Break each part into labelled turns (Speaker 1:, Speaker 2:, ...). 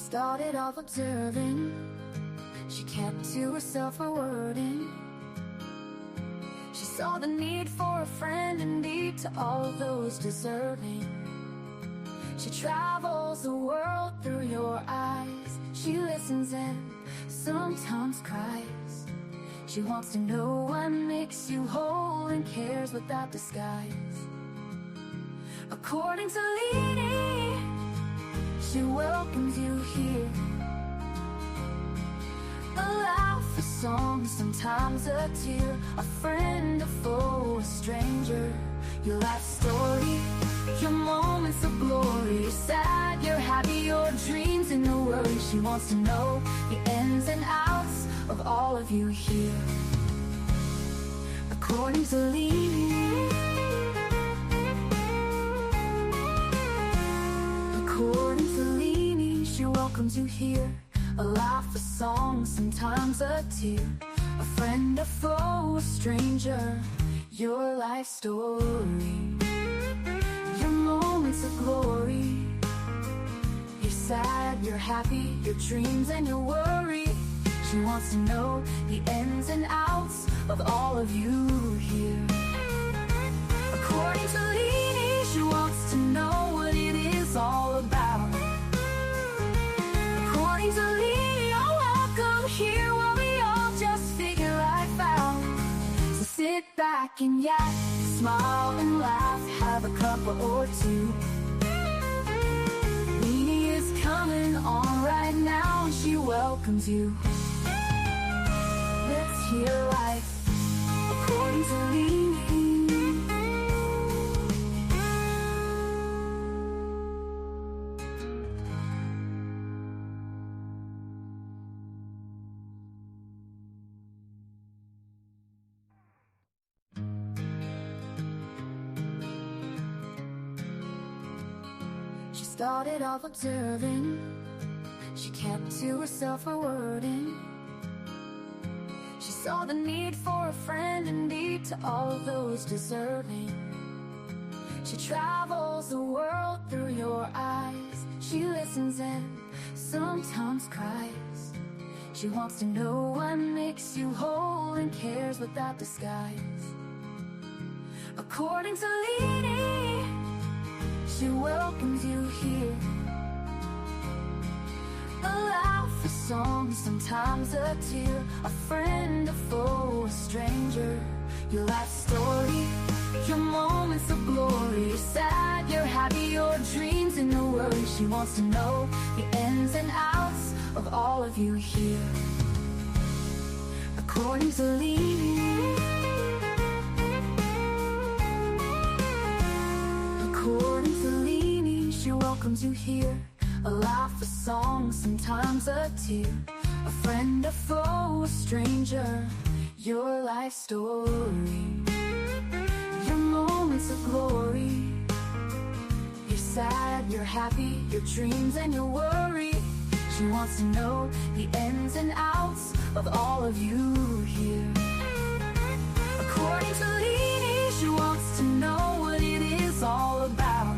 Speaker 1: started off observing. She kept to herself her wording. She saw the need for a friend indeed to all those deserving. She travels the world through your eyes. She listens and sometimes cries. She wants to know what makes you whole and cares without disguise. According to Leanie, she welcomes you here. A laugh, a song, sometimes a tear. A friend, a foe, a stranger. Your life story, your moments of glory. You're sad, you're happy, your dreams and no worries. She wants to know the ins and outs of all of you here. According to Leanie, according to Leanie, she welcomes you here. A laugh, a song, sometimes a tear. A friend, a foe, a stranger. Your life story, your moments of glory. You're sad, you're happy, your dreams and your worry. She wants to know the ins and outs of all of you here. According to Leanie, she wants to know what it is all about. According to Leanie, you're welcome here while we all just figure life out. So sit back and yak, smile and laugh, have a cup or two. Leanie is coming on right now and she welcomes you. Let's hear life according to Leanie. She started off observing. She kept to herself her wording. She saw the need for a friend indeed to all those deserving. She travels the world through your eyes. She listens and sometimes cries. She wants to know what makes you whole and cares without disguise. According to Leanie, she welcomes you here. A laugh, a song, sometimes a tear. A friend, a foe, a stranger. Your life story, your moments of glory. You're sad, you're happy, your dreams and no worries. She wants to know the ins and outs of all of you here. According to Leanie, according to Leanie, she welcomes you here. A laugh, a song, sometimes a tear. A friend, a foe, a stranger. Your life story, your moments of glory. You're sad, you're happy, your dreams and your worry. She wants to know the ins and outs of all of you here. According to Leanie, she wants to know what it is all about.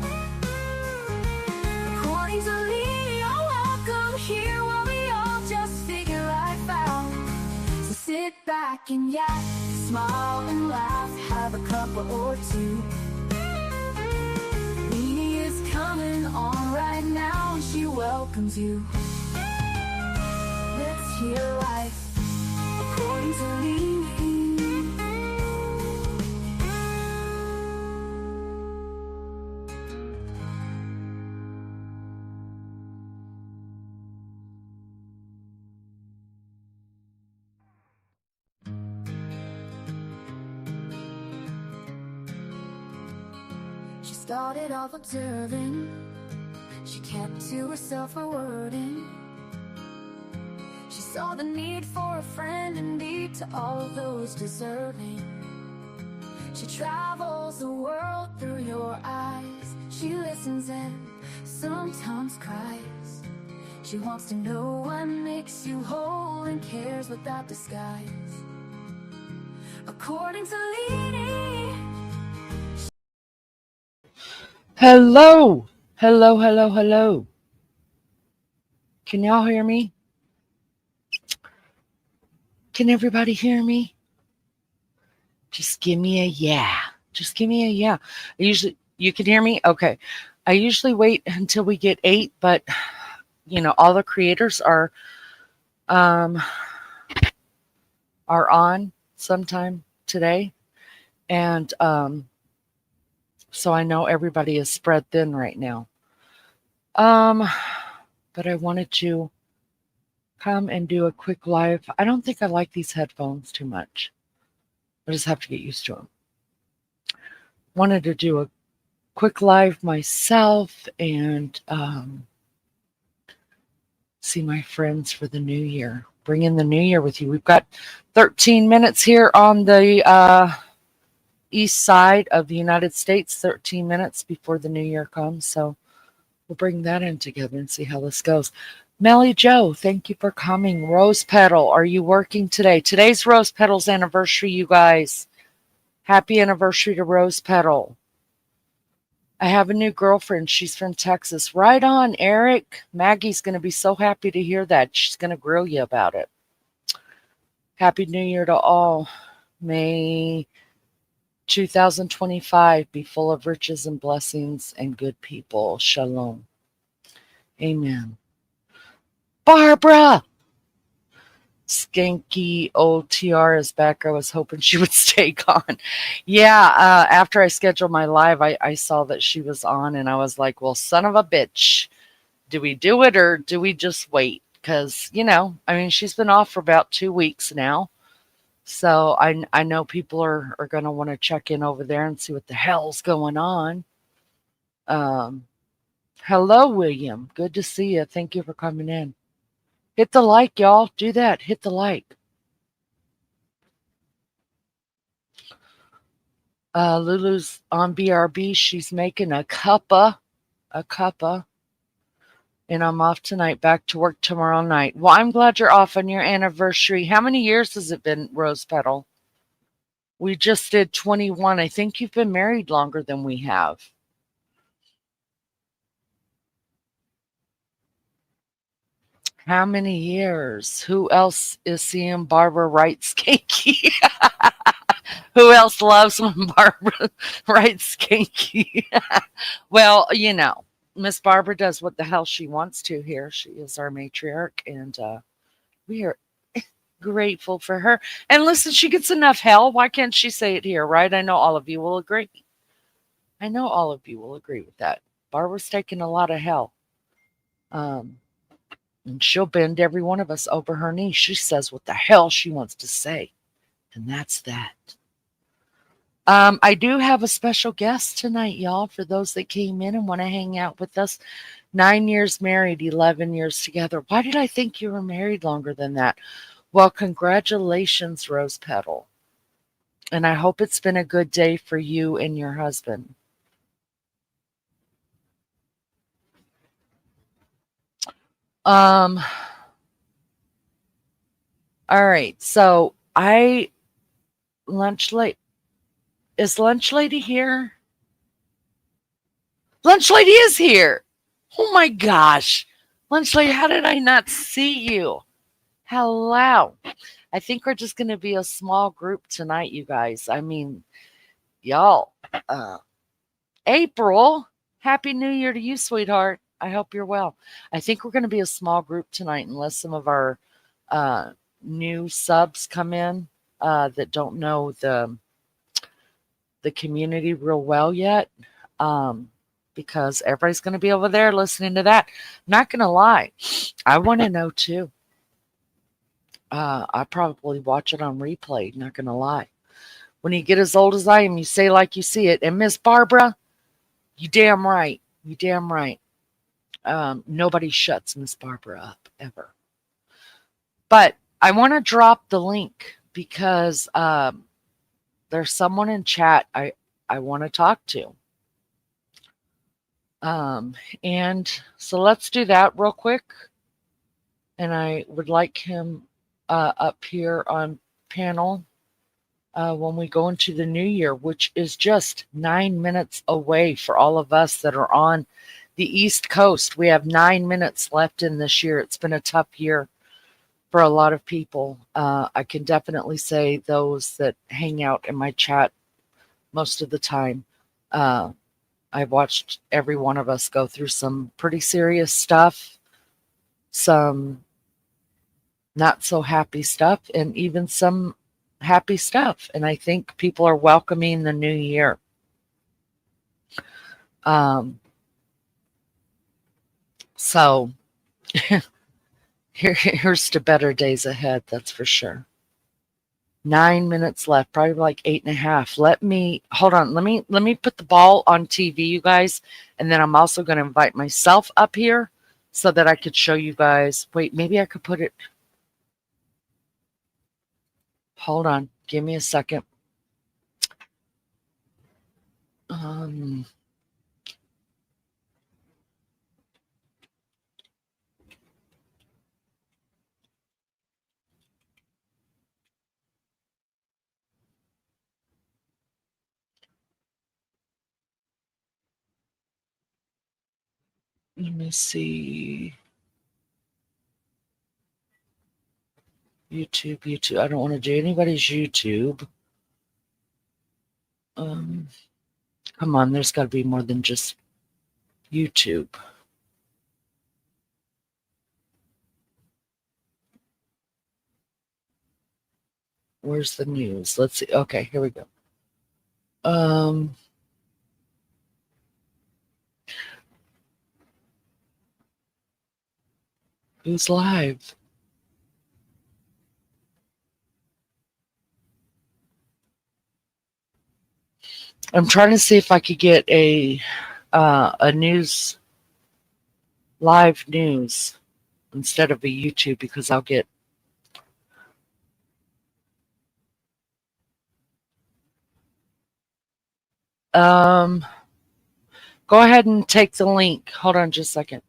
Speaker 1: According to Leanie, you're welcome here while we all just figure life out. So sit back and yak, smile and laugh, have a cup or two. Leanie is coming on right now and she welcomes you. Let's hear life according to Leanie. She started off observing. She kept to herself her wording. She saw the need for a friend indeed to all those deserving. She travels the world through your eyes. She listens and sometimes cries. She wants to know what makes you whole and cares without disguise. According to Leanie.
Speaker 2: Hello! Hello, hello, hello. Can y'all hear me? Can everybody hear me? Just give me a yeah. Just give me a yeah. You can hear me? Okay. I usually wait until we get 8, but all the creators um are on sometime today. And so I know everybody is spread thin right now. Um but I wanted to come and do a quick live. I don't think I like these headphones too much. I just have to get used to them. Wanted to do a quick live myself and see my friends for the new year. Bring in the new year with you. We've got 13 minutes here on the east side of the United States, 13 minutes before the new year comes. So we'll bring that in together and see how this goes. Melly Joe, thank you for coming. Rose Petal, are you working today? Today's Rose Petal's anniversary, you guys. Happy anniversary to Rose Petal. I have a new girlfriend. She's from Texas. Right on, Eric. Maggie's going to be so happy to hear that. She's going to grill you about it. Happy New Year to all. May 2025 be full of riches and blessings and good people. Shalom. Amen. Barbara! Skanky old TR is back. I was hoping she would stay on. Yeah, after I scheduled my live, I saw that she was on, and I was like, well, son of a bitch. Do we do it or do we just wait? Because, she's been off for about 2 weeks now. So I know people are going to want to check in over there and see what the hell's going on. Hello, William. Good to see you. Thank you for coming in. Hit the like, y'all. Do that. Hit the like. Lulu's on BRB. She's making a cuppa. And I'm off tonight, back to work tomorrow night. Well, I'm glad you're off on your anniversary. How many years has it been, Rose Petal? We just did 21. I think you've been married longer than we have. How many years? Who else is seeing Barbara write skanky? Who else loves when Barbara writes skanky? Well, Miss Barbara does what the hell she wants to here. She is our matriarch, and we are grateful for her. And listen, she gets enough hell. Why can't she say it here, right? I know all of you will agree. I know all of you will agree with that. Barbara's taking a lot of hell. And she'll bend every one of us over her knee. She says what the hell she wants to say. And that's that. I do have a special guest tonight, y'all, for those that came in and want to hang out with us. 9 years married, 11 years together. Why did I think you were married longer than that? Well, congratulations, Rose Petal. And I hope it's been a good day for you and your husband. All right. So lunch late. Is Lunch Lady here? Lunch Lady is here. Oh my gosh. Lunch Lady, how did I not see you? Hello. I think we're just going to be a small group tonight, you guys. I mean, y'all. April, Happy New Year to you, sweetheart. I hope you're well. I think we're going to be a small group tonight unless some of our new subs come in that don't know the community real well yet. Because everybody's going to be over there listening to that. Not going to lie. I want to know too. I probably watch it on replay, not going to lie. When you get as old as I am, you say like you see it. And Miss Barbara, you damn right. You damn right. Nobody shuts Miss Barbara up, ever. But I want to drop the link because there's someone in chat I want to talk to. And so let's do that real quick. And I would like him up here on panel when we go into the new year, which is just 9 minutes away for all of us that are on the East Coast. We have 9 minutes left in this year. It's been a tough year for a lot of people. I can definitely say those that hang out in my chat most of the time. I've watched every one of us go through some pretty serious stuff, some not so happy stuff, and even some happy stuff. And I think people are welcoming the new year. So here's to better days ahead, that's for sure. 9 minutes left, probably like 8.5. Let me hold on. Let me put the ball on TV, you guys, and then I'm also going to invite myself up here so that I could show you guys. Wait, maybe I could put it. Hold on, give me a second. Um, Let me see. YouTube. I don't want to do anybody's YouTube. Come on, there's got to be more than just YouTube. Where's the news? Let's see. Okay, here we go. Who's live? I'm trying to see if I could get a news, live news, instead of a YouTube, because I'll get. Go ahead and take the link. Hold on just a second.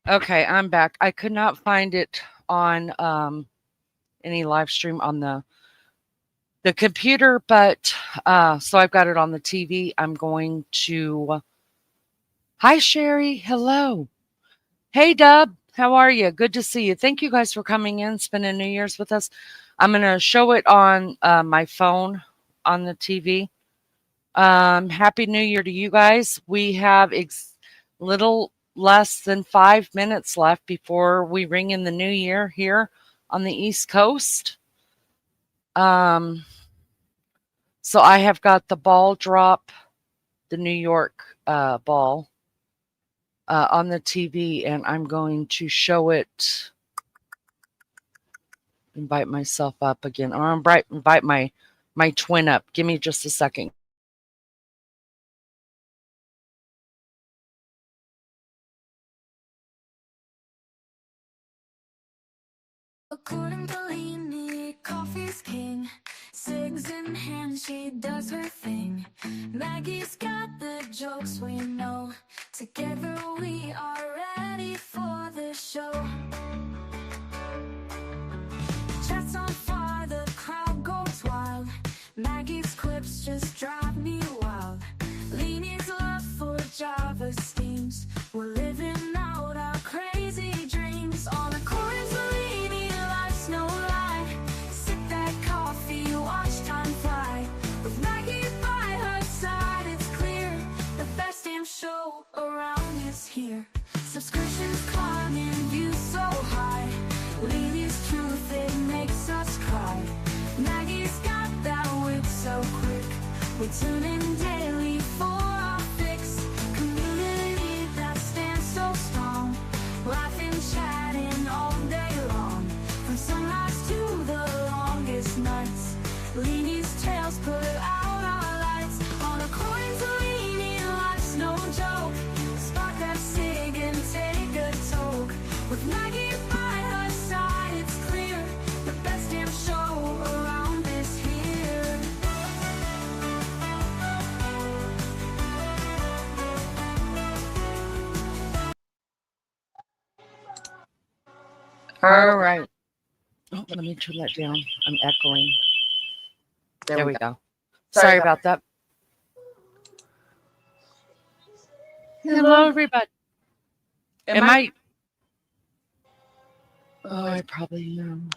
Speaker 2: Okay, I'm back. I could not find it on any live stream on the computer, but so I've got it on the TV. I'm going to. Hi, Sherry. Hello. Hey, Dub. How are you? Good to see you. Thank you guys for coming in, spending New Year's with us. I'm going to show it on my phone on the TV. Happy New Year to you guys. We have little less than 5 minutes left before we ring in the new year here on the East Coast. So I have got the ball drop, the New York ball. on the TV, and I'm going to show it. Invite myself up again, or invite my twin up. Give me just a second.
Speaker 1: According to Leanie, coffee's king. Cigs in hand, she does her thing. Maggie's got the jokes we know. Together we are ready for the show. Chat's on fire, the crowd goes wild. Maggie's clips just drive me wild. Leanie's love for Java steams. We're living out our crazy dreams. On the corners of Leanie, life's no lie. Sip that coffee, watch time fly. With Maggie by her side, it's clear the best damn show around is here. Subscriptions climbing, views so high. Leanie's truth, it makes us cry. Maggie's got that wit so quick. We tune in daily for our fix. Community that stands so strong. Laughing, chatting all day long. From sunrise to the longest nights. Leanie's tales put out our lights. On a coin to Leanie, life's no joke. Spark that cig and take a toke. With Maggie by her side, it's clear the best damn show around is here.
Speaker 2: All right. Oh, let me turn that down. I'm echoing. There we go. Sorry about that. Hello, everybody. Am I? Oh, I probably am.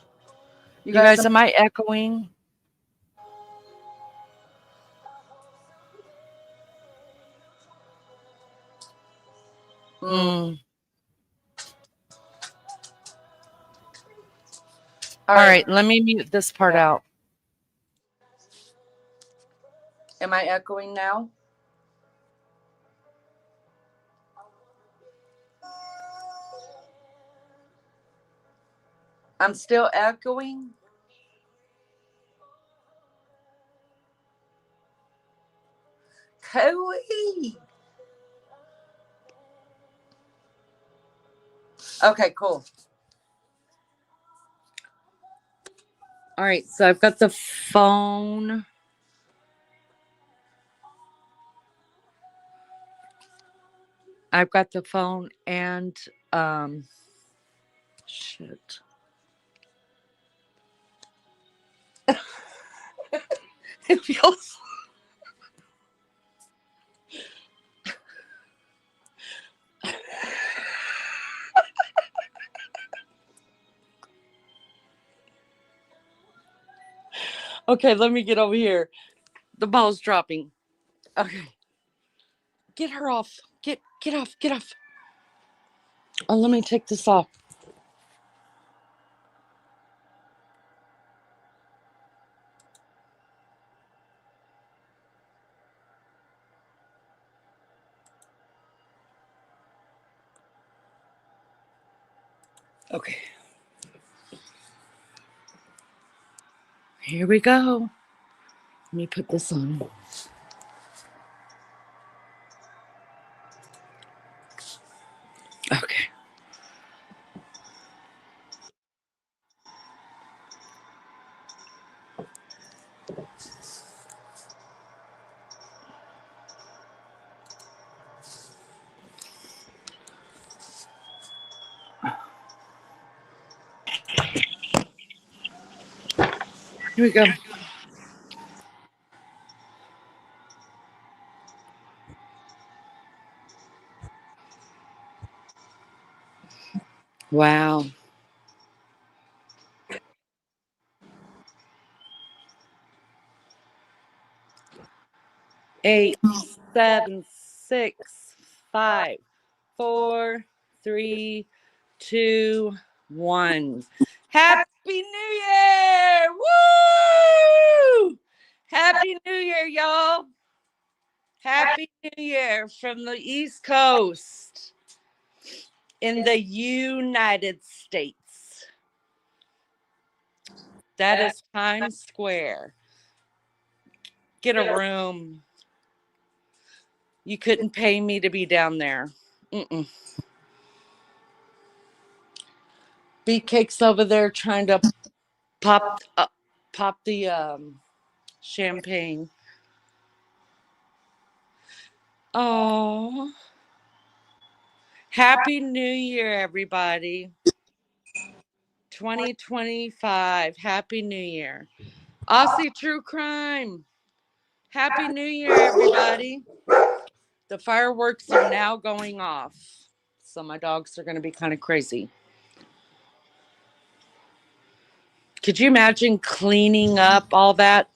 Speaker 2: You guys, am I echoing? All right, let me mute this part out. Am I echoing now? I'm still echoing. Cool. Okay, cool. All right, so I've got the phone. I've got the phone and shit. It feels okay, let me get over here. The ball's dropping. Okay. Get her off. Get off. Get off. Oh, let me take this off. Okay. Here we go. Let me put this on. Okay. Here we go. Wow. 8, 7, 6, 5, 4, 3, 2, 1. Happy New Year! Woo! Happy New Year, y'all. Happy New Year from the East Coast. in the United States. That is Times Square. Get a room. You couldn't pay me to be down there. Mm-mm. Beefcake's over there trying to pop the champagne. Oh, Happy New Year, everybody. 2025. Happy New Year. Aussie True Crime. Happy New Year, everybody. The fireworks are now going off. So my dogs are going to be kind of crazy. Could you imagine cleaning up all that?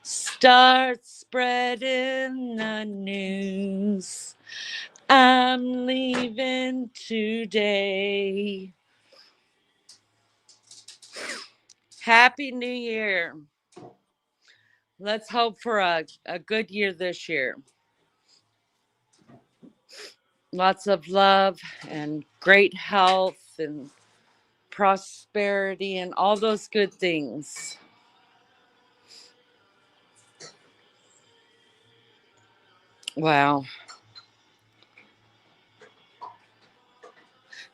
Speaker 2: Start spreading the news. I'm leaving today. Happy New Year. Let's hope for a good year this year. Lots of love and great health and prosperity and all those good things. Wow.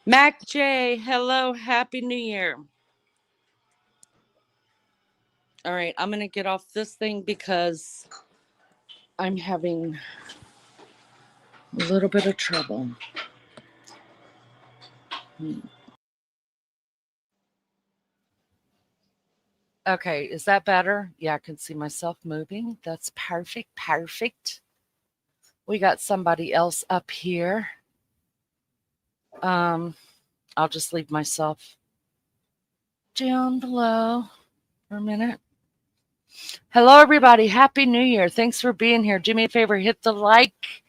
Speaker 2: Mac J, hello, Happy New Year. All right, I'm going to get off this thing because I'm having a little bit of trouble. Okay, is that better? Yeah, I can see myself moving. That's perfect. Perfect. We got somebody else up here. I'll just leave myself down below for a minute. Hello, everybody. Happy New Year. Thanks for being here. Do me a favor, hit the like.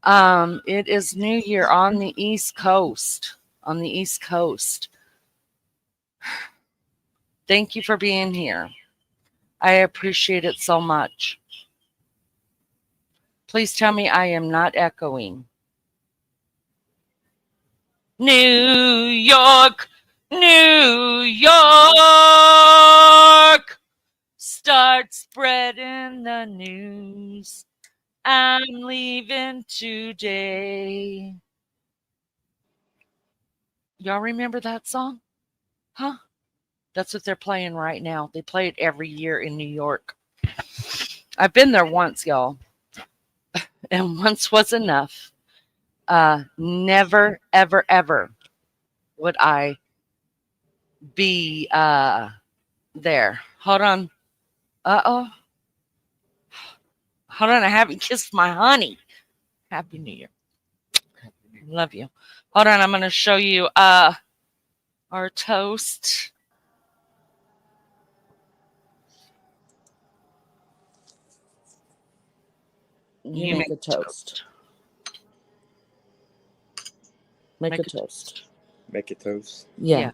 Speaker 2: It is New Year on the East Coast. On the East Coast. Thank you for being here. I appreciate it so much. Please tell me I am not echoing. New York, New York. Start spreading the news. I'm leaving today. Y'all remember that song? Huh? That's what they're playing right now. They play it every year in New York. I've been there once, y'all. And once was enough. Never, ever, ever would I be there. Hold on. Uh-oh. Hold on. I haven't kissed my honey. Happy New Year. Love you. Hold on. I'm going to show you our toast. You make a toast. Make a toast.
Speaker 3: Make a toast.
Speaker 2: Yeah.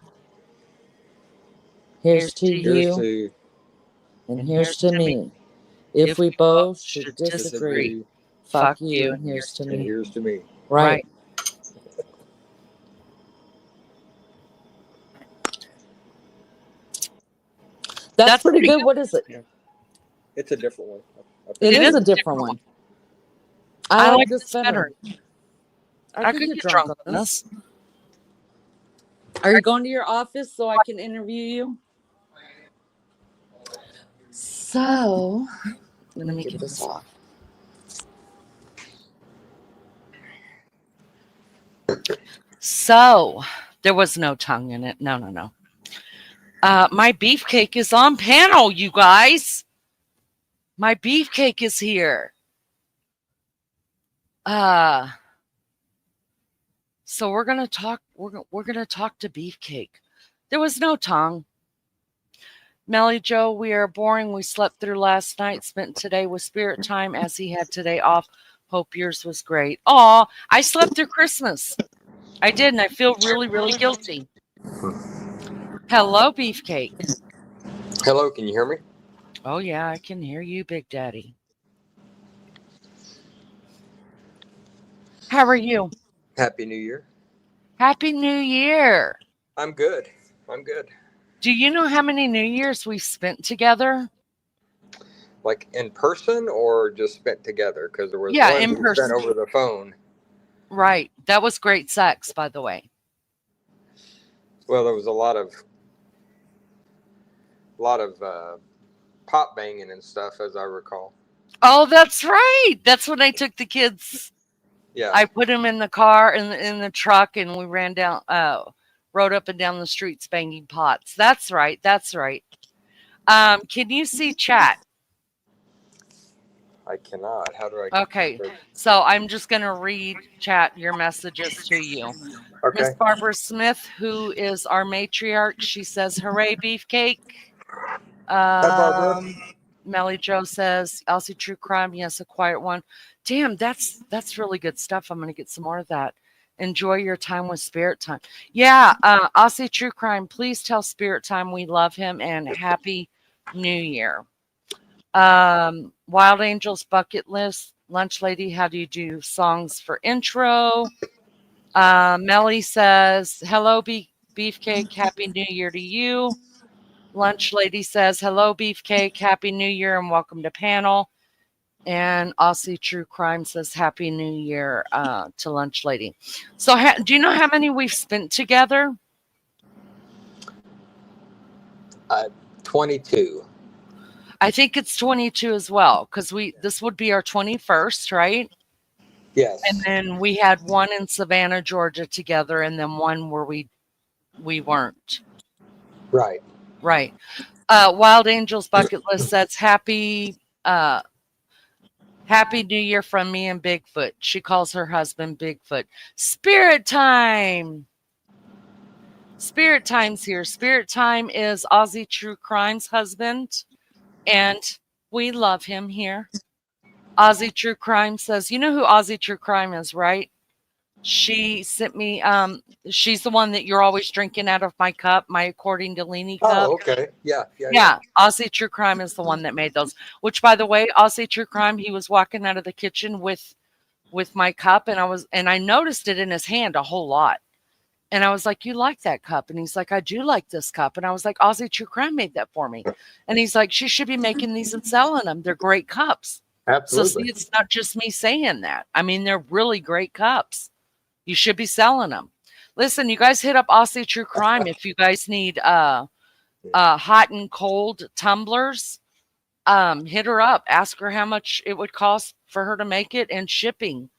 Speaker 2: Here's to you. And here's to me. If we both should disagree, fuck you and here's to me.
Speaker 3: And here's to me.
Speaker 2: Right. That's pretty good. What is it?
Speaker 3: Yeah. It's a different one.
Speaker 2: It is a different one. I like this better. I could get drunk on this. Are you going to your office so I can interview you? So, let me get this off. So, there was no tongue in it. No. My beefcake is on panel, you guys. My beefcake is here. So we're gonna talk. We're gonna talk to Beefcake. There was no tongue. Melly Joe, we are boring. We slept through last night. Spent today with Spirit Time as he had today off. Hope yours was great. Aw, I slept through Christmas. I did, and I feel really, really guilty. Hello, Beefcake.
Speaker 3: Hello, can you hear me?
Speaker 2: Oh yeah, I can hear you, Big Daddy. How are you?
Speaker 3: Happy New Year.
Speaker 2: Happy New Year.
Speaker 3: I'm good. I'm good.
Speaker 2: Do you know how many New Years we've spent together?
Speaker 3: Like in person or just spent together? Because there was
Speaker 2: Yeah,
Speaker 3: one
Speaker 2: in
Speaker 3: we spent
Speaker 2: person.
Speaker 3: over the phone.
Speaker 2: Right. That was great sex, by the way.
Speaker 3: Well, there was a lot of pop banging and stuff, as I recall.
Speaker 2: Oh, that's right. That's when I took the kids.
Speaker 3: Yeah.
Speaker 2: I put them in the car in the truck, and we ran down, rode up and down the streets banging pots. That's right. That's right. Can you see chat?
Speaker 3: I cannot. How do I?
Speaker 2: Okay. So I'm just gonna read chat your messages to you. Miss
Speaker 3: Okay.
Speaker 2: Barbara Smith, who is our matriarch, she says, "Hooray, Beefcake."
Speaker 3: Hi, Barbara.
Speaker 2: Melly Joe says, "Elsie True Crime, yes, a quiet one." Damn, that's really good stuff. I'm gonna get some more of that. Enjoy your time with Spirit Time. Yeah, Aussie True Crime, please tell Spirit Time we love him and Happy New Year. Wild Angels Bucket List, Lunch Lady, how do you do songs for intro? Melly says, "Hello, Beefcake, Happy New Year to you." Lunch Lady says, "Hello, Beefcake, Happy New Year and welcome to panel." And Aussie True Crime says, "Happy New Year to Lunch Lady." So, do you know how many we've spent together?
Speaker 3: 22.
Speaker 2: I think it's 22 as well, because this would be our 21st, right? And
Speaker 3: Yes.
Speaker 2: then we had one in Savannah, Georgia together, and then one where we weren't.
Speaker 3: Right.
Speaker 2: Right. Wild Angels Bucket List says, Happy New Year from me and Bigfoot. She calls her husband Bigfoot. Spirit Time. Spirit Time's here. Spirit Time is Aussie True Crime's husband, and we love him here. Aussie True Crime says, "You know who Aussie True Crime is, right?" She sent me, she's the one that you're always drinking out of my cup, my According to Leanie cup.
Speaker 3: Oh, okay. Yeah. Yeah. Yeah.
Speaker 2: Yeah, Aussie True Crime is the one that made those. Which, by the way, Aussie True Crime, he was walking out of the kitchen with my cup, and I noticed it in his hand a whole lot. And I was like, "You like that cup?" And he's like, "I do like this cup." And I was like, "Aussie True Crime made that for me." And he's like, "She should be making these and selling them. They're great cups." So see,
Speaker 3: Absolutely.
Speaker 2: it's not just me saying that. I mean, they're really great cups. You should be selling them. Listen, you guys hit up Aussie True Crime if you guys need hot and cold tumblers. Hit her up. Ask her how much it would cost for her to make it and shipping.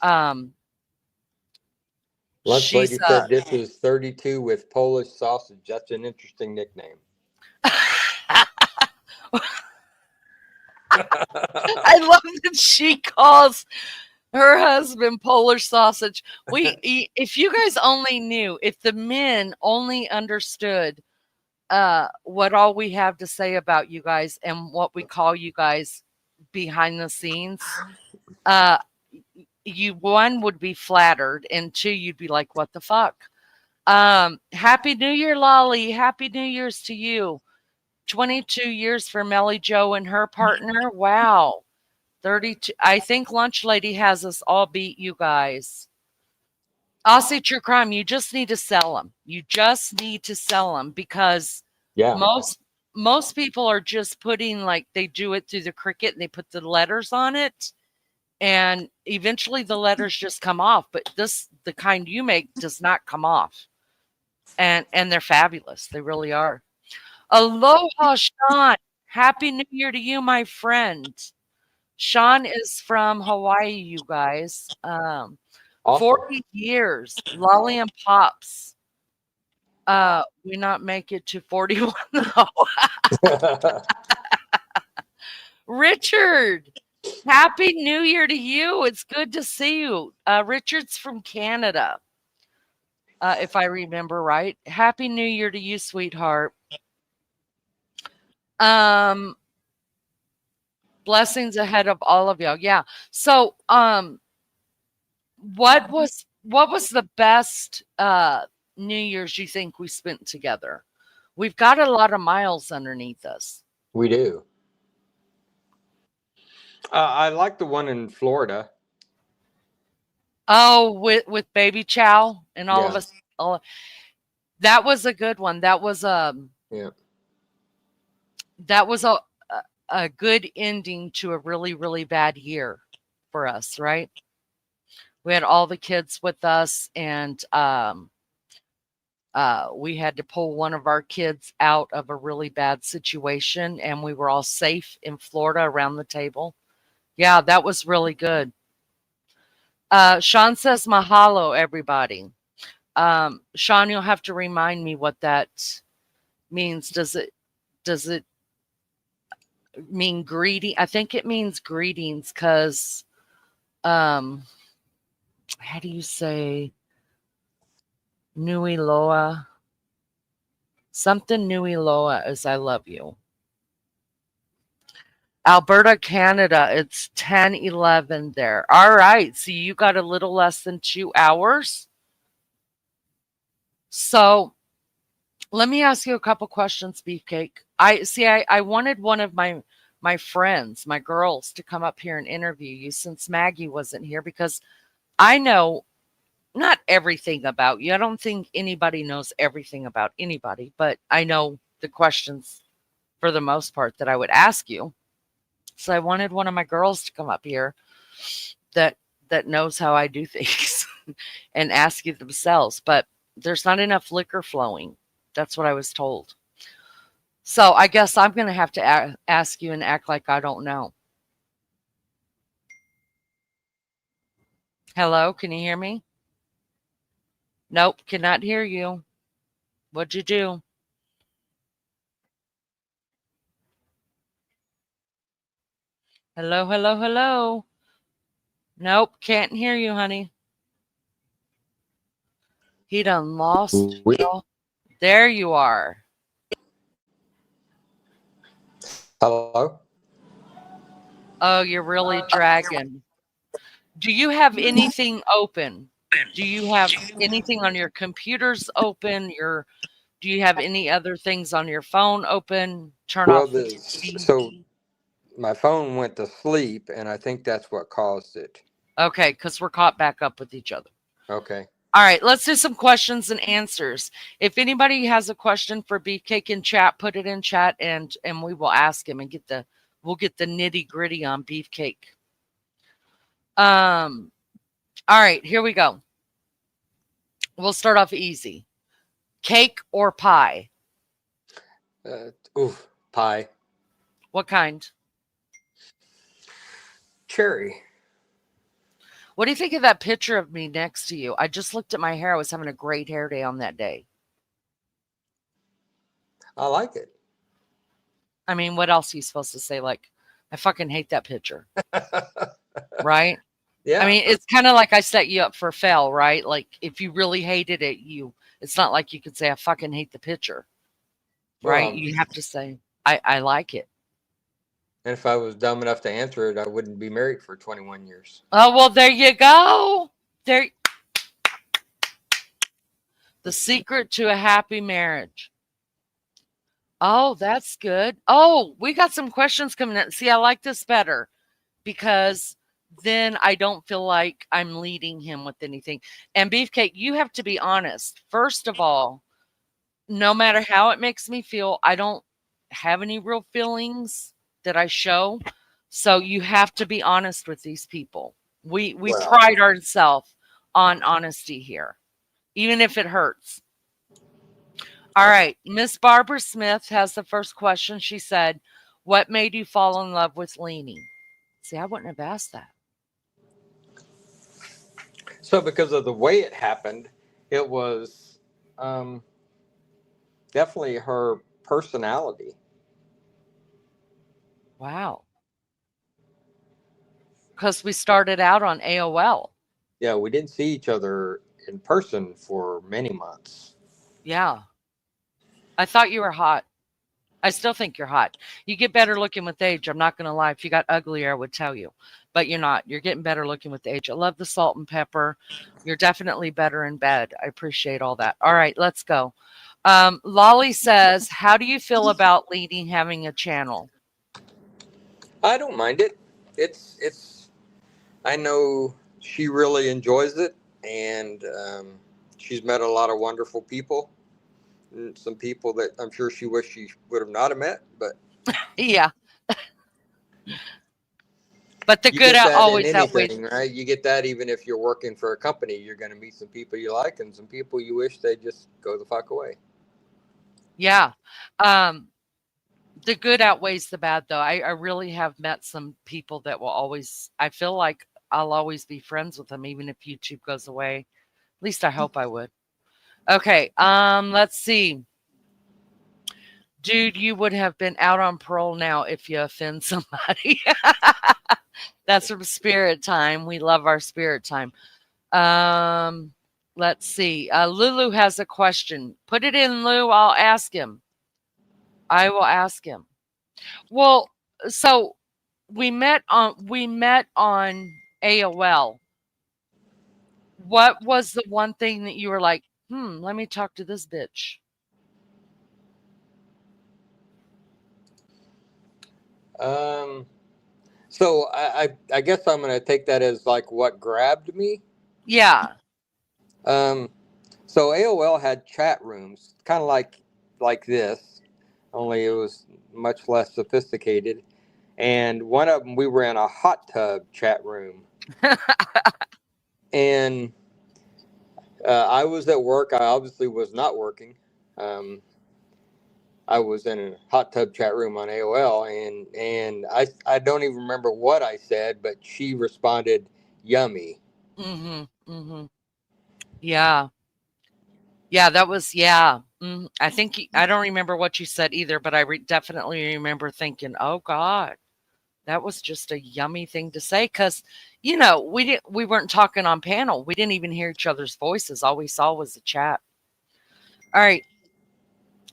Speaker 2: Um,
Speaker 3: Lunch
Speaker 2: she's
Speaker 3: Lady said this is 32 with Polish sausage. That's an interesting nickname.
Speaker 2: I love that she calls her husband Polish sausage. If you guys only knew, if the men only understood what all we have to say about you guys and what we call you guys behind the scenes, uh, you one would be flattered, and two, you'd be like, "What the fuck?" Happy New Year, Lolly. Happy New Year's to you. 22 years for Melly Joe and her partner. Wow. 32. I think Lunch Lady has us all beat, you guys. Aussie True Crime, you just need to sell them. You just need to sell them because
Speaker 3: Yeah.
Speaker 2: most people are just putting, like, they do it through the Cricut and they put the letters on it, and eventually the letters just come off. But the kind you make does not come off, and they're fabulous. They really are. Aloha, Sean. Happy New Year to you, my friend. Sean is from Hawaii, you guys.
Speaker 3: Awesome.
Speaker 2: 40 years, Lolly and Pops. We not make it to 41 though. Richard, happy New Year to you. It's good to see you. Richard's from Canada, if I remember right. Happy New Year to you, sweetheart. Blessings ahead of all of y'all. Yeah. So, what was the best New Year's you think we spent together? We've got a lot of miles underneath us.
Speaker 3: We do. I like the one in Florida.
Speaker 2: Oh, with Baby Chow and all of
Speaker 3: Yeah,
Speaker 2: us. All that was a good one.
Speaker 3: yeah.
Speaker 2: That was a good ending to a really really bad year for us, right? We had all the kids with us, and we had to pull one of our kids out of a really bad situation, and we were all safe in Florida around the table. Yeah, that was really good. Sean says mahalo, everybody. Sean, you'll have to remind me what that means. Does it mean greeting? I think it means greetings because um, how do you say nui loa? Something nui loa is I love you. Alberta, Canada, it's 10:11 there. All right, so you got a little less than 2 hours. So let me ask you a couple questions, Beefcake. I wanted one of my friends, my girls, to come up here and interview you since Maggie wasn't here because I know not everything about you. I don't think anybody knows everything about anybody, but I know the questions for the most part that I would ask you. So I wanted one of my girls to come up here that that knows how I do things and ask you themselves. But there's not enough liquor flowing. That's what I was told. So I guess I'm going to have to ask you and act like I don't know. Hello, can you hear me? Nope, cannot hear you. What'd you do? Hello, hello, hello. Nope, can't hear you, honey. He done lost
Speaker 3: We,
Speaker 2: y'all. There you are.
Speaker 3: hello.
Speaker 2: Oh, you're really dragging. Do you have anything open? Do you have anything on your computers open? Do you have any other things on your phone open? Turn
Speaker 3: Well,
Speaker 2: off the
Speaker 3: this
Speaker 2: TV.
Speaker 3: so my phone went to sleep, and I think that's what caused it.
Speaker 2: Okay, because we're caught back up with each other.
Speaker 3: Okay.
Speaker 2: All right, let's do some questions and answers. If anybody has a question for Beefcake in chat, put it in chat and we will ask him and we'll get the nitty gritty on Beefcake. All right, here we go. We'll start off easy. Cake or pie?
Speaker 3: Pie.
Speaker 2: What kind?
Speaker 3: Cherry.
Speaker 2: What do you think of that picture of me next to you? I just looked at my hair. I was having a great hair day on that day.
Speaker 3: I like it.
Speaker 2: I mean, what else are you supposed to say? Like, I fucking hate that picture, right? I
Speaker 3: Yeah.
Speaker 2: mean, it's kind of like I set you up for fail, right? Like, if you really hated it, it's not like you could say, I fucking hate the picture, right?
Speaker 3: Well,
Speaker 2: You have to say, I like it.
Speaker 3: and if I was dumb enough to answer it, I wouldn't be married for 21 years.
Speaker 2: Oh, well, there you go. There, the secret to a happy marriage. Oh, that's good. Oh, we got some questions coming in. See, I like this better because then I don't feel like I'm leading him with anything. And Beefcake, you have to be honest. First of all, no matter how it makes me feel, I don't have any real feelings that I show. So you have to be honest with these people. We
Speaker 3: Well,
Speaker 2: pride ourselves on honesty here, even if it hurts. All right. Miss Barbara Smith has the first question. She said, what made you fall in love with leaning? See, I wouldn't have asked that.
Speaker 3: so because of the way it happened, it was um, definitely her personality.
Speaker 2: Wow. Because we started out on AOL.
Speaker 3: Yeah, we didn't see each other in person for many months.
Speaker 2: Yeah. I thought you were hot. I still think you're hot. You get better looking with age. I'm not going to lie. If you got uglier, I would tell you. But you're not. You're getting better looking with age. I love the salt and pepper. You're definitely better in bed. I appreciate all that. All right, let's go. Lolly says, how do you feel about Leading having a channel?
Speaker 3: I don't mind it. It's. I know she really enjoys it, and she's met a lot of wonderful people, and some people that I'm sure she wished she would have not have met. But
Speaker 2: Yeah. But the
Speaker 3: you
Speaker 2: good
Speaker 3: get that in
Speaker 2: always outweighs.
Speaker 3: anything, right? You get that even if you're working for a company. You're going to meet some people you like and some people you wish they just go the fuck away.
Speaker 2: Yeah. Um, the good outweighs the bad, though. I really have met some people that will always, I feel like I'll always be friends with them, even if YouTube goes away. At least I hope I would. Okay. Let's see. Dude, you would have been out on parole now if you offend somebody. That's from Spirit Time. We love our Spirit Time. Let's see. Lulu has a question. Put it in, Lou. I'll ask him. I will ask him. Well, so we met on AOL. What was the one thing that you were like, let me talk to this bitch?
Speaker 3: So I guess I'm going to take that as like what grabbed me.
Speaker 2: Yeah.
Speaker 3: So AOL had chat rooms, kind of like this, only it was much less sophisticated. And one of them, we were in a hot tub chat room, and I was at work. I obviously was not working. I was in a hot tub chat room on AOL, and I don't even remember what I said, but she responded, "Yummy."
Speaker 2: Yeah. Yeah, that was, yeah. I think, I don't remember what you said either, but I definitely remember thinking, oh God, that was just a yummy thing to say. Cause we weren't talking on panel. We didn't even hear each other's voices. All we saw was the chat. All right.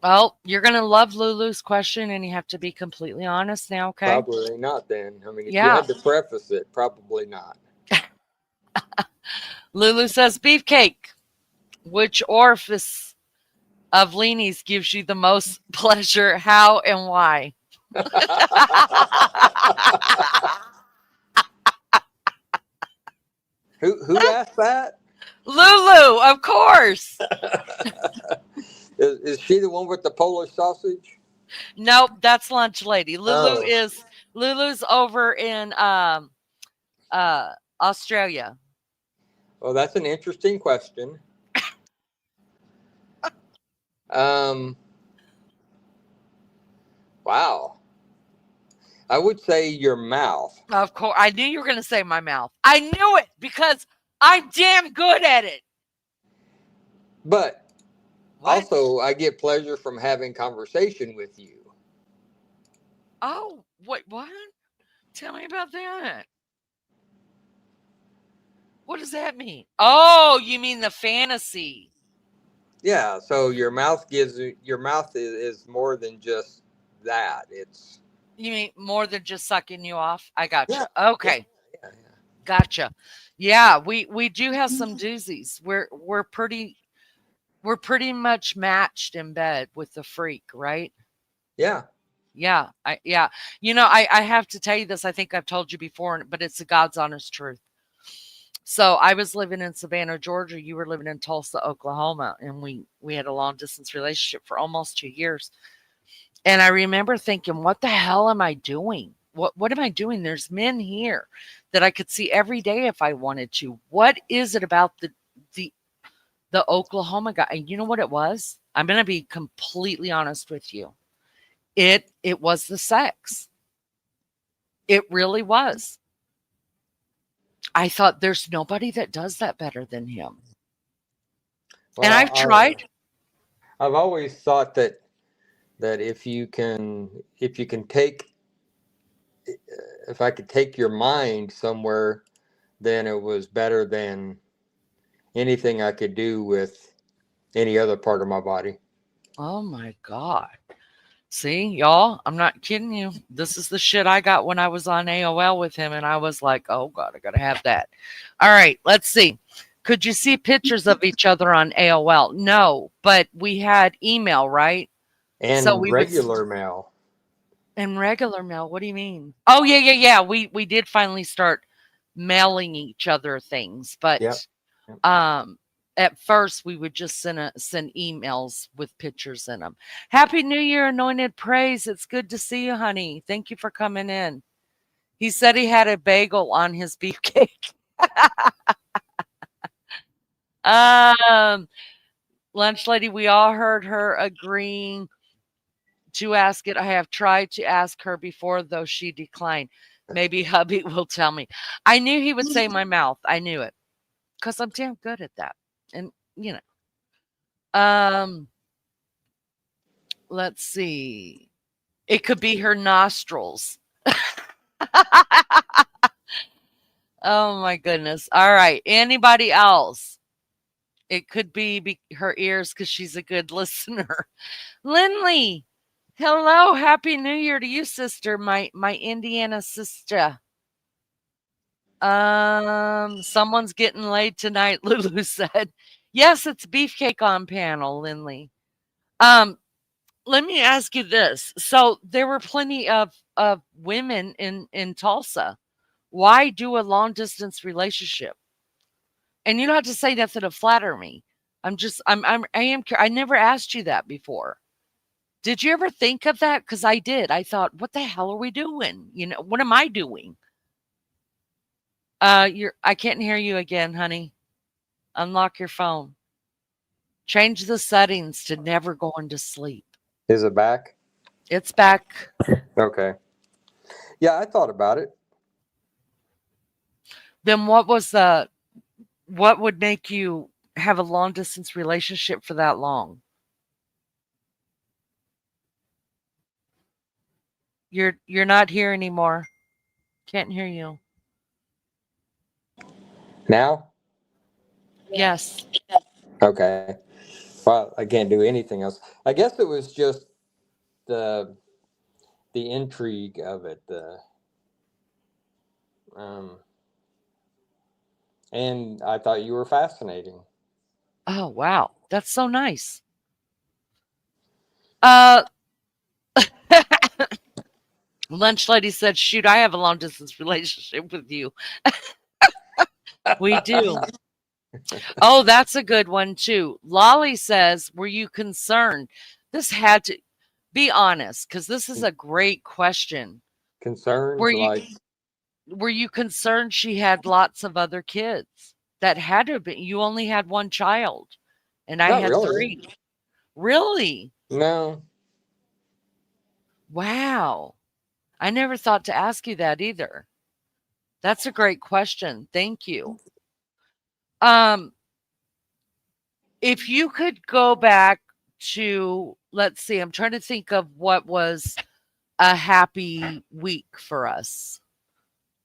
Speaker 2: Well, you're going to love Lulu's question and you have to be completely honest now. Okay.
Speaker 3: Probably not. Then I mean, if you
Speaker 2: Yeah.
Speaker 3: had to preface it, probably not.
Speaker 2: Lulu says, Beefcake, which orifice of Leanie's gives you the most pleasure? How and why?
Speaker 3: Who asked that?
Speaker 2: Lulu, of course.
Speaker 3: Is she the one with the Polish sausage?
Speaker 2: Nope, that's Lunch Lady.
Speaker 3: Oh.
Speaker 2: Lulu's over in Australia.
Speaker 3: Well, that's an interesting question. Wow. I would say your mouth.
Speaker 2: Of course. I knew you were going to say my mouth. I knew it because I'm damn good at it.
Speaker 3: But
Speaker 2: What?
Speaker 3: also, I get pleasure from having conversation with you.
Speaker 2: Oh, wait, what? Tell me about that. What does that mean? Oh, you mean the fantasy.
Speaker 3: Yeah, so your mouth is more than just that. It's
Speaker 2: You mean more than just sucking you off? I gotcha.
Speaker 3: yeah,
Speaker 2: Okay.
Speaker 3: yeah.
Speaker 2: Gotcha. Yeah, we do have some doozies. We're pretty much matched in bed with the freak, right?
Speaker 3: Yeah.
Speaker 2: Yeah. I have to tell you this. I think I've told you before, but it's the God's honest truth. So I was living in Savannah, Georgia. You were living in Tulsa, Oklahoma, and we had a long distance relationship for almost 2 years. And I remember thinking, what the hell am I doing? What am I doing? There's men here that I could see every day if I wanted to. What is it about the Oklahoma guy? And you know what it was? I'm going to be completely honest with you. It was the sex. It really was. I thought there's nobody that does that better than him.
Speaker 3: Well,
Speaker 2: And I've tried.
Speaker 3: I've always thought that if I could take your mind somewhere, then it was better than anything I could do with any other part of my body.
Speaker 2: Oh my God. See, y'all, I'm not kidding you. This is the shit I got when I was on AOL with him, and I was like, oh God, I gotta have that. All right, let's see. Could you see pictures of each other on AOL? No, but we had email, right?
Speaker 3: And
Speaker 2: So we
Speaker 3: regular mail.
Speaker 2: And regular mail. What do you mean? Oh yeah. We did finally start mailing each other things,
Speaker 3: Yep.
Speaker 2: but
Speaker 3: Yep.
Speaker 2: at first we would just send emails with pictures in them. Happy New Year, Anointed Praise. It's good to see you, honey. Thank you for coming in. He said he had a bagel on his beefcake. um, Lunch Lady, we all heard her agreeing to ask it. I have tried to ask her before, though she declined. Maybe hubby will tell me. I knew he would say my mouth. I knew it because I'm damn good at that. And, you know, let's see. It could be her nostrils. Oh my goodness. All right. Anybody else? It could be her ears because she's a good listener. Lindley, hello. Happy New Year to you, sister. My Indiana sister. Someone's getting laid tonight, Lulu said. Yes, it's Beefcake on panel, Lindley. Let me ask you this. So there were plenty of women in Tulsa. Why do a long distance relationship? And you don't have to say nothing to flatter me. I never asked you that before. Did you ever think of that? Because I did. I thought, what the hell are we doing? You know, what am I doing? I can't hear you again, honey. Unlock your phone. Change the settings to never going to sleep.
Speaker 3: Is it back?
Speaker 2: It's back.
Speaker 3: Okay. Yeah, I thought about it.
Speaker 2: Then what would make you have a long distance relationship for that long? You're not here anymore. Can't hear you.
Speaker 3: Now?
Speaker 2: Yes.
Speaker 3: Okay. Well, I can't do anything else. I guess it was just the intrigue of it. Um, and I thought you were fascinating.
Speaker 2: Oh wow. That's so nice. Uh Lunch Lady said, shoot, I have a long distance relationship with you. We do. Oh, that's a good one too. Lolly says, were you concerned? This had to be honest, because this is a great question.
Speaker 3: Concerned,
Speaker 2: Were you
Speaker 3: like
Speaker 2: were you concerned she had lots of other kids? That had to have been. You only had one child, and I
Speaker 3: not
Speaker 2: had
Speaker 3: really.
Speaker 2: three. Really?
Speaker 3: No.
Speaker 2: Wow. I never thought to ask you that either. That's a great question. Thank you. Um, if you could go back to, let's see, I'm trying to think of what was a happy week for us.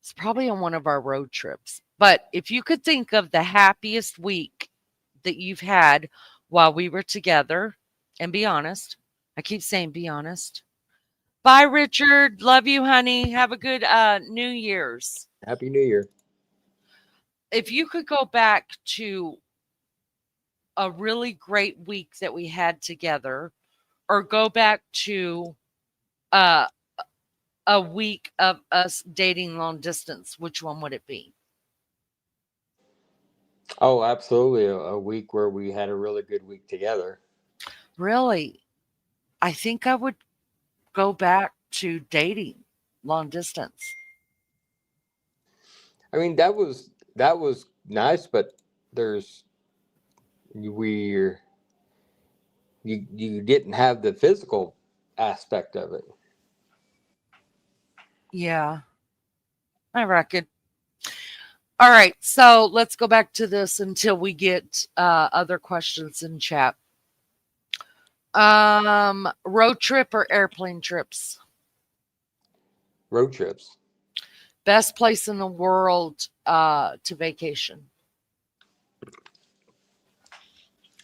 Speaker 2: It's probably on one of our road trips. But if you could think of the happiest week that you've had while we were together, and be honest, I keep saying be honest. Bye, Richard. Love you, honey. Have a good New Year's.
Speaker 3: Happy New Year.
Speaker 2: If you could go back to a really great week that we had together, or go back to uh, a week of us dating long distance, which one would it be?
Speaker 3: Oh, absolutely. A week where we had a really good week together.
Speaker 2: Really, I think I would go back to dating long distance.
Speaker 3: I mean, that was nice, but there's we're you didn't have the physical aspect of it.
Speaker 2: Yeah, I reckon. All right, so let's go back to this until we get other questions in chat. Road trip or airplane trips?
Speaker 3: Road trips.
Speaker 2: Best place in the world to vacation?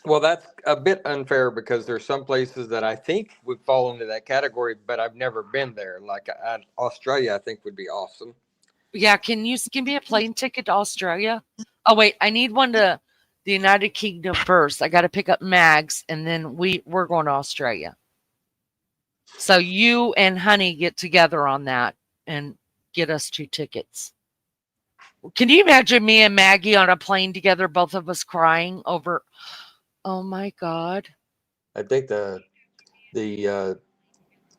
Speaker 3: Well, that's a bit unfair because there's some places that I think would fall into that category, but I've never been there. Like Australia, I think would be awesome.
Speaker 2: Yeah, can you give me a plane ticket to Australia? Oh wait, I need one to the United Kingdom first. I got to pick up Mags, and then we're going to Australia. So you and Honey get together on that and get us 2 tickets. Can you imagine me and Maggie on a plane together, both of us crying over, oh my God.
Speaker 3: I think the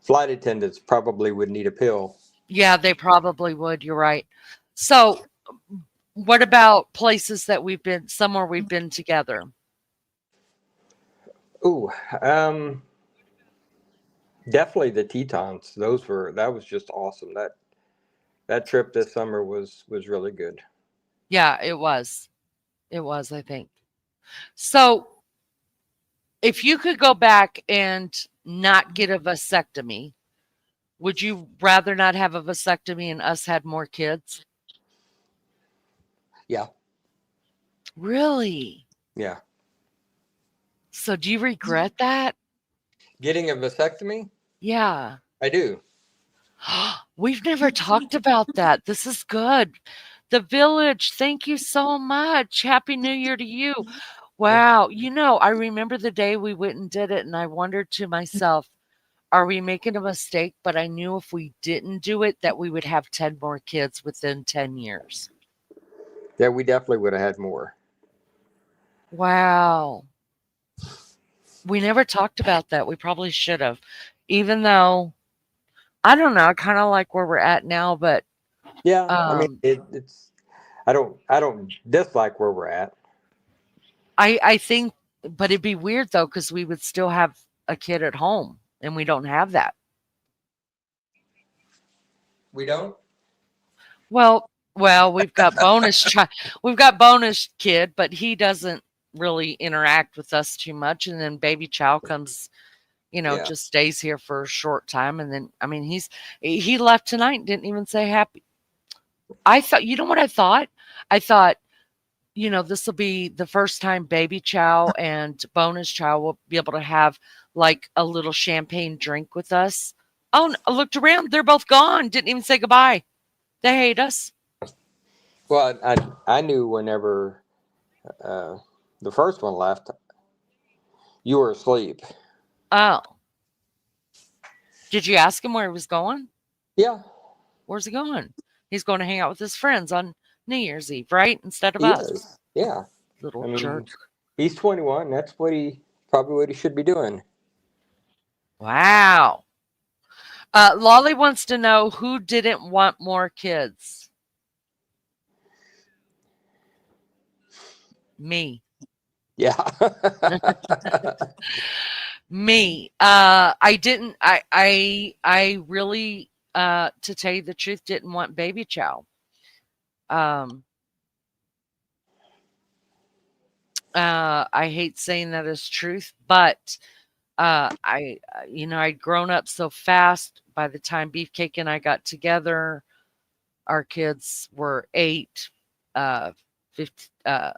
Speaker 3: flight attendants probably would need a pill.
Speaker 2: Yeah, they probably would. You're right. So, what about places that we've been, somewhere we've been together?
Speaker 3: Ooh, definitely the Tetons. That was just awesome. That trip this summer was really good.
Speaker 2: Yeah, it was. It was, I think. So, if you could go back and not get a vasectomy, would you rather not have a vasectomy and us had more kids?
Speaker 3: Yeah,
Speaker 2: Really?
Speaker 3: yeah.
Speaker 2: So, do you regret that?
Speaker 3: Getting a vasectomy?
Speaker 2: Yeah.
Speaker 3: I do.
Speaker 2: We've never talked about that. This is good. The village, thank you so much. Happy New Year to you. Wow. I remember the day we went and did it, and I wondered to myself, are we making a mistake? But I knew if we didn't do it, that we would have 10 more kids within 10 years.
Speaker 3: Yeah, we definitely would have had more.
Speaker 2: Wow. We never talked about that. We probably should have. Even though, I don't know, I kind of like where we're at now, but
Speaker 3: Yeah, I mean
Speaker 2: um,
Speaker 3: it's. I don't dislike where we're at.
Speaker 2: I think, but it'd be weird though, because we would still have a kid at home, and we don't have that.
Speaker 3: We don't.
Speaker 2: Well, we've got bonus kid, but he doesn't really interact with us too much. And then baby chow comes,
Speaker 3: Yeah.
Speaker 2: just stays here for a short time, and then I mean he left tonight and didn't even say happy. I thought, you know what I thought? I thought, this will be the first time baby chow and bonus chow will be able to have like a little champagne drink with us. Oh, I looked around. They're both gone. Didn't even say goodbye. They hate us.
Speaker 3: Well, I knew whenever uh, the first one left, you were asleep.
Speaker 2: Oh, did you ask him where he was going?
Speaker 3: Yeah,
Speaker 2: Where's he going? He's going to hang out with his friends on New Year's Eve, right? Instead of
Speaker 3: he
Speaker 2: us.
Speaker 3: is. Yeah, I
Speaker 2: Little
Speaker 3: mean
Speaker 2: jerk.
Speaker 3: he's 21. That's probably what he should be doing.
Speaker 2: Wow. Lolly wants to know who didn't want more kids. Me.
Speaker 3: Yeah.
Speaker 2: Me. I didn't. I really, to tell you the truth, didn't want baby chow. Um. I hate saying that as truth, but I'd grown up so fast. By the time Beefcake and I got together, our kids were 8, 15,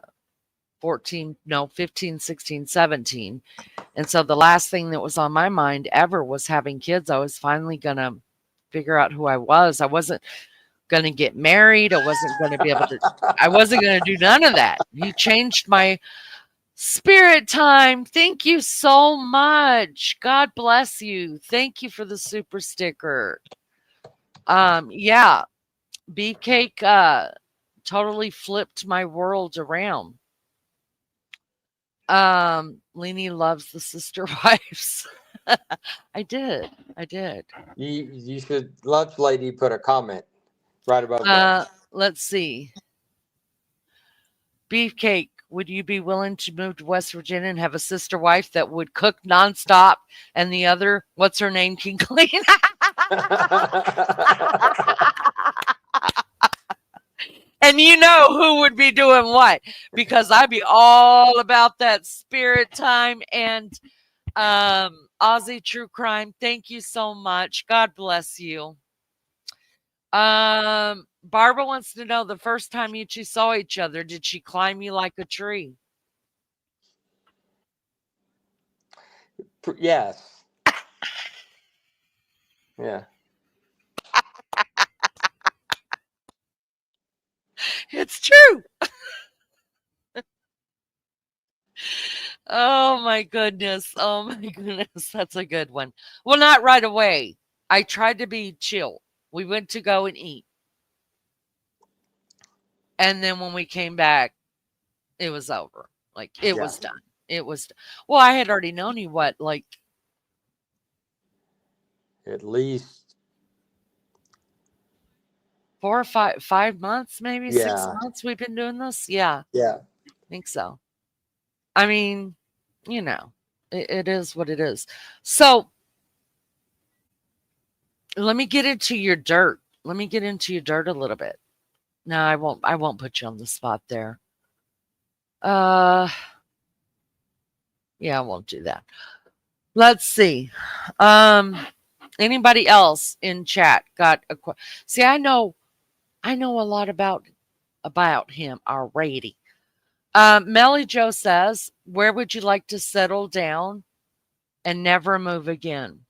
Speaker 2: 14, no, 15, 16, 17. And so the last thing that was on my mind ever was having kids. I was finally going to figure out who I was. I wasn't going to get married. I wasn't going to do none of that. You changed my spirit time. Thank you so much. God bless you. Thank you for the super sticker. Yeah, Beefcake totally flipped my world around. Leanie loves the sister wives. I did. I did.
Speaker 3: You should, lunch lady, put a comment right above that.
Speaker 2: Let's see. Beefcake, would you be willing to move to West Virginia and have a sister wife that would cook nonstop and the other, what's her name, can clean? And you know who would be doing what? Because I'd be all about that spirit time and Aussie true crime. Thank you so much. God bless you. Barbara wants to know the first time you two saw each other, did she climb you like a tree?
Speaker 3: Yes. Yeah.
Speaker 2: It's true. Oh my goodness. Oh my goodness. That's a good one. Well, not right away. I tried to be chill. We went to go and eat. And then when we came back, it was over. Like it
Speaker 3: Yeah.
Speaker 2: was done. It was well, I had already known you what, like
Speaker 3: At least,
Speaker 2: 4 or 5 months, maybe 6
Speaker 3: yeah.
Speaker 2: months we've been doing this. Yeah,
Speaker 3: Yeah.
Speaker 2: I think so. I mean, you know, it is what it is. So let me get into your dirt. Let me get into your dirt a little bit. No, I won't. I won't put you on the spot there. Uh, yeah, I won't do that. Let's see. Um, anybody else in chat got a see? I know a lot about him already. Melly Joe says, "Where would you like to settle down and never move again?"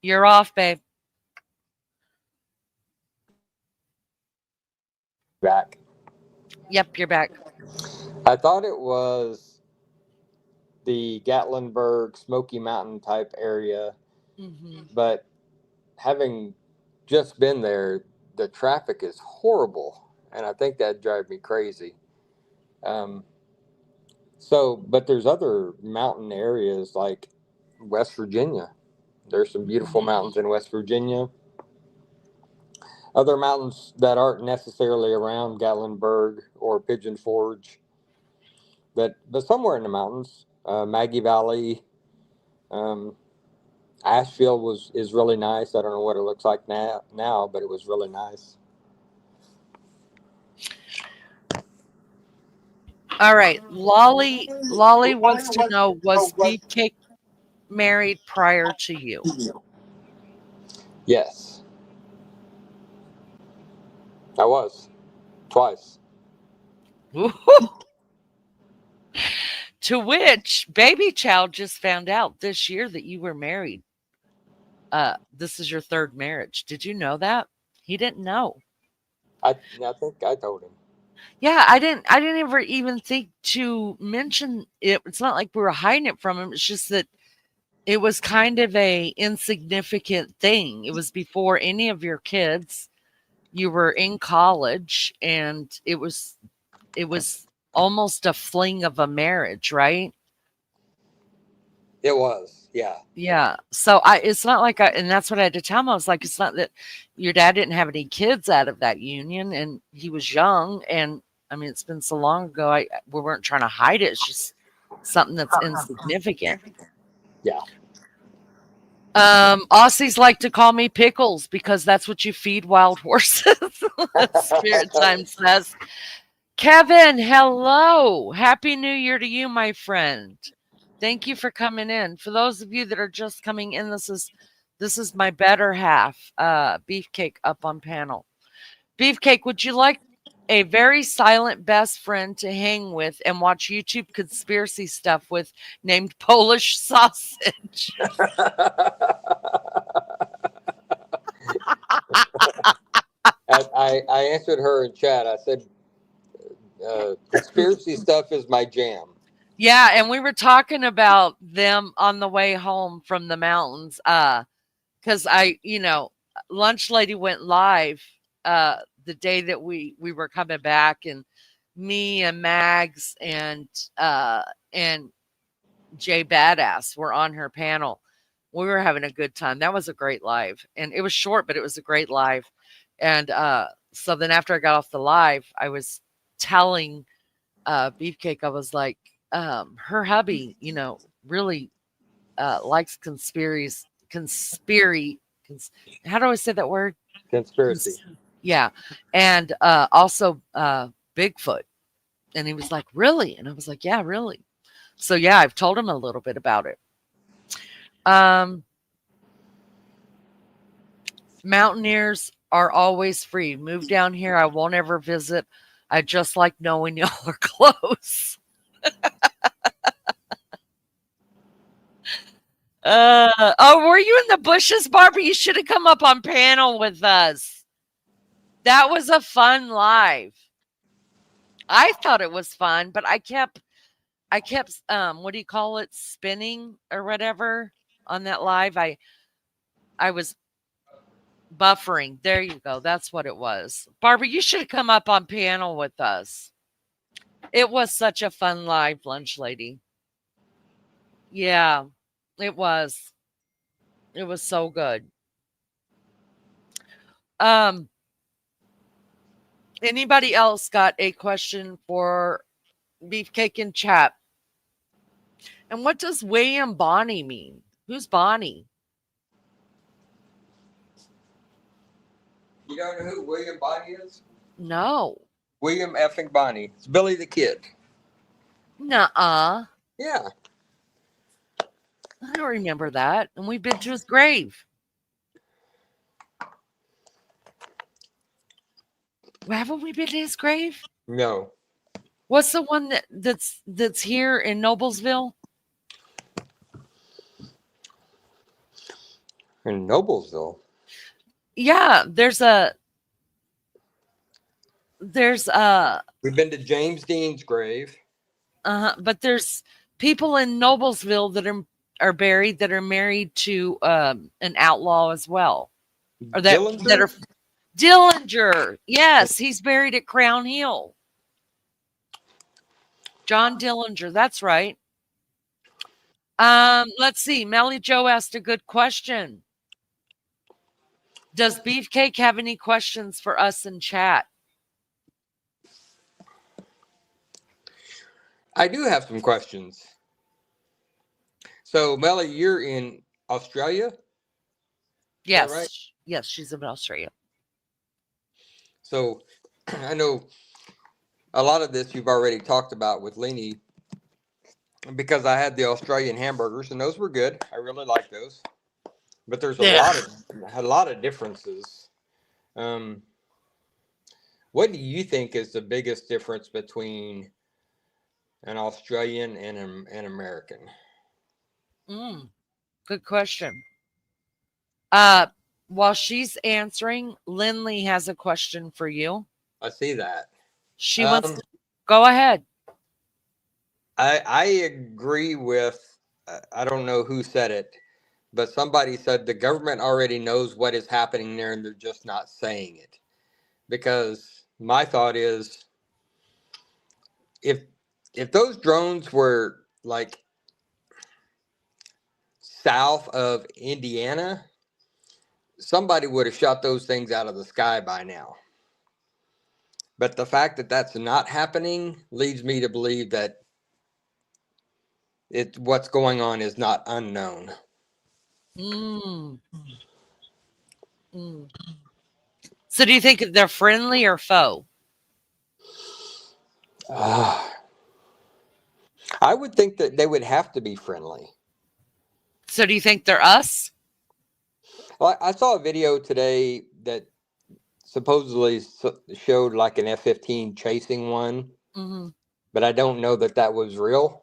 Speaker 2: You're off, babe.
Speaker 3: Back.
Speaker 2: Yep, you're back.
Speaker 3: I thought it was the Gatlinburg, Smoky Mountain type area,
Speaker 2: Hmm.
Speaker 3: but having just been there, the traffic is horrible, and I think that drive me crazy. Um, but there's other mountain areas like West Virginia. There's some beautiful
Speaker 2: Hmm.
Speaker 3: mountains in West Virginia. Other mountains that aren't necessarily around Gatlinburg or Pigeon Forge, but somewhere in the mountains, Maggie Valley, um, Asheville is really nice. I don't know what it looks like now, but it was really nice.
Speaker 2: All right, Lolly wants to know, was Beefcake married prior to you?
Speaker 3: Yes, I was twice.
Speaker 2: To which Baby Child just found out this year that you were married. This is your third marriage. Did you know that? He didn't know.
Speaker 3: I think I told him.
Speaker 2: Yeah, I didn't ever even think to mention it. It's not like we were hiding it from him. It's just that it was kind of a insignificant thing. It was before any of your kids. You were in college and it was almost a fling of a marriage, right?
Speaker 3: It was, yeah.
Speaker 2: Yeah. So it's not like and that's what I had to tell him. I was like, it's not that your dad didn't have any kids out of that union and he was young. And I mean, it's been so long ago. We weren't trying to hide it. It's just something that's insignificant.
Speaker 3: Yeah.
Speaker 2: Aussies like to call me Pickles because that's what you feed wild horses. Spirit Time says, Kevin, hello. Happy New Year to you, my friend. Thank you for coming in. For those of you that are just coming in, this is my better half, Beefcake up on panel. Beefcake, would you like a very silent best friend to hang with and watch YouTube conspiracy stuff with named Polish Sausage?
Speaker 3: I answered her in chat. I said, conspiracy stuff is my jam.
Speaker 2: Yeah, and we were talking about them on the way home from the mountains. Because Lunch Lady went live the day that we were coming back, and me and Mags and Jay Badass were on her panel. We were having a good time. That was a great live, and it was short, but it was a great live. And so then after I got off the live, I was telling Beefcake, I was like, her hubby, really likes how do I say that word?
Speaker 3: Conspiracy.
Speaker 2: Cons- yeah. And also Bigfoot. And he was like, really? And I was like, yeah, really. So yeah, I've told him a little bit about it. Mountaineers are always free. Move down here. I won't ever visit. I just like knowing y'all are close. Were you in the bushes, Barbara? You should have come up on panel with us. That was a fun live. I thought it was fun, but I kept what do you call it, spinning or whatever on that live. I was Buffering. There you go. That's what it was. Barbara, you should have come up on panel with us. It was such a fun live lunch, lady. Yeah, it was. It was so good. Um, Anybody else got a question for Beefcake in chat? And what does William Bonnie mean? Who's Bonnie?
Speaker 3: You don't know who William Bonnie is?
Speaker 2: No.
Speaker 3: William effing Bonnie. It's Billy the Kid.
Speaker 2: Nuh-uh.
Speaker 3: Yeah.
Speaker 2: I don't remember that. And we've been to his grave. Haven't we been to his grave?
Speaker 3: No.
Speaker 2: What's the one that's here in Noblesville?
Speaker 3: In Noblesville.
Speaker 2: Yeah, there's
Speaker 3: We've been to James Dean's grave.
Speaker 2: but there's people in Noblesville that are buried that are married to an outlaw as well. Or that are Dillinger. Yes, he's buried at Crown Hill. John Dillinger, that's right. Let's see. Melly Joe asked a good question. Does Beefcake have any questions for us in chat?
Speaker 3: I do have some questions. So, Melly, you're in Australia?
Speaker 2: Yes.
Speaker 3: Right?
Speaker 2: Yes, she's in Australia.
Speaker 3: So, I know a lot of this you've already talked about with Leanie because I had the Australian hamburgers and those were good. I really like those. But there's a lot of differences. What do you think is the biggest difference between an Australian and an American?
Speaker 2: Good question. While she's answering, Lindley has a question for you.
Speaker 3: I see that.
Speaker 2: She wants to go ahead.
Speaker 3: I agree with, I don't know who said it, but somebody said the government already knows what is happening there and they're just not saying it. Because my thought is, if those drones were like south of Indiana, somebody would have shot those things out of the sky by now. But the fact that that's not happening leads me to believe that what's going on is not unknown.
Speaker 2: So do you think they're friendly or foe?
Speaker 3: I would think that they would have to be friendly.
Speaker 2: So do you think they're us?
Speaker 3: Well, I saw a video today that supposedly showed like an F-15 chasing one, but I don't know that was real.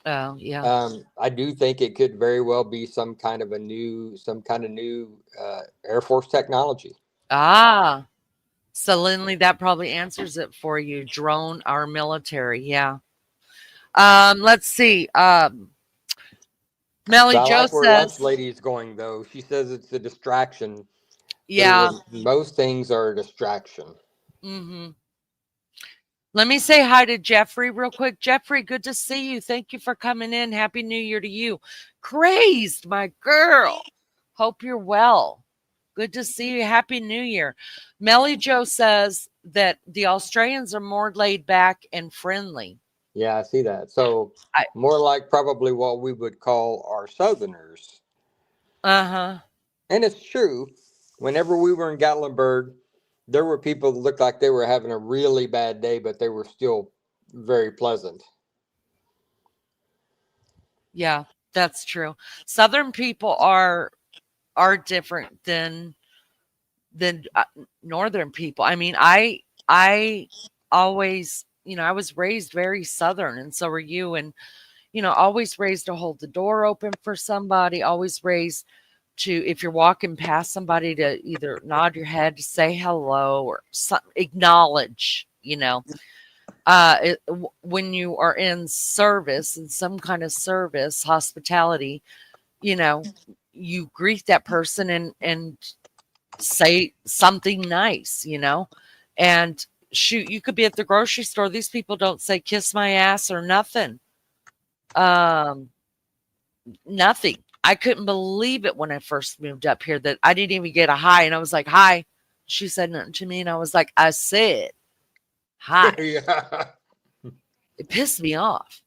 Speaker 2: Oh, yeah.
Speaker 3: I do think it could very well be some kind of new Air Force technology.
Speaker 2: So Lindley, that probably answers it for you. Drone, our military, yeah. Let's see. Melly
Speaker 3: So I
Speaker 2: Joe
Speaker 3: like where
Speaker 2: says,
Speaker 3: Lunch Lady is going though. She says it's a distraction.
Speaker 2: Yeah.
Speaker 3: Most things are a distraction.
Speaker 2: Let me say hi to Jeffrey real quick. Jeffrey, good to see you. Thank you for coming in. Happy New Year to you. Crazed, my girl. Hope you're well. Good to see you. Happy New Year. Melly Joe says that the Australians are more laid back and friendly.
Speaker 3: Yeah, I see that. So more like probably what we would call our Southerners. And it's true. Whenever we were in Gatlinburg, there were people that looked like they were having a really bad day, but they were still very pleasant.
Speaker 2: Yeah, that's true. Southern people are different than Northern people. I mean, I always, I was raised very Southern, and so were you. And, always raised to hold the door open for somebody, always raised to, if you're walking past somebody, to either nod your head to say hello or acknowledge, when you are in service, in some kind of service, hospitality, you greet that person and say something nice, you know? And shoot, you could be at the grocery store. These people don't say kiss my ass or nothing. Um, Nothing. I couldn't believe it when I first moved up here that I didn't even get a hi. And I was like, hi. She said nothing to me. And I was like, I said hi.
Speaker 3: Yeah.
Speaker 2: It pissed me off.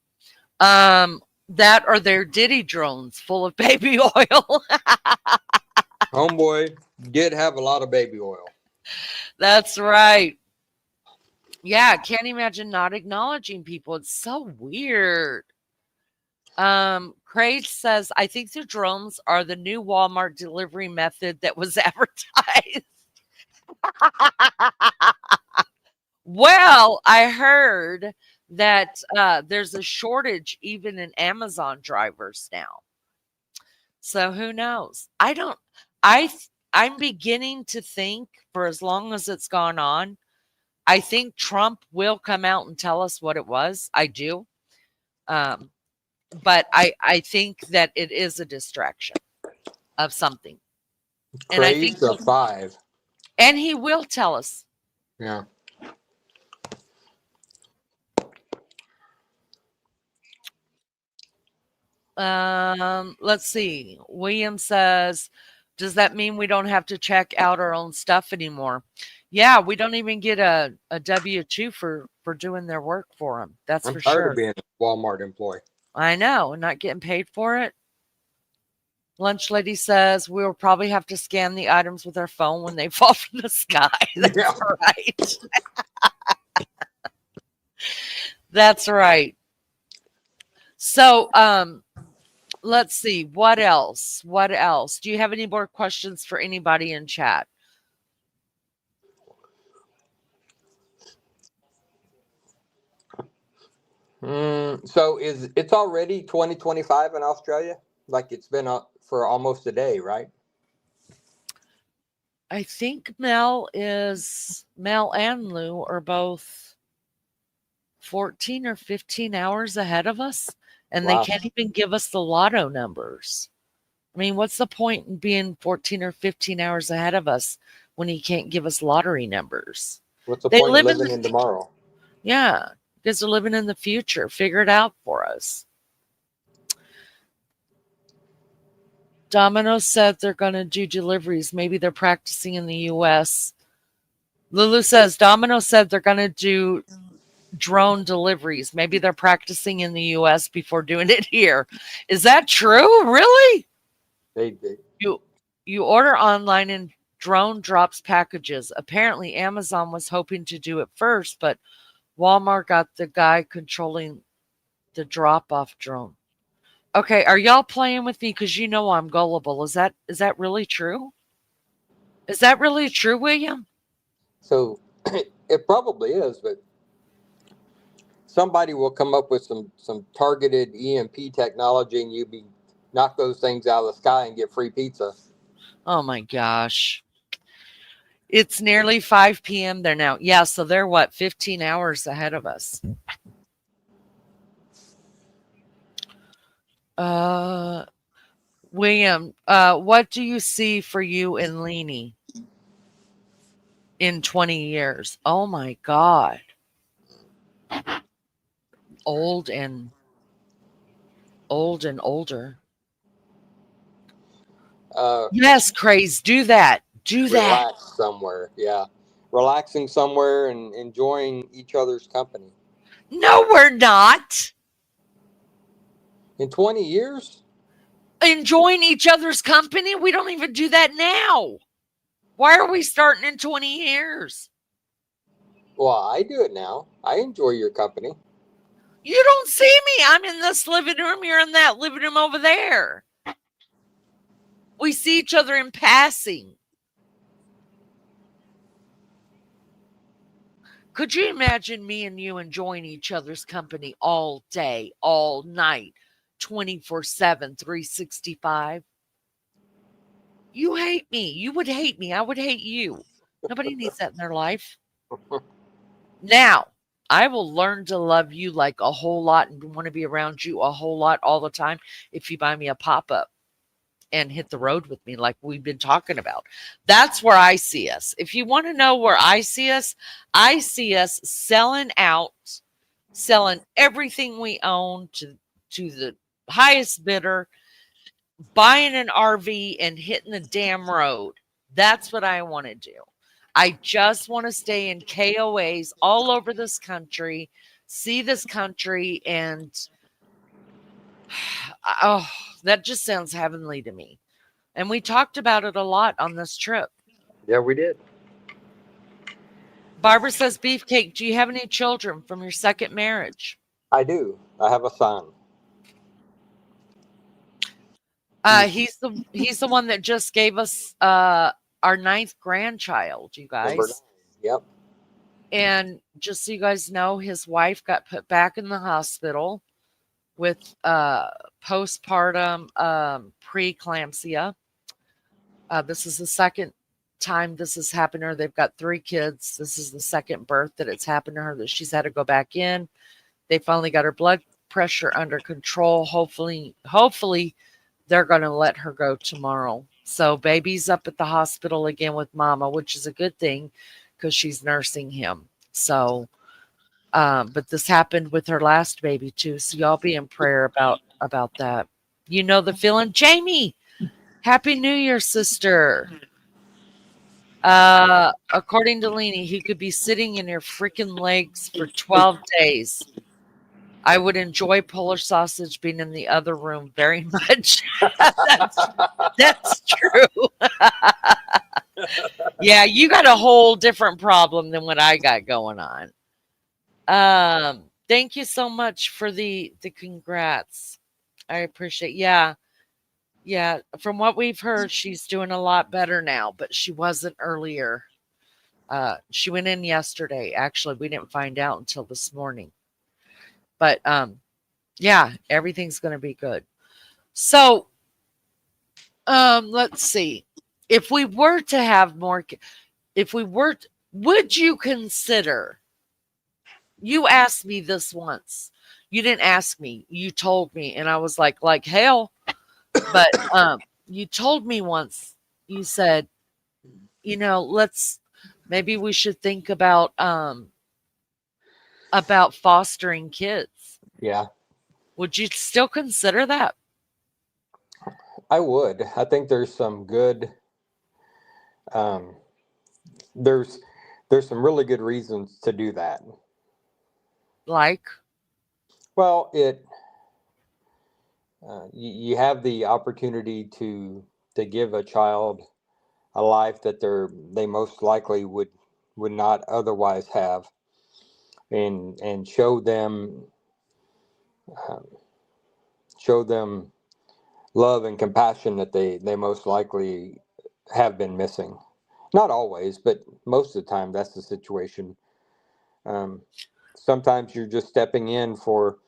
Speaker 2: That or their Diddy drones full of baby oil.
Speaker 3: Homeboy did have a lot of baby oil.
Speaker 2: That's right. Yeah, can't imagine not acknowledging people. It's so weird. Craig says, I think the drones are the new Walmart delivery method that was advertised. Well, I heard that there's a shortage even in Amazon drivers now. So who knows? I'm beginning to think for as long as it's gone on, I think Trump will come out and tell us what it was. I do. Um, but I think that it is a distraction of something. And I think
Speaker 3: Craze of 5.
Speaker 2: and he will tell us.
Speaker 3: Yeah.
Speaker 2: Let's see. William says, does that mean we don't have to check out our own stuff anymore? Yeah, we don't even get a W-2 for doing their work for them. That's
Speaker 3: I'm
Speaker 2: for
Speaker 3: tired
Speaker 2: sure.
Speaker 3: of being a Walmart employee.
Speaker 2: I know, and not getting paid for it. Lunch lady says we'll probably have to scan the items with our phone when they fall from the sky. That's
Speaker 3: Yeah.
Speaker 2: right. That's right. So, let's see. What else? What else? Do you have any more questions for anybody in chat?
Speaker 3: So it's already 2025 in Australia? Like it's been for almost a day, right?
Speaker 2: I think Mel and Lou are both 14 or 15 hours ahead of us, and they
Speaker 3: Wow.
Speaker 2: can't even give us the lotto numbers. I mean, what's the point in being 14 or 15 hours ahead of us when he can't give us lottery numbers?
Speaker 3: What's the
Speaker 2: They
Speaker 3: point of
Speaker 2: live in
Speaker 3: living in tomorrow?
Speaker 2: yeah, because they're living in the future. Figure it out for us. Domino said they're going to do deliveries. Maybe they're practicing in the U.S. Lulu says Domino said they're going to do drone deliveries. Maybe they're practicing in the U.S. before doing it here. Is that true? Really?
Speaker 3: They
Speaker 2: You order online and drone drops packages. Apparently, Amazon was hoping to do it first, but Walmart got the guy controlling the drop off drone. Okay, are y'all playing with me? Because you know I'm gullible. Is that really true? Is that really true, William?
Speaker 3: so it probably is, but somebody will come up with some targeted EMP technology, and you be knock those things out of the sky and get free pizza.
Speaker 2: Oh my gosh. It's nearly 5 p.m. there now. Yeah, so they're what, 15 hours ahead of us. William, what do you see for you and Leanie in 20 years? Oh my God. Old and older. Yes, Craze, do that. Do that.
Speaker 3: Relax somewhere, yeah, relaxing somewhere and enjoying each other's company.
Speaker 2: No, we're not.
Speaker 3: In 20 years,
Speaker 2: Enjoying each other's company? We don't even do that now. Why are we starting in 20 years?
Speaker 3: well, I do it now. I enjoy your company.
Speaker 2: You don't see me. I'm in this living room. You're in that living room over there. We see each other in passing. Could you imagine me and you enjoying each other's company all day, all night, 24/7, 365? You hate me. You would hate me. I would hate you. Nobody needs that in their life. Now, I will learn to love you like a whole lot and want to be around you a whole lot all the time if you buy me a pop-up and hit the road with me like we've been talking about. That's where I see us. If you want to know where I see us selling out, selling everything we own to the highest bidder, buying an RV and hitting the damn road. That's what I want to do. I just want to stay in KOAs all over this country, see this country, and oh, that just sounds heavenly to me. And we talked about it a lot on this trip.
Speaker 3: Yeah, we did.
Speaker 2: Barbara says, Beefcake, do you have any children from your second marriage?
Speaker 3: I do. I have a son.
Speaker 2: He's the one that just gave us our ninth grandchild, you
Speaker 3: Number 9.
Speaker 2: guys.
Speaker 3: Yep.
Speaker 2: And just so you guys know, his wife got put back in the hospital with postpartum preeclampsia. This is the second time this has happened to her. They've got 3 kids. This is the second birth that it's happened to her, that she's had to go back in. They finally got her blood pressure under control. Hopefully they're going to let her go tomorrow. So baby's up at the hospital again with mama, which is a good thing because she's nursing him. So, but this happened with her last baby too. So y'all be in prayer about that. You know the feeling. Jamie, Happy New Year, sister. According to Leanie, he could be sitting in your freaking legs for 12 days. I would enjoy Polish sausage being in the other room very much. That's true. Yeah, you got a whole different problem than what I got going on. Thank you so much for the congrats. I appreciate. Yeah. From what we've heard, she's doing a lot better now, but she wasn't earlier. She went in yesterday. Actually, we didn't find out until this morning. But yeah, everything's going to be good. So, let's see. If we were to have more, would you consider? You asked me this once. You didn't ask me. You told me, and I was like hell. But you told me once. You said, maybe we should think about fostering kids.
Speaker 3: Yeah.
Speaker 2: Would you still consider that?
Speaker 3: I would. I think there's some good. There's some really good reasons to do that.
Speaker 2: Like,
Speaker 3: well, you have the opportunity to give a child a life that they most likely would not otherwise have, and show them love and compassion that they most likely have been missing. Not always, but most of the time that's the situation. Sometimes you're just stepping in for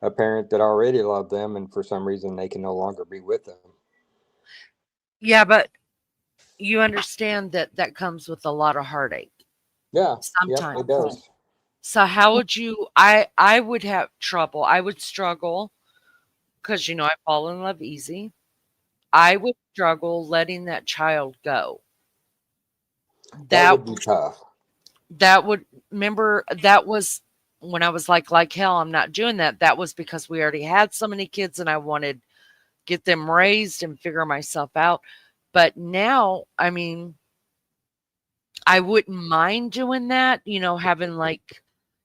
Speaker 3: a parent that already loved them, and for some reason they can no longer be with them.
Speaker 2: Yeah, but you understand that comes with a lot of heartache.
Speaker 3: Yeah,
Speaker 2: Sometimes.
Speaker 3: Yep, it does.
Speaker 2: So how would you? I would have trouble. I would struggle because I fall in love easy. I would struggle letting that child go.
Speaker 3: That would be tough.
Speaker 2: That would remember that was when I was like hell, I'm not doing that. That was because we already had so many kids and I wanted to get them raised and figure myself out. But now, I mean, I wouldn't mind doing that, having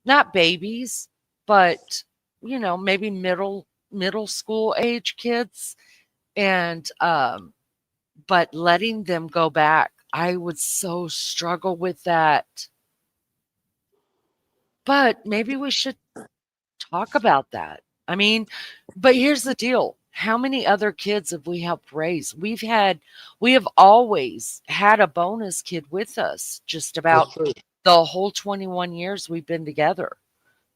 Speaker 2: not babies, but maybe middle school age kids, and but letting them go back, I would so struggle with that. But maybe we should talk about that. I mean, but here's the deal. How many other kids have we helped raise? We have always had a bonus kid with us just about the whole 21 years we've been together.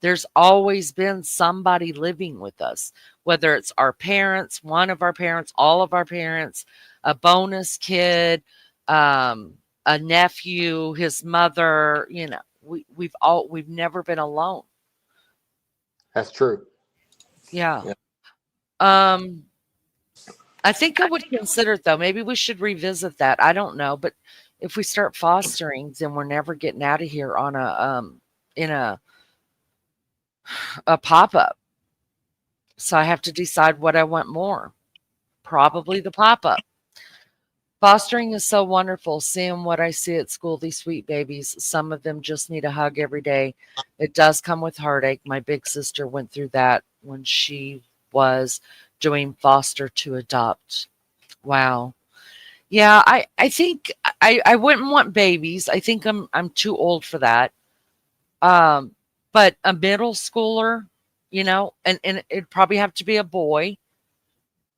Speaker 2: There's always been somebody living with us, whether it's our parents, one of our parents, all of our parents, a bonus kid, a nephew, his mother, we've never been alone.
Speaker 3: That's true.
Speaker 2: Yeah. I think I would consider it though. Maybe we should revisit that. I don't know, but if we start fostering, then we're never getting out of here on in a pop up. So I have to decide what I want more. Probably the pop up. Fostering is so wonderful. Seeing what I see at school, these sweet babies. Some of them just need a hug every day. It does come with heartache. My big sister went through that when she was doing foster to adopt. Wow. Yeah, I think I wouldn't want babies. I think I'm too old for that. Um, but a middle schooler, and it'd probably have to be a boy,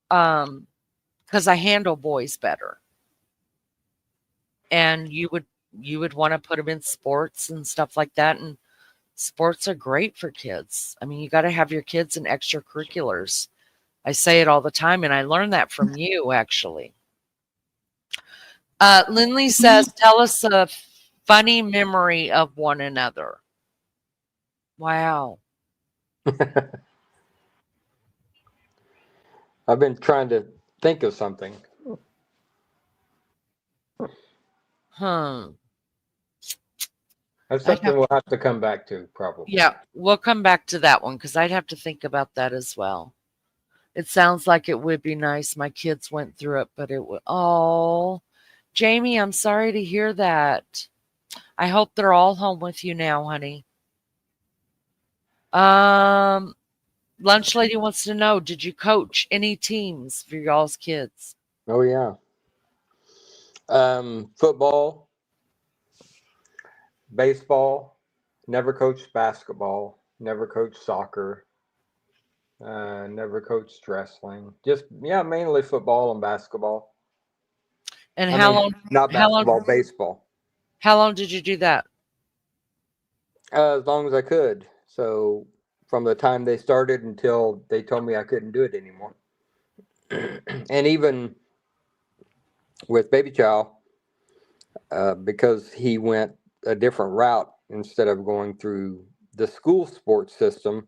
Speaker 2: because I handle boys better. And you would want to put them in sports and stuff like that. And sports are great for kids. I mean, you got to have your kids in extracurriculars. I say it all the time, and I learned that from you actually. Lindley says, tell us a funny memory of one another. Wow.
Speaker 3: I've been trying to think of something.
Speaker 2: Hmm.
Speaker 3: That's something we'll have to come back to, probably.
Speaker 2: Yeah, we'll come back to that one because I'd have to think about that as well. It sounds like it would be nice. My kids went through it, but it would. Oh, Jamie, I'm sorry to hear that. I hope they're all home with you now, honey. Um, Lunch Lady wants to know, did you coach any teams for y'all's kids?
Speaker 3: Oh, yeah. Football, baseball, never coached basketball, never coached soccer, never coached wrestling. Just, yeah, mainly football and basketball.
Speaker 2: And
Speaker 3: I
Speaker 2: how
Speaker 3: mean,
Speaker 2: long
Speaker 3: not
Speaker 2: how long
Speaker 3: basketball, baseball.
Speaker 2: how long did you do that?
Speaker 3: As long as I could. So from the time they started until they told me I couldn't do it anymore. And even with Baby Child, because he went a different route instead of going through the school sports system,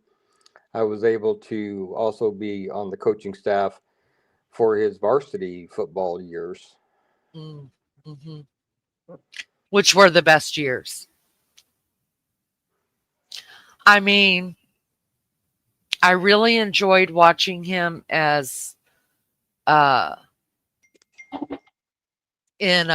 Speaker 3: I was able to also be on the coaching staff for his varsity football years.
Speaker 2: Mm-hmm. Which were the best years? I mean, I really enjoyed watching him as uh in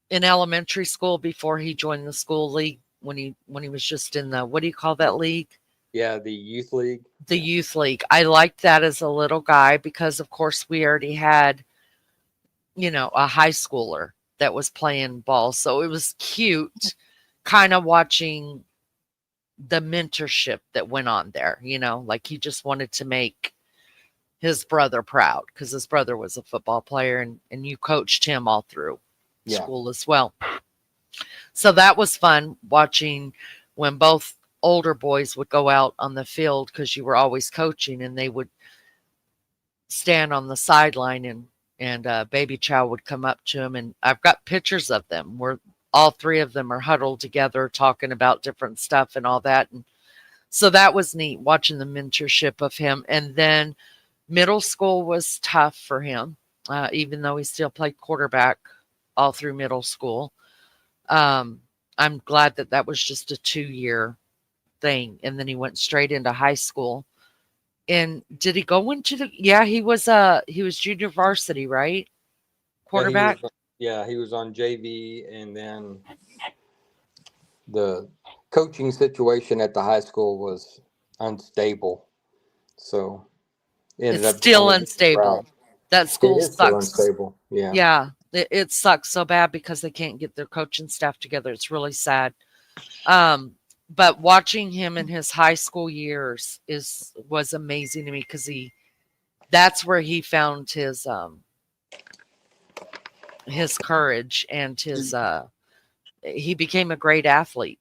Speaker 2: in elementary school before he joined the school league when he was just in the, what do you call that league?
Speaker 3: Yeah, the youth league.
Speaker 2: The youth league. I liked that as a little guy because of course we already had, a high schooler that was playing ball. So it was cute kind of watching the mentorship that went on there, like he just wanted to make his brother proud because his brother was a football player and you coached him all through
Speaker 3: Yeah.
Speaker 2: school as well. So that was fun watching when both older boys would go out on the field because you were always coaching and they would stand on the sideline and Baby Chow would come up to him. And I've got pictures of them where all three of them are huddled together talking about different stuff and all that. And so that was neat watching the mentorship of him. And then middle school was tough for him, even though he still played quarterback all through middle school. I'm glad that that was just a 2-year thing, and then he went straight into high school. And did he go into the? Yeah, he was junior varsity, right?
Speaker 3: Yeah, he was.
Speaker 2: Quarterback.
Speaker 3: Yeah, he was on JV, and then the coaching situation at the high school was unstable, so ended
Speaker 2: It's
Speaker 3: up going
Speaker 2: still
Speaker 3: a different route.
Speaker 2: unstable. That
Speaker 3: It
Speaker 2: school
Speaker 3: is still
Speaker 2: sucks.
Speaker 3: unstable. Yeah.
Speaker 2: Yeah, it sucks so bad because they can't get their coaching staff together. It's really sad. Um, but watching him in his high school years was amazing to me because that's where he found his courage and he became a great athlete.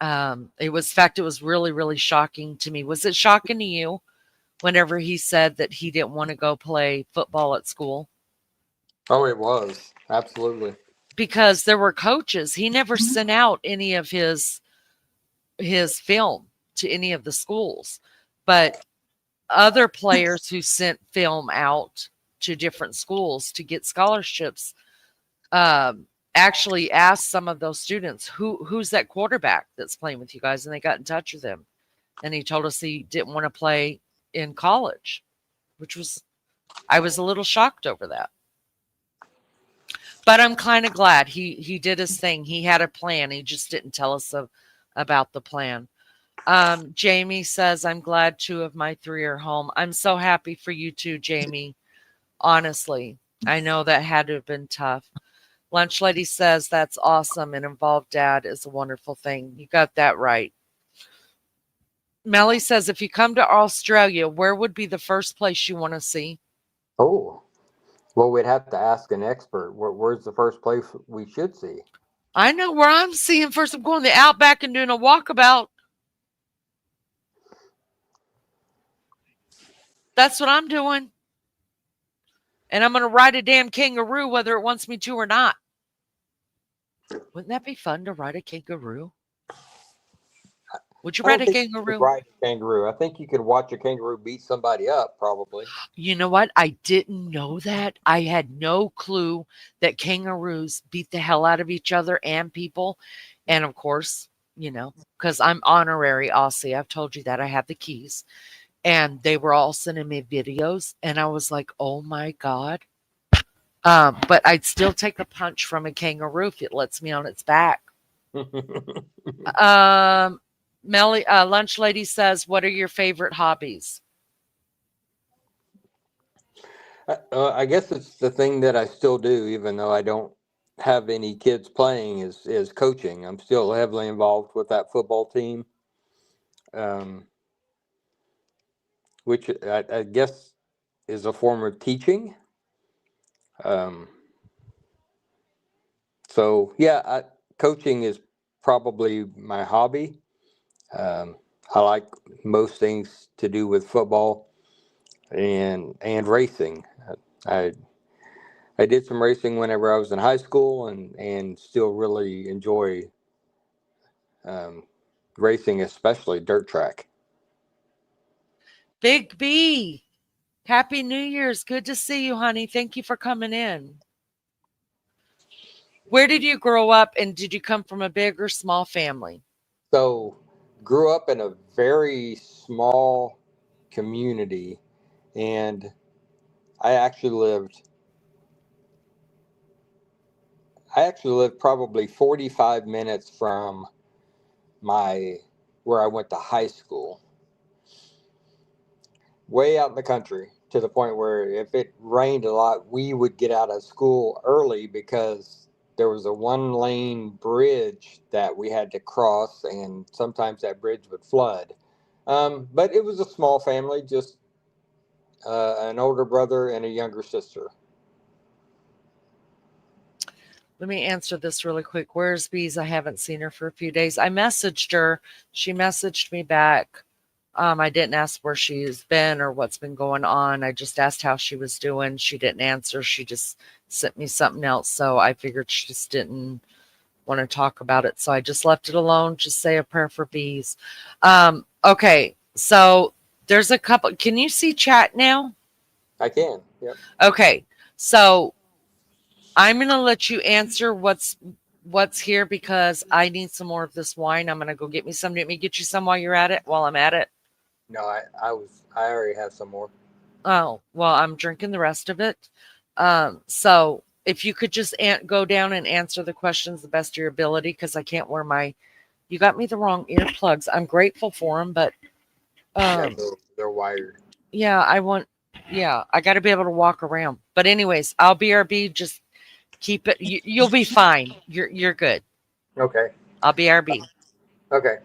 Speaker 2: It was really, really shocking to me. Was it shocking to you whenever he said that he didn't want to go play football at school?
Speaker 3: Oh, it was absolutely.
Speaker 2: Because there were coaches. He never sent out any of his film to any of the schools. But other players who sent film out to different schools to get scholarships actually asked some of those students, who's that quarterback that's playing with you guys? And they got in touch with him. And he told us he didn't want to play in college, which was, I was a little shocked over that. But I'm kind of glad he did his thing. He had a plan. He just didn't tell us about the plan. Jamie says, I'm glad 2 of my 3 are home. I'm so happy for you too, Jamie. Honestly, I know that had to have been tough. Lunch Lady says, that's awesome. An involved dad is a wonderful thing. You got that right. Melly says, if you come to Australia, where would be the first place you want to see?
Speaker 3: Oh, well, we'd have to ask an expert. Where's the first place we should see?
Speaker 2: I know where I'm seeing first. I'm going to the Outback and doing a walkabout. That's what I'm doing. And I'm going to ride a damn kangaroo whether it wants me to or not. Wouldn't that be fun to ride a kangaroo? Would you
Speaker 3: I don't
Speaker 2: ride a
Speaker 3: think you could
Speaker 2: kangaroo?
Speaker 3: ride a kangaroo. I think you could watch a kangaroo beat somebody up, probably.
Speaker 2: You know what? I didn't know that. I had no clue that kangaroos beat the hell out of each other and people. And of course, because I'm honorary Aussie, I've told you that I have the keys. And they were all sending me videos. And I was like, oh my God. But I'd still take a punch from a kangaroo if it lets me on its back. Melly, Lunch Lady says, what are your favorite hobbies?
Speaker 3: I guess it's the thing that I still do, even though I don't have any kids playing, is coaching. I'm still heavily involved with that football team, which I guess is a form of teaching. So yeah, coaching is probably my hobby. I like most things to do with football and racing. I I did some racing whenever I was in high school, and still really enjoy um, racing, especially dirt track.
Speaker 2: Big B, Happy New Year's. Good to see you, honey. Thank you for coming in. Where did you grow up, and did you come from a big or small family?
Speaker 3: So, grew up in a very small community, and I actually lived. I actually lived probably 45 minutes from my where I went to high school, way out in the country, to the point where if it rained a lot, we would get out of school early because there was a 1 lane bridge that we had to cross, and sometimes that bridge would flood. But it was a small family, just an older brother and a younger sister.
Speaker 2: Let me answer this really quick. Where's Bees? I haven't seen her for a few days. I messaged her. She messaged me back. I didn't ask where she's been or what's been going on. I just asked how she was doing. She didn't answer. She just sent me something else. So I figured she just didn't want to talk about it. So I just left it alone. Just say a prayer for Bees. Okay. So there's a couple. Can you see chat now?
Speaker 3: I can. Yep.
Speaker 2: Okay. So I'm going to let you answer what's here because I need some more of this wine. I'm going to go get me some. Let me get you some while you're at it, while I'm at it.
Speaker 3: No, I already have some more.
Speaker 2: Oh, well, I'm drinking the rest of it. So if you could just go down and answer the questions the best of your ability, because I can't wear you got me the wrong earplugs. I'm grateful for them, but
Speaker 3: Yeah, they're wired.
Speaker 2: yeah, I got to be able to walk around. But anyways, I'll BRB. Just keep it. You'll be fine. You're good.
Speaker 3: Okay.
Speaker 2: I'll BRB.
Speaker 3: Okay.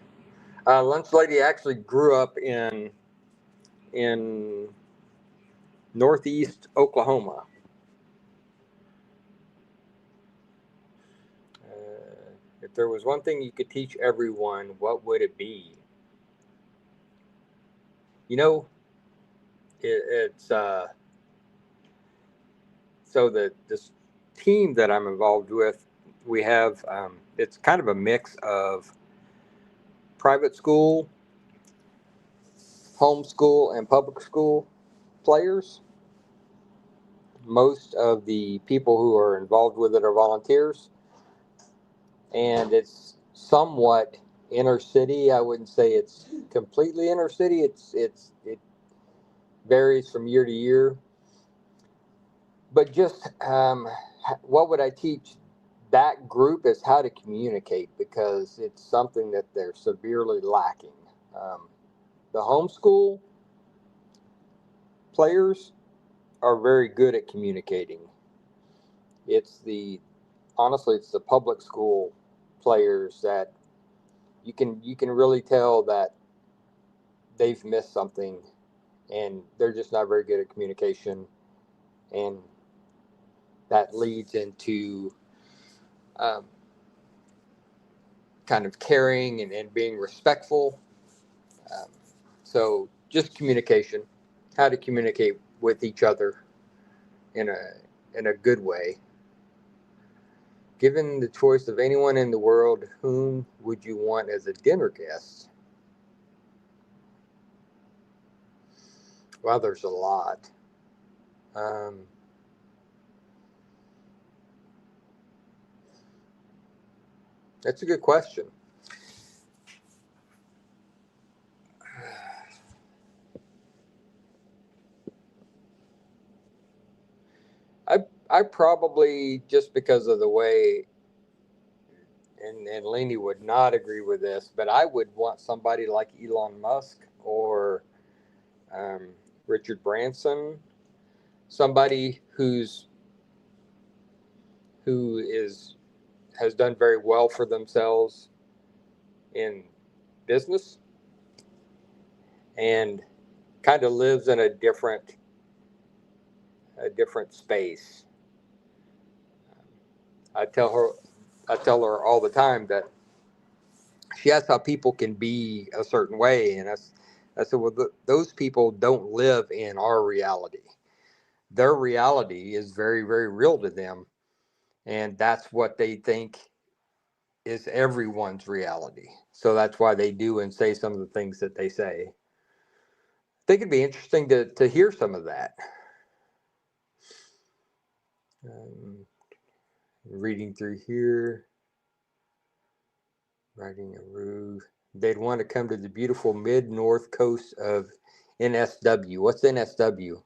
Speaker 3: Lunch Lady actually grew up in northeast Oklahoma. If there was one thing you could teach everyone, what would it be? You know, it's so this team that I'm involved with, we have it's kind of a mix of private school, homeschool and public school players. Most of the people who are involved with it are volunteers, and it's somewhat inner city. I wouldn't say it's completely inner city. It varies from year to year. But just what would I teach that group is how to communicate, because it's something that they're severely lacking. Um, the homeschool players are very good at communicating. It's the honestly, it's the public school players that you can really tell that they've missed something, and they're just not very good at communication, and that leads into um, kind of caring and being respectful. Um, so just communication, how to communicate with each other in a good way. Given the choice of anyone in the world, whom would you want as a dinner guest? Well, there's a lot. Um, that's a good question. I I probably, just because of the way, and Lainey would not agree with this, but I would want somebody like Elon Musk or um, Richard Branson, somebody who is has done very well for themselves in business and kind of lives in a different space. I tell her I tell her all the time that she asks how people can be a certain way, and I said, well, those people don't live in our reality. Their reality is very, very real to them, and that's what they think is everyone's reality. So that's why they do and say some of the things that they say. I think it'd be interesting to hear some of that. Um, reading through here, writing a roo. They'd want to come to the beautiful mid north coast of NSW. What's NSW?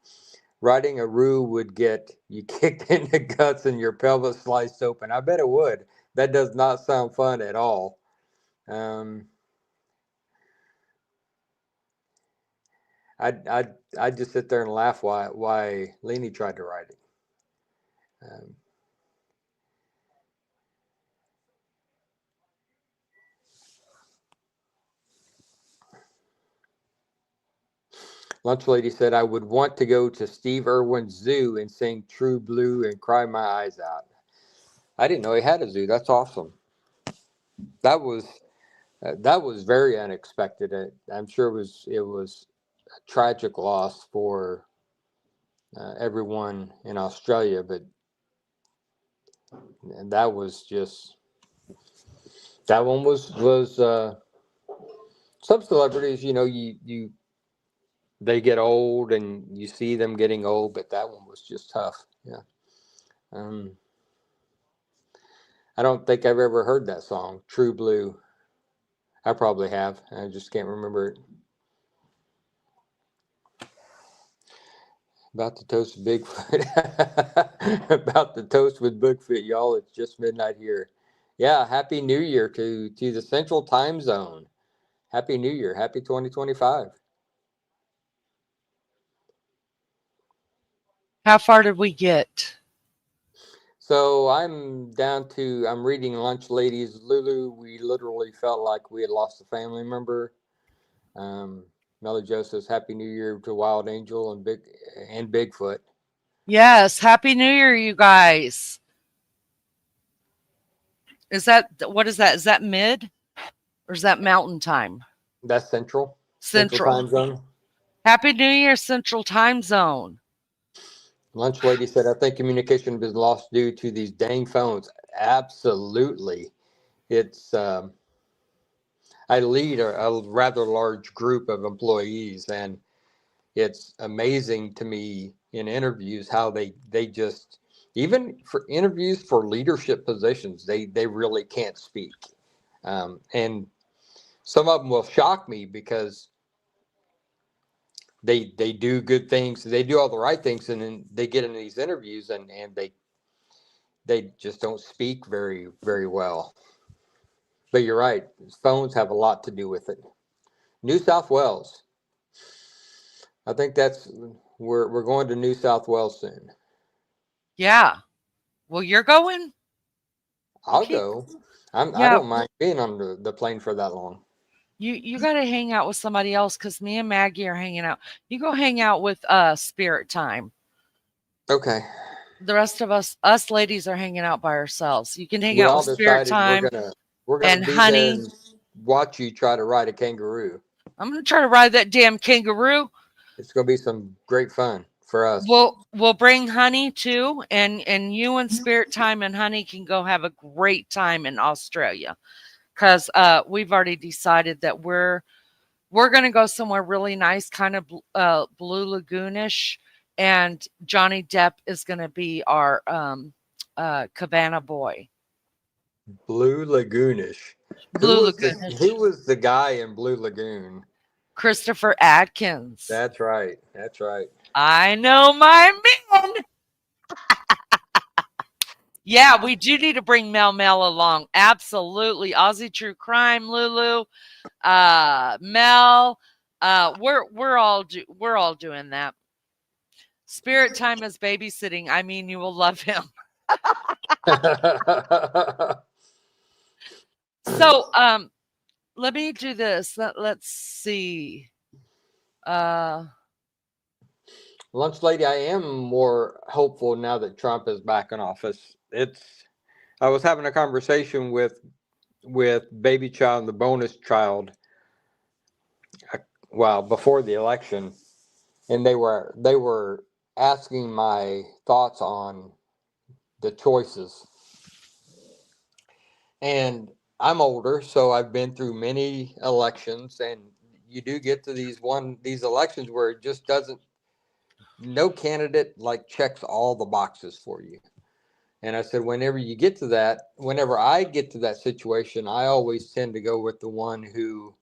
Speaker 3: Riding a roo would get you kicked in the guts and your pelvis sliced open. I bet it would. That does not sound fun at all. Um, I'd just sit there and laugh why Leanie tried to ride it. Um, Lunch Lady said, I would want to go to Steve Irwin's zoo and sing True Blue and cry my eyes out. I didn't know he had a zoo. That's awesome. That was that was very unexpected. I'm sure it was a tragic loss for everyone in Australia, but that was just that one was some celebrities. You they get old and you see them getting old, but that one was just tough. Yeah. Um, I don't think I've ever heard that song, True Blue. I probably have. I just can't remember it. About to toast Bigfoot. About to toast with Bigfoot, y'all. It's just midnight here. Yeah, happy New Year to the Central Time Zone. Happy New Year. Happy 2025.
Speaker 2: How far did we get?
Speaker 3: So I'm reading Lunch Ladies Lulu. We literally felt like we had lost a family member. Um, Melly Joe says Happy New Year to Wild Angel and Bigfoot.
Speaker 2: Yes, Happy New Year, you guys. Is that what is that? Is that mid or is that mountain time?
Speaker 3: That's Central
Speaker 2: Central.
Speaker 3: Time Zone.
Speaker 2: Happy New Year, Central Time Zone.
Speaker 3: Lunch Lady said, I think communication has been lost due to these dang phones. Absolutely. It's, I lead a rather large group of employees, and it's amazing to me in interviews how they just, even for interviews for leadership positions, they really can't speak. And some of them will shock me because they do good things, they do all the right things, and then they get in these interviews and they just don't speak very well. But you're right, phones have a lot to do with it. New South Wales, I think that's we're going to New South Wales soon.
Speaker 2: Yeah. Well, you're going?
Speaker 3: I'll
Speaker 2: Okay.
Speaker 3: go. I
Speaker 2: Yeah.
Speaker 3: don't mind being on the plane for that long.
Speaker 2: You got to hang out with somebody else because me and Maggie are hanging out. You go hang out with Spirit Time.
Speaker 3: Okay.
Speaker 2: The rest of us ladies are hanging out by ourselves. You can hang
Speaker 3: We
Speaker 2: out
Speaker 3: all
Speaker 2: with Spirit
Speaker 3: decided
Speaker 2: Time
Speaker 3: we're gonna
Speaker 2: and
Speaker 3: be there
Speaker 2: Honey.
Speaker 3: and watch you try to ride a kangaroo.
Speaker 2: I'm gonna try to ride that damn kangaroo.
Speaker 3: It's gonna be some great fun for us.
Speaker 2: We'll bring Honey too, and you and Spirit Time and Honey can go have a great time in Australia, because we've already decided that we're gonna go somewhere really nice, kind of Blue Lagoonish, and Johnny Depp is gonna be our cabana boy.
Speaker 3: Blue Lagoonish.
Speaker 2: Blue Lagoonish.
Speaker 3: Who was the guy in Blue Lagoon?
Speaker 2: Christopher Atkins.
Speaker 3: That's right. That's right.
Speaker 2: I know my man. Yeah, we do need to bring Mel along. Absolutely. Aussie True Crime, Lulu, Mel. We're all doing that. Spirit Time is babysitting. I mean, you will love him. So, let me do this. Let's see.
Speaker 3: Lunch lady, I am more hopeful now that Trump is back in office. I was having a conversation with baby child, the bonus child, well, before the election, and they were asking my thoughts on the choices. And I'm older, so I've been through many elections, and you do get to these elections where it just doesn't, no candidate like checks all the boxes for you. And I said, whenever I get to that situation, I always tend to go with the one who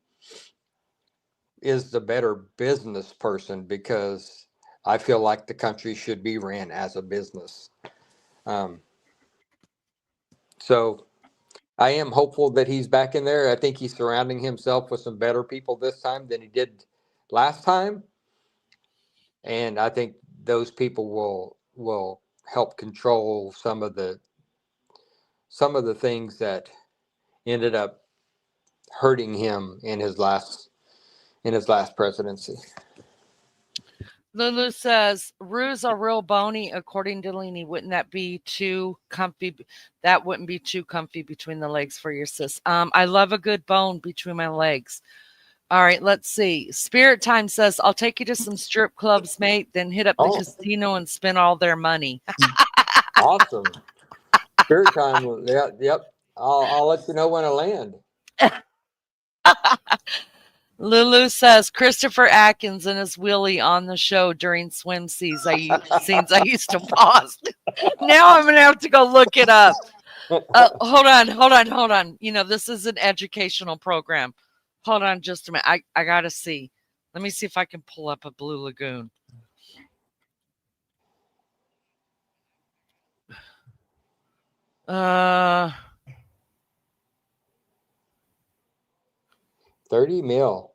Speaker 3: is the better business person, because I feel like the country should be ran as a business. Um, so I am hopeful that he's back in there. I think he's surrounding himself with some better people this time than he did last time. And I think those people will help control some of the things that ended up hurting him in his last presidency.
Speaker 2: Lulu says, roos are real bony, according to Leanie. Wouldn't that be too comfy? That wouldn't be too comfy between the legs for your sis. I love a good bone between my legs. All right, let's see. Spirit Time says, I'll take you to some strip clubs, mate, then hit up the casino and spend all their money.
Speaker 3: Awesome. Spirit Time. Yeah, yep. I'll let you know when I land.
Speaker 2: Lulu says Christopher Atkins and his wheelie on the show during swim scenes. I used to pause. Now I'm gonna have to go look it up. Hold on. You know, this is an educational program. Hold on just a minute. I gotta see. Let me see if I can pull up a Blue Lagoon. Uh
Speaker 3: 30 mil.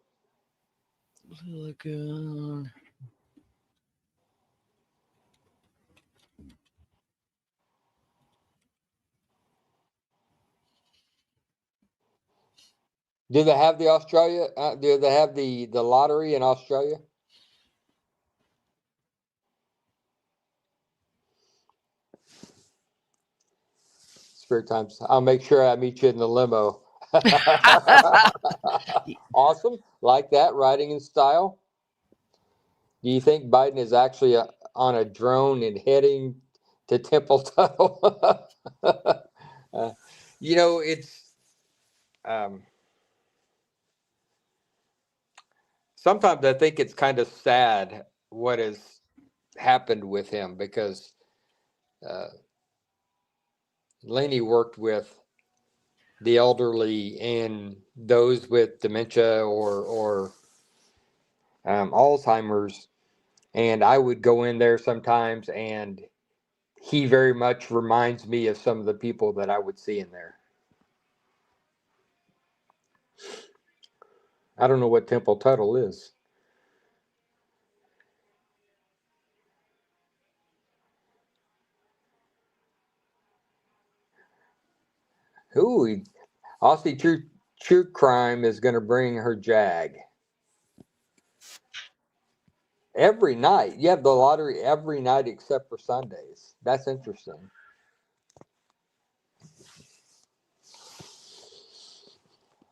Speaker 2: Blue Lagoon.
Speaker 3: Do they have the Australia? Do they have the lottery in Australia? Spirit Times. I'll make sure I meet you in the limo. Awesome. Like that, riding in style. Do you think Biden is actually on a drone and heading to Temple Tunnel? It's um, sometimes I think it's kind of sad what has happened with him because uh, Laney worked with the elderly and those with dementia or Alzheimer's, and I would go in there sometimes, and he very much reminds me of some of the people that I would see in there. I don't know what Temple Tuttle is. Ooh, Aussie True Crime is going to bring her Jag. Every night. You have the lottery every night except for Sundays. That's interesting.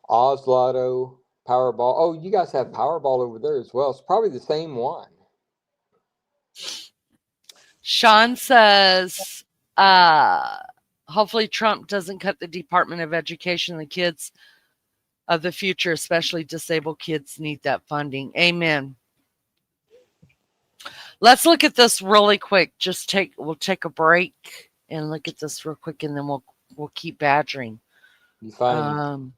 Speaker 3: Oz Lotto, Powerball. Oh, you guys have Powerball over there as well. It's probably the same one.
Speaker 2: Sean says, hopefully Trump doesn't cut the Department of Education. The kids of the future, especially disabled kids, need that funding. Amen. Let's look at this really quick. We'll take a break and look at this real quick, and then we'll keep badgering.
Speaker 3: You find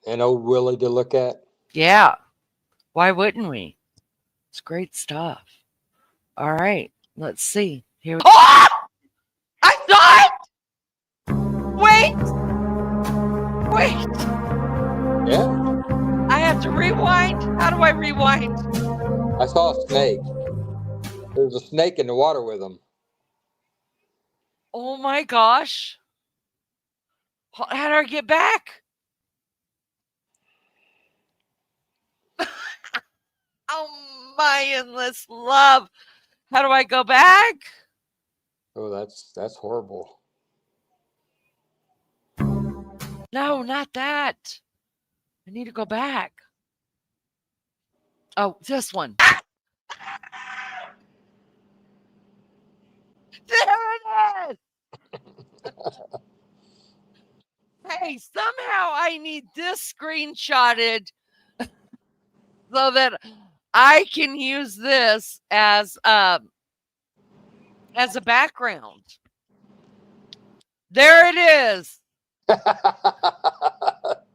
Speaker 3: an old Willie to look at?
Speaker 2: Yeah. Why wouldn't we? It's great stuff. All right. Let's see. Here we go. Oh! I saw it! Wait!
Speaker 3: Yeah.
Speaker 2: I have to rewind. How do I rewind?
Speaker 3: I saw a snake. There's a snake in the water with him.
Speaker 2: Oh my gosh. How do I get back? Oh, my endless love. How do I go back?
Speaker 3: Oh, that's horrible.
Speaker 2: No, not that. I need to go back. Oh, this one. There it is. Hey, somehow I need this screenshotted so that I can use this as a background. There it is.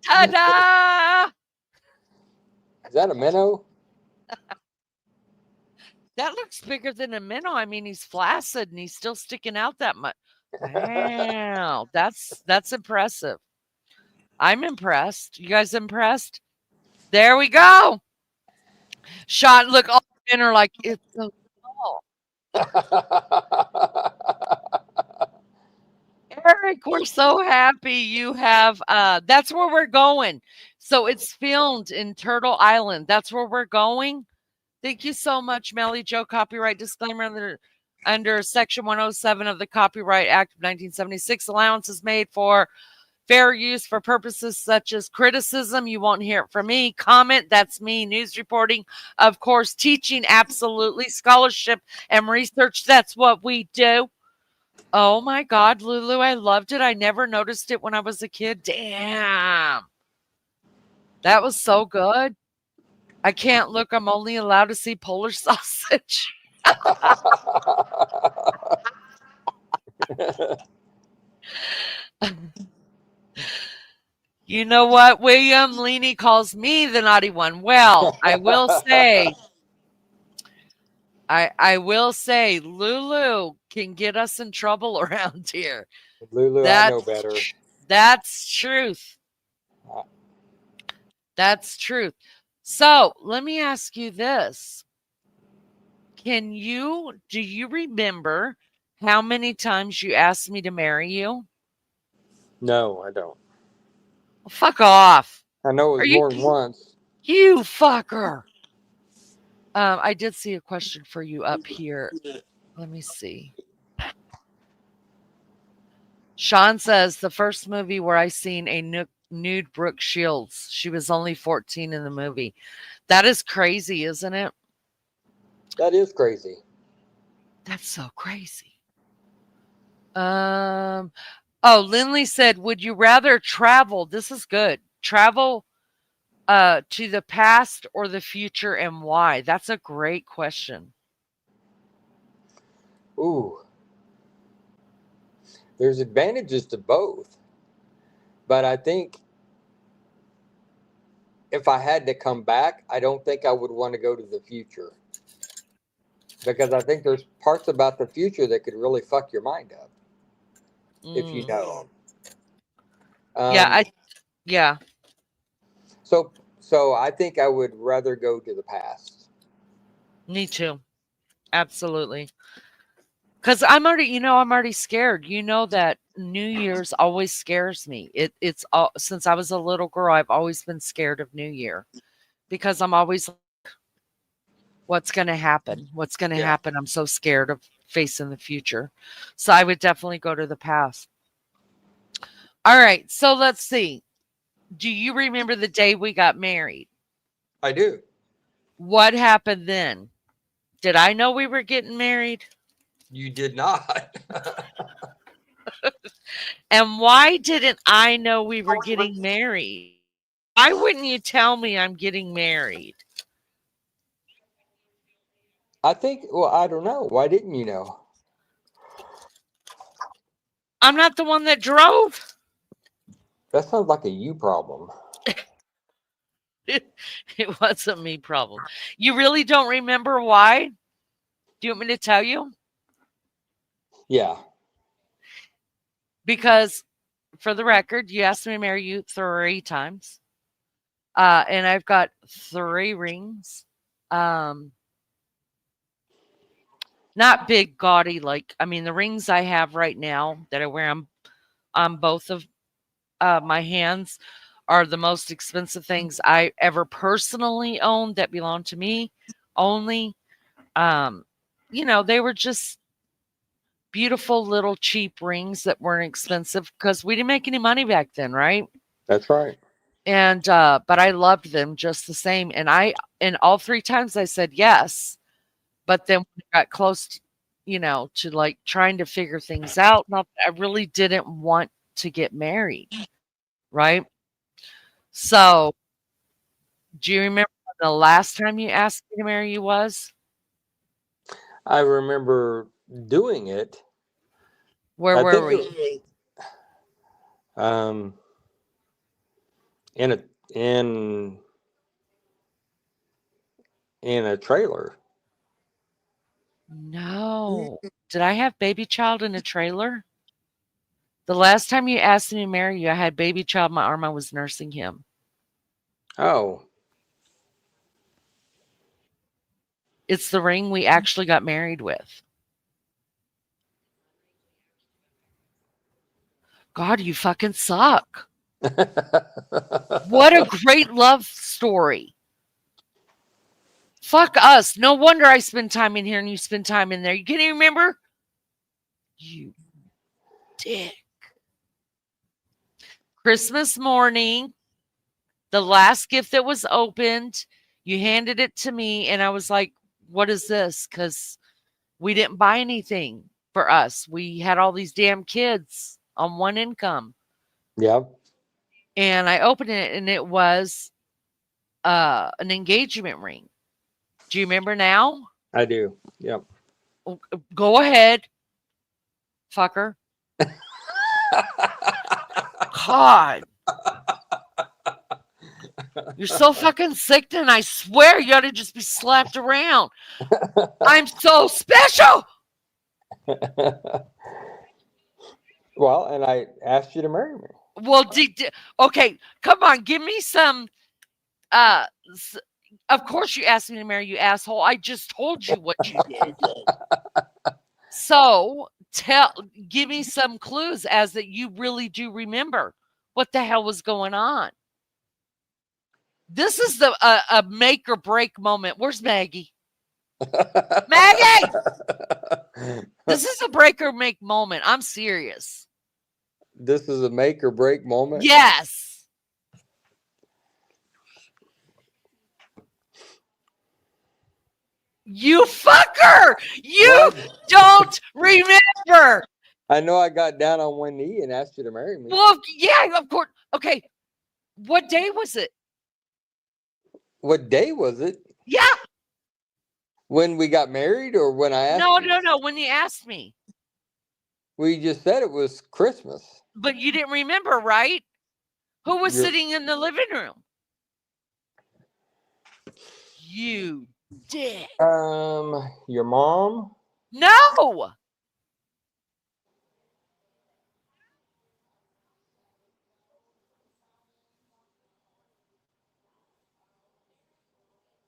Speaker 2: Ta-da!
Speaker 3: Is that a minnow?
Speaker 2: That looks bigger than a minnow. I mean, he's flaccid and he's still sticking out that much. Wow, that's impressive. I'm impressed. You guys impressed? There we go. Shot. Look, all the men are like, it's so small. Eric, we're so happy you have. That's where we're going. So it's filmed in Turtle Island. That's where we're going. Thank you so much, Melly Joe. Copyright disclaimer under Section 107 of the Copyright Act of 1976. Allowance is made for fair use for purposes such as criticism. You won't hear it from me. Comment, that's me. News reporting, of course. Teaching, absolutely. Scholarship and research, that's what we do. Oh my God, Lulu, I loved it. I never noticed it when I was a kid. Damn. That was so good. I can't look. I'm only allowed to see Polish sausage. You know what? William Leaney calls me the naughty one. Well, I will say, Lulu can get us in trouble around here.
Speaker 3: Lulu, I know better.
Speaker 2: That's truth. That's truth. So let me ask you this. Do you remember how many times you asked me to marry you?
Speaker 3: No, I don't.
Speaker 2: Well, fuck off.
Speaker 3: I know it was more than once.
Speaker 2: You fucker. I did see a question for you up here. Let me see. Sean says the first movie where I seen a nude Brooke Shields. She was only 14 in the movie. That is crazy, isn't it?
Speaker 3: That is crazy.
Speaker 2: That's so crazy. Oh, Lindley said, would you rather travel? This is good. Travel To the past or the future, and why? That's a great question.
Speaker 3: Ooh, there's advantages to both, but I think if I had to come back, I don't think I would want to go to the future because I think there's parts about the future that could really fuck your mind up if you
Speaker 2: Mm.
Speaker 3: know.
Speaker 2: Yeah,
Speaker 3: Um,
Speaker 2: yeah,
Speaker 3: so I think I would rather go to the past.
Speaker 2: me too. Absolutely. Because I'm already scared. You know that New Year's always scares me. It's all since I was a little girl. I've always been scared of New Year because I'm always like, what's going to happen? What's going to
Speaker 3: Yeah,
Speaker 2: happen? I'm so scared of facing the future. So I would definitely go to the past. All right. So let's see. Do you remember the day we got married?
Speaker 3: I do.
Speaker 2: What happened then? Did I know we were getting married?
Speaker 3: You did not.
Speaker 2: And why didn't I know we were getting married? Why wouldn't you tell me I'm getting married?
Speaker 3: I think. Well, I don't know. Why didn't you know?
Speaker 2: I'm not the one that drove.
Speaker 3: That sounds like a you problem.
Speaker 2: It wasn't me problem. You really don't remember why? Do you want me to tell you?
Speaker 3: Yeah,
Speaker 2: Because for the record, you asked me to marry you 3 times. And I've got 3 rings. Um, Not big, gaudy, like I mean the rings I have right now that I wear on both of my hands are the most expensive things I ever personally owned that belong to me only. Um, they were just beautiful little cheap rings that weren't expensive because we didn't make any money back then, right?
Speaker 3: that's right.
Speaker 2: And but I loved them just the same. And all 3 times I said yes, but then when it got close to like trying to figure things out, not I really didn't want to get married, right? So do you remember when the last time you asked me to marry you was?
Speaker 3: I remember doing it.
Speaker 2: Where
Speaker 3: I
Speaker 2: were
Speaker 3: think
Speaker 2: we?
Speaker 3: um in a in in a trailer.
Speaker 2: No. Did I have baby child in a trailer? The last time you asked me to marry you, I had baby child in my arm. I was nursing him.
Speaker 3: Oh,
Speaker 2: It's the ring we actually got married with. God, you fucking suck. What a great love story. Fuck us. No wonder I spend time in here and you spend time in there. You can't even remember? You dick. Christmas morning, the last gift that was opened, you handed it to me, and I was like, what is this? Because we didn't buy anything for us. We had all these damn kids on one income.
Speaker 3: yeah,
Speaker 2: And I opened it, and it was an engagement ring. Do you remember now?
Speaker 3: I do. Yep.
Speaker 2: Go ahead, fucker. God. You're so fucking sick, and I swear you ought to just be slapped around. I'm so special.
Speaker 3: Well, and I asked you to marry me.
Speaker 2: Well, okay, come on, give me some. Uh, of course, you asked me to marry you, asshole. I just told you what you did. So give me some clues as that you really do remember what the hell was going on. This is a make or break moment. Where's Maggie? Maggie! This is a break or make moment. I'm serious.
Speaker 3: This is a make or break moment.
Speaker 2: Yes. You fucker! You
Speaker 3: What?
Speaker 2: don't remember.
Speaker 3: I know I got down on one knee and asked you to marry me.
Speaker 2: Well, yeah, of course. Okay. What day was it?
Speaker 3: What day was it?
Speaker 2: Yeah.
Speaker 3: When we got married or when I asked you?
Speaker 2: No. When you asked me.
Speaker 3: We just said it was Christmas.
Speaker 2: But you didn't remember, right? Who was
Speaker 3: Your
Speaker 2: sitting in the living room? You did.
Speaker 3: your mom?
Speaker 2: No.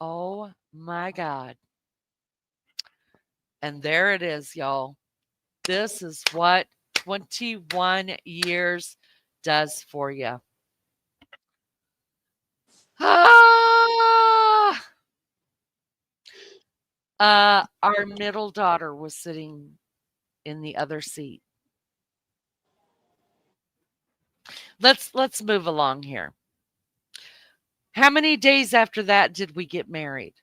Speaker 2: Oh my God. And there it is, y'all. This is what 21 years does for you. Ah! Our middle daughter was sitting in the other seat. Let's move along here. How many days after that did we get married?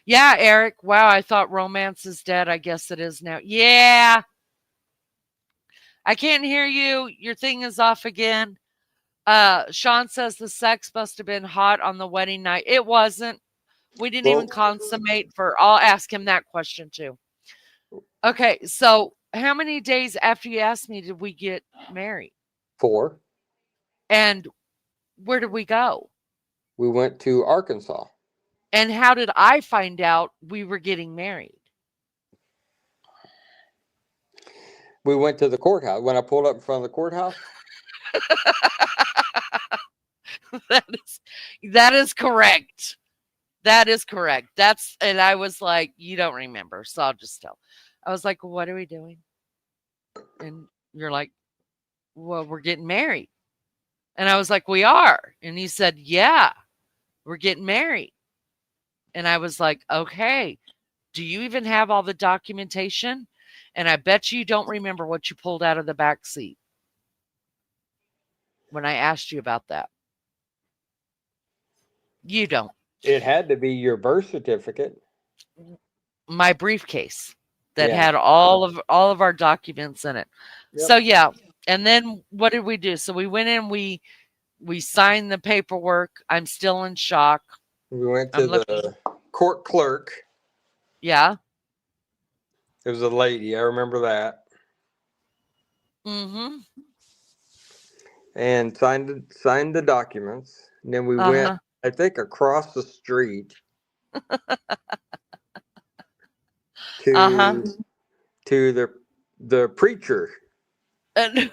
Speaker 2: Yeah, Eric. Wow, I thought romance is dead. I guess it is now. Yeah. I can't hear you. Your thing is off again. Sean says the sex must have been hot on the wedding night. It wasn't. We didn't even consummate for. I'll ask him that question too. Okay, so how many days after you asked me did we get married?
Speaker 3: 4.
Speaker 2: And where did we go?
Speaker 3: We went to Arkansas.
Speaker 2: And how did I find out we were getting married?
Speaker 3: We went to the courthouse. When I pulled up in front of the courthouse.
Speaker 2: that is correct. That is correct. And I was like, you don't remember, so I'll just tell. I was like, what are we doing? And you're like, well, we're getting married. And I was like, we are. And he said, yeah, we're getting married. And I was like, okay, do you even have all the documentation? And I bet you don't remember what you pulled out of the back seat when I asked you about that. You don't.
Speaker 3: It had to be your birth certificate.
Speaker 2: My briefcase that had all of our documents in it. Yep. So yeah. And then what did we do? So we went in, we signed the paperwork. I'm still in shock.
Speaker 3: We went to the court clerk.
Speaker 2: Yeah.
Speaker 3: It was a lady. I remember that.
Speaker 2: Mm-hmm.
Speaker 3: And signed the documents. And then we went, I think, across the street to the preacher.
Speaker 2: And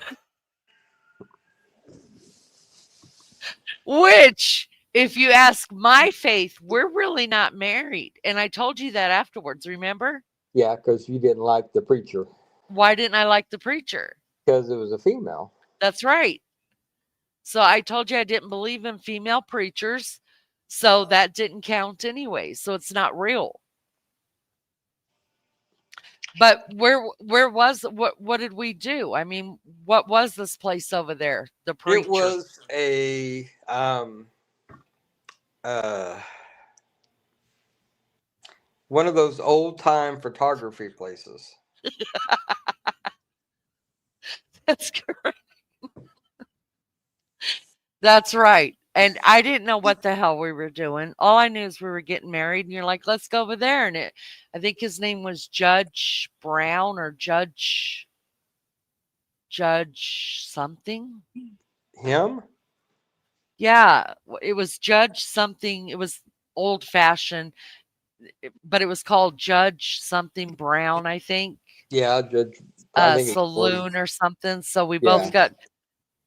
Speaker 2: which, if you ask my faith, we're really not married. And I told you that afterwards, remember?
Speaker 3: Yeah, because you didn't like the preacher.
Speaker 2: Why didn't I like the preacher?
Speaker 3: Because it was a female.
Speaker 2: That's right. So I told you I didn't believe in female preachers. So that didn't count anyway. So it's not real. But what did we do? I mean, what was this place over there? The preacher.
Speaker 3: It was a one of those old time photography places.
Speaker 2: That's correct. That's right. And I didn't know what the hell we were doing. All I knew is we were getting married, and you're like, let's go over there. And I think his name was Judge Brown or Judge something.
Speaker 3: Him?
Speaker 2: Yeah, it was Judge something. It was old fashioned, but it was called Judge something Brown, I think.
Speaker 3: Yeah, Judge.
Speaker 2: Saloon or something. So we both got.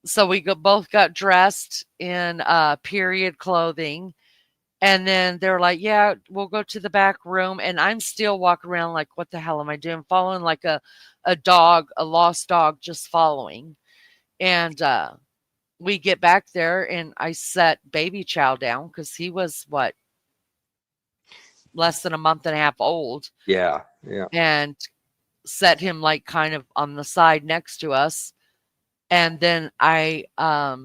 Speaker 2: So we both got dressed in period clothing. And then they're like, yeah, we'll go to the back room. And I'm still walking around like, what the hell am I doing? Following like a dog, a lost dog, just following. And we get back there and I set baby Chow down because he was less than a month and a half old.
Speaker 3: Yeah.
Speaker 2: And set him like kind of on the side next to us. And then I was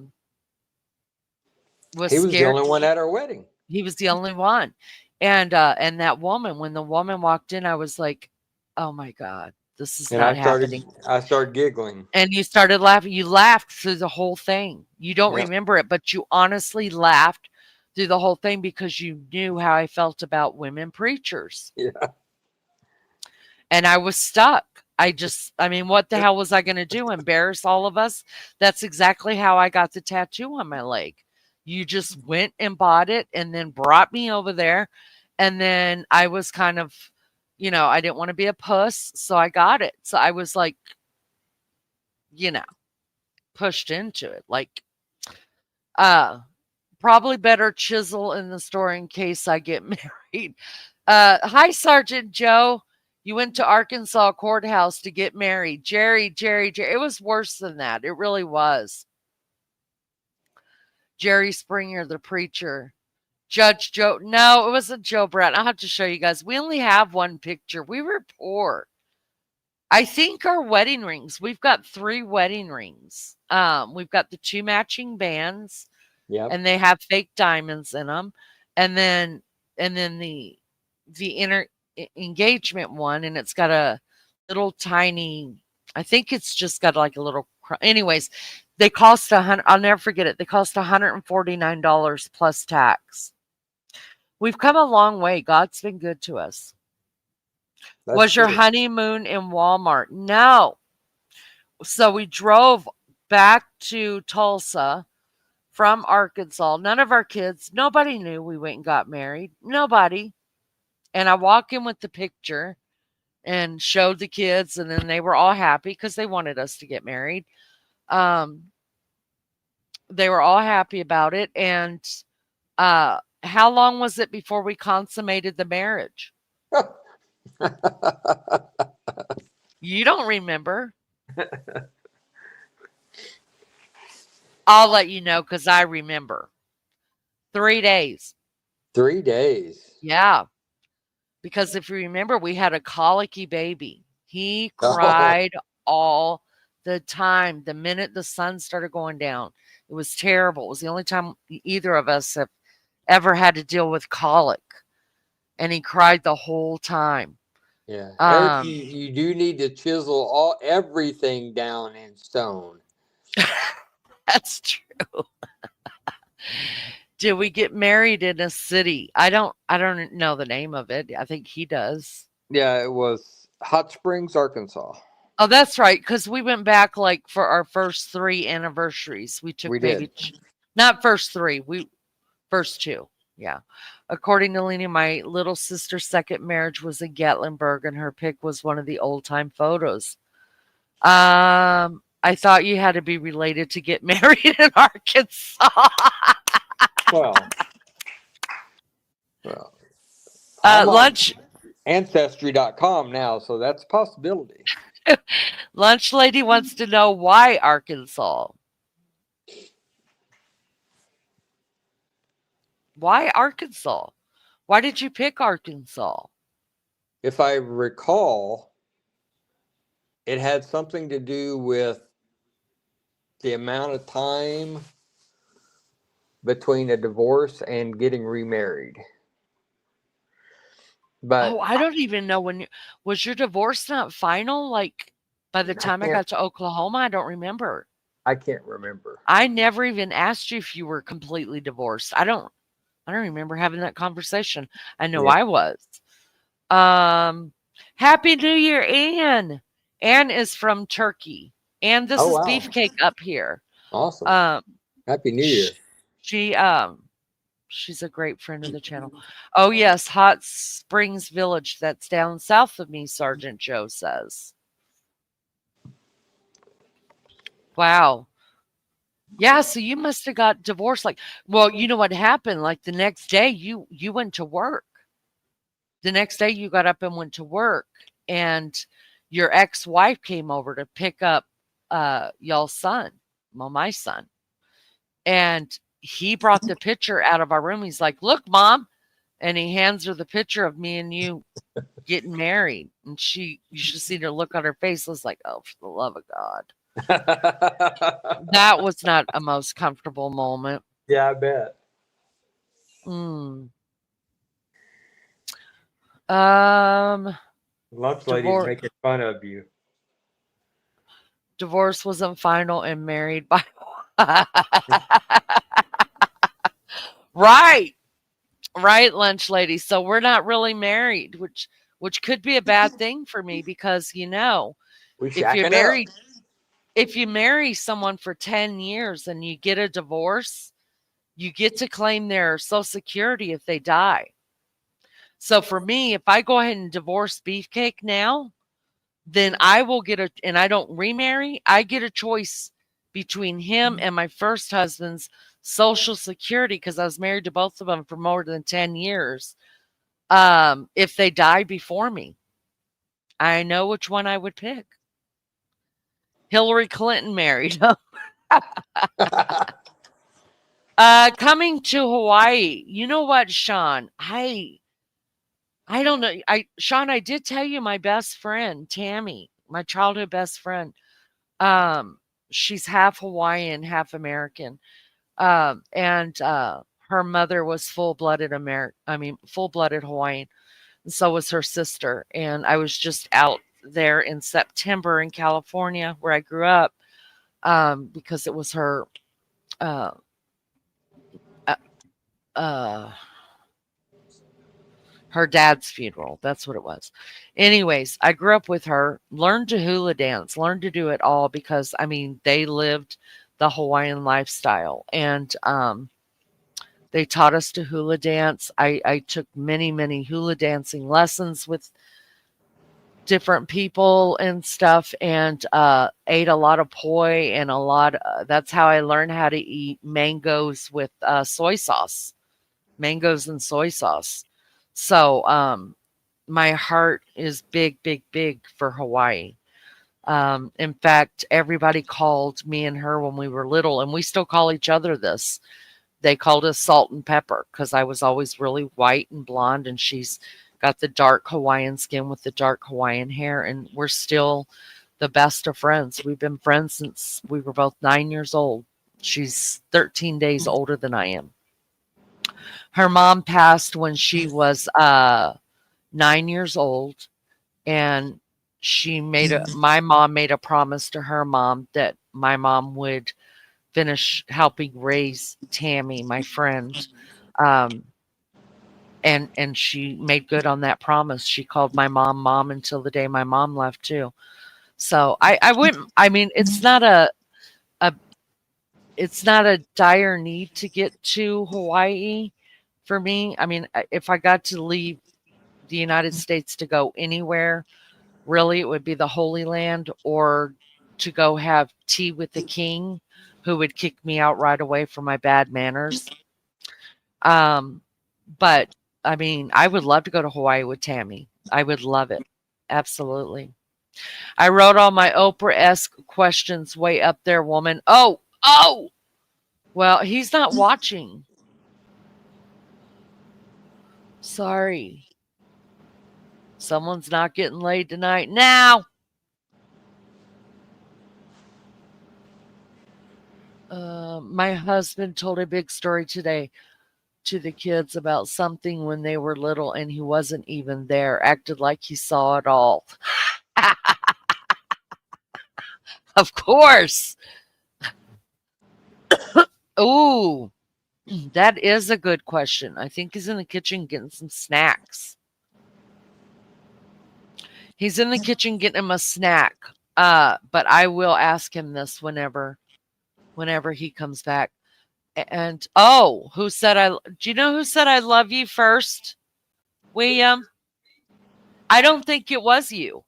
Speaker 3: He was
Speaker 2: scared.
Speaker 3: the only one at our wedding.
Speaker 2: He was the only one. And that woman, when the woman walked in, I was like, oh my God, this is not happening.
Speaker 3: I started giggling.
Speaker 2: And you started laughing. You laughed through the whole thing. You don't remember it, but you honestly laughed through the whole thing because you knew how I felt about women preachers.
Speaker 3: Yeah.
Speaker 2: And I was stuck. I mean, what the hell was I going to do? Embarrass all of us? That's exactly how I got the tattoo on my leg. You just went and bought it and then brought me over there. And then I was kind of, I didn't want to be a puss. So I got it. So I was like, you know, pushed into it. Like, probably better chisel in the store in case I get married. Hi, Sergeant Joe. You went to Arkansas courthouse to get married. Jerry. It was worse than that. It really was. Jerry Springer, the preacher. Judge Joe. No, it wasn't Joe Brown. I'll have to show you guys. We only have one picture. We were poor. I think our wedding rings, we've got 3 wedding rings. We've got the 2 matching bands.
Speaker 3: Yep.
Speaker 2: And they have fake diamonds in them. And then the engagement one, and it's got a little tiny, I think it's just got like a little, anyways, they cost I'll never forget it. They cost $149 plus tax. We've come a long way. God's been good to us. Was your honeymoon in Walmart? No. So we drove back to Tulsa from Arkansas. None of our kids, nobody knew we went and got married. Nobody. And I walk in with the picture and showed the kids, and then they were all happy because they wanted us to get married. They were all happy about it. And how long was it before we consummated the marriage? You don't remember. I'll let you know because I remember. 3 days.
Speaker 3: 3 days.
Speaker 2: Yeah. Because if you remember, we had a colicky baby. He cried all the time. The minute the sun started going down, it was terrible. It was the only time either of us have ever had to deal with colic. And he cried the whole time.
Speaker 3: Yeah. Eric, you do need to chisel everything down in stone.
Speaker 2: That's true. Did we get married in a city? I don't know the name of it. I think he does.
Speaker 3: Yeah, it was Hot Springs, Arkansas.
Speaker 2: Oh, that's right. Because we went back like for our first 3 anniversaries. We took not first 3. First 2. Yeah. According to Lena, my little sister's second marriage was in Gatlinburg, and her pic was one of the old time photos. I thought you had to be related to get married in Arkansas.
Speaker 3: Well,
Speaker 2: lunch.
Speaker 3: Ancestry.com now, so that's a possibility.
Speaker 2: Lunch lady wants to know why Arkansas. Why Arkansas? Why did you pick Arkansas?
Speaker 3: If I recall, it had something to do with the amount of time between a divorce and getting remarried. But
Speaker 2: I don't even know was your divorce not final? Like by the time I got to Oklahoma, I don't remember.
Speaker 3: I can't remember.
Speaker 2: I never even asked you if you were completely divorced. I don't remember having that conversation. I know I was. Happy New Year, Anne. Anne is from Turkey. And this is Beefcake up here.
Speaker 3: Awesome. Happy New Year.
Speaker 2: She's a great friend of the channel. Oh, yes. Hot Springs Village. That's down south of me, Sergeant Joe says. Wow. Yeah, so you must have got divorced. Well, you know what happened? Like the next day, you went to work. The next day, you got up and went to work. And your ex-wife came over to pick up y'all's son. Well, my son. And he brought the picture out of our room. He's like, look, Mom. And he hands her the picture of me and you getting married. And you should see the look on her face. It was like, oh, for the love of God. That was not a most comfortable moment.
Speaker 3: Yeah, I bet. Lunch lady's making fun of you.
Speaker 2: Divorce wasn't final and married by Right. Right, lunch lady. So we're not really married, which could be a bad thing for me because
Speaker 3: We
Speaker 2: if you're
Speaker 3: shacking up.
Speaker 2: married if you marry someone for 10 years and you get a divorce, you get to claim their social security if they die. So for me, if I go ahead and divorce Beefcake now, then I will get and I don't remarry, I get a choice between him and my first husband's social security because I was married to both of them for more than 10 years. If they die before me, I know which one I would pick. Hillary Clinton married. Coming to Hawaii. You know what, Sean? I don't know. Sean, I did tell you my best friend, Tammy, my childhood best friend. Um, she's half Hawaiian, half American. And her mother was full-blooded full-blooded Hawaiian. And so was her sister. And I was just out there in September in California where I grew up, because it was uh, uh, uh, her dad's funeral. That's what it was. Anyways, I grew up with her, learned to hula dance, learned to do it all because they lived the Hawaiian lifestyle. And they taught us to hula dance. I took many, many hula dancing lessons with different people and stuff, and ate a lot of poi and a lot. That's how I learned how to eat mangoes with soy sauce, mangoes and soy sauce. So my heart is big, big, big for Hawaii. In fact, everybody called me and her when we were little, and we still call each other this. They called us salt and pepper because I was always really white and blonde, and she's got the dark Hawaiian skin with the dark Hawaiian hair, and we're still the best of friends. We've been friends since we were both 9 years old. She's 13 days older than I am. Her mom passed when she was 9 years old, and my mom made a promise to her mom that my mom would finish helping raise Tammy, my friend. Um, and she made good on that promise. She called my mom until the day my mom left too. So I wouldn't. A it's not a dire need to get to Hawaii for me. If I got to leave the United States to go anywhere, really, it would be the Holy Land or to go have tea with the king, who would kick me out right away for my bad manners. Um, but I would love to go to Hawaii with Tammy. I would love it. Absolutely. I wrote all my Oprah-esque questions way up there, woman. Oh, oh! Well, he's not watching. Sorry. Someone's not getting laid tonight. Now! My husband told a big story today to the kids about something when they were little and he wasn't even there, acted like he saw it all. Of course. Ooh, that is a good question. I think he's in the kitchen getting some snacks. He's in the kitchen getting him a snack. But I will ask him this whenever he comes back. And do you know who said I love you first, William? I don't think it was you.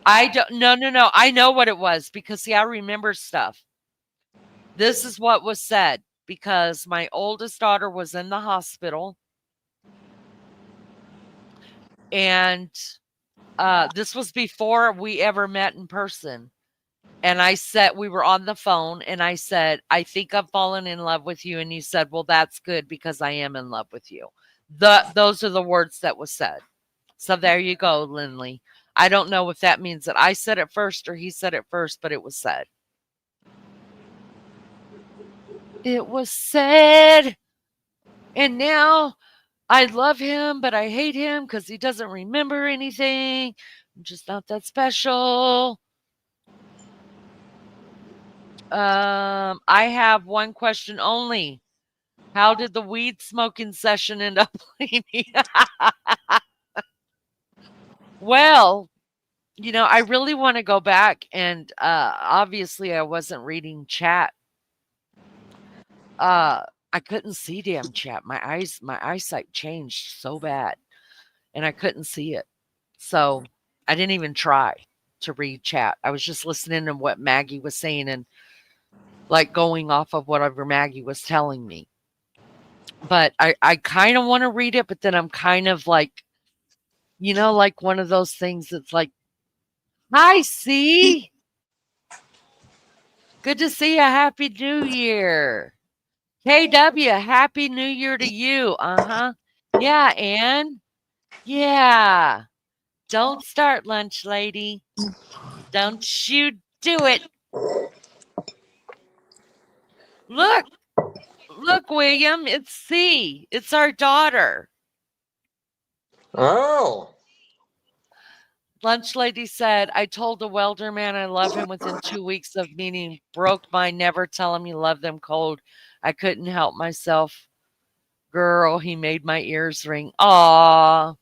Speaker 2: I don't. No, no, no. I know what it was because see, I remember stuff. This is what was said because my oldest daughter was in the hospital, and this was before we ever met in person. And I said, we were on the phone, and I said, I think I've fallen in love with you. And you said, well, that's good because I am in love with you. Those are the words that was said. So there you go, Lindley. I don't know if that means that I said it first or he said it first, but it was said. It was said. And now I love him, but I hate him because he doesn't remember anything. I'm just not that special. I have one question only. How did the weed smoking session end up leading? Well, I really want to go back and obviously I wasn't reading chat. I couldn't see damn chat. My eyesight changed so bad and I couldn't see it. So I didn't even try to read chat. I was just listening to what Maggie was saying and like going off of whatever Maggie was telling me. But I kind of want to read it, but then I'm kind of like, like one of those things that's like, hi, C. Good to see you. Happy New Year. KW, Happy New Year to you. Uh huh. Yeah, Ann. Yeah. Don't start, lunch lady. Don't you do it. Look, look, William. It's C. It's our daughter.
Speaker 3: Oh,
Speaker 2: Lunch lady said, I told the welder man I love him within 2 weeks of meeting. Broke my never tell him you love them cold. I couldn't help myself. Girl, he made my ears ring. Aw.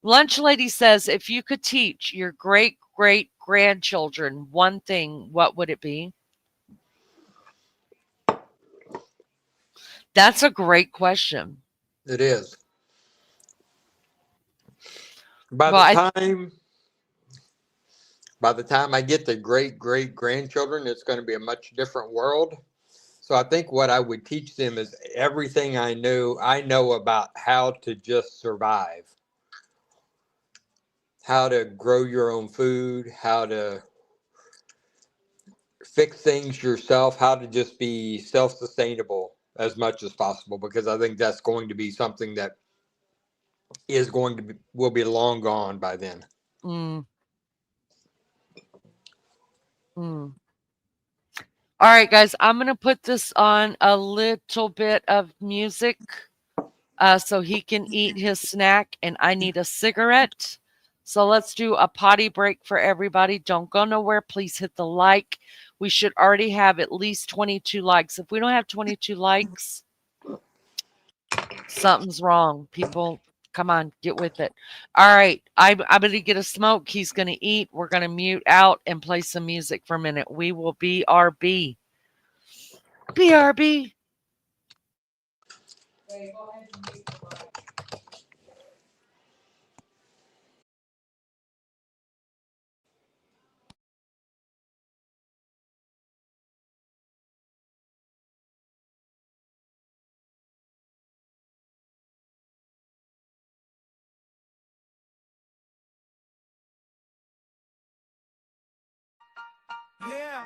Speaker 2: Lunch lady says, if you could teach your great great grandchildren one thing, what would it be? That's a great question.
Speaker 3: it is. By
Speaker 2: Well,
Speaker 3: the time by the time I get to great great grandchildren, it's going to be a much different world. So I think what I would teach them is everything I know about how to just survive, how to grow your own food, how to fix things yourself, how to just be self-sustainable as much as possible, because I think that's going to be something that is going to be will be long gone by then.
Speaker 2: mm, mm. All right, guys, I'm going to put this on a little bit of music so he can eat his snack, and I need a cigarette. So let's do a potty break for everybody. Don't go nowhere. Please hit the like. We should already have at least 22 likes. If we don't have 22 likes, something's wrong. People, come on, get with it. All right, I'm going to get a smoke. He's going to eat. We're going to mute out and play some music for a minute. We will BRB. BRB.
Speaker 1: Yeah,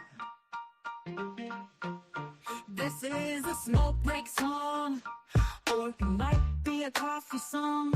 Speaker 1: this is a smoke break song, or it might be a coffee song.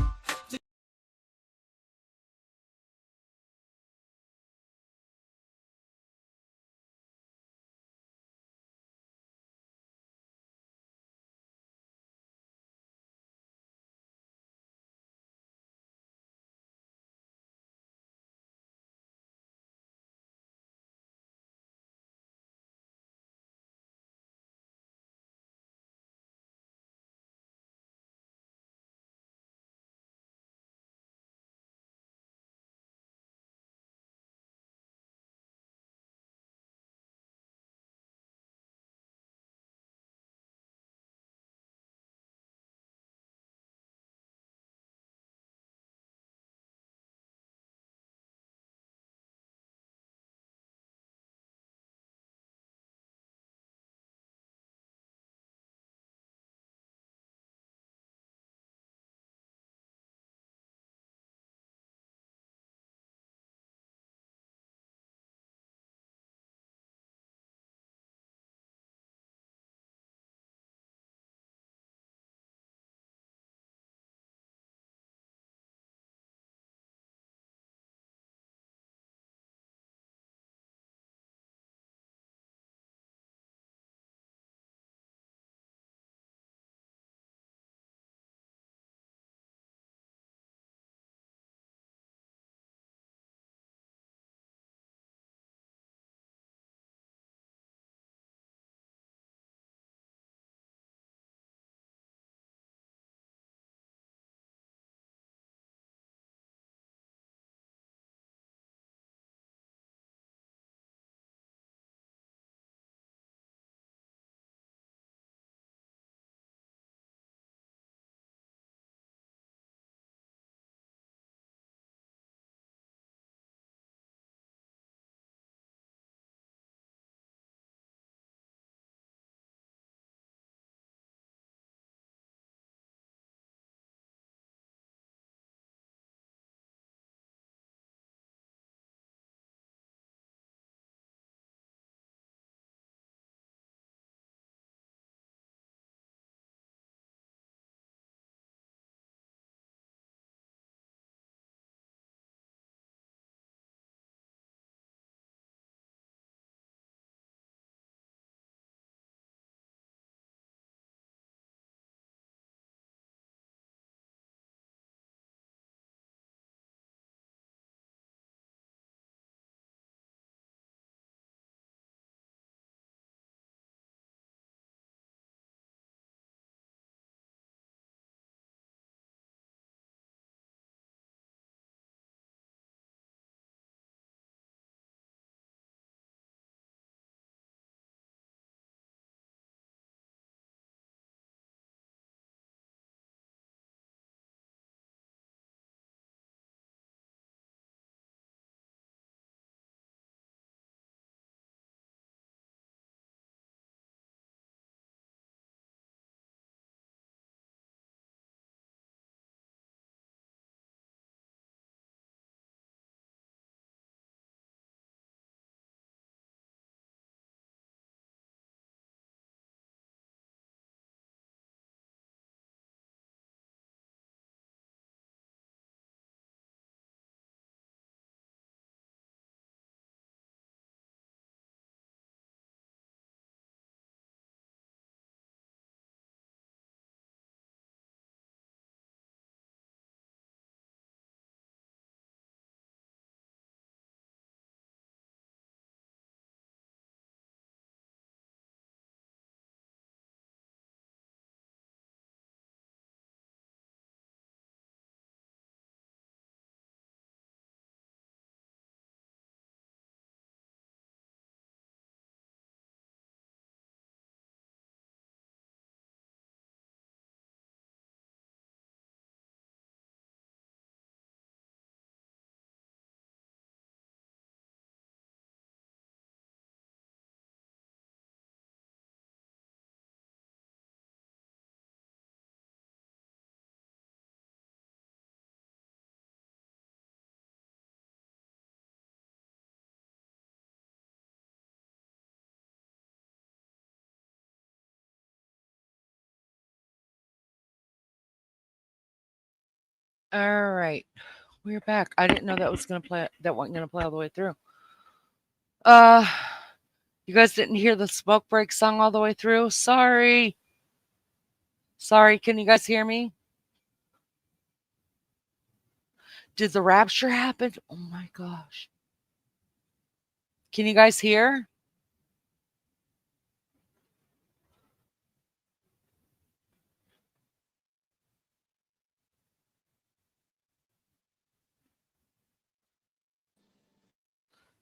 Speaker 2: All right. We're back. I didn't know that was gonna play that wasn't gonna play all the way through. Uh you guys didn't hear the smoke break song all the way through? Sorry. Sorry, can you guys hear me? Did the rapture happen? Oh my gosh. Can you guys hear?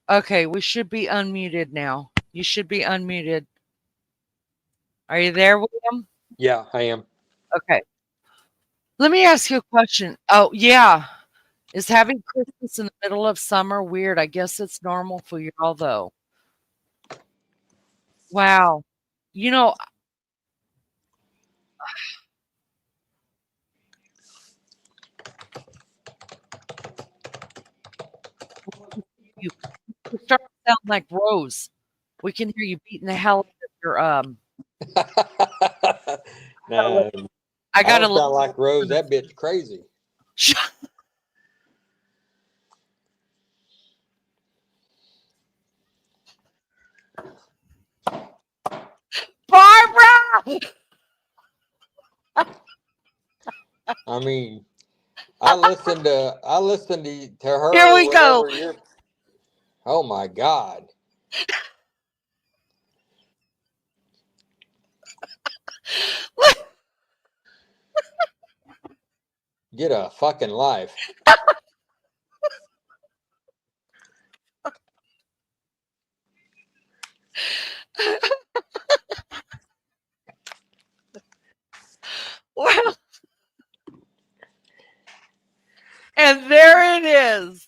Speaker 2: Okay, we should be unmuted now. You should be unmuted. Are you there, William?
Speaker 3: Yeah, I am.
Speaker 2: Okay. Let me ask you a question. Oh, yeah. Is having Christmas in the middle of summer weird? I guess it's normal for y'all, though. Wow. You know, you you start to sound like Rose. We can hear you beating the hell out of your
Speaker 3: Nah,
Speaker 2: I
Speaker 3: I
Speaker 2: gotta
Speaker 3: don't sound like Rose. That bitch crazy.
Speaker 2: Barbara.
Speaker 3: I mean, I listened to
Speaker 2: Here
Speaker 3: her
Speaker 2: we go.
Speaker 3: whatever you're. Oh my God, get a fucking life.
Speaker 2: Well, and there it is.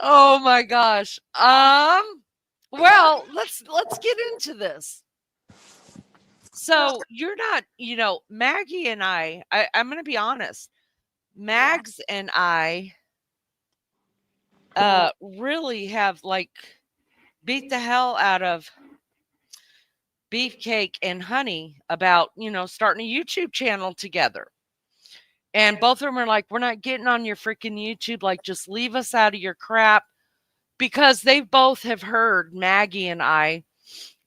Speaker 2: Oh my gosh. Well, let's get into this. So you're not, Maggie and I'm gonna be honest. Mags and I really have like beat the hell out of Beefcake and Honey about, starting a YouTube channel together. And both of them are like, we're not getting on your freaking YouTube. Like, just leave us out of your crap. Because they both have heard Maggie and I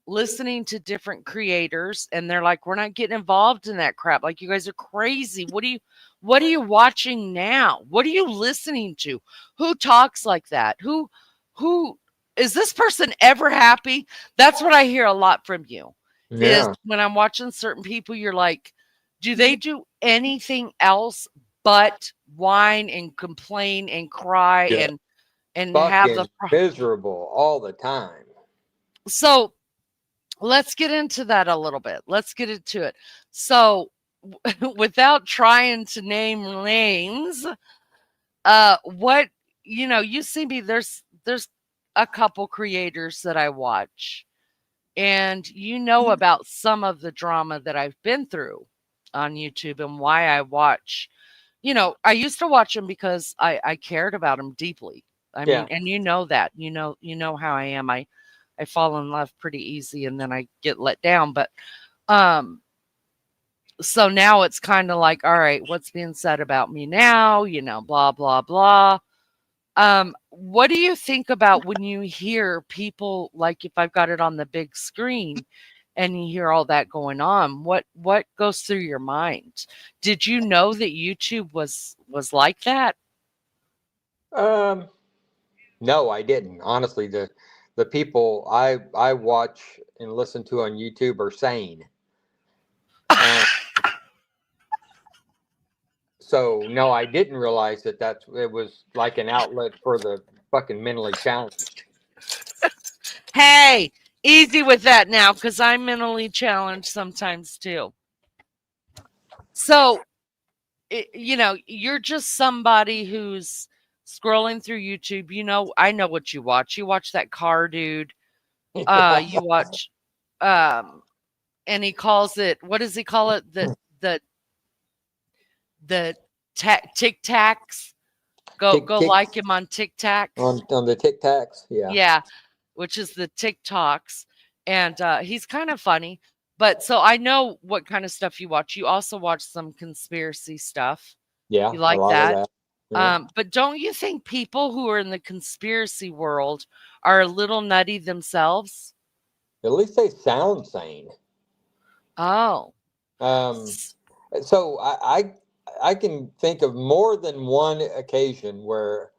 Speaker 2: listening to different creators, and they're like, we're not getting involved in that crap. Like, you guys are crazy. What are you watching now? What are you listening to? Who talks like that? Who is this person ever happy? That's what I hear a lot from you. Is
Speaker 3: Yeah,
Speaker 2: when I'm watching certain people, you're like, do they do anything else but whine and complain and cry
Speaker 3: yeah,
Speaker 2: and have
Speaker 3: fucking
Speaker 2: the
Speaker 3: miserable all the time.
Speaker 2: so let's get into that a little bit. Let's get into it. So, without trying to name names, what you see me. There's a couple creators that I watch, and about some of the drama that I've been through on YouTube and why I watch. I used to watch them because I cared about them deeply. I mean,
Speaker 3: Yeah,
Speaker 2: and that. You know how I am. I fall in love pretty easy and then I get let down. But um so now it's kind of like, all right, what's being said about me now? Blah blah blah. What do you think about when you hear people, like if I've got it on the big screen and you hear all that going on? What goes through your mind? Did you know that YouTube was like that?
Speaker 3: um, no, I didn't. Honestly, the people I watch and listen to on YouTube are sane. Um, so no, I didn't realize that it was like an outlet for the fucking mentally challenged.
Speaker 2: Hey, easy with that now, because I'm mentally challenged sometimes too. So, you're just somebody who's scrolling through YouTube. I know what you watch. You watch that car dude.
Speaker 3: Yeah,
Speaker 2: You watch, um, and he calls it, what does he call it? The the Tic Tacs. Go
Speaker 3: tick
Speaker 2: go
Speaker 3: tick
Speaker 2: like him on Tic Tacs.
Speaker 3: on the Tic Tacs. Yeah,
Speaker 2: Yeah, which is the TikToks, and he's kind of funny. But so I know what kind of stuff you watch. You also watch some conspiracy stuff.
Speaker 3: Yeah,
Speaker 2: You
Speaker 3: a
Speaker 2: like
Speaker 3: lot of
Speaker 2: that.
Speaker 3: that. Yeah.
Speaker 2: But don't you think people who are in the conspiracy world are a little nutty themselves?
Speaker 3: At least they sound sane.
Speaker 2: Oh.
Speaker 3: Um, so I can think of more than one occasion where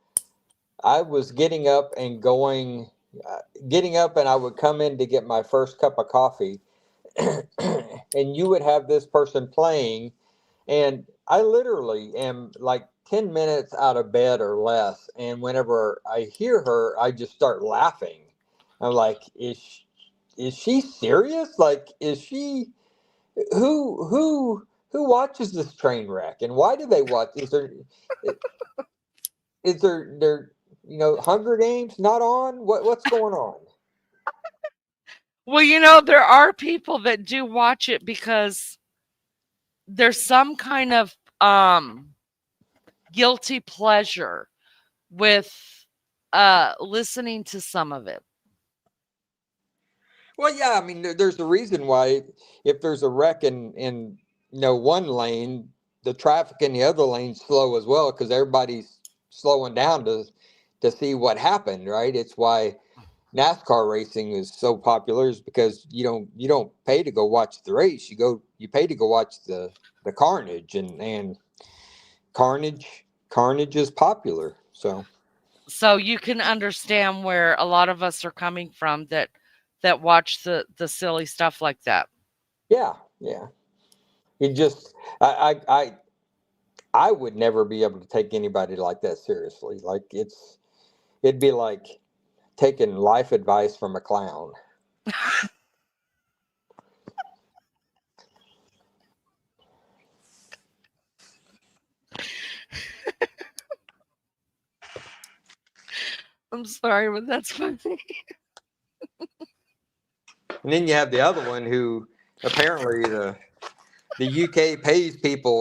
Speaker 3: I was getting up and I would come in to get my first cup of coffee, and you would have this person playing, and I literally am like 10 minutes out of bed or less, and whenever I hear her, I just start laughing. I'm like, is she serious? Like, is she who watches this train wreck, and why do they watch? Is there Hunger Games not on? What's going on?
Speaker 2: Well, there are people that do watch it because there's some kind of guilty pleasure with listening to some of it.
Speaker 3: Well, yeah, I mean, there's a reason why if there's a wreck in one lane, the traffic in the other lane slow as well because everybody's slowing down to see what happened, right? It's why NASCAR racing is so popular is because you don't pay to go watch the race. You pay to go watch the carnage, and carnage is popular.
Speaker 2: So you can understand where a lot of us are coming from that watch the silly stuff like that.
Speaker 3: Yeah, yeah. It just I would never be able to take anybody like that seriously. Like it'd be like taking life advice from a clown.
Speaker 2: I'm sorry, but that's funny.
Speaker 3: And then you have the other one who apparently the UK pays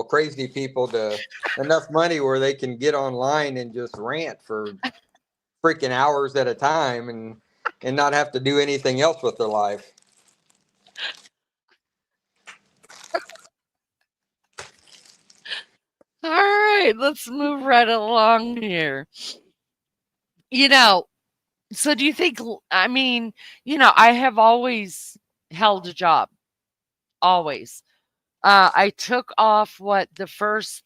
Speaker 3: crazy people, to enough money where they can get online and just rant for freaking hours at a time and not have to do anything else with their life.
Speaker 2: All right, let's move right along here. You know, so do you think, I mean, I have always held a job, always. I took off the first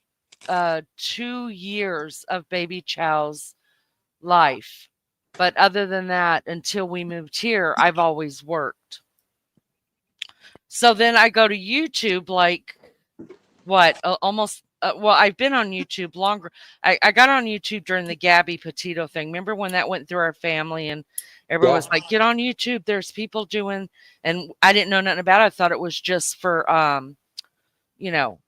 Speaker 2: 2 years of baby Chow's life. But other than that, until we moved here, I've always worked. So then I go to YouTube, like, what, almost, well, I've been on YouTube longer. I got on YouTube during the Gabby Petito thing. Remember when that went through our family and everyone
Speaker 3: Yeah.
Speaker 2: was like, get on YouTube. There's people doing, and I didn't know nothing about it. I thought it was just for,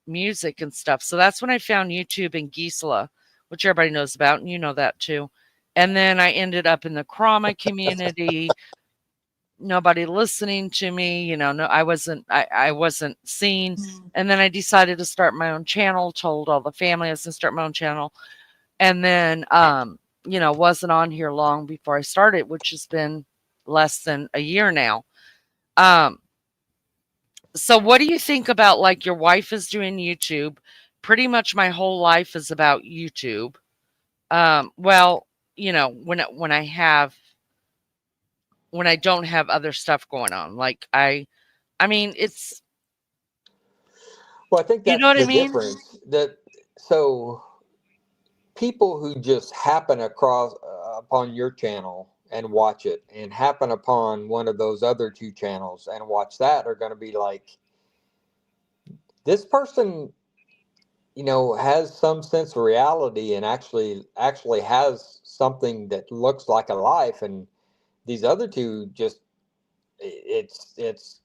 Speaker 2: music and stuff. So that's when I found YouTube and Gisela, which everybody knows about, and you know that too. And then I ended up in the Krama community. Nobody listening to me, no, I wasn't seen. And then I decided to start my own channel, told all the family I was gonna start my own channel. And then wasn't on here long before I started, which has been less than a year now. So what do you think about, like, your wife is doing YouTube? Pretty much my whole life is about YouTube. Well, when I don't have other stuff going on. Like I mean, it's
Speaker 3: Well, I think
Speaker 2: you know
Speaker 3: that's
Speaker 2: what I
Speaker 3: the
Speaker 2: mean?
Speaker 3: difference. That so people who just happen across upon your channel and watch it, and happen upon one of those other two channels and watch that, are going to be like, this person has some sense of reality and actually has something that looks like a life, and these other two just it's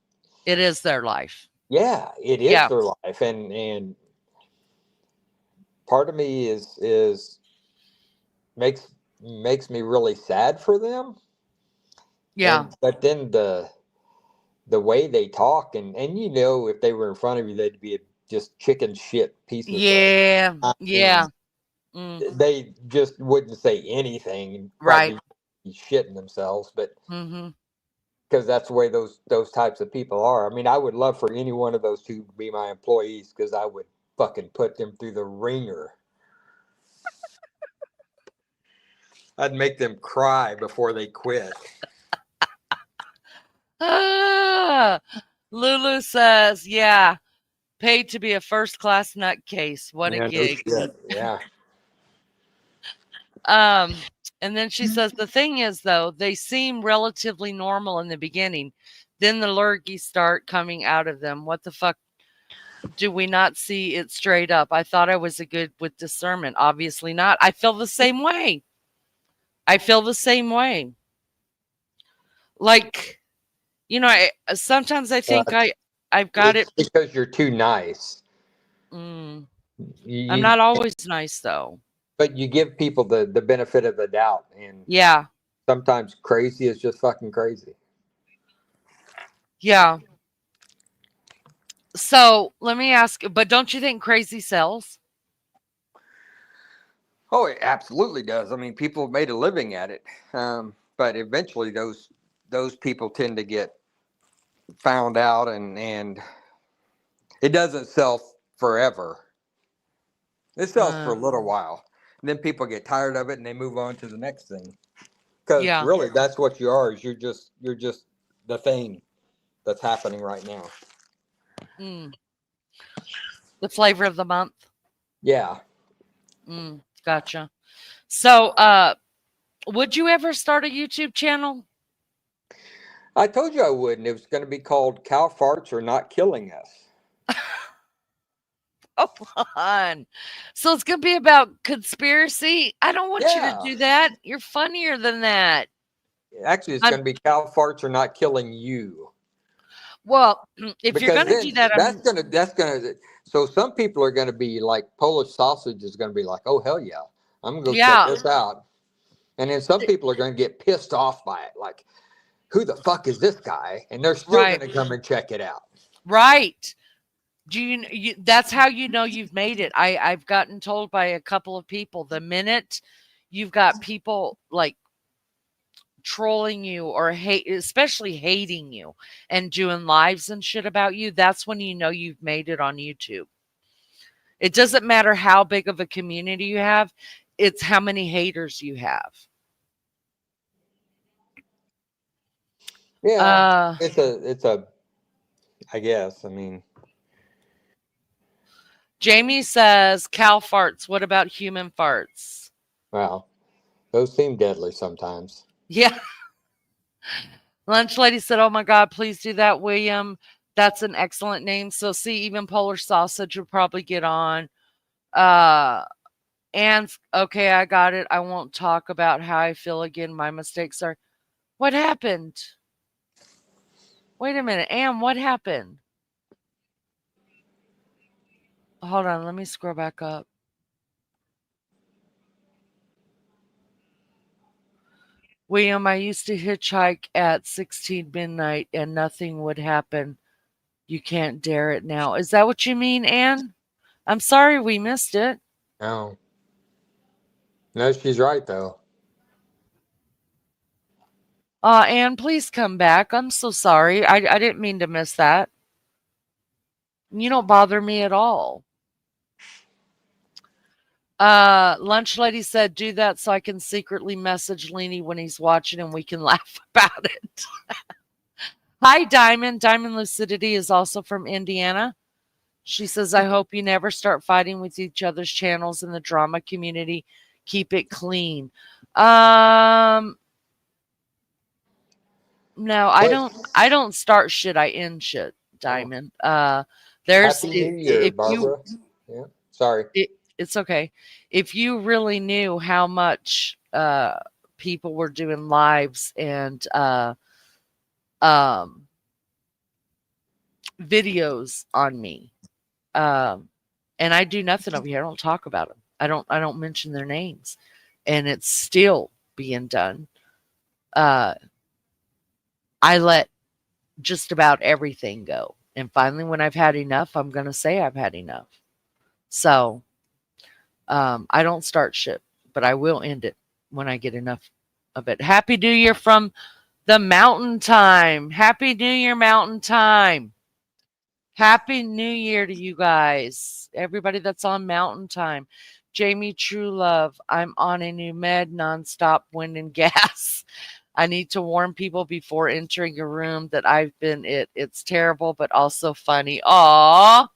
Speaker 2: It is their life.
Speaker 3: yeah, it is
Speaker 2: Yeah.
Speaker 3: their life, and part of me is makes me really sad for them.
Speaker 2: Yeah.
Speaker 3: And but then the way they talk, and if they were in front of you, they'd be just chicken shit pieces of,
Speaker 2: Yeah.
Speaker 3: I
Speaker 2: Yeah.
Speaker 3: mean,
Speaker 2: Mm,
Speaker 3: they just wouldn't say anything and
Speaker 2: right.
Speaker 3: probably be shitting themselves. But
Speaker 2: Mhm.
Speaker 3: because that's the way those types of people are. I mean, I would love for any one of those two to be my employees because I would fucking put them through the ringer. I'd make them cry before they quit.
Speaker 2: Lulu says, yeah, paid to be a first-class nutcase. What a
Speaker 3: Yeah, no
Speaker 2: gig.
Speaker 3: shit. Yeah.
Speaker 2: And then she says, the thing is, though, they seem relatively normal in the beginning. Then the lurgies start coming out of them. What the fuck? Do we not see it straight up? I thought I was a good with discernment. Obviously not. I feel the same way. I feel the same way. Like, sometimes I think I've got it.
Speaker 3: It's because you're too nice.
Speaker 2: I'm
Speaker 3: You,
Speaker 2: not always nice, though.
Speaker 3: but you give people the benefit of the doubt, and
Speaker 2: Yeah.
Speaker 3: sometimes crazy is just fucking crazy.
Speaker 2: Yeah. So let me ask, but don't you think crazy sells?
Speaker 3: Oh, it absolutely does. I mean, people have made a living at it, but eventually those people tend to get found out, and it doesn't sell forever. It sells for a little while, and then people get tired of it and they move on to the next thing. Because
Speaker 2: Yeah.
Speaker 3: really, that's what you are. Is you're just the thing that's happening right now.
Speaker 2: The flavor of the month.
Speaker 3: Yeah.
Speaker 2: Gotcha. So, would you ever start a YouTube channel?
Speaker 3: I told you I would, and it was going to be called "Cow Farts Are Not Killing Us."
Speaker 2: Oh, on. So it's going to be about conspiracy. I don't want you to do that. You're funnier than that.
Speaker 3: Actually, it's going to be "Cow Farts Are Not Killing You."
Speaker 2: Well, if
Speaker 3: Because
Speaker 2: you're going to do that,
Speaker 3: that's gonna. So some people are going to be like Polish sausage is going to be like, "Oh hell yeah, I'm going to go check this out," and then some people are going to get pissed off by it, like, "Who the fuck is this guy?" And they're still going to come and check it out.
Speaker 2: Right. Do you that's how you know you've made it. I've gotten told by a couple of people, the minute you've got people like trolling you or especially hating you and doing lives and shit about you, that's when you know you've made it on YouTube. It doesn't matter how big of a community you have, it's how many haters you have.
Speaker 3: Yeah, it's a I guess. I mean,
Speaker 2: Jamie says cow farts. What about human farts?
Speaker 3: wow, those seem deadly sometimes.
Speaker 2: Yeah. Lunch Lady said, oh my God, please do that, William. That's an excellent name. So see, even Polish sausage would probably get on. And okay, I got it. I won't talk about how I feel again. My mistakes are. What happened? Wait a minute, Anne, what happened? Hold on, let me scroll back up. William, I used to hitchhike at 16 midnight and nothing would happen. You can't dare it now. Is that what you mean, Anne? I'm sorry we missed it.
Speaker 3: No. No, she's right though.
Speaker 2: Anne, please come back. I'm so sorry. I didn't mean to miss that. You don't bother me at all. Lunch Lady said, do that so I can secretly message Leanie when he's watching and we can laugh about it. Hi, Diamond. Diamond Lucidity is also from Indiana. She says, I hope you never start fighting with each other's channels in the drama community. Keep it clean. No, I don't start shit. I end shit, Diamond. There's
Speaker 3: Happy New Year, Barbara. Yeah. Sorry.
Speaker 2: It's okay. If you really knew how much people were doing lives and videos on me, and I do nothing over here. I don't talk about them. I don't mention their names, and it's still being done. I let just about everything go. And finally, when I've had enough, I'm going to say I've had enough. So I don't start shit, but I will end it when I get enough of it. Happy New Year from The Mountain Time. Happy New Year, Mountain Time. Happy New Year to you guys. Everybody that's on Mountain Time. Jamie Truelove, I'm on a new med, nonstop wind and gas. I need to warn people before entering a room that I've been it. It's terrible, but also funny. Aww.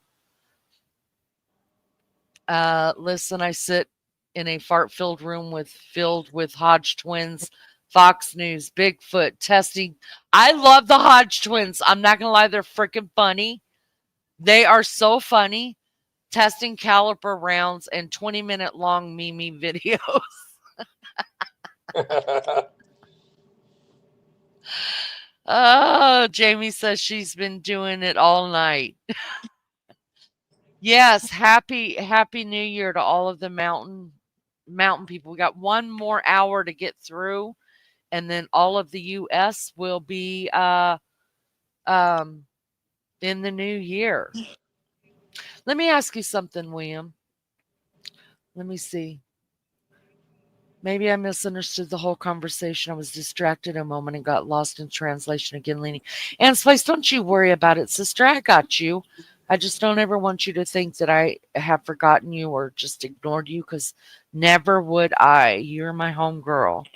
Speaker 2: Listen, I sit in a fart-filled room filled with Hodge twins, Fox News, Bigfoot, testing. I love the Hodge twins. I'm not gonna lie, they're freaking funny. They are so funny. Testing caliper rounds and 20-minute long Mimi videos. Oh, Jamie says she's been doing it all night. Yes, happy New Year to all of the mountain people. We got one more hour to get through, and then all of the US will be um in the new year. Let me ask you something, William. Let me see. Maybe I misunderstood the whole conversation. I was distracted a moment and got lost in translation again, leaning. And Spice, don't you worry about it, sister. I got you. I just don't ever want you to think that I have forgotten you or just ignored you, because never would I. You're my home girl.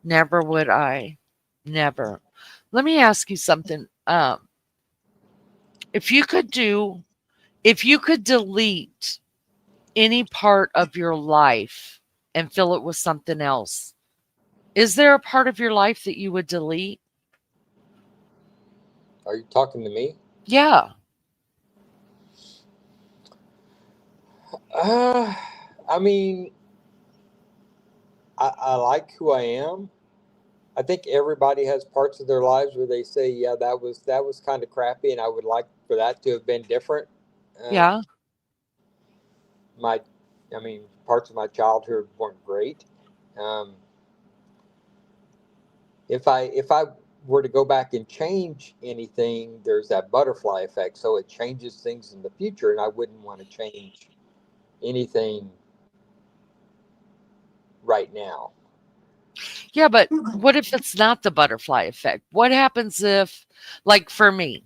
Speaker 2: Never would I. Never. Let me ask you something. If you could do, if you could delete any part of your life and fill it with something else, is there a part of your life that you would delete?
Speaker 3: Are you talking to me?
Speaker 2: Yeah.
Speaker 3: Uh, I mean, I like who I am. I think everybody has parts of their lives where they say, "Yeah, that was kind of crappy," and I would like for that to have been different. Um,
Speaker 2: Yeah.
Speaker 3: my, I mean, parts of my childhood weren't great. Um, if I were to go back and change anything, there's that butterfly effect. So it changes things in the future, and I wouldn't want to change anything right now.
Speaker 2: Yeah, but what if it's not the butterfly effect? What happens if, like for me,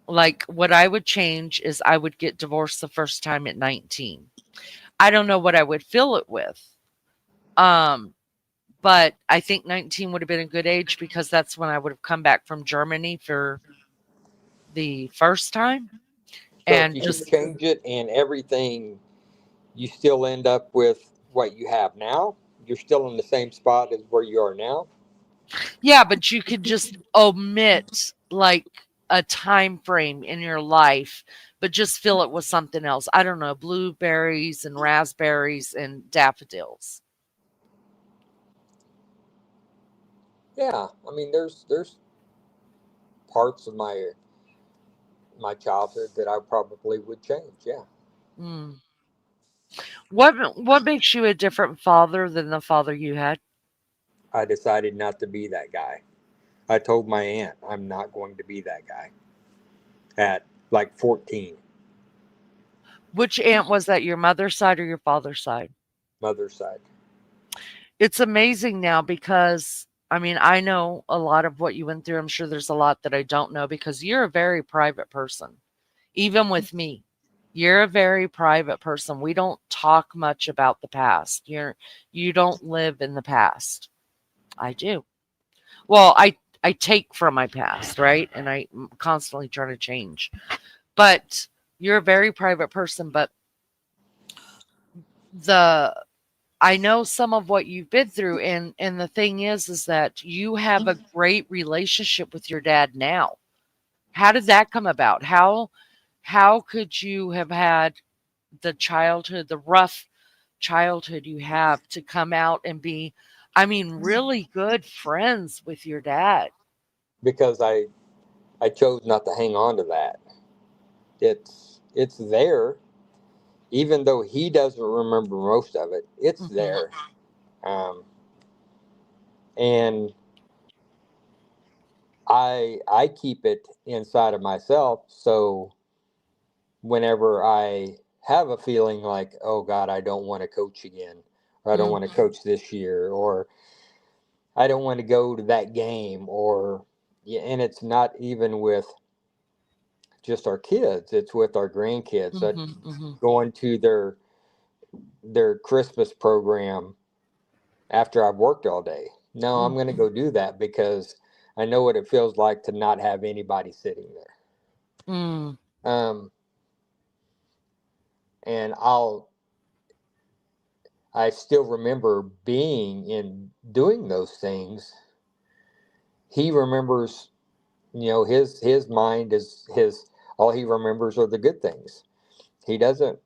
Speaker 2: like what I would change is I would get divorced the first time at 19. I don't know what I would fill it with. Um, but I think 19 would have been a good age because that's when I would have come back from Germany for the first time
Speaker 3: So if
Speaker 2: and
Speaker 3: you could
Speaker 2: just,
Speaker 3: change it and everything, you still end up with what you have now. You're still in the same spot as where you are now.
Speaker 2: yeah, but you could just omit like a time frame in your life, but just fill it with something else. I don't know, blueberries and raspberries and daffodils.
Speaker 3: Yeah, I mean, there's parts of my childhood that I probably would change. Yeah,
Speaker 2: Mm. What makes you a different father than the father you had?
Speaker 3: I decided not to be that guy. I told my aunt I'm not going to be that guy at like 14,
Speaker 2: Which aunt was that? Your mother's side or your father's side?
Speaker 3: mother's side.
Speaker 2: It's amazing now because I mean, I know a lot of what you went through. I'm sure there's a lot that I don't know because you're a very private person. Even with me, you're a very private person. We don't talk much about the past. You don't live in the past. I do. Well, I take from my past, right? And I'm constantly trying to change. But you're a very private person, but the I know some of what you've been through, and the thing is that you have a great relationship with your dad now. How did that come about? How could you have had the childhood, the rough childhood you have to come out and be, I mean, really good friends with your dad?
Speaker 3: Because I chose not to hang on to that. It's there, even though he doesn't remember most of it. It's
Speaker 2: Mhm.
Speaker 3: there, um, and I keep it inside of myself. So whenever I have a feeling like, oh God, I don't want to coach again, or I don't
Speaker 2: Mm.
Speaker 3: want to coach this year, or I don't want to go to that game, or yeah, and it's not even with just our kids, it's with our grandkids that
Speaker 2: Mm-hmm, mm-hmm,
Speaker 3: going to their Christmas program after I've worked all day. No, I'm going to
Speaker 2: mm-hmm.
Speaker 3: go do that because I know what it feels like to not have anybody sitting
Speaker 2: Mm.
Speaker 3: there. And I still remember being in doing those things. He remembers, his mind is his, all he remembers are the good things. He doesn't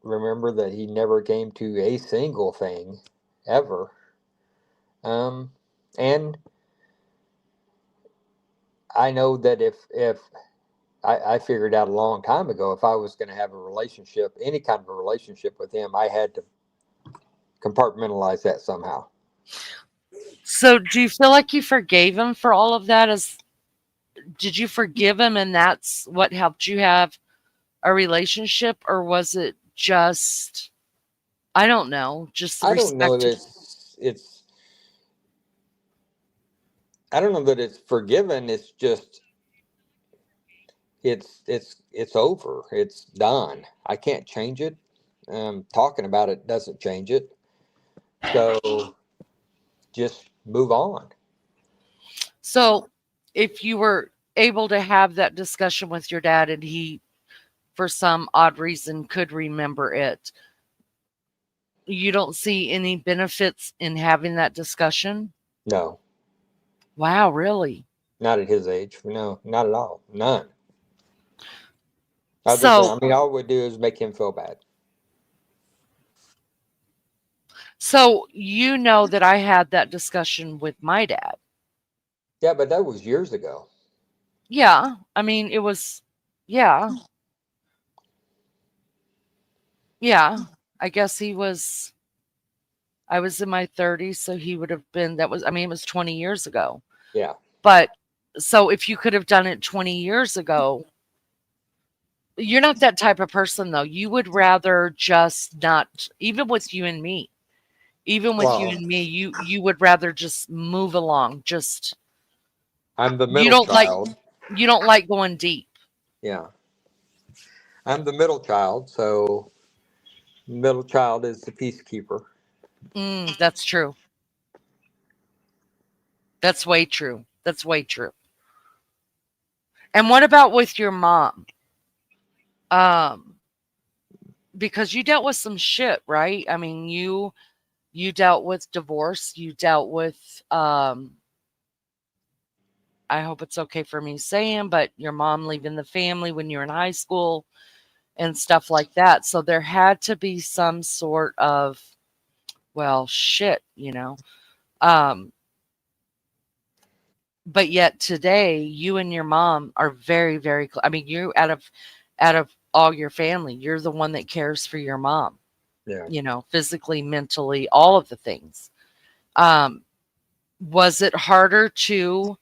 Speaker 3: remember that he never came to a single thing ever. And I know that if I figured out a long time ago, if I was going to have a relationship, any kind of a relationship with him, I had to compartmentalize that somehow.
Speaker 2: So, do you feel like you forgave him for all of that? Did you forgive him, and that's what helped you have a relationship, or was it just, I don't know, just the
Speaker 3: I don't know
Speaker 2: respect?
Speaker 3: that I don't know that it's forgiven. It's just it's over. It's done. I can't change it. Talking about it doesn't change it. So just move on.
Speaker 2: So, if you were able to have that discussion with your dad and he, for some odd reason, could remember it, you don't see any benefits in having that discussion?
Speaker 3: No,
Speaker 2: Wow, really?
Speaker 3: not at his age. No, not at all. None. Other than,
Speaker 2: So,
Speaker 3: I mean, all it would do is make him feel bad.
Speaker 2: so you know that I had that discussion with my dad.
Speaker 3: Yeah, but that was years ago.
Speaker 2: Yeah, I mean, it was, yeah, yeah. I guess I was in my 30s, so he would have been, that was, I mean, it was 20 years ago.
Speaker 3: Yeah.
Speaker 2: But so if you could have done it 20 years ago, you're not that type of person, though. You would rather just not, even with you and me, even with you
Speaker 3: Well,
Speaker 2: and me, you would rather just move along. Just,
Speaker 3: I'm the
Speaker 2: you
Speaker 3: middle
Speaker 2: don't like,
Speaker 3: child.
Speaker 2: you don't like going deep.
Speaker 3: Yeah. I'm the middle child, so middle child is the peacekeeper.
Speaker 2: That's true. That's way true. That's way true. And what about with your mom? Um, because you dealt with some shit, right? I mean, you dealt with divorce, you dealt with I hope it's okay for me saying, but your mom leaving the family when you were in high school and stuff like that. So there had to be some sort of, well, shit, you know. Um, but yet today, you and your mom are very, very close. I mean, you out of all your family, you're the one that cares for your mom,
Speaker 3: Yeah.
Speaker 2: you know, physically, mentally, all of the things. Um, was it harder to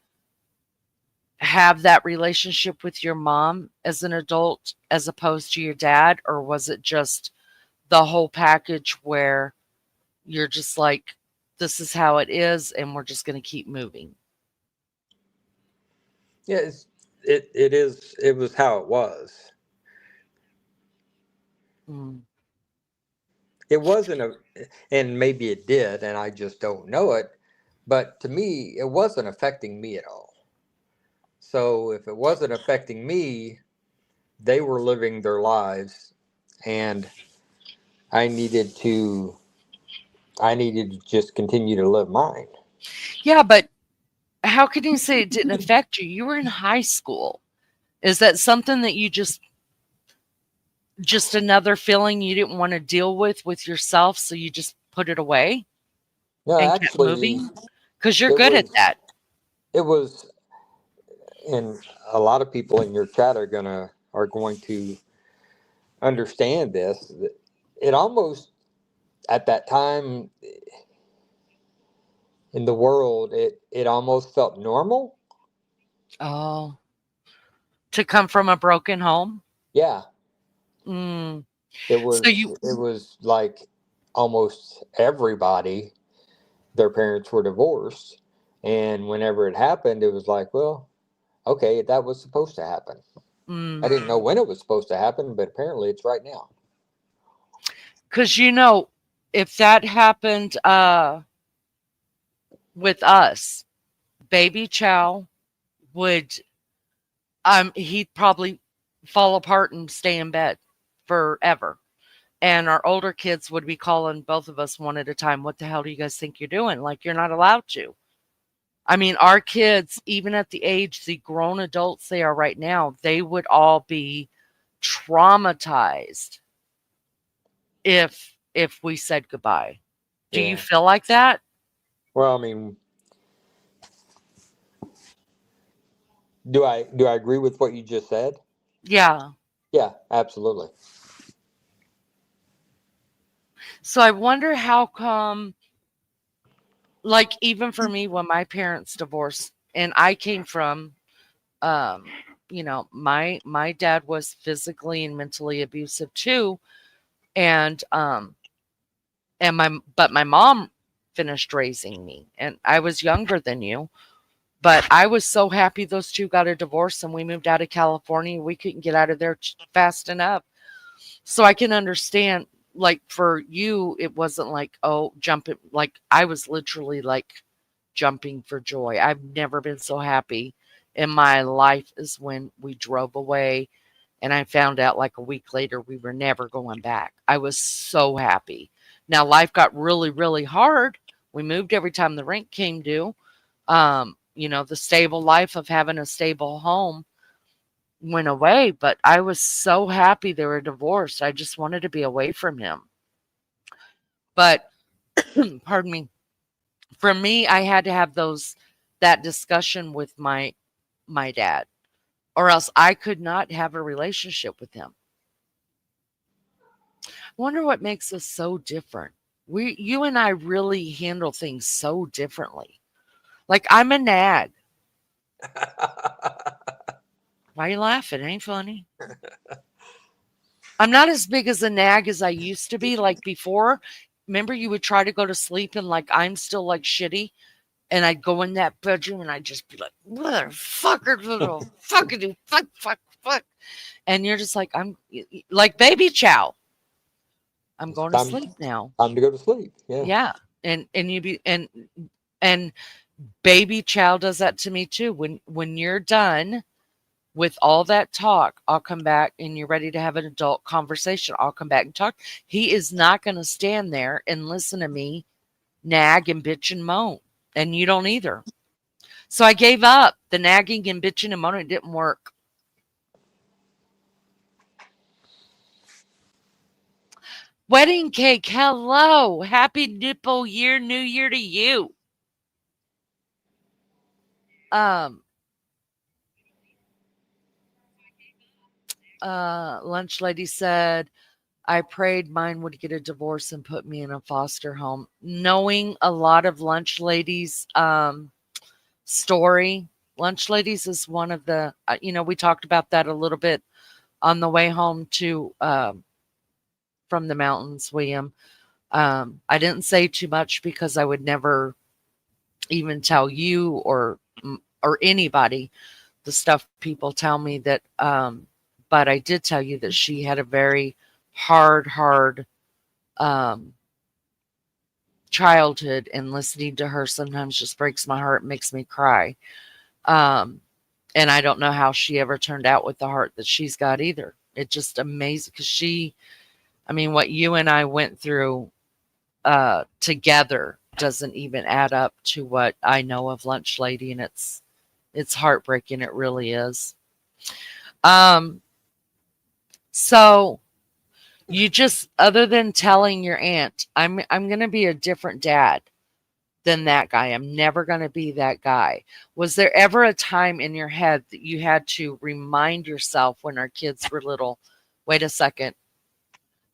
Speaker 2: have that relationship with your mom as an adult as opposed to your dad, or was it just the whole package where you're just like, this is how it is, and we're just going to keep moving?
Speaker 3: Yeah, it was how it was.
Speaker 2: Mm.
Speaker 3: It wasn't a, and maybe it did, and I just don't know it. But to me, it wasn't affecting me at all. So if it wasn't affecting me, they were living their lives, and I needed to, I needed to just continue to live mine.
Speaker 2: Yeah, but how can you say it didn't affect you? You were in high school. Is that something that you just another feeling you didn't want to deal with yourself, so you just put it away
Speaker 3: No,
Speaker 2: and kept
Speaker 3: actually,
Speaker 2: moving? Because you're
Speaker 3: it
Speaker 2: good at
Speaker 3: was,
Speaker 2: that.
Speaker 3: it was, and a lot of people in your chat are going to understand this. It almost at that time in the world, it almost felt normal.
Speaker 2: Oh, to come from a broken home.
Speaker 3: Yeah,
Speaker 2: Mm.
Speaker 3: it
Speaker 2: So
Speaker 3: was it was like almost everybody, their parents were divorced, And whenever it happened, it was like, well, okay, that was supposed to happen. I didn't know when it was supposed to happen, but apparently it's right now.
Speaker 2: Because, if that happened with us, Baby Chow would, he'd probably fall apart and stay in bed forever. And our older kids would be calling both of us one at a time. What the hell do you guys think you're doing? Like, you're not allowed to. I mean, our kids, even at the age, the grown adults they are right now, they would all be traumatized if we said goodbye. Do you
Speaker 3: Yeah.
Speaker 2: feel like that?
Speaker 3: Well, I mean, do I agree with what you just said?
Speaker 2: Yeah.
Speaker 3: Yeah, absolutely.
Speaker 2: So I wonder how come, like, even for me, when my parents divorced, and I came from, um, my dad was physically and mentally abusive too, and my mom finished raising me, and I was younger than you, but I was so happy those two got a divorce and we moved out of California. We couldn't get out of there fast enough. So I can understand, like, for you, it wasn't like, oh, jumping. Like, I was literally like jumping for joy. I've never been so happy in my life as when we drove away and I found out like a week later we were never going back. I was so happy. Now life got really, really hard. We moved every time the rent came due. The stable life of having a stable home went away, but I was so happy they were divorced. I just wanted to be away from him. But pardon me. For me, I had to have that discussion with my dad, or else I could not have a relationship with him. I wonder what makes us so different. You and I really handle things so differently. Like, I'm a nag. Why are you laughing? It ain't funny. I'm not as big as a nag as I used to be. Like before, remember you would try to go to sleep and like I'm still like shitty, and I'd go in that bedroom and I'd just be like, motherfucker, little fucking fuck, and you're just like, I'm like Baby Chow. I'm
Speaker 3: It's
Speaker 2: going to sleep now.
Speaker 3: time to go to sleep. Yeah.
Speaker 2: Yeah, and you be and Baby Chow does that to me too. When you're done with all that talk, I'll come back and you're ready to have an adult conversation. I'll come back and talk. He is not going to stand there and listen to me nag and bitch and moan. And you don't either. So I gave up. The nagging and bitching and moaning didn't work. Wedding cake, hello. Happy nipple year, new year to you. Um, Lunch lady said, I prayed mine would get a divorce and put me in a foster home. Knowing a lot of lunch ladies' story, lunch ladies is one of the, we talked about that a little bit on the way home to from the mountains, William. I didn't say too much because I would never even tell you or anybody the stuff people tell me that. But I did tell you that she had a very hard childhood, and listening to her sometimes just breaks my heart, makes me cry. Um, and I don't know how she ever turned out with the heart that she's got either. It just amazing because what you and I went through together doesn't even add up to what I know of Lunch Lady, and it's heartbreaking. It really is. So you just, other than telling your aunt, I'm going to be a different dad than that guy. I'm never going to be that guy. Was there ever a time in your head that you had to remind yourself when our kids were little, wait a second,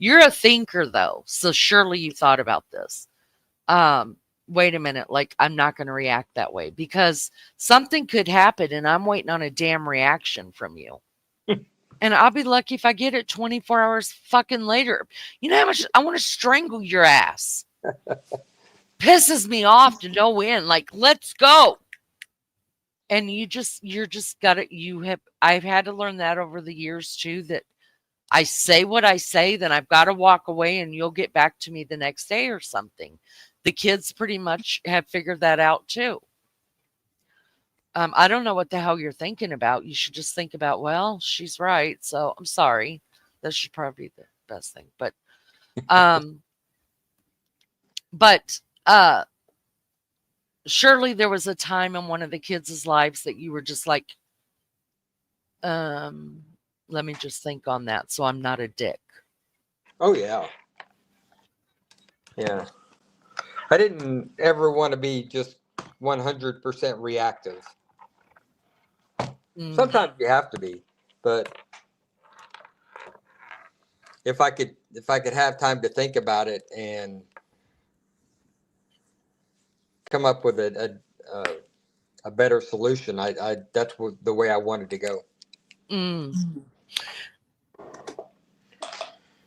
Speaker 2: you're a thinker though, so surely you thought about this. Wait a minute, like I'm not going to react that way because something could happen and I'm waiting on a damn reaction from you. And I'll be lucky if I get it 24 hours fucking later. You know how much I want to strangle your ass. Pisses me off to no end. Like, let's go. And you're just gotta I've had to learn that over the years too, that I say what I say, then I've got to walk away and you'll get back to me the next day or something. The kids pretty much have figured that out too. I don't know what the hell you're thinking about. You should just think about, well, she's right. So I'm sorry. That should probably be the best thing. Um, but surely there was a time in one of the kids' lives that you were just like, um, let me just think on that so I'm not a dick.
Speaker 3: Oh yeah, yeah. I didn't ever want to be just 100% reactive.
Speaker 2: Mm,
Speaker 3: Sometimes you have to be, but if I could have time to think about it and come up with a better solution, I that's the way I wanted to go.
Speaker 2: mm.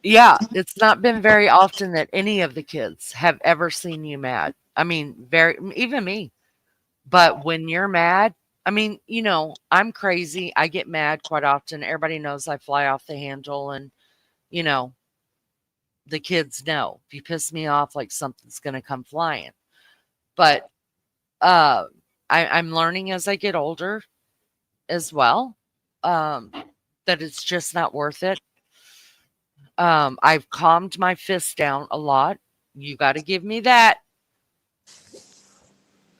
Speaker 2: Yeah, it's not been very often that any of the kids have ever seen you mad. I mean, very even me. But when you're mad, I mean, I'm crazy. I get mad quite often. Everybody knows I fly off the handle, and you know, the kids know. If you piss me off, like something's gonna come flying. But uh I'm learning as I get older as well, um, that it's just not worth it. I've calmed my fist down a lot. You got to give me that.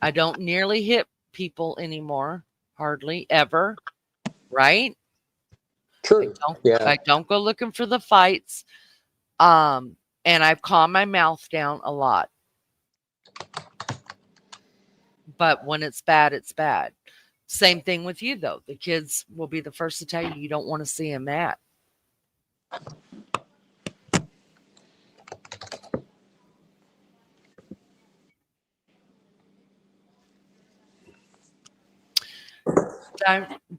Speaker 2: I don't nearly hit people anymore, hardly ever, right? I
Speaker 3: True.
Speaker 2: don't
Speaker 3: Yeah.
Speaker 2: I don't go looking for the fights. Um, and I've calmed my mouth down a lot. But when it's bad, it's bad. Same thing with you though. The kids will be the first to tell you don't want to see them mad.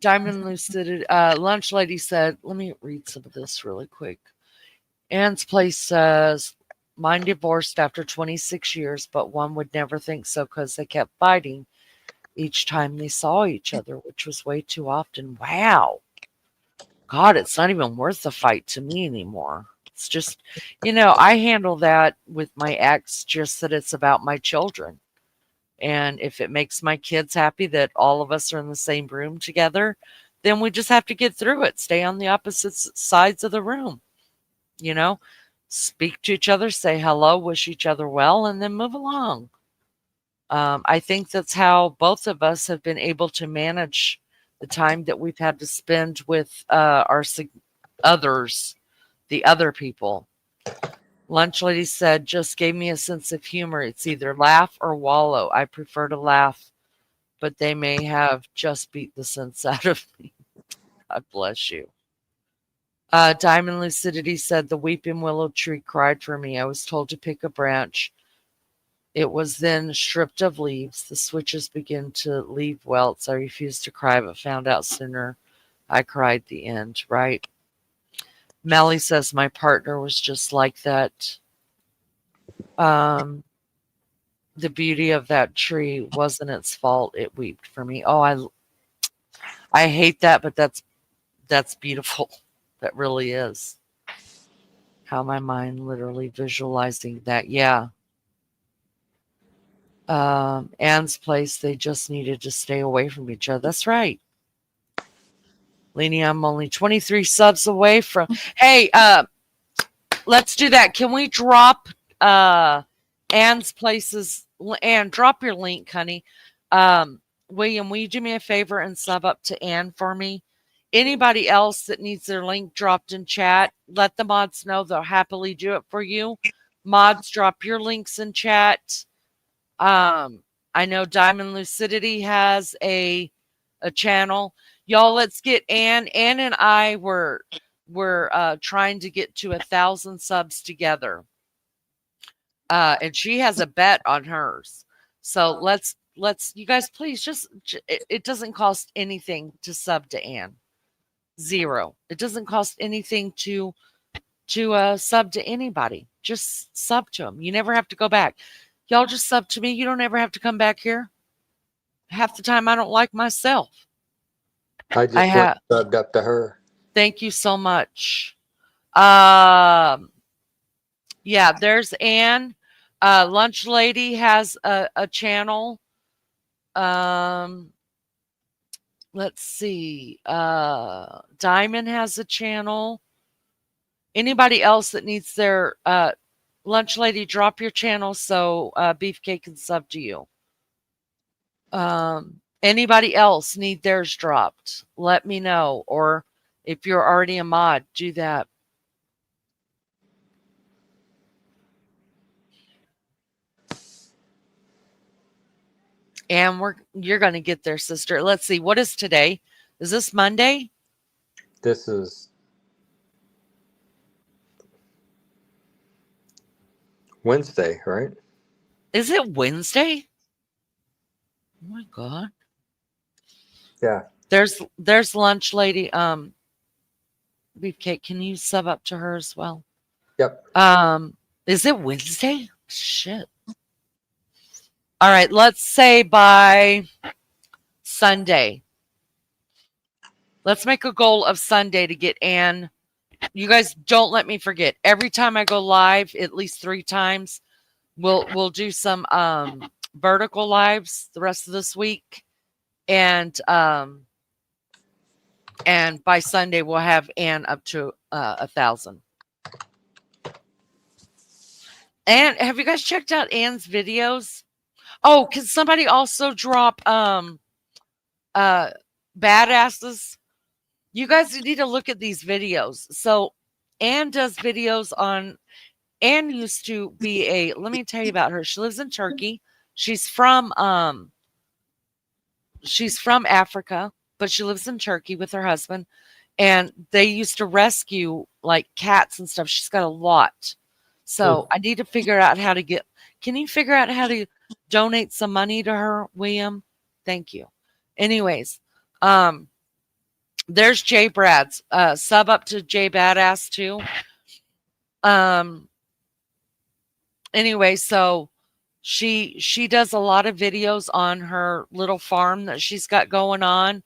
Speaker 2: Diamond Lucid Lunch Lady said, let me read some of this really quick. Ann's Place says, mine divorced after 26 years, but one would never think so because they kept fighting each time they saw each other, which was way too often. Wow. God, it's not even worth the fight to me anymore. It's just, I handle that with my ex, just that it's about my children. And if it makes my kids happy that all of us are in the same room together, then we just have to get through it, stay on the opposite sides of the room, you know, speak to each other, say hello, wish each other well, and then move along. I think that's how both of us have been able to manage the time that we've had to spend with our others, the other people. Lunch Lady said, just gave me a sense of humor. It's either laugh or wallow. I prefer to laugh, but they may have just beat the sense out of me. God bless you. Diamond Lucidity said, the weeping willow tree cried for me. I was told to pick a branch. It was then stripped of leaves. The switches began to leave welts. I refused to cry, but found out sooner. I cried the end, right? Melly says, my partner was just like that. Um, the beauty of that tree wasn't its fault. It wept for me. Oh, I hate that, but that's beautiful. That really is. How my mind literally visualizing that. Yeah. Anne's Place, they just needed to stay away from each other. That's right. Lenny, I'm only 23 subs away from. Hey, let's do that. Can we drop Anne's Places? Anne, drop your link, honey. William, will you do me a favor and sub up to Anne for me? Anybody else that needs their link dropped in chat, let the mods know. They'll happily do it for you. Mods, drop your links in chat. I know Diamond Lucidity has a channel. Y'all, let's get Anne. Anne and I were trying to get to 1,000 subs together. And she has a bet on hers. So let's you guys please just it doesn't cost anything to sub to Anne. Zero. It doesn't cost anything to sub to anybody. Just sub to them. You never have to go back. Y'all just sub to me. You don't ever have to come back here. half the time I don't like myself.
Speaker 3: I just went subbed up to her.
Speaker 2: Thank you so much. Yeah, there's Ann. Lunch Lady has a channel. Let's see. Diamond has a channel. Anybody else that needs their Lunch Lady, drop your channel so Beefcake can sub to you. Anybody else need theirs dropped? Let me know. Or if you're already a mod, do that. And you're going to get there, sister. Let's see. What is today? Is this Monday?
Speaker 3: This is Wednesday, right?
Speaker 2: Is it Wednesday? Oh my God.
Speaker 3: Yeah.
Speaker 2: There's Lunch Lady. Beefcake, can you sub up to her as well?
Speaker 3: Yep.
Speaker 2: Is it Wednesday? Shit. All right, let's say by Sunday. Let's make a goal of Sunday to get Ann. You guys don't let me forget. Every time I go live, at least 3 times, we'll do some vertical lives the rest of this week. And by Sunday we'll have Ann up to 1,000. And have you guys checked out Ann's videos? Oh, can somebody also drop badasses? You guys need to look at these videos. So Ann does videos on. Ann used to be let me tell you about her. She lives in Turkey. She's from Africa, but she lives in Turkey with her husband. And they used to rescue like cats and stuff. She's got a lot. So I need to figure out how to get. Can you figure out how to donate some money to her, William? Thank you. Anyways, there's Jay Brad's. Sub up to Jay Badass too. Anyway, so she does a lot of videos on her little farm that she's got going on.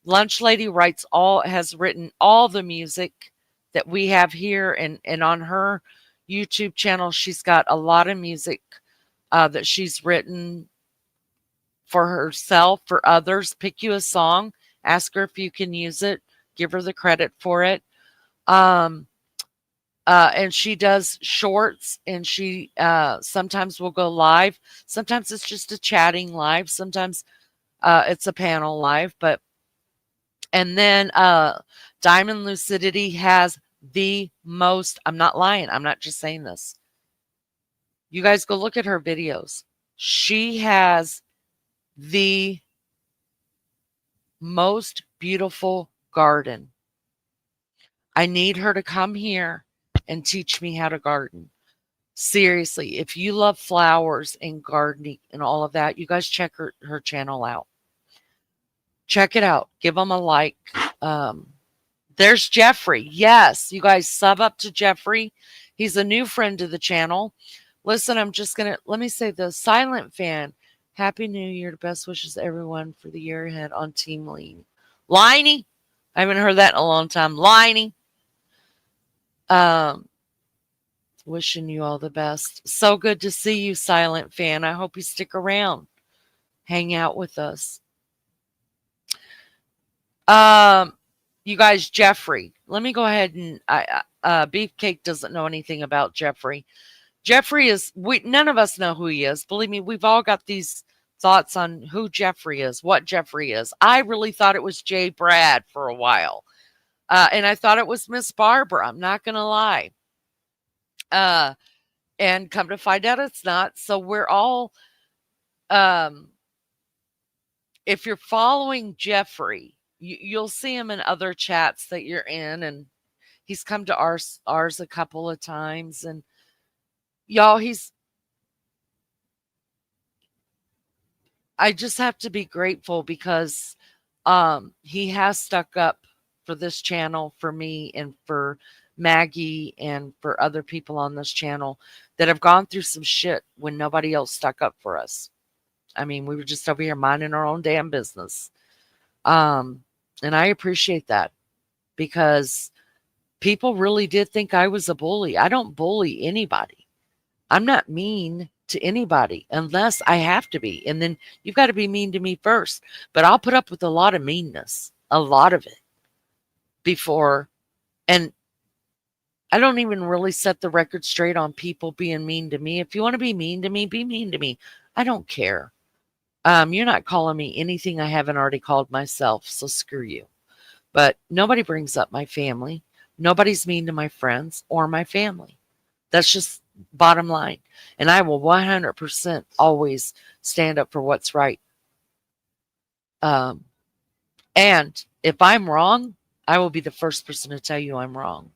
Speaker 2: Lunch Lady has written all the music that we have here, and on her YouTube channel, she's got a lot of music that she's written for herself, for others. Pick you a song, ask her if you can use it, give her the credit for it. And she does shorts, and she sometimes will go live. Sometimes it's just a chatting live. Sometimes it's a panel live. And then Diamond Lucidity has the most. I'm not lying. I'm not just saying this. You guys go look at her videos. She has the most beautiful garden. I need her to come here and teach me how to garden. Seriously, if you love flowers and gardening and all of that, you guys check her channel out. Check it out. Give them a like. There's Jeffrey. Yes, you guys sub up to Jeffrey. He's a new friend to the channel. Listen, I'm just going to, let me say the silent fan. Happy New Year. Best wishes everyone for the year ahead on Team Lean. Liney. I haven't heard that in a long time. Liney. Wishing you all the best. So good to see you, silent fan. I hope you stick around. Hang out with us. You guys, Jeffrey. Let me go ahead and Beefcake doesn't know anything about Jeffrey. Jeffrey is, none of us know who he is. Believe me, we've all got these thoughts on who Jeffrey is, what Jeffrey is. I really thought it was Jay Brad for a while. And I thought it was Miss Barbara. I'm not going to lie. And come to find out it's not. So we're all, if you're following Jeffrey, you'll see him in other chats that you're in, and he's come to ours a couple of times. And y'all, I just have to be grateful because he has stuck up for this channel, for me, and for Maggie, and for other people on this channel that have gone through some shit when nobody else stuck up for us. I mean, we were just over here minding our own damn business. And I appreciate that because people really did think I was a bully. I don't bully anybody. I'm not mean to anybody unless I have to be. And then you've got to be mean to me first. But I'll put up with a lot of meanness, a lot of it before. And I don't even really set the record straight on people being mean to me. If you want to be mean to me, be mean to me. I don't care. You're not calling me anything I haven't already called myself, so screw you. But nobody brings up my family. Nobody's mean to my friends or my family. That's just bottom line. And I will 100% always stand up for what's right. And if I'm wrong, I will be the first person to tell you I'm wrong.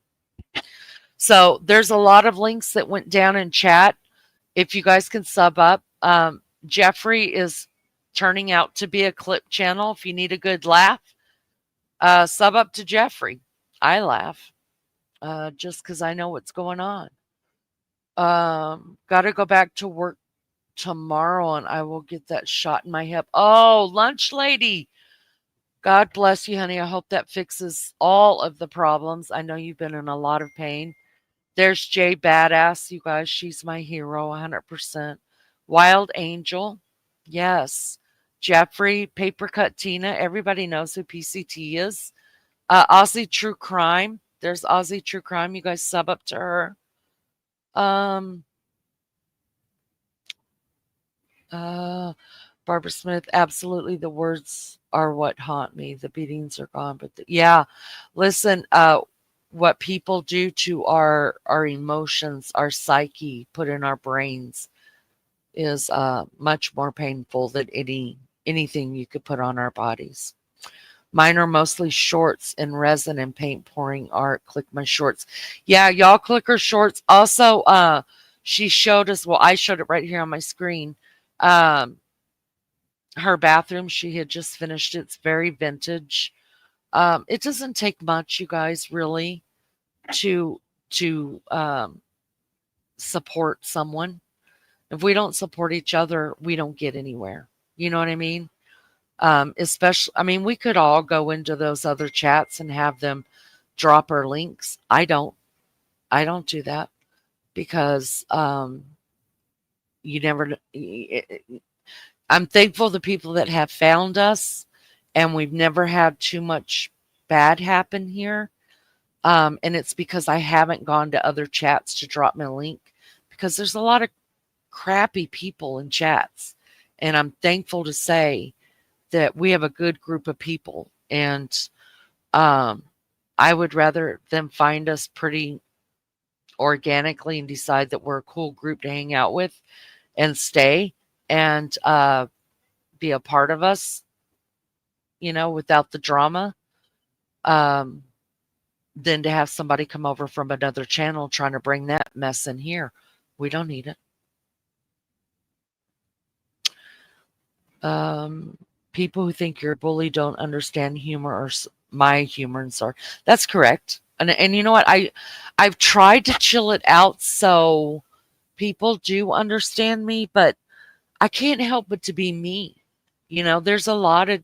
Speaker 2: So there's a lot of links that went down in chat. If you guys can sub up, Jeffrey is turning out to be a clip channel. If you need a good laugh, sub up to Jeffrey. I laugh just because I know what's going on. Got to go back to work tomorrow and I will get that shot in my hip. Oh, lunch lady. God bless you, honey. I hope that fixes all of the problems. I know you've been in a lot of pain. There's Jay Badass, you guys. She's my hero, 100%. Wild Angel. Yes. Jeffrey, Paper Cut Tina. Everybody knows who PCT is. Aussie True Crime. There's Aussie True Crime. You guys sub up to her. Barbara Smith. Absolutely. The words are what haunt me. The beatings are gone. But yeah, listen, what people do to our emotions, our psyche, put in our brains is much more painful than anything you could put on our bodies. Mine are mostly shorts and resin and paint pouring art. Click my shorts. Yeah, y'all click her shorts. Also, she showed us, well, I showed it right here on my screen. Her bathroom, she had just finished. It's very vintage. It doesn't take much, you guys, really, to support someone. If we don't support each other, we don't get anywhere. You know what I mean? Especially, I mean, we could all go into those other chats and have them drop our links. I don't do that because you never. I'm thankful the people that have found us, and we've never had too much bad happen here. And it's because I haven't gone to other chats to drop my link because there's a lot of crappy people in chats, and I'm thankful to say that we have a good group of people, and I would rather them find us pretty organically and decide that we're a cool group to hang out with and stay and be a part of us, you know, without the drama, than to have somebody come over from another channel trying to bring that mess in here. We don't need it. People who think you're a bully don't understand humor or my humor and sorry. That's correct. And you know what? I've tried to chill it out so people do understand me, but I can't help but to be me. You know, there's a lot of,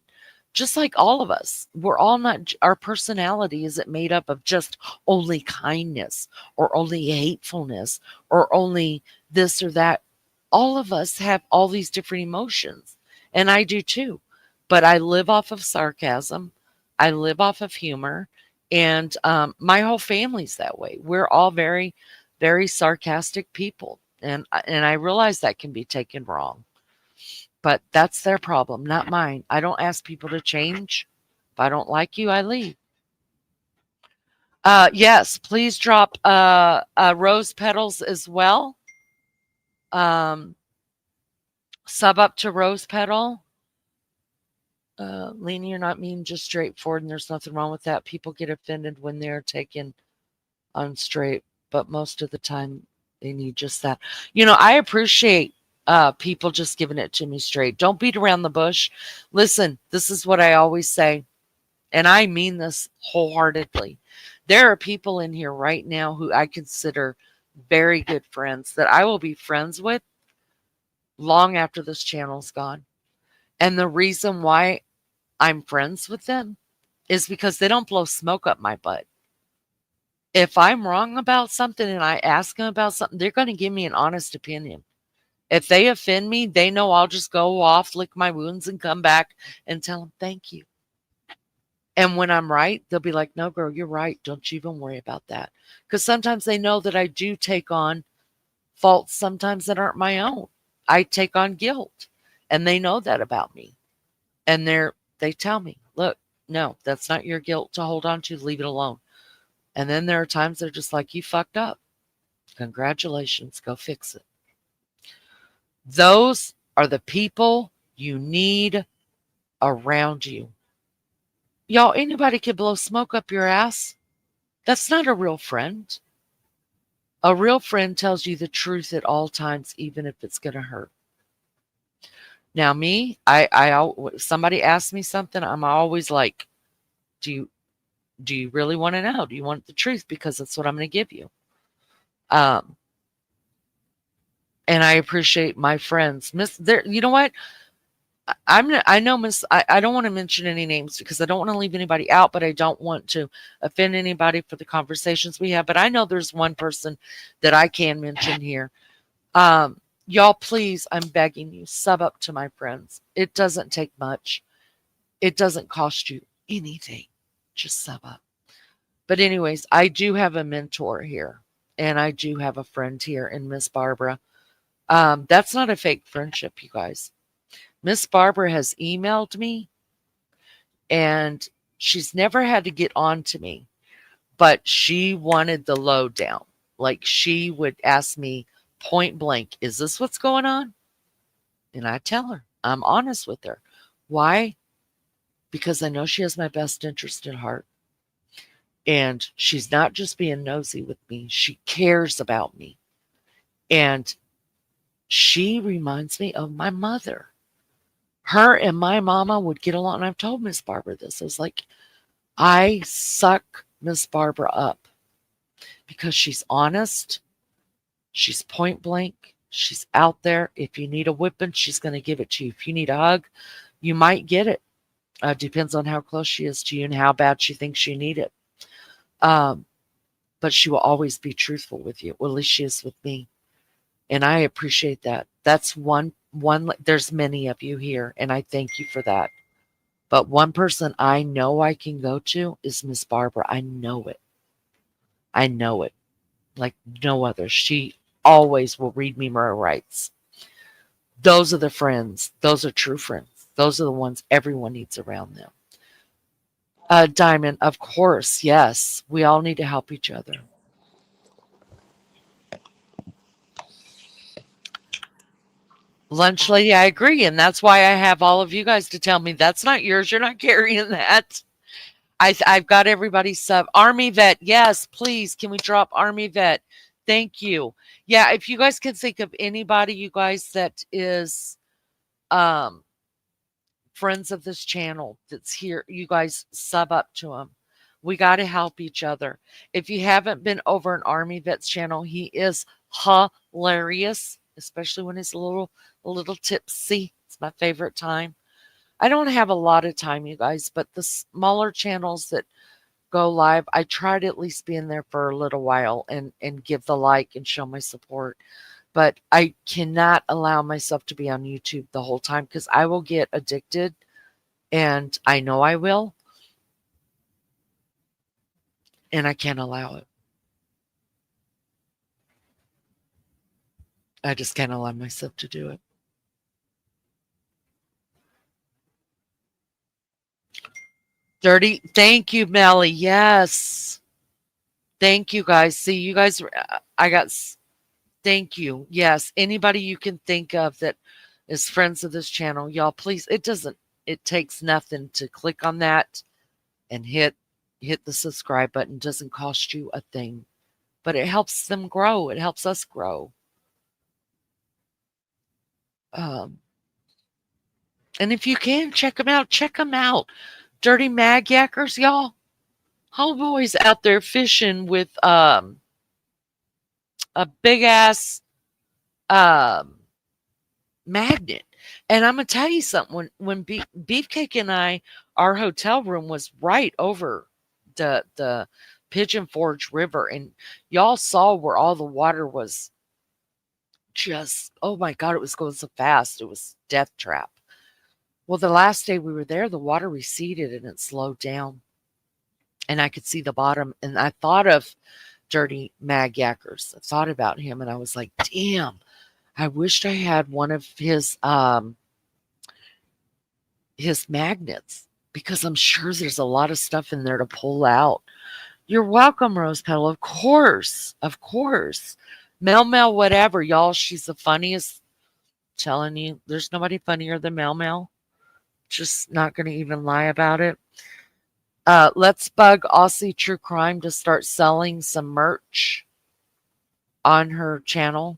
Speaker 2: just like all of us, we're all not, our personality isn't made up of just only kindness or only hatefulness or only this or that. All of us have all these different emotions, and I do too. But I live off of sarcasm. I live off of humor, and my whole family's that way. We're all very, very sarcastic people, and I realize that can be taken wrong. But that's their problem, not mine. I don't ask people to change. If I don't like you, I leave. Yes, please drop rose petals as well. Sub up to rose petal. Lena, you're not mean, just straightforward, and there's nothing wrong with that. People get offended when they're taken on straight, but most of the time they need just that. You know, I appreciate people just giving it to me straight. Don't beat around the bush. Listen, this is what I always say, and I mean this wholeheartedly. There are people in here right now who I consider very good friends that I will be friends with long after this channel's gone. And the reason why I'm friends with them is because they don't blow smoke up my butt. If I'm wrong about something and I ask them about something, they're going to give me an honest opinion. If they offend me, they know I'll just go off, lick my wounds, and come back and tell them thank you. And when I'm right, they'll be like, no, girl, you're right. Don't you even worry about that. Because sometimes they know that I do take on faults sometimes that aren't my own. I take on guilt. And they know that about me. And they tell me, look, no, that's not your guilt to hold on to. Leave it alone. And then there are times they're just like, you fucked up. Congratulations. Go fix it. Those are the people you need around you. Y'all, anybody can blow smoke up your ass. That's not a real friend. A real friend tells you the truth at all times, even if it's going to hurt. Now, me, somebody asks me something, I'm always like, do you really want to know? Do you want the truth? Because that's what I'm going to give you. And I appreciate my friends. You know what? I know Miss. I don't want to mention any names because I don't want to leave anybody out, but I don't want to offend anybody for the conversations we have. But I know there's one person that I can mention here. Y'all, please, I'm begging you, sub up to my friends. It doesn't take much. It doesn't cost you anything. Just sub up. But anyways, I do have a mentor here, and I do have a friend here in Miss Barbara. That's not a fake friendship, you guys. Miss Barbara has emailed me, and she's never had to get on to me, but she wanted the lowdown. Like, she would ask me point blank, is this what's going on? And I tell her, I'm honest with her. Why? Because I know she has my best interest at heart. And she's not just being nosy with me, she cares about me. And she reminds me of my mother. Her and my mama would get along. And I've told Miss Barbara this. I was like, I suck Miss Barbara up because she's honest. She's point blank. She's out there. If you need a whipping, she's going to give it to you. If you need a hug, you might get it. Depends on how close she is to you and how bad she thinks you need it. But she will always be truthful with you. Well, at least she is with me. And I appreciate that. That's one, there's many of you here, and I thank you for that. But one person I know I can go to is Miss Barbara. I know it. I know it like no other. She always will read me my rights. Those are the friends. Those are true friends. Those are the ones everyone needs around them. Diamond, of course, yes. We all need to help each other. Lunch lady, I agree. And that's why I have all of you guys to tell me that's not yours. You're not carrying that. I've got everybody sub. Army vet, yes, please. Can we drop Army vet? Thank you. Yeah, if you guys can think of anybody, you guys, that is friends of this channel that's here, you guys sub up to them. We got to help each other. If you haven't been over an Army Vet's channel, he is hilarious, especially when he's a little tipsy. It's my favorite time. I don't have a lot of time, you guys, but the smaller channels that go live, I try to at least be in there for a little while and give the like and show my support. But I cannot allow myself to be on YouTube the whole time because I will get addicted, and I know I will, and I can't allow it. I just can't allow myself to do it. Dirty. Thank you, Melly. Yes. Thank you, guys. See, you guys, thank you. Yes. Anybody you can think of that is friends of this channel, y'all, please, it takes nothing to click on that and hit the subscribe button. It doesn't cost you a thing, but it helps them grow. It helps us grow. And if you can, check them out. Check them out. Dirty Mag Yackers, y'all. Homeboys out there fishing with a big ass magnet. And I'm gonna tell you something. When Beefcake and I, our hotel room was right over the Pigeon Forge River, and y'all saw where all the water was just, oh my God, it was going so fast. It was death trap. Well, the last day we were there, the water receded and it slowed down, and I could see the bottom. And I thought of Dirty Mag Yackers. I thought about him, and I was like, damn, I wished I had one of his magnets, because I'm sure there's a lot of stuff in there to pull out. You're welcome, Rose Petal. Of course. Of course. Mel, whatever. Y'all, she's the funniest. Telling you, there's nobody funnier than Mel. Just not going to even lie about it. Let's bug Aussie True Crime to start selling some merch on her channel.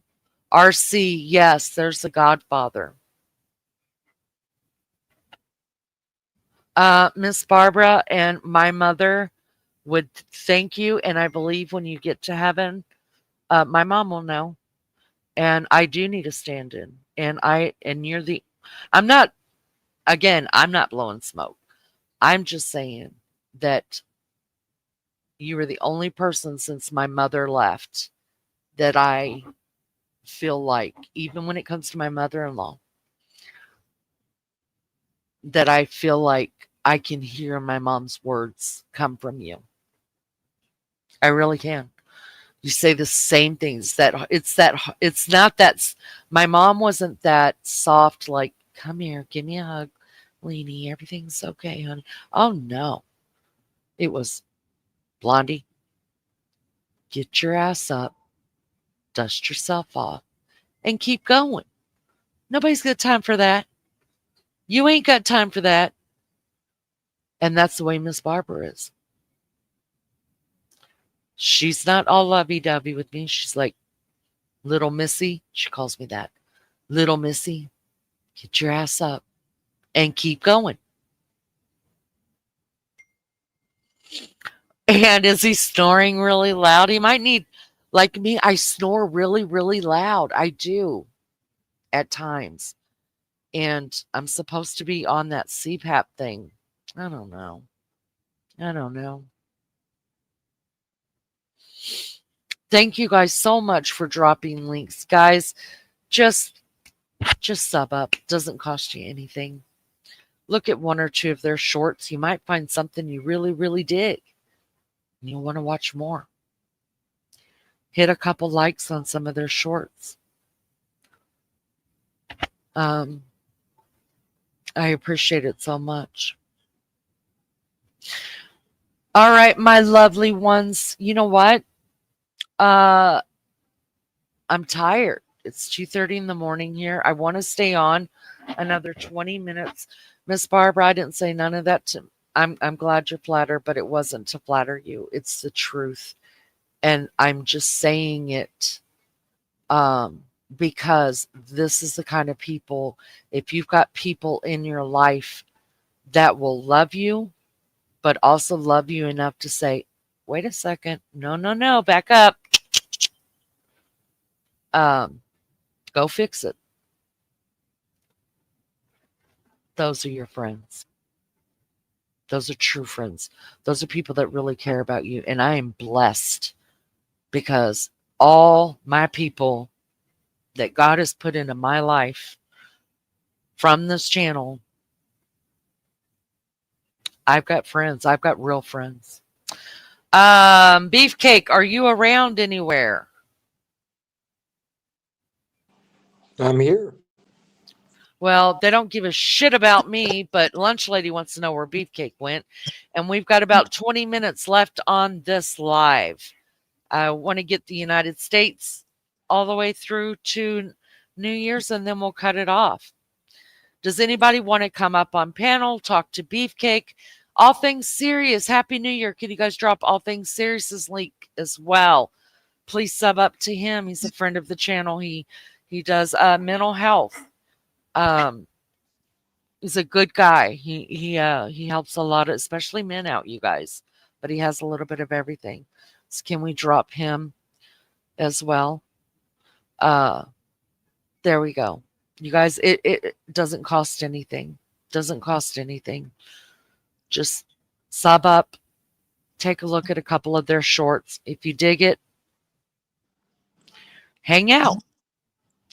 Speaker 2: RC, yes, there's the Godfather. Miss Barbara and my mother would thank you, and I believe when you get to heaven, my mom will know. And I do need a stand-in. And you're the, I'm not, again, I'm not blowing smoke. I'm just saying that you were the only person since my mother left that I feel like, even when it comes to my mother-in-law, that I feel like I can hear my mom's words come from you. I really can. You say the same things. It's not that. My mom wasn't that soft, like, come here, give me a hug, Leanie, everything's okay, honey. Oh no. It was, Blondie, get your ass up, dust yourself off, and keep going. Nobody's got time for that. You ain't got time for that. And that's the way Miss Barbara is. She's not all lovey-dovey with me. She's like, little Missy. She calls me that. Little Missy, get your ass up and keep going. And is he snoring really loud? He might need, like me, I snore really, really loud. I do at times. And I'm supposed to be on that CPAP thing. I don't know. I don't know. Thank you guys so much for dropping links. Guys, just sub up. Doesn't cost you anything. Look at one or two of their shorts. You might find something you really, really dig. And you'll want to watch more. Hit a couple likes on some of their shorts. I appreciate it so much. All right, my lovely ones. You know what? I'm tired. It's 2:30 in the morning here. I want to stay on another 20 minutes. Miss Barbara, I didn't say none of that to, I'm glad you're flattered, but it wasn't to flatter you. It's the truth. And I'm just saying it because this is the kind of people, if you've got people in your life that will love you, but also love you enough to say, wait a second, no, back up. Go fix it. Those are your friends. Those are true friends. Those are people that really care about you. And I am blessed because all my people that God has put into my life from this channel, I've got friends. I've got real friends. Beefcake, are you around anywhere?
Speaker 3: I'm here.
Speaker 2: Well, they don't give a shit about me, but Lunch Lady wants to know where Beefcake went. And we've got about 20 minutes left on this live. I want to get the United States all the way through to New Year's, and then we'll cut it off. Does anybody want to come up on panel, talk to Beefcake? All Things Serious, Happy New Year. Can you guys drop All Things Serious's link as well? Please sub up to him. He's a friend of the channel. He does mental health. He's a good guy. He helps a lot, especially men out, you guys. But he has a little bit of everything. So can we drop him as well? There we go. You guys, it doesn't cost anything. Doesn't cost anything. Just sub up, take a look at a couple of their shorts. If you dig it, hang out.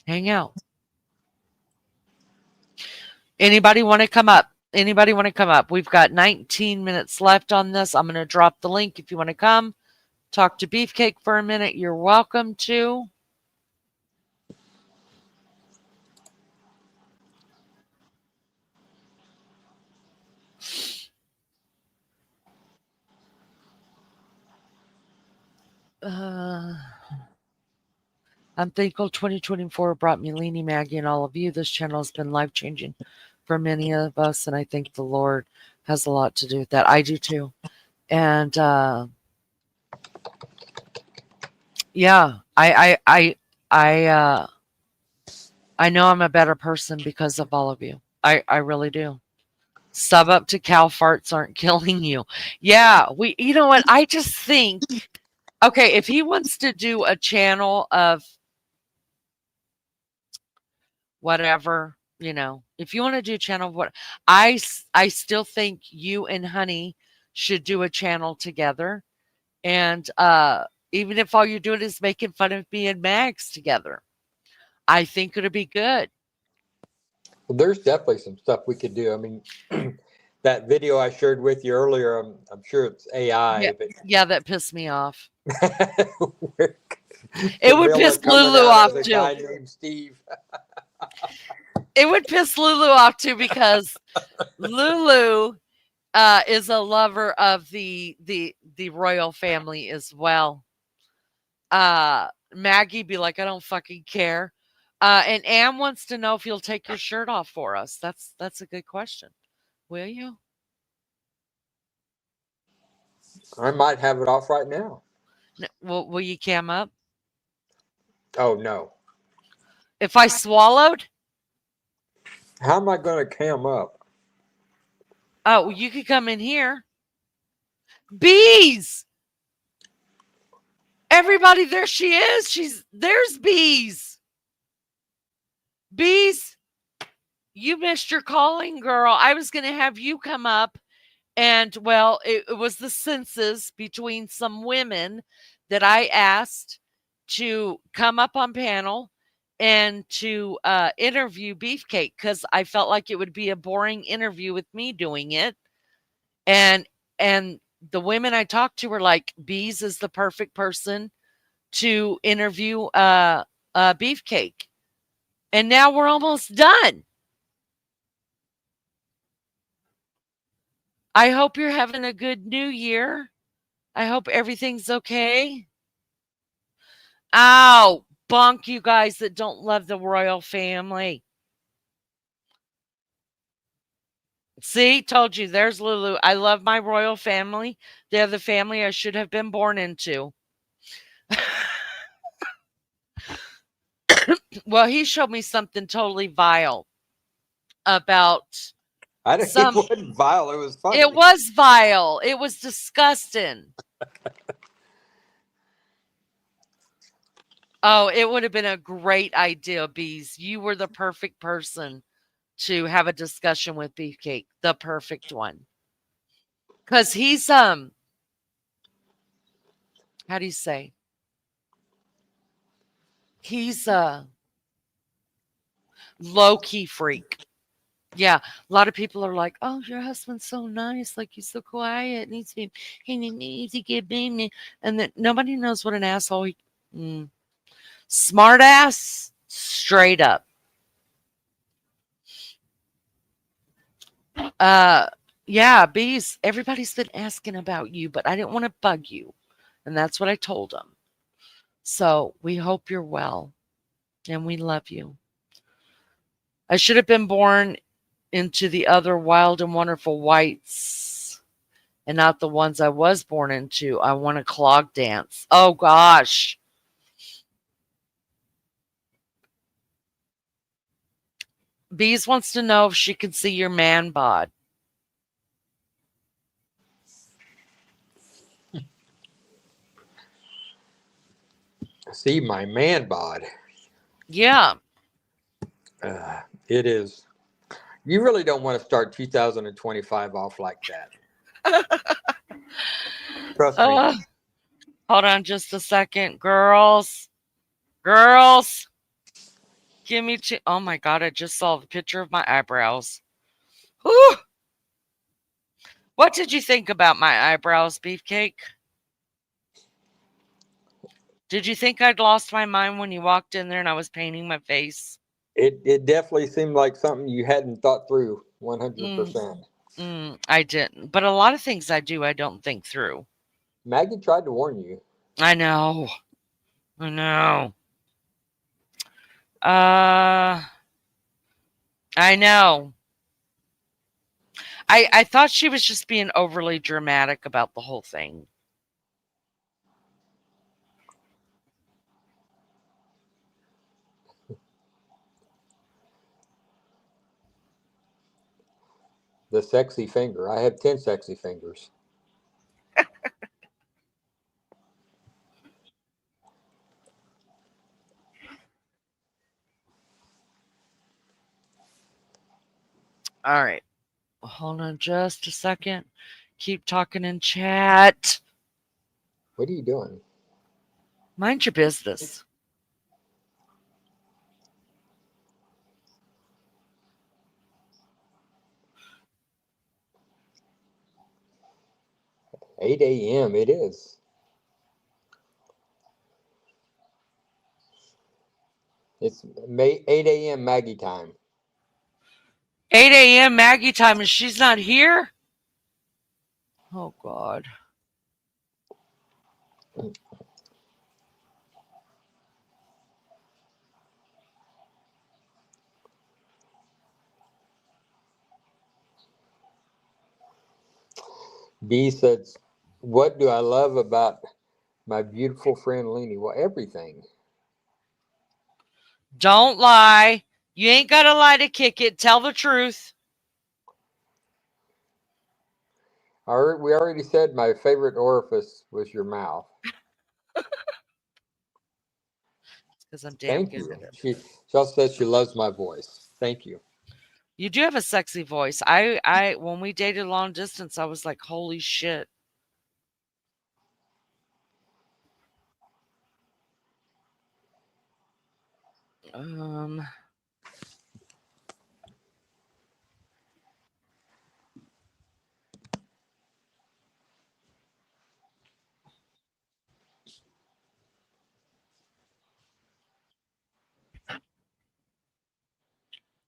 Speaker 2: Hang out. Anybody want to come up? Anybody want to come up? We've got 19 minutes left on this. I'm going to drop the link if you want to come. Talk to Beefcake for a minute. You're welcome to. I'm thankful 2024 brought me Leanie Maggie and all of you. This channel has been life changing for many of us, and I think the Lord has a lot to do with that. I do too. And yeah, I know I'm a better person because of all of you. I really do. Sub up to cow farts aren't killing you. Yeah, you know what? I just think, okay, if he wants to do a channel of whatever, if you want to do a channel of what, I still think you and Honey should do a channel together. And even if all you're doing is making fun of me and Mags together, I think it'll be good.
Speaker 3: Well, there's definitely some stuff we could do. I mean, that video I shared with you earlier, I'm sure it's AI.
Speaker 2: Yeah,
Speaker 3: But
Speaker 2: yeah, that pissed me off.
Speaker 3: it
Speaker 2: would piss Lulu off
Speaker 3: a
Speaker 2: too.
Speaker 3: guy named Steve.
Speaker 2: It would piss Lulu off too because Lulu is a lover of the royal family as well. Maggie be like, I don't fucking care. And Am wants to know if you'll take your shirt off for us. That's a good question. Will you?
Speaker 3: I might have it off right now.
Speaker 2: Will you cam up?
Speaker 3: Oh no.
Speaker 2: If I swallowed?
Speaker 3: How am I going to cam up?
Speaker 2: Oh, you could come in here. Bees! Everybody, there she is. There's Bees. Bees, you missed your calling, girl. I was going to have you come up. And, well, it was the census between some women that I asked to come up on panel and to interview Beefcake because I felt like it would be a boring interview with me doing it. And the women I talked to were like, Bees is the perfect person to interview Beefcake. And now we're almost done. I hope you're having a good new year. I hope everything's okay. Ow, bonk you guys that don't love the royal family. See, told you, there's Lulu. I love my royal family. They're the family I should have been born into. Well, he showed me something totally vile about
Speaker 3: It wasn't vile. It was funny.
Speaker 2: It was vile. It was disgusting. Oh, it would have been a great idea, Bees. You were the perfect person to have a discussion with Beefcake. The perfect one. Because he's, how do you say? He's a low-key freak. Yeah, a lot of people are like, "Oh, your husband's so nice, like he's so quiet, he needs to get me," and then nobody knows what an asshole. Smart ass, straight up. Yeah, Bees. Everybody's been asking about you, but I didn't want to bug you, and that's what I told them. So we hope you're well, and we love you. I should have been born into the other wild and wonderful whites and not the ones I was born into. I want a clog dance. Oh, gosh. Bees wants to know if she can see your man bod.
Speaker 3: See my man bod.
Speaker 2: Yeah.
Speaker 3: It is. You really don't want to start 2025 off like that. Trust me.
Speaker 2: Uh, hold on just a second, girls. Girls, give me two. Oh my God, I just saw the picture of my eyebrows. Whew. What did you think about my eyebrows, Beefcake? Did you think I'd lost my mind when you walked in there and I was painting my face?
Speaker 3: It definitely seemed like something you hadn't thought through
Speaker 2: Mm,
Speaker 3: 100%.
Speaker 2: I didn't. But a lot of things I do, I don't think through.
Speaker 3: Maggie tried to warn you.
Speaker 2: I know. I know. Uh, I know. I thought she was just being overly dramatic about the whole thing.
Speaker 3: The sexy finger. I have 10 sexy fingers.
Speaker 2: All right. Hold on just a second. Keep talking in chat.
Speaker 3: What are you doing?
Speaker 2: Mind your business.
Speaker 3: Eight a.m. It is. It's 8 a.m. Maggie time.
Speaker 2: 8 a.m. Maggie time and she's not here? Oh, God.
Speaker 3: B says, "What do I love about my beautiful friend Leanie?" Well, everything.
Speaker 2: Don't lie. You ain't got to lie to kick it. Tell the truth.
Speaker 3: We already said my favorite orifice was your mouth.
Speaker 2: Because I'm damn
Speaker 3: Thank
Speaker 2: good
Speaker 3: you.
Speaker 2: at it.
Speaker 3: She also says she loves my voice. Thank you.
Speaker 2: You do have a sexy voice. I when we dated long distance, I was like, holy shit. Um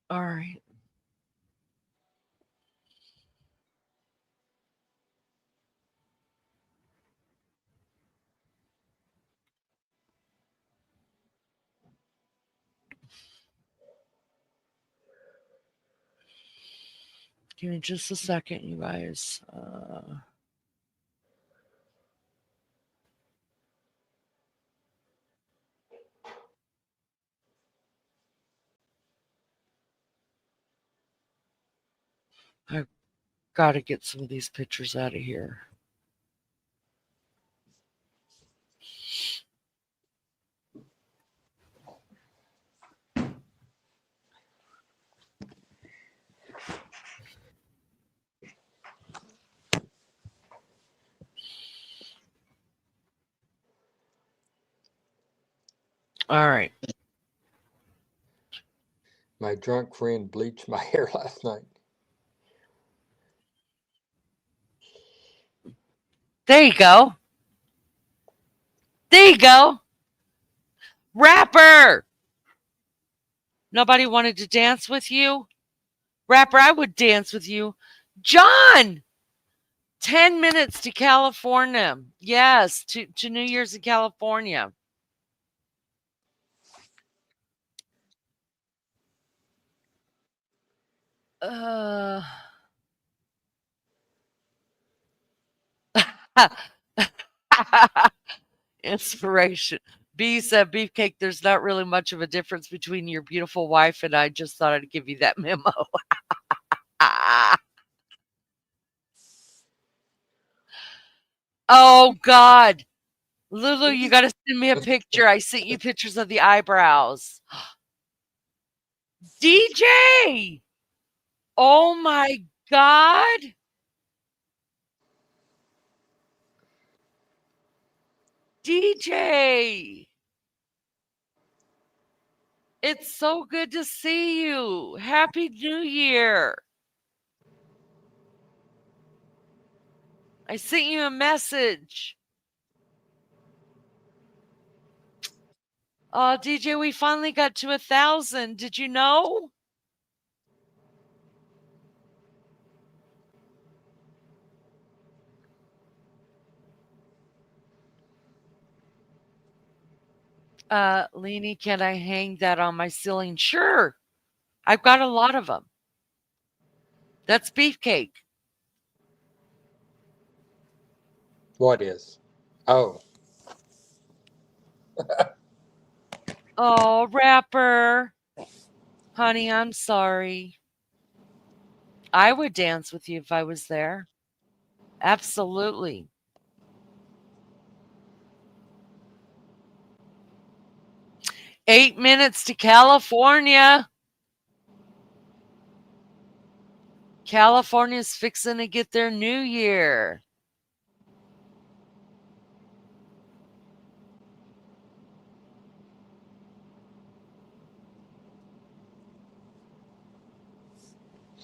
Speaker 2: all right. Give me just a second, you guys. I've got to get some of these pictures out of here. All right.
Speaker 3: My drunk friend bleached my hair last night.
Speaker 2: There you go. There you go. Rapper. Nobody wanted to dance with you? Rapper, I would dance with you. John! 10 minutes to California. Yes, to New Year's in California. Uh, inspiration. B said, Beefcake, there's not really much of a difference between your beautiful wife and I. Just thought I'd give you that memo. Oh, God. Lulu, you got to send me a picture. I sent you pictures of the eyebrows. DJ! Oh my God! DJ! It's so good to see you. Happy New Year. I sent you a message. Oh, DJ, we finally got to 1,000. Did you know? Leanie, can I hang that on my ceiling? Sure. I've got a lot of them. That's Beefcake.
Speaker 3: What is? Oh,
Speaker 2: Oh, rapper. Honey, I'm sorry. I would dance with you if I was there. Absolutely. Eight minutes to California. California's fixing to get their new year.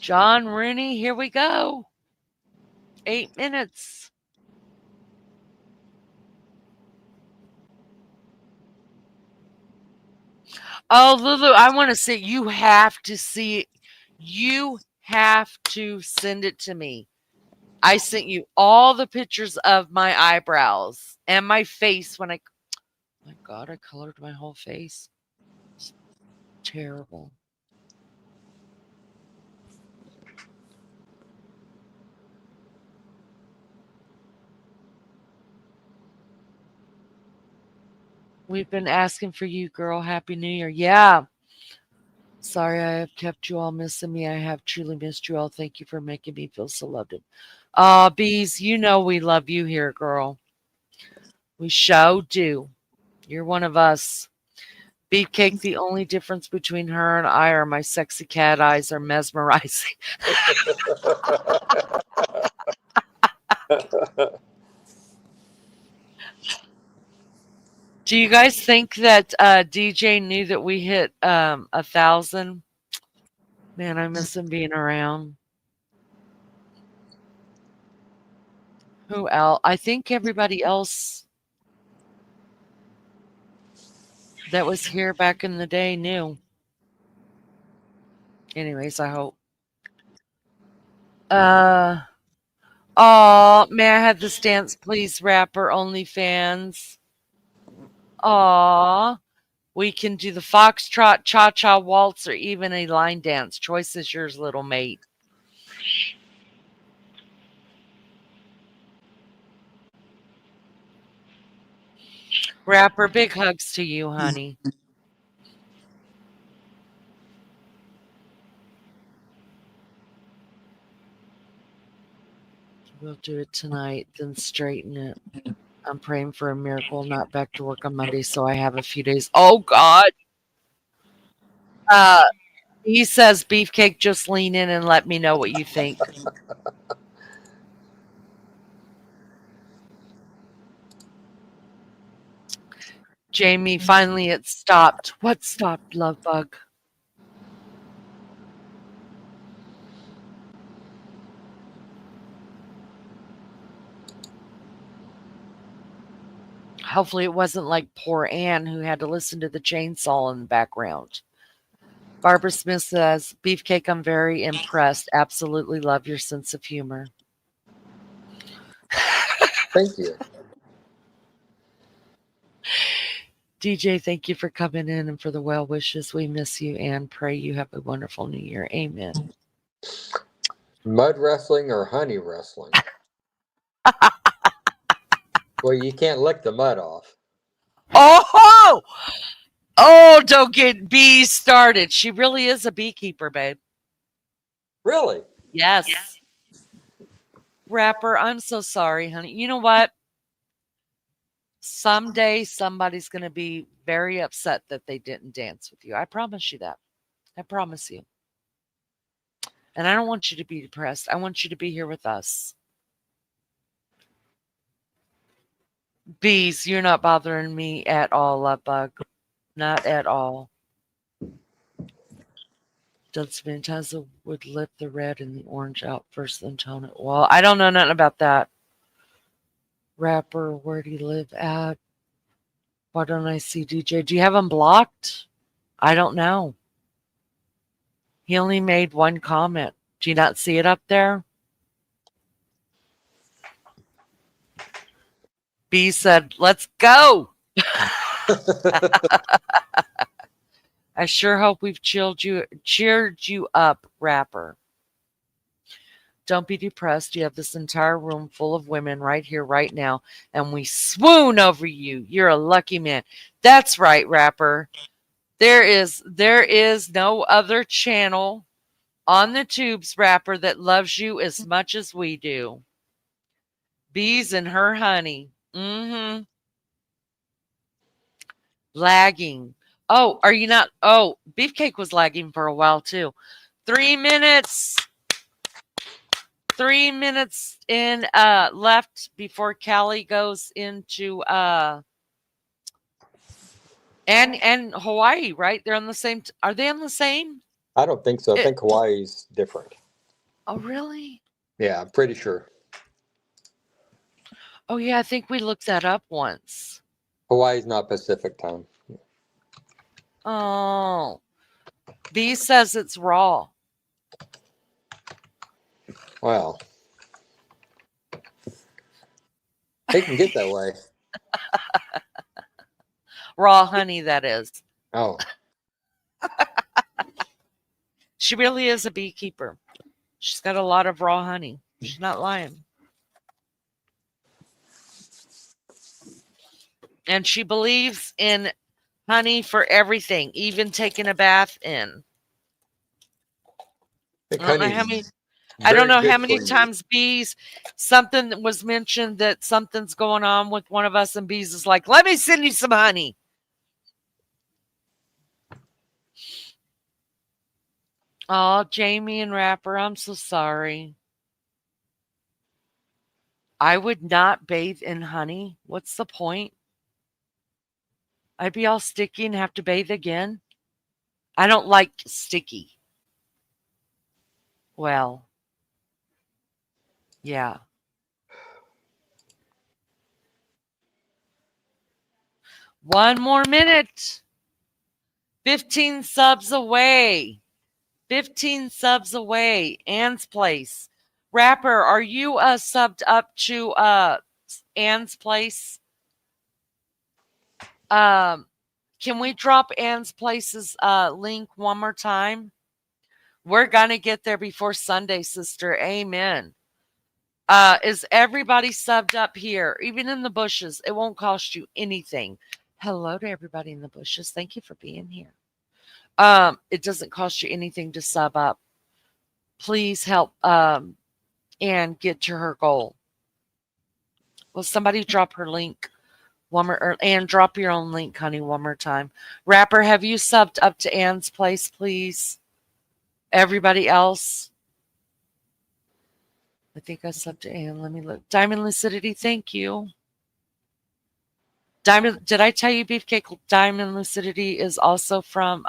Speaker 2: John Rooney, here we go. 8 minutes. Oh, Lulu, I want to say you have to see it. You have to send it to me. I sent you all the pictures of my eyebrows and my face when my God, I colored my whole face. It's terrible. We've been asking for you, girl. Happy New Year. Yeah. Sorry I have kept you all missing me. I have truly missed you all. Thank you for making me feel so loved. Bees, you know we love you here, girl. We sure do. You're one of us. Beefcake, the only difference between her and I are my sexy cat eyes are mesmerizing. Do you guys think that DJ knew that we hit 1,000? Man, I miss him being around. Who else? I think everybody else that was here back in the day knew. Anyways, I hope. Oh, may I have this dance, please, rapper OnlyFans? Aw, we can do the foxtrot, cha-cha waltz, or even a line dance. Choice is yours, little mate. Rapper, big hugs to you, honey. We'll do it tonight, then straighten it. I'm praying for a miracle, not back to work on Monday, so I have a few days. Oh, God. Uh, he says, Beefcake, just lean in and let me know what you think. Jamie, finally it stopped. What stopped, love bug? Hopefully it wasn't like poor Anne who had to listen to the chainsaw in the background. Barbara Smith says, Beefcake, I'm very impressed. Absolutely love your sense of humor.
Speaker 3: thank you.
Speaker 2: DJ, thank you for coming in and for the well wishes. We miss you and pray you have a wonderful new year. Amen.
Speaker 3: Mud wrestling or honey wrestling? Well, you can't lick the mud off.
Speaker 2: Oh, oh, don't get bees started. She really is a beekeeper, babe.
Speaker 3: Really?
Speaker 2: Yes. Rapper, I'm so sorry, honey. You know what? Someday somebody's going to be very upset that they didn't dance with you. I promise you that. I promise you. And I don't want you to be depressed. I want you to be here with us. Bees, you're not bothering me at all, love bug. Not at all. Does Fantasia would lift the red and the orange out first, then tone it? Well, I don't know nothing about that. Rapper, where do you live at? Why don't I see DJ? Do you have him blocked? I don't know. He only made one comment. Do you not see it up there? B said, let's go. I sure hope we've cheered you up, rapper. Don't be depressed. You have this entire room full of women right here, right now, and we swoon over you. You're a lucky man. That's right, rapper. There is no other channel on the tubes, rapper, that loves you as much as we do. Bees and her honey. Mm-hmm. Lagging. Oh, are you not? Oh, Beefcake was lagging for a while too. 3 minutes. 3 minutes in left before Callie goes into and Hawaii, right? They're on the same. Are they on the same?
Speaker 3: I don't think so. I think Hawaii's different.
Speaker 2: Oh, really?
Speaker 3: Yeah, I'm pretty sure.
Speaker 2: Oh, yeah. I think we looked that up once.
Speaker 3: Hawaii's not Pacific time.
Speaker 2: Oh, B says it's raw.
Speaker 3: Well, they can get that way.
Speaker 2: Raw honey, that is.
Speaker 3: Oh,
Speaker 2: She really is a beekeeper. She's got a lot of raw honey. She's not lying. And she believes in honey for everything, even taking a bath in.
Speaker 3: I
Speaker 2: I don't know how many times bees something was mentioned that something's going on with one of us, and bees is like, let me send you some honey. Oh, Jamie and Rapper, I'm so sorry. I would not bathe in honey. What's the point? I'd be all sticky and have to bathe again. I don't like sticky. Well, yeah. One more minute. 15 subs away. 15 subs away. Ann's Place. Rapper, are you subbed up to Ann's Place? Can we drop Ann's Place's link one more time? We're going to get there before Sunday, sister. Amen. Is everybody subbed up here? Even in the bushes, it won't cost you anything. Hello to everybody in the bushes. Thank you for being here. It doesn't cost you anything to sub up. Please help Ann get to her goal. Will somebody drop her link one more? Ann, drop your own link, honey, one more time. Rapper, have you subbed up to Ann's Place, please? Everybody else? I think I subbed to Ann. Let me look. Diamond Lucidity, thank you. Diamond, did I tell you Beefcake Diamond Lucidity is also from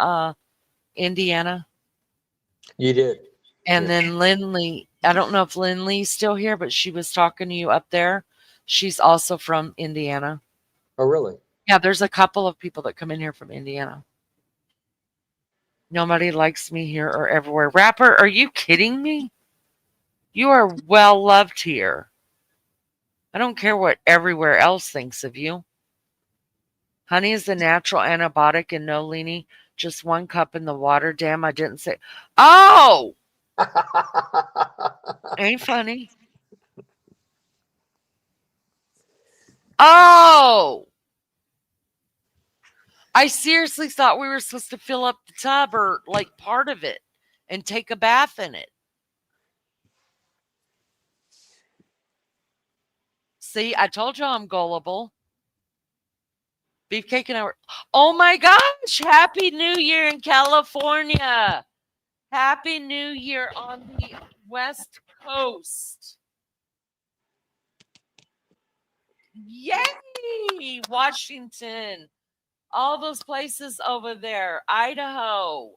Speaker 2: Indiana?
Speaker 3: you did.
Speaker 2: And
Speaker 3: Yeah.
Speaker 2: then Lindley, I don't know if Lindley's still here, but she was talking to you up there. She's also from Indiana.
Speaker 3: Oh, really?
Speaker 2: Yeah, there's a couple of people that come in here from Indiana. Nobody likes me here or everywhere. Rapper, are you kidding me? You are well loved here. I don't care what everywhere else thinks of you. Honey is the natural antibiotic and no leaning. Just 1 cup in the water. Damn, I didn't say. Oh! Ain't funny. Oh! I seriously thought we were supposed to fill up the tub or like part of it and take a bath in it. See, I told you I'm gullible. Beefcake and I were, oh my gosh, Happy New Year in California. Happy New Year on the West Coast. Yay! Washington. All those places over there. Idaho.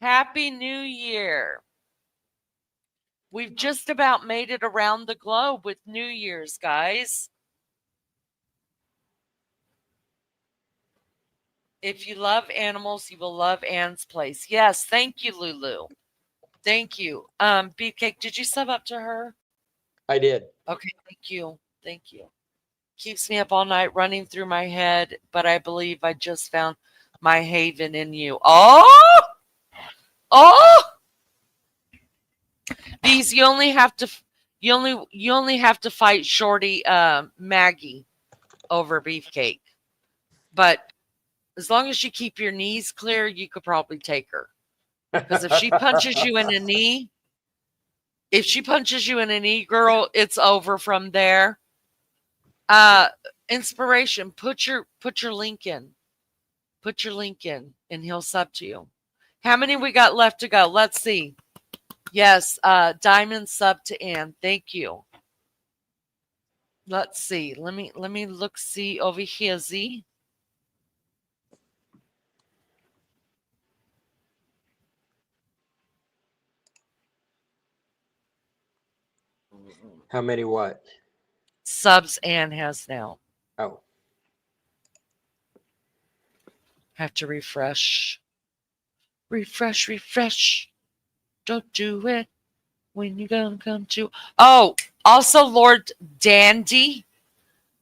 Speaker 2: Happy New Year. We've just about made it around the globe with New Year's, guys. If you love animals, you will love Anne's Place. Yes, thank you, Lulu. Thank you. Beefcake, did you sub up to her?
Speaker 3: I did.
Speaker 2: Okay, thank you. Thank you. Keeps me up all night running through my head, but I believe I just found my haven in you. Oh! Oh! These you only have to fight Shorty Maggie over Beefcake. But as long as you keep your knees clear, you could probably take her. Because if she punches you in a knee, girl, it's over from there. Inspiration, put your link in. Put your link in and he'll sub to you. How many we got left to go? Let's see. Yes, Diamond sub to Ann. Thank you. Let's see. Let me look see over here, Z.
Speaker 3: How many what?
Speaker 2: Subs Ann has now.
Speaker 3: Oh.
Speaker 2: Have to refresh. Refresh. Don't do it when you're gonna come to. Oh, also Lord Dandy.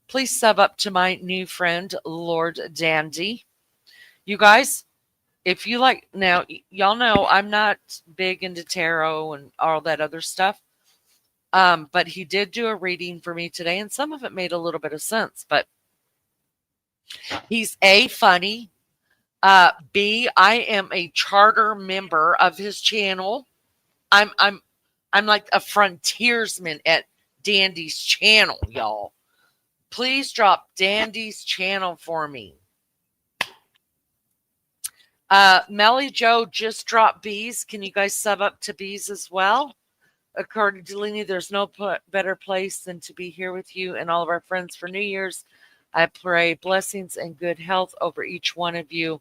Speaker 2: Please sub up to my new friend, Lord Dandy. You guys, if you like, now, y'all know I'm not big into tarot and all that other stuff. But he did do a reading for me today, and some of it made a little bit of sense. But he's A, funny. B, I am a charter member of his channel. I'm like a frontiersman at Dandy's channel, y'all. Please drop Dandy's channel for me. Melly Joe just dropped Bees. Can you guys sub up to Bees as well? According to Lenny, there's no better place than to be here with you and all of our friends for New Year's. I pray blessings and good health over each one of you.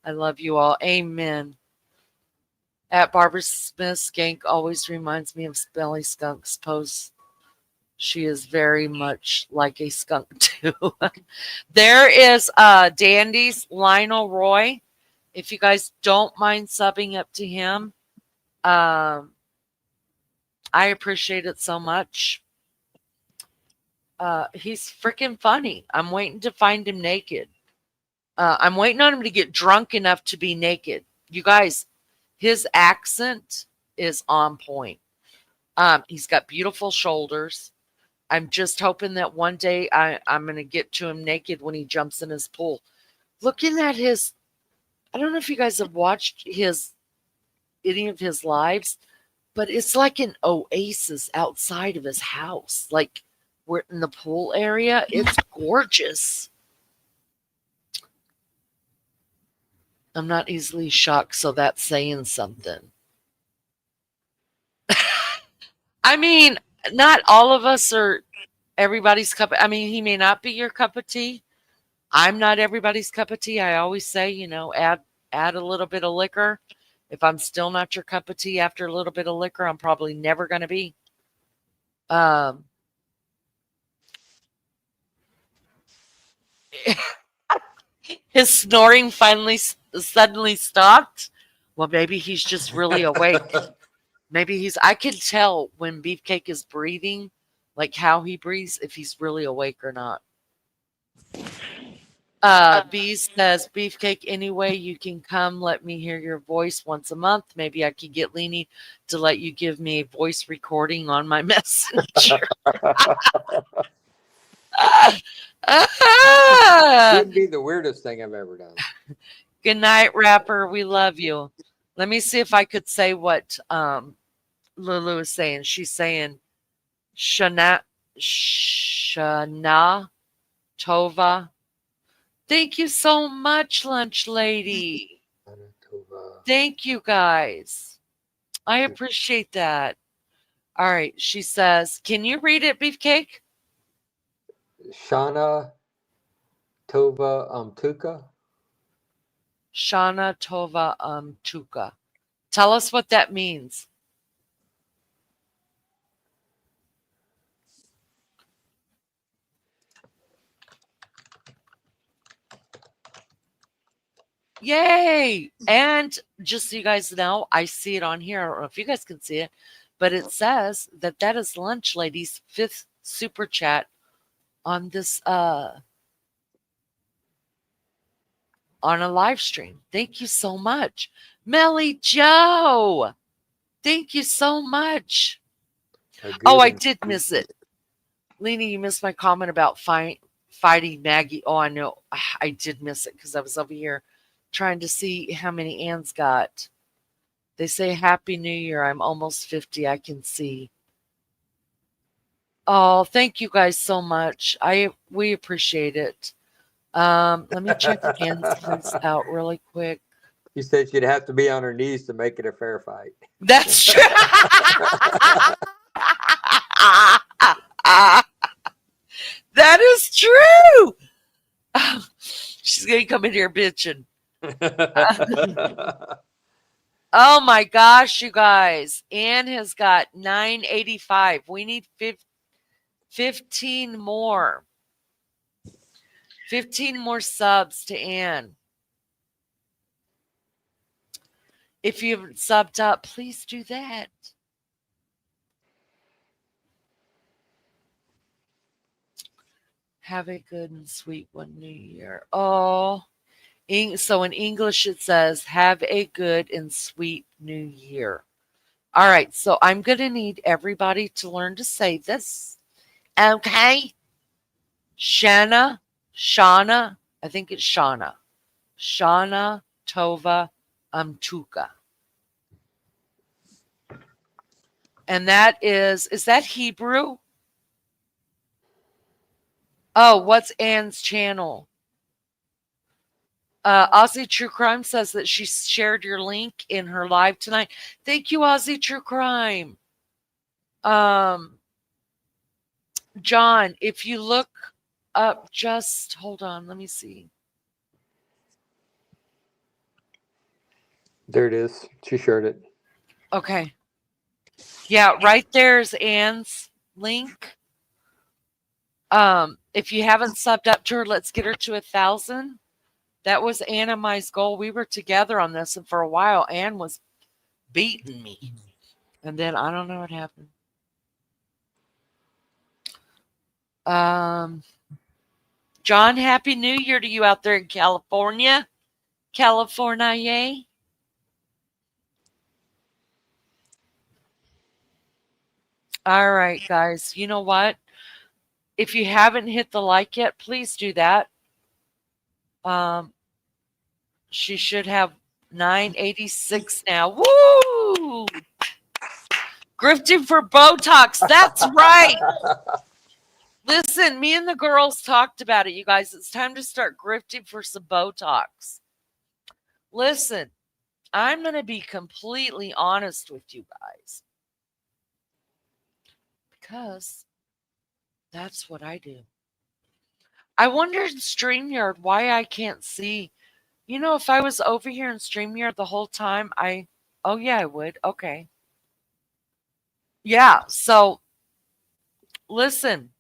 Speaker 2: I love you all. Amen. At Barbara Smith, Skank always reminds me of Smelly Skunk's post. She is very much like a skunk too. There is Dandy's Lionel Roy. If you guys don't mind subbing up to him, I appreciate it so much. He's freaking funny. I'm waiting to find him naked. I'm waiting on him to get drunk enough to be naked. You guys, his accent is on point. He's got beautiful shoulders. I'm just hoping that one day I'm going to get to him naked when he jumps in his pool. Looking at his, I don't know if you guys have watched any of his lives, but it's like an oasis outside of his house. Like we're in the pool area. It's gorgeous. I'm not easily shocked, so that's saying something. I mean, not all of us are everybody's cup. I mean, he may not be your cup of tea. I'm not everybody's cup of tea. I always say, add a little bit of liquor. If I'm still not your cup of tea after a little bit of liquor, I'm probably never going to be. His snoring suddenly stopped. Well, maybe he's just really awake. Maybe I can tell when Beefcake is breathing, like how he breathes, if he's really awake or not. Bees says, Beefcake, anyway, you can come let me hear your voice once a month. Maybe I could get Leanie to let you give me a voice recording on my messenger.
Speaker 3: Would be the weirdest thing I've ever done.
Speaker 2: Good night, rapper. We love you. Let me see if I could say what Lulu is saying. She's saying Shana Tova. Thank you so much, Lunch Lady. Thank you, guys. I appreciate that. All right. She says, can you read it, Beefcake?
Speaker 3: Shana Tova Tuka.
Speaker 2: Shana Tova Tuka. Tell us what that means. Yay! And just so you guys know, I see it on here. I don't know if you guys can see it, but it says that that is Lunch Lady's 5th super chat on this on a live stream. Thank you so much. Melly Joe. Thank you so much. Oh, I did miss it. Lena, you missed my comment about fighting Maggie. Oh, I know. I did miss it because I was over here trying to see how many Ann's got. They say Happy New Year. I'm almost 50. I can see. Oh, thank you guys so much. We appreciate it. Let me check Ann's place out really quick.
Speaker 3: She said she'd have to be on her knees to make it a fair fight.
Speaker 2: That's true. That is true. She's going to come in here bitching. Oh my gosh, you guys. Ann has got 985. We need 15 more. 15 more subs to Ann. If you haven't subbed up, please do that. Have a good and sweet one New Year. Oh, so in English it says, have a good and sweet New Year. All right, so I'm going to need everybody to learn to say this. Okay? Shana, I think it's Shana. Shana Tova Tuka. And that is that Hebrew? Oh, what's Ann's channel? Aussie True Crime says that she shared your link in her live tonight. Thank you, Aussie True Crime. John, if you look up, just hold on, let me see.
Speaker 3: There it is. She shared it.
Speaker 2: Okay. Yeah, right there's Ann's link. If you haven't subbed up to her, let's get her to 1,000. That was Ann and my goal. We were together on this, and for a while, Ann was beating me. And then I don't know what happened. John, Happy New Year to you out there in California. California, yay. All right, guys. You know what? If you haven't hit the like yet, please do that. She should have 986 now. Woo! Grifting for Botox. That's right. Listen, me and the girls talked about it, you guys. It's time to start grifting for some Botox. Listen, I'm going to be completely honest with you guys. Because that's what I do. I wonder in StreamYard why I can't see. You know, if I was over here in StreamYard the whole time, oh yeah, I would. Okay. Yeah, so listen.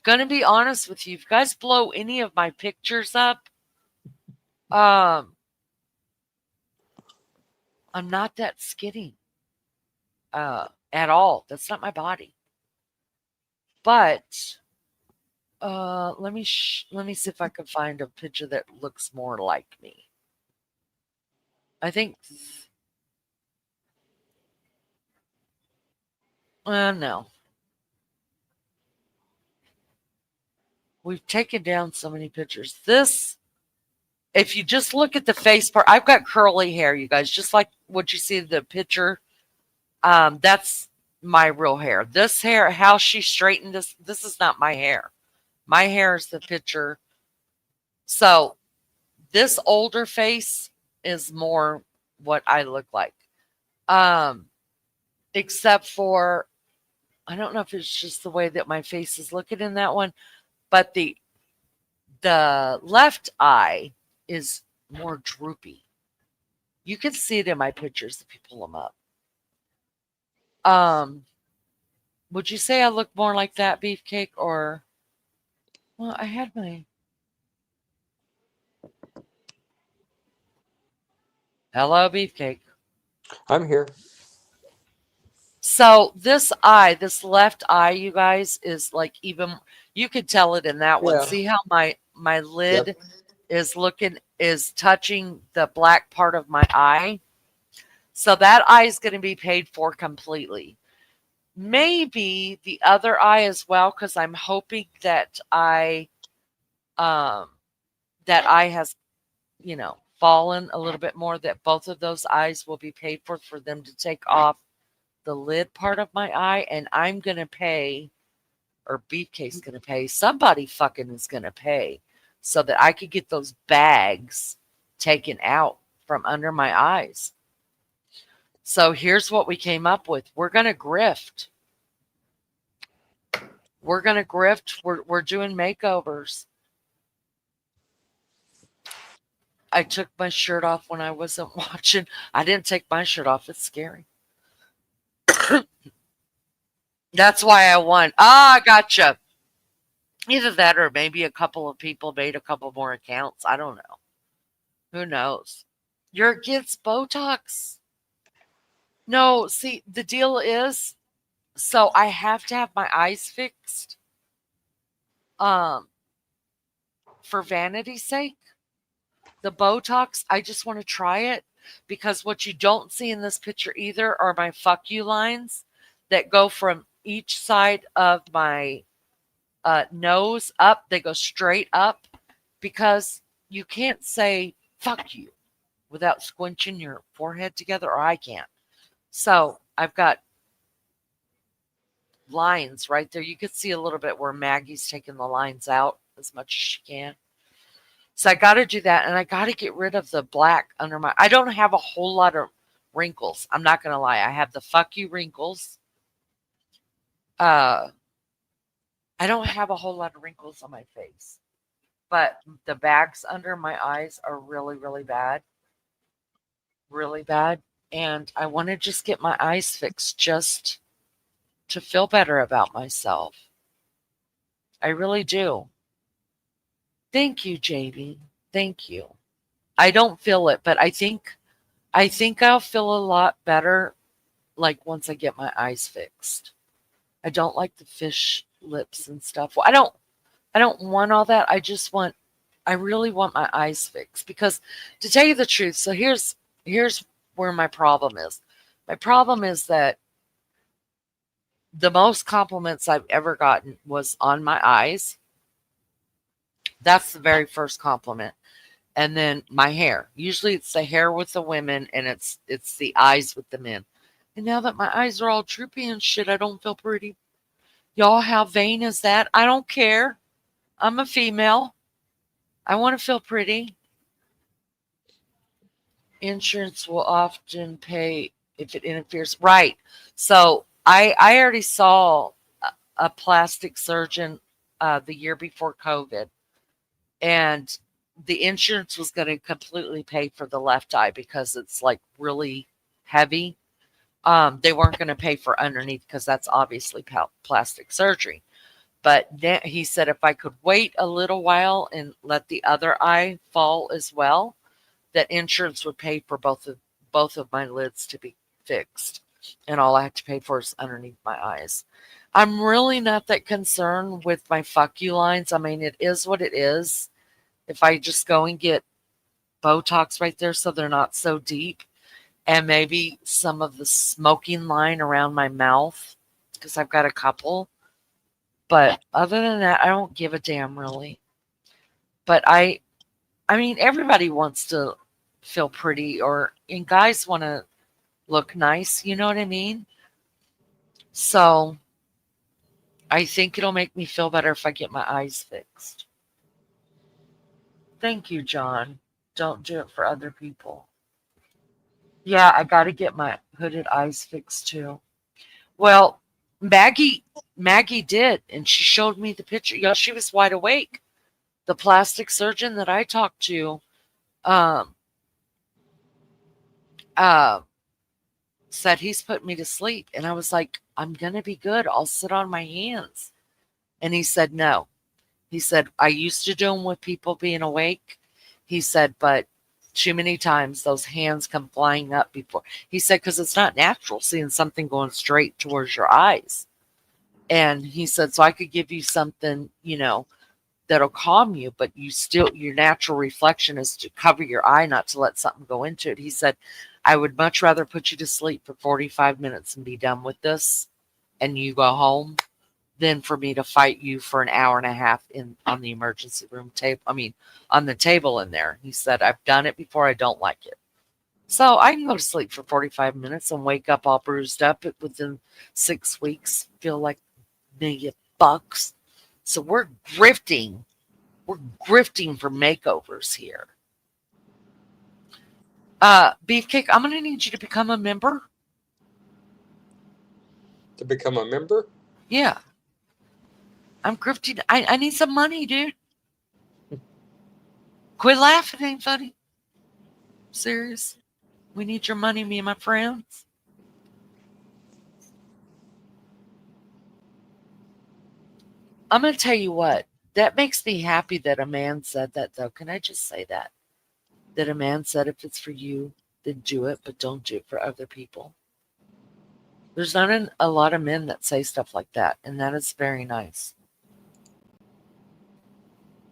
Speaker 2: Gonna be honest with you. If you guys blow any of my pictures up, I'm not that skinny. At all. That's not my body. But let me see if I can find a picture that looks more like me. I think no. We've taken down so many pictures. This, if you just look at the face part, I've got curly hair, you guys, just like what you see in the picture. That's my real hair. This hair, how she straightened this is not my hair. My hair is the picture. So this older face is more what I look like. Um, except for I don't know if it's just the way that my face is looking in that one, but the left eye is more droopy. You can see it in my pictures if you pull them up. Um, would you say I look more like that, Beefcake, or well, I had my hello, Beefcake.
Speaker 3: I'm here.
Speaker 2: So this eye, this left eye, you guys, is like even you could tell it in that one.
Speaker 3: Yeah.
Speaker 2: See how my lid
Speaker 3: Yep.
Speaker 2: is touching the black part of my eye. So that eye is going to be paid for completely. Maybe the other eye as well, because I'm hoping that um that eye has, fallen a little bit more, that both of those eyes will be paid for them to take off the lid part of my eye, and I'm gonna pay, or Beefcake's gonna pay, somebody fucking is gonna pay so that I could get those bags taken out from under my eyes. So here's what we came up with. We're gonna grift. We're gonna grift. We're doing makeovers. I took my shirt off when I wasn't watching. I didn't take my shirt off. It's scary. That's why I won. Ah, gotcha. Either that or maybe a couple of people made a couple more accounts. I don't know. Who knows? You're against Botox? No, see, the deal is, so I have to have my eyes fixed um for vanity's sake. The Botox, I just want to try it because what you don't see in this picture either are my fuck you lines that go from each side of my nose up. They go straight up because you can't say fuck you without squinching your forehead together, or I can't. So I've got lines right there. You could see a little bit where Maggie's taking the lines out as much as she can. So I got to do that, and I got to get rid of the black under my. I don't have a whole lot of wrinkles. I'm not gonna lie. I have the fuck you wrinkles. Uh, I don't have a whole lot of wrinkles on my face, but the bags under my eyes are really, really bad. And I want to just get my eyes fixed just to feel better about myself. I really do. Thank you, Jamie. Thank you. I don't feel it, but I think I'll feel a lot better like once I get my eyes fixed. I don't like the fish lips and stuff. Well, I don't want all that. I really want my eyes fixed because to tell you the truth, so here's where my problem is. My problem is that the most compliments I've ever gotten was on my eyes. That's the very first compliment. And then my hair. Usually it's the hair with the women and it's the eyes with the men. And now that my eyes are all droopy and shit, I don't feel pretty. Y'all, how vain is that? I don't care. I'm a female. I want to feel pretty. Insurance will often pay if it interferes. Right. So I already saw a plastic surgeon the year before COVID, and the insurance was going to completely pay for the left eye because it's like really heavy. They weren't going to pay for underneath because that's obviously plastic surgery. But then he said if I could wait a little while and let the other eye fall as well, that insurance would pay for both of my lids to be fixed, and all I have to pay for is underneath my eyes. I'm really not that concerned with my fuck you lines. I mean, it is what it is. If I just go and get Botox right there so they're not so deep, and maybe some of the smoking line around my mouth, because I've got a couple. But other than that, I don't give a damn really. But I mean, everybody wants to feel pretty, and guys want to look nice. You know what I mean? So I think it'll make me feel better if I get my eyes fixed. Thank you, John. Don't do it for other people. Yeah, I got to get my hooded eyes fixed too. Well, Maggie did, and she showed me the picture. Yeah, she was wide awake. The plastic surgeon that I talked to, um, uh, said he's put me to sleep, and I was like, I'm gonna be good. I'll sit on my hands. And he said no. He said I used to do them with people being awake. He said, but too many times those hands come flying up before. He said because it's not natural seeing something going straight towards your eyes. And he said, so I could give you something, that'll calm you, but your natural reflection is to cover your eye, not to let something go into it. He said, I would much rather put you to sleep for 45 minutes and be done with this and you go home than for me to fight you for an hour and a half on the emergency room table. I mean, on the table in there. He said, I've done it before. I don't like it. So I can go to sleep for 45 minutes and wake up all bruised up within 6 weeks, feel like $1,000,000. So we're grifting. We're grifting for makeovers here. Beefcake, I'm going to need you to become a member.
Speaker 3: To become a member?
Speaker 2: Yeah. I'm grifting. I need some money, dude. Quit laughing. It ain't funny. Serious. We need your money, me and my friends. I'm going to tell you what. That makes me happy that a man said that, though. Can I just say that? That a man said if it's for you, then do it, but don't do it for other people. There's not a lot of men that say stuff like that, and that is very nice.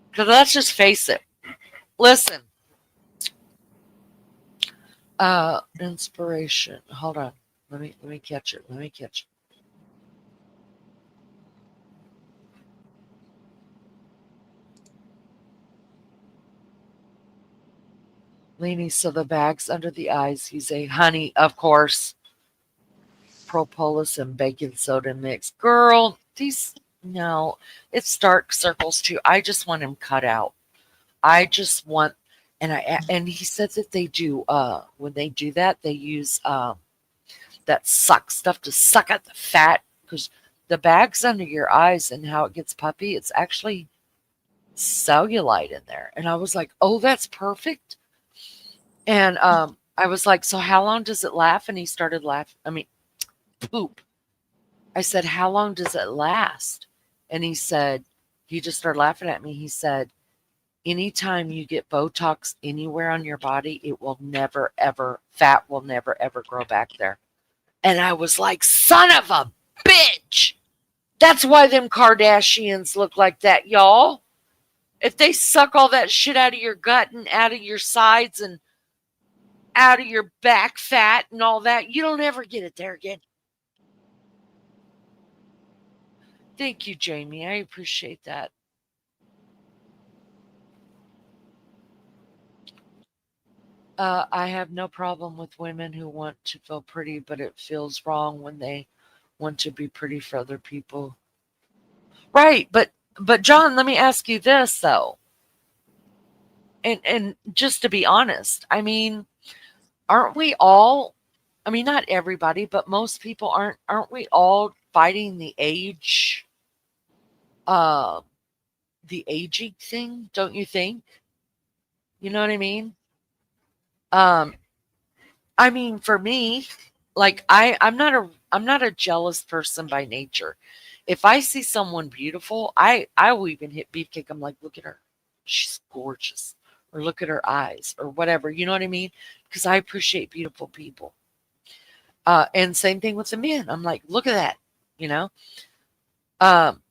Speaker 2: Because let's just face it. Listen. Inspiration. Hold on. Let me catch it. Leanie, so the bags under the eyes use a honey, of course, propolis and baking soda mix. Girl, no, it's dark circles too. I just want him cut out. I just want, and he said that they do, when they do that, they use that suck stuff to suck out the fat, because the bags under your eyes and how it gets puppy, it's actually cellulite in there. And I was like, oh, that's perfect. And I was like, so how long does it laugh? And he started laughing. I mean, poop. I said, how long does it last? And he just started laughing at me. He said, anytime you get Botox anywhere on your body, it will never, ever, fat will never, ever grow back there. And I was like, son of a bitch. That's why them Kardashians look like that, y'all. If they suck all that shit out of your gut and out of your sides and out of your back fat and all that, you don't ever get it there again. Thank you, Jamie. I appreciate that. I have no problem with women who want to feel pretty, but it feels wrong when they want to be pretty for other people. Right, but John, let me ask you this though. And just to be honest, I mean, aren't we all, I mean, not everybody, but most people aren't we all fighting the aging thing, don't you think? You know what I mean? Um, I mean, for me, like I'm not a jealous person by nature. If I see someone beautiful, I will even hit Beefcake. I'm like, look at her, she's gorgeous, or look at her eyes, or whatever. You know what I mean? Because I appreciate beautiful people. And same thing with the men. I'm like, look at that, you know. Um,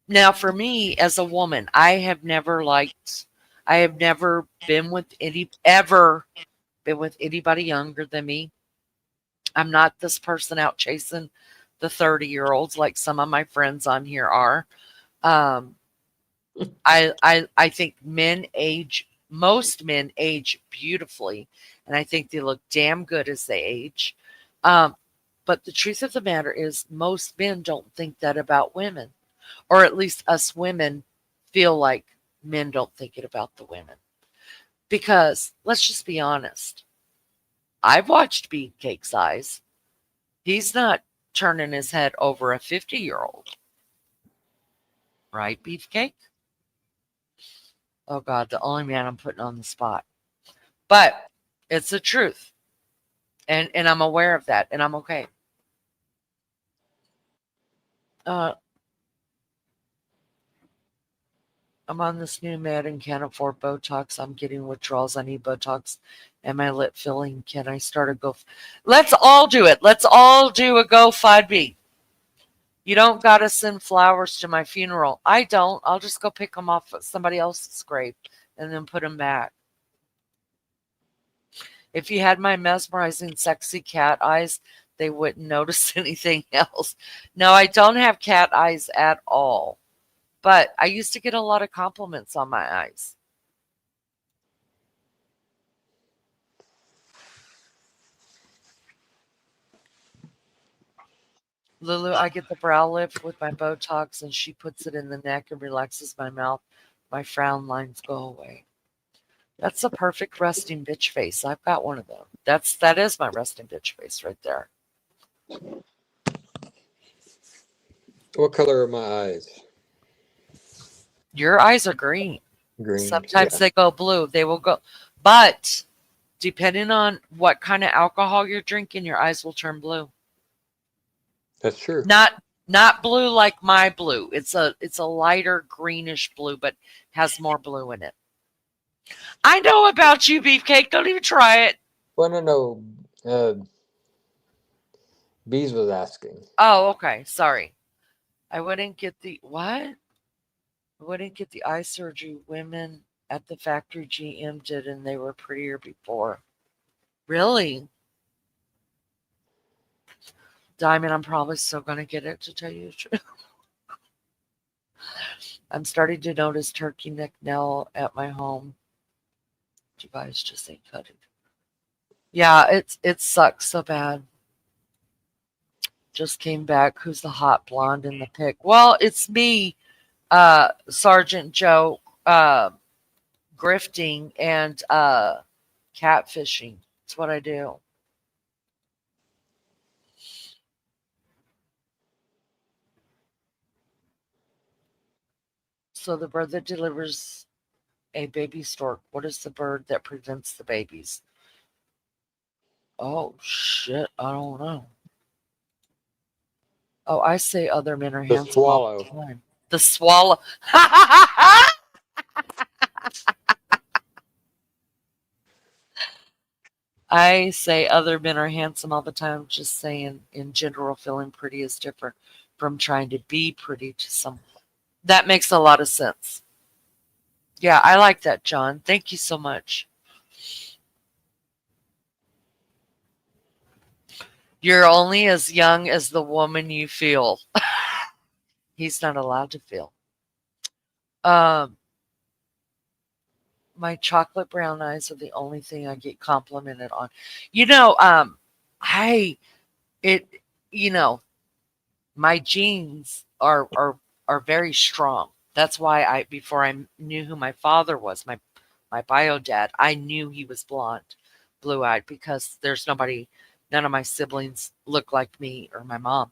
Speaker 2: Now for me as a woman, I have never been with anybody younger than me. I'm not this person out chasing the 30-year-olds like some of my friends on here are. Um, I think most men age beautifully, and I think they look damn good as they age. Um, But the truth of the matter is, most men don't think that about women, or at least us women feel like men don't think it about the women. Because let's just be honest, I've watched Beefcake's eyes. He's not turning his head over a 50-year-old, right, Beefcake? Oh, God, the only man I'm putting on the spot. But it's the truth. And I'm aware of that, and I'm okay. Uh, I'm on this new med and can't afford Botox. I'm getting withdrawals. I need Botox and my lip filling. Can I start a go? Let's all do it. Let's all do a GoFundMe. You don't got to send flowers to my funeral. I don't. I'll just go pick them off somebody else's grave and then put them back. If you had my mesmerizing, sexy cat eyes, they wouldn't notice anything else. No, I don't have cat eyes at all. But I used to get a lot of compliments on my eyes. Lulu, I get the brow lift with my Botox and she puts it in the neck and relaxes my mouth. My frown lines go away. That's a perfect resting bitch face. I've got one of them. That is my resting bitch face right there.
Speaker 3: What color are my eyes?
Speaker 2: Your eyes are green.
Speaker 3: Green.
Speaker 2: Sometimes
Speaker 3: Yeah,
Speaker 2: they go blue. They will go, but depending on what kind of alcohol you're drinking, your eyes will turn blue.
Speaker 3: that's true.
Speaker 2: Not blue like my blue. It's a lighter greenish blue, but has more blue in it. I know about you, Beefcake. Don't even try it.
Speaker 3: Well, no. Bees was asking.
Speaker 2: Oh, okay. Sorry. I wouldn't get the what? I wouldn't get the eye surgery women at the factory GM did, and they were prettier before. Really? Diamond, I'm probably still going to get it to tell you the truth. I'm starting to notice turkey neck nail at my home. You guys just ain't cutting. Yeah, it sucks so bad. Just came back. Who's the hot blonde in the pic? Well, it's me, Sergeant Joe, grifting and catfishing. It's what I do. So the bird that delivers a baby stork. What is the bird that prevents the babies? Oh shit, I don't know. Oh, I say other men are
Speaker 3: The
Speaker 2: handsome all the
Speaker 3: swallow.
Speaker 2: time. The swallow. I say other men are handsome all the time. Just saying, in general, feeling pretty is different from trying to be pretty to some. That makes a lot of sense. Yeah, I like that, John. Thank you so much. You're only as young as the woman you feel. He's not allowed to feel. Um, my chocolate brown eyes are the only thing I get complimented on. You know, I it you know, my genes are very strong. That's why I before I knew who my father was, my bio dad, I knew he was blonde, blue-eyed because there's none of my siblings look like me or my mom.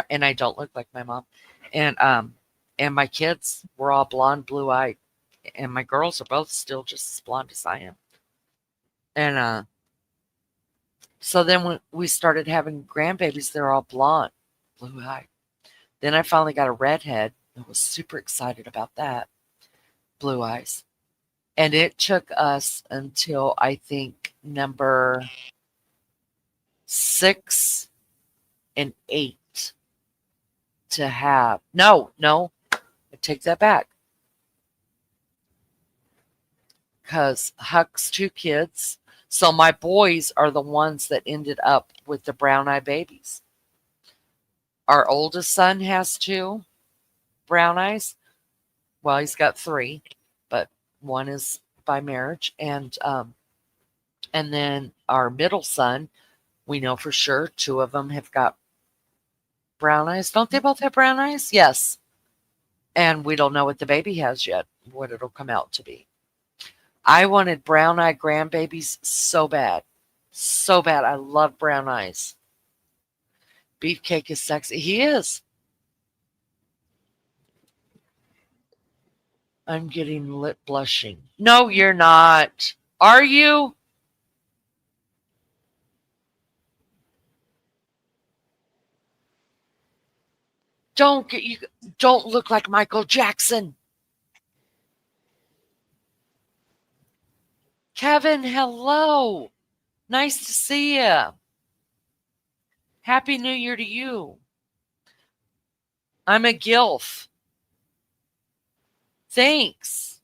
Speaker 2: And I don't look like my mom. And my kids were all blonde, blue-eyed, and my girls are both still just as blonde as I am. And so then when we started having grandbabies, they're all blonde, blue-eyed. Then I finally got a redhead. I was super excited about that. Blue eyes. And it took us until I think number 6 and 8 to have. No, I take that back. Because Huck's 2 kids. So my boys are the ones that ended up with the brown eye babies. Our oldest son has 2 brown eyes. Well, he's got 3, but one is by marriage. And then our middle son We know for sure 2 of them have got brown eyes. Don't they both have brown eyes? Yes. And we don't know what the baby has yet, what it'll come out to be. I wanted brown eyed grandbabies so bad. So bad. I love brown eyes. Beefcake is sexy. He is. I'm getting lip blushing. No, you're not. Are you? Don't look like Michael Jackson. Kevin, hello. Nice to see you. Happy New Year to you. I'm a gilf. Thanks.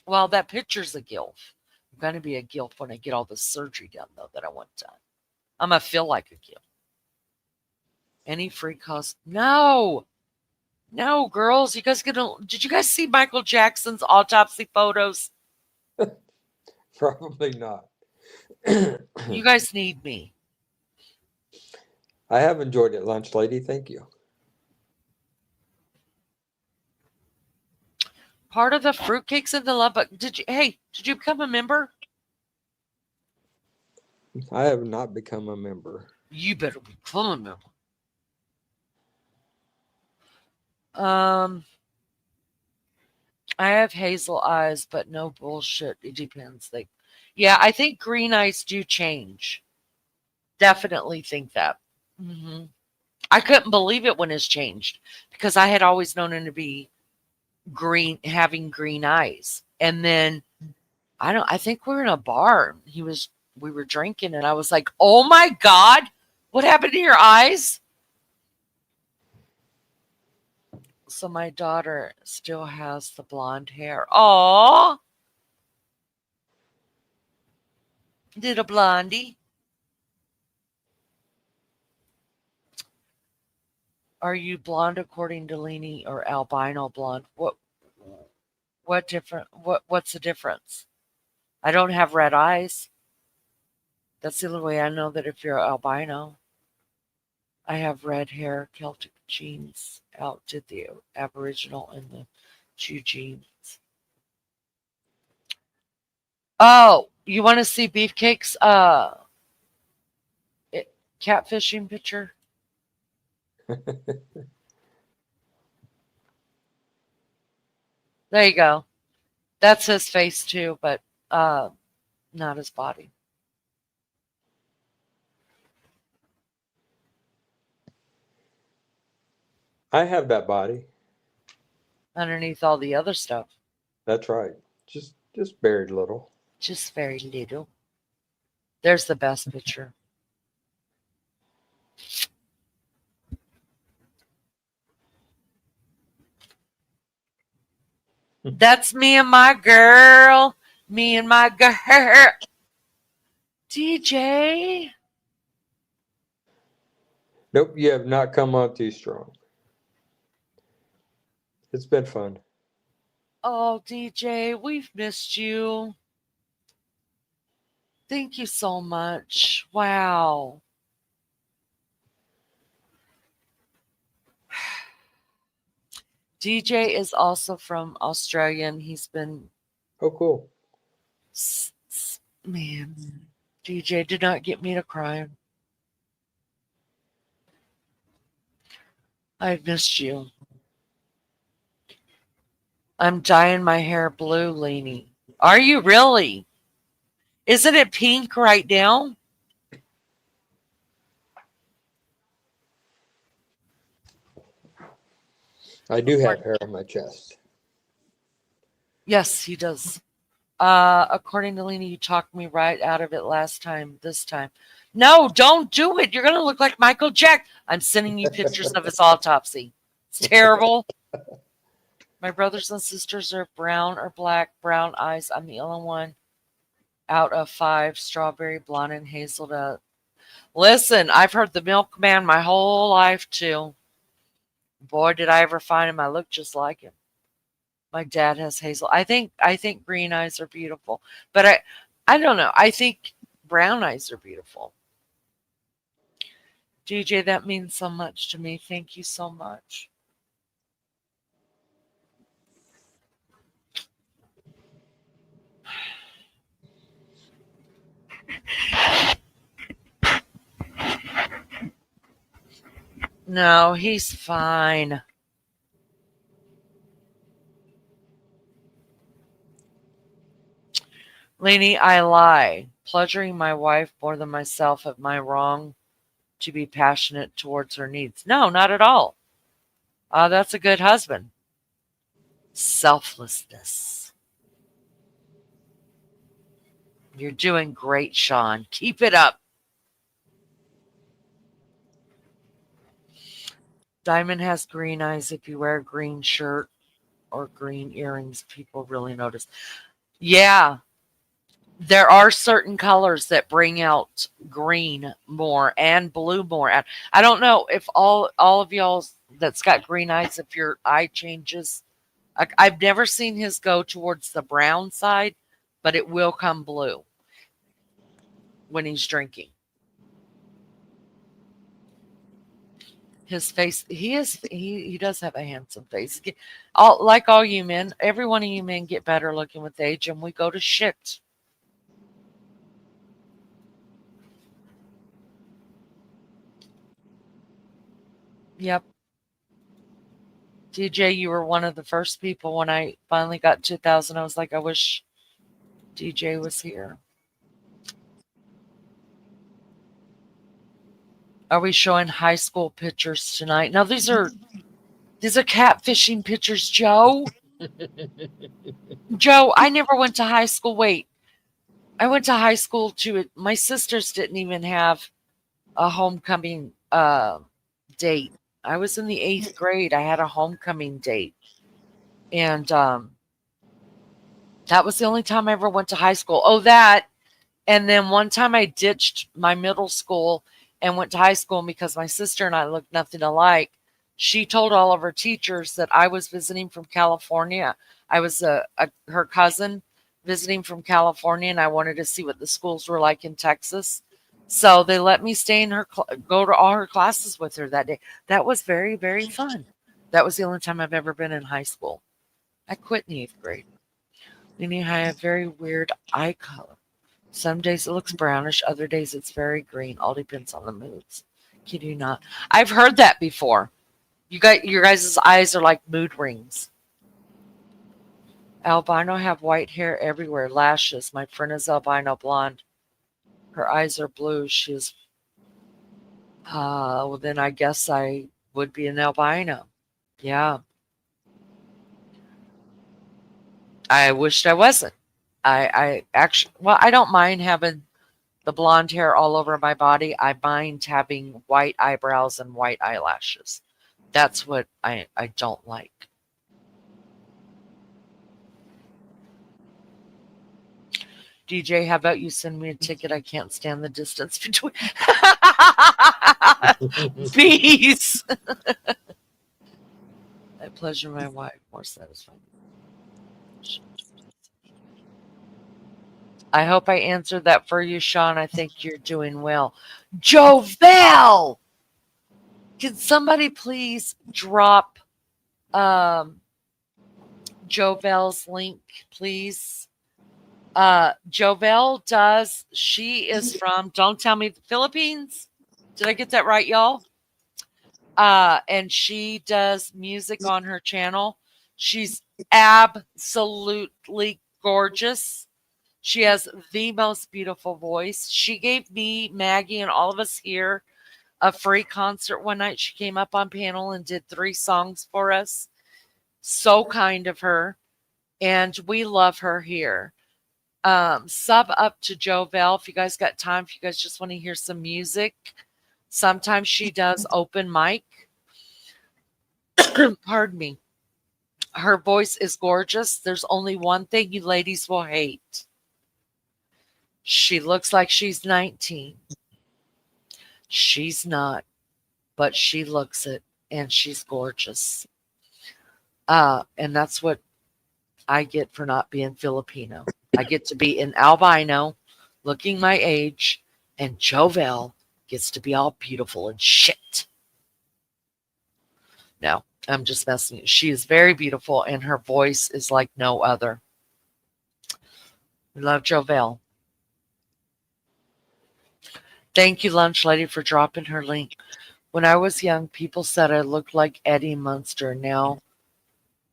Speaker 2: Well, that picture's a gilf. I'm going to be a gilf when I get all the surgery done, though, that I want done. I'm going to feel like a gilf. Any free cost? No. No, girls. You guys did you guys see Michael Jackson's autopsy photos?
Speaker 3: Probably not.
Speaker 2: You guys need me.
Speaker 3: I have enjoyed it, lunch lady. Thank you.
Speaker 2: Part of the fruitcakes in the love book. Did you become a member?
Speaker 3: I have not become a member.
Speaker 2: You better become a member. I have hazel eyes, but no bullshit. It depends. Yeah, I think green eyes do change. Definitely think that. I couldn't believe it when it's changed because I had always known him to be green, having green eyes. And then I think we were in a bar. We were drinking, and I was like, "Oh my God, what happened to your eyes?" So my daughter still has the blonde hair. Aw, little blondie. Are you blonde according to Leanie or albino blonde? What's the difference? I don't have red eyes. That's the only way I know that if you're albino. I have red hair, Celtic genes outdid the Aboriginal and the Jew genes. Oh, you want to see Beefcake's catfishing picture? There you go. That's his face too, but not his body.
Speaker 3: I have that body.
Speaker 2: Underneath all the other stuff.
Speaker 3: That's right. Just buried a little.
Speaker 2: Just very little. There's the best picture. That's me and my girl. Me and my girl. DJ.
Speaker 3: Nope, you have not come on too strong. It's been fun.
Speaker 2: Oh, DJ, we've missed you. Thank you so much. Wow. DJ is also from Australia, and he's been.
Speaker 3: Oh, cool.
Speaker 2: Man, DJ did not get me to cry. I've missed you. I'm dyeing my hair blue, Leanie. Are you really? Isn't it pink right now?
Speaker 3: I do have hair on my chest.
Speaker 2: Yes, he does. According to Lena, you talked me right out of it this time. No, don't do it. You're going to look like Michael Jack. I'm sending you pictures of his autopsy. It's terrible. My brothers and sisters are brown or black, brown eyes. I'm the only one out of 5, strawberry, blonde, and hazelnut. Listen, I've heard the milkman my whole life, too. Boy, did I ever find him. I look just like him. My dad has hazel. I think green eyes are beautiful. But I don't know. I think brown eyes are beautiful. DJ, that means so much to me. Thank you so much. No, he's fine. Lainey, I lie. Pleasuring my wife more than myself. Am I wrong to be passionate towards her needs? No, not at all. That's a good husband. Selflessness. You're doing great, Sean. Keep it up. Diamond has green eyes. If you wear a green shirt or green earrings, people really notice. Yeah, there are certain colors that bring out green more and blue more. And I don't know if all of y'all that's got green eyes, if your eye changes. I've never seen his go towards the brown side, but it will come blue when he's drinking. His face, he does have a handsome face. Like all you men, every one of you men get better looking with age, and we go to shit. Yep. DJ, you were one of the first people when I finally got 2000. I was like, I wish DJ was here. Are we showing high school pictures tonight? No, these are catfishing pictures, Joe. Joe, I never went to high school. Wait, I went to high school too. My sisters didn't even have a homecoming date. I was in the 8th grade. I had a homecoming date. And that was the only time I ever went to high school. Oh, that. And then one time I ditched my middle school and went to high school because my sister and I looked nothing alike. She told all of her teachers that I was visiting from California. I was her cousin visiting from California, and I wanted to see what the schools were like in Texas. So they let me stay in go to all her classes with her that day. That was very, very fun. That was the only time I've ever been in high school. I quit in the 8th grade. Meaning I have very weird eye color. Some days it looks brownish, other days it's very green. All depends on the moods. Kid you not. I've heard that before. Your guys' eyes are like mood rings. Albino have white hair everywhere, lashes. My friend is albino blonde. Her eyes are blue. She's well then I guess I would be an albino. Yeah. I wished I wasn't. I actually, well, I don't mind having the blonde hair all over my body. I mind having white eyebrows and white eyelashes. That's what I don't like. DJ, how about you send me a ticket? I can't stand the distance between bees. I pleasure my wife more satisfying. I hope I answered that for you, Sean. I think you're doing well. Jovel! Can somebody please drop Jovel's link, please? Jovel she is from, don't tell me, the Philippines. Did I get that right, y'all? And she does music on her channel. She's absolutely gorgeous. She has the most beautiful voice. She gave me, Maggie, and all of us here a free concert one night. She came up on panel and did 3 songs for us. So kind of her. And we love her here. Sub up to Jovel if you guys got time, if you guys just want to hear some music. Sometimes she does open mic. Pardon me. Her voice is gorgeous. There's only one thing you ladies will hate. She looks like she's 19. She's not, but she looks it, and she's gorgeous. And that's what I get for not being Filipino. I get to be an albino, looking my age, and Jovel gets to be all beautiful and shit. No, I'm just messing. She is very beautiful, and her voice is like no other. We love Jovel. Thank you, Lunch Lady, for dropping her link. When I was young, people said I looked like Eddie Munster. Now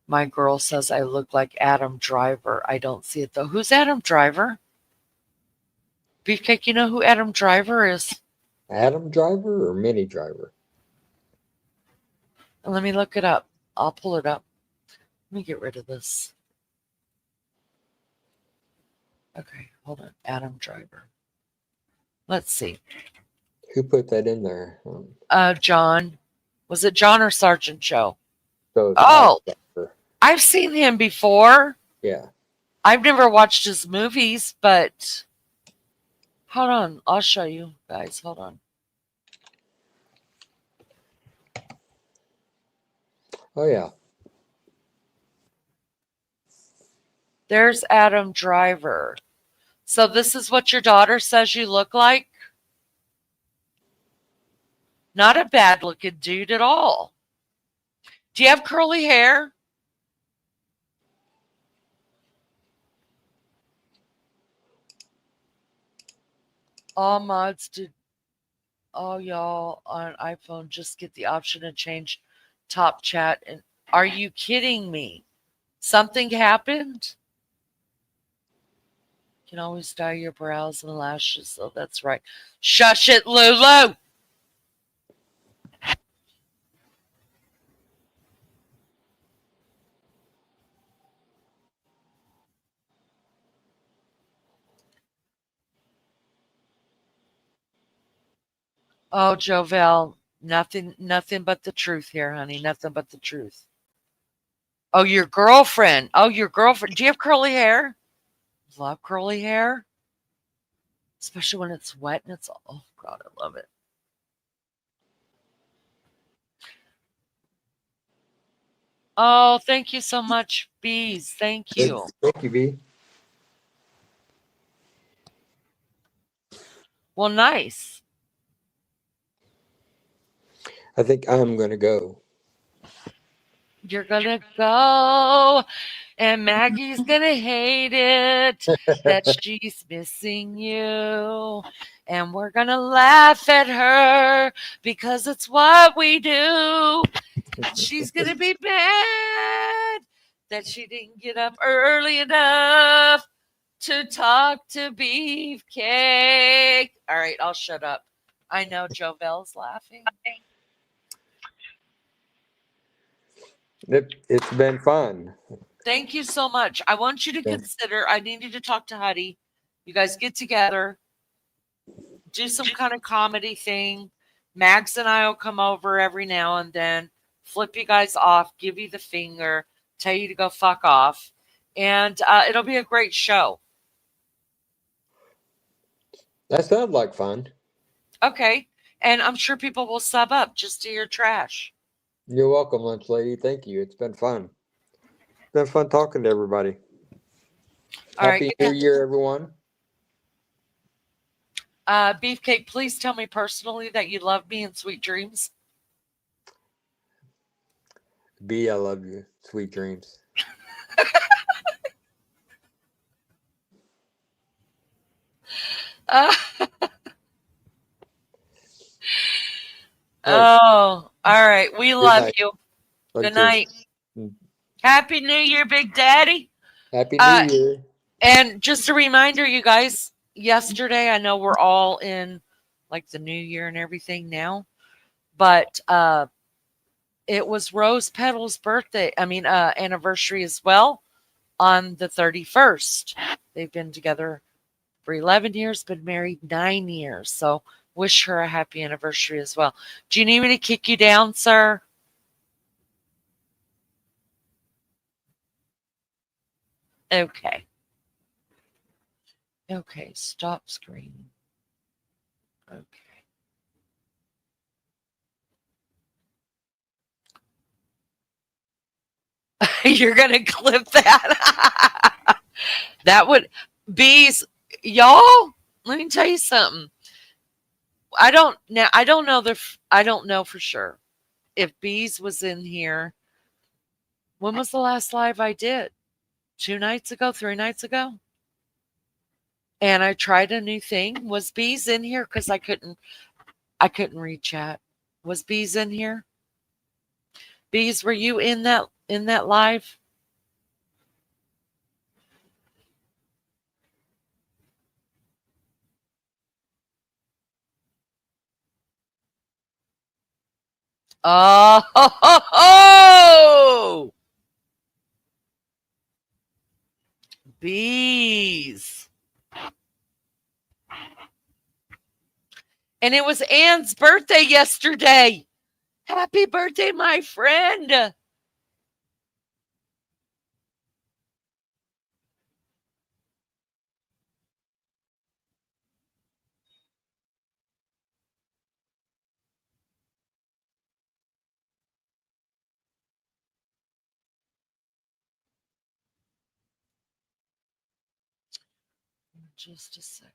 Speaker 2: my girl says I look like Adam Driver. I don't see it though. Who's Adam Driver? Beefcake, you know who Adam Driver is?
Speaker 3: Adam Driver or Mini Driver?
Speaker 2: Let me look it up. I'll pull it up. Let me get rid of this. Okay, hold on. Adam Driver. Let's see.
Speaker 3: Who put that in there?
Speaker 2: John. Was it John or Sergeant Joe?
Speaker 3: So it's
Speaker 2: Oh,
Speaker 3: Adam Driver.
Speaker 2: I've seen him before.
Speaker 3: Yeah.
Speaker 2: I've never watched his movies, but hold on. I'll show you guys. Hold on.
Speaker 3: Oh, yeah.
Speaker 2: There's Adam Driver. So this is what your daughter says you look like? Not a bad looking dude at all. Do you have curly hair? All mods did. Oh, y'all on iPhone just get the option to change top chat. And are you kidding me? Something happened? You can always dye your brows and lashes. Oh, that's right. Shush it, Lulu. Oh, Jovel, nothing but the truth here, honey. Nothing but the truth. Oh, your girlfriend. Oh, your girlfriend. Do you have curly hair? Love curly hair, especially when it's wet and it's. Oh God, I love it. Oh, thank you so much, Bees. Thank you.
Speaker 3: Thank you, B.
Speaker 2: Well, nice.
Speaker 3: I think I'm going to go.
Speaker 2: You're gonna go, and Maggie's gonna hate it that she's missing you. And we're gonna laugh at her because it's what we do. And she's gonna be mad that she didn't get up early enough to talk to Beefcake. All right, I'll shut up. I know Jovel's laughing.
Speaker 3: It's been fun.
Speaker 2: Thank you so much. I want you to consider, I need you to talk to Huddy. You guys get together, do some kind of comedy thing. Max and I will come over every now and then, flip you guys off, give you the finger, tell you to go fuck off. And it'll be a great show.
Speaker 3: That sounds like fun.
Speaker 2: Okay. And I'm sure people will sub up just to hear trash.
Speaker 3: You're welcome, Lunch Lady. Thank you. It's been fun. It's been fun talking to everybody.
Speaker 2: All
Speaker 3: Happy
Speaker 2: right.
Speaker 3: New Year, everyone.
Speaker 2: Beefcake, please tell me personally that you love me and sweet dreams.
Speaker 3: B, I love you. Sweet dreams.
Speaker 2: Oh, all right. We love
Speaker 3: night.
Speaker 2: you.
Speaker 3: Love
Speaker 2: Good
Speaker 3: you.
Speaker 2: night. Happy New Year, Big Daddy.
Speaker 3: Happy New Year.
Speaker 2: And just a reminder, you guys, yesterday, I know we're all in like the new year and everything now, but it was Rose Petal's birthday, anniversary as well on the 31st. They've been together for 11 years, been married 9 years. So wish her a happy anniversary as well. Do you need me to kick you down, sir? Okay. Okay, stop screaming. Okay. You're going to clip that. That would bees, y'all. Let me tell you something. I don't know for sure if bees was in here. When was the last live I did? 2 nights ago, 3 nights ago. And I tried a new thing. Was bees in here? Because I couldn't read chat. Was bees in here? Bees, were you in that live? Oh, ho, ho, ho! Bees. And it was Anne's birthday yesterday. Happy birthday, my friend. Just a second.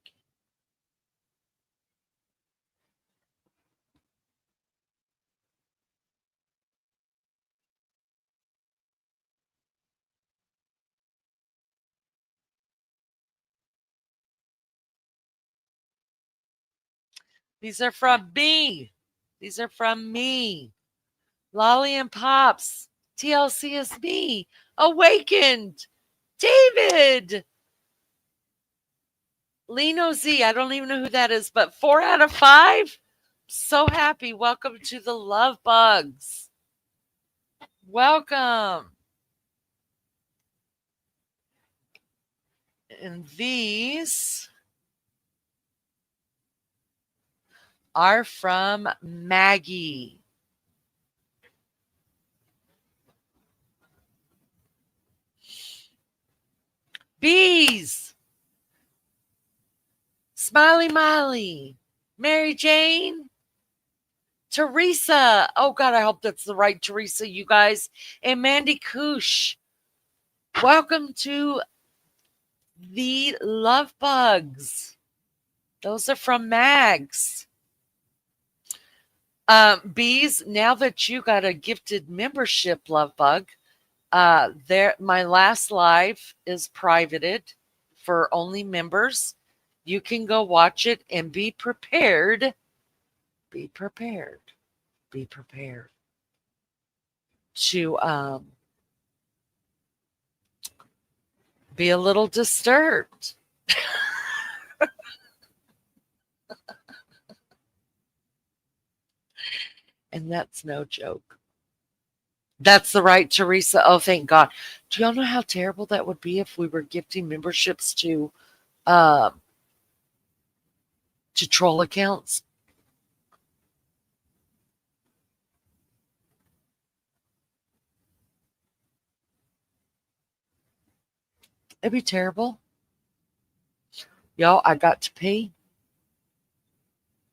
Speaker 2: These are from me. These are from me. Lolly and Pops. TLC is me. Awakened. David. Lino Z. I don't even know who that is, but 4 out of 5. So happy. Welcome to the Love Bugs. Welcome. And these are from Maggie. Bees. Smiley Molly. Mary Jane. Teresa. Oh, God, I hope that's the right Teresa, you guys. And Mandy Koosh. Welcome to the Love Bugs. Those are from Mags. Bees, now that you got a gifted membership, Love Bug, my last live is privated for only members. You can go watch it and be prepared. Be prepared. Be prepared to be a little disturbed. And that's no joke. That's the right Teresa. Oh, thank God. Do y'all know how terrible that would be if we were gifting memberships to troll accounts? It'd be terrible. Y'all, I got to pee.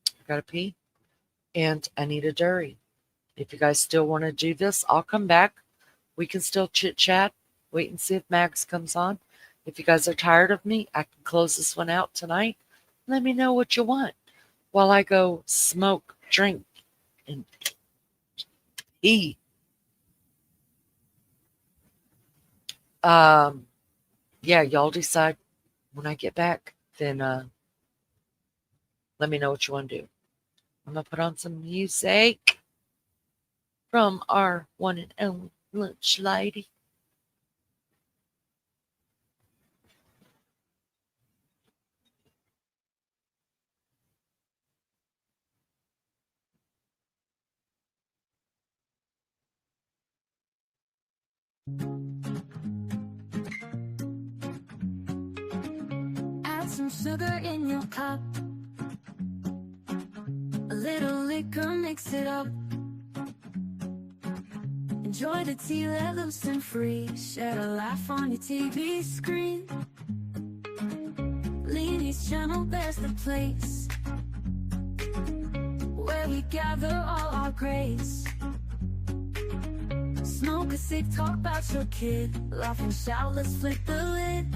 Speaker 2: I got to pee. And I need a durry. If you guys still want to do this, I'll come back. We can still chit chat. Wait and see if Max comes on. If you guys are tired of me, I can close this one out tonight. Let me know what you want while I go smoke, drink, and eat. Yeah, y'all decide when I get back. Then let me know what you want to do. I'm going to put on some music from our one and only lunch lady.
Speaker 1: Add some sugar in your cup. A little liquor, mix it up. Enjoy the tea, let loose and free. Share a laugh on your TV screen. Leanie's channel, there's the place where we gather all our grace. Smoke a cig, talk about your kid. Laugh and shout, let's flip the lid.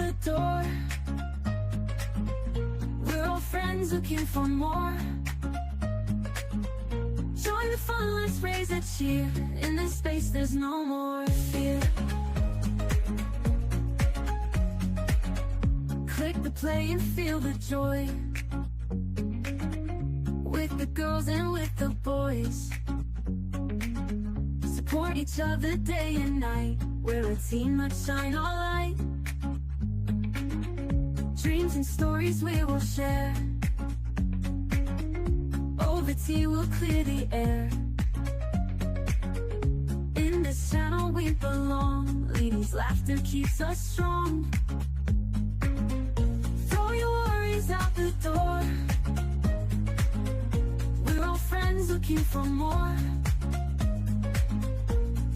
Speaker 1: the door. We're all friends looking for more. Join the fun, let's raise a cheer. In this space there's no more fear. Click the play and feel the joy, with the girls and with the boys. Support each other day and night. We're a team, let's shine our light. Dreams and stories we will share. Over tea we'll clear the air. In this channel we belong. Ladies' laughter keeps us strong. Throw your worries out the door. We're all friends looking for more.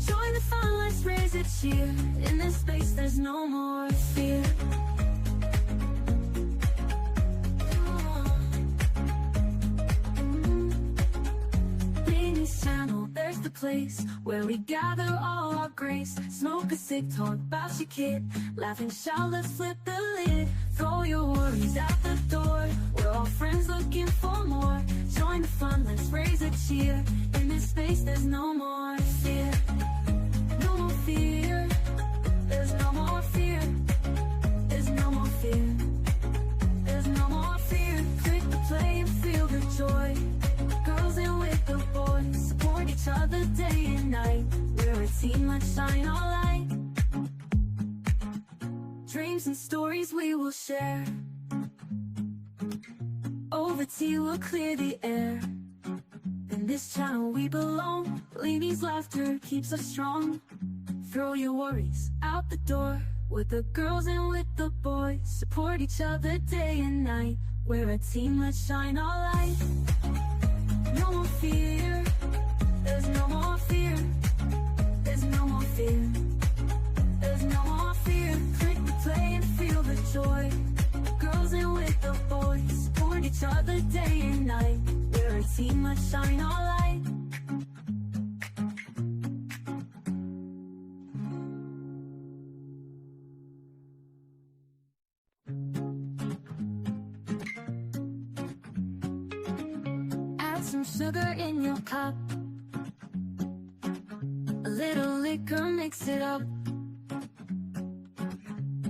Speaker 1: Join the fun, let's raise a cheer. In this space there's no more fear. Channel, there's the place where we gather all our grace. Smoke a cig, talk about your kid, laugh and shout, let's flip the lid. Throw your worries out the door. We're all friends looking for more. Join the fun, let's raise a cheer. In this space there's no more fear. No more fear. There's no more fear. There's no more fear. There's no more fear. Click the play and feel the joy. Girls in with the boys, support each other day and night. We're a team, let's shine our light. Dreams and stories we will share. Over tea we'll clear the air. In this channel we belong. Ladies' laughter keeps us strong. Throw your worries out the door. With the girls and with the boys, support each other day and night. We're a team, let's shine our light. No more fear. There's no more fear. There's no more fear. There's no more fear. Click the play and feel the joy. Girls in with the boys, support each other day and night. We're a team, let's shine our light. Some sugar in your cup, a little liquor, mix it up.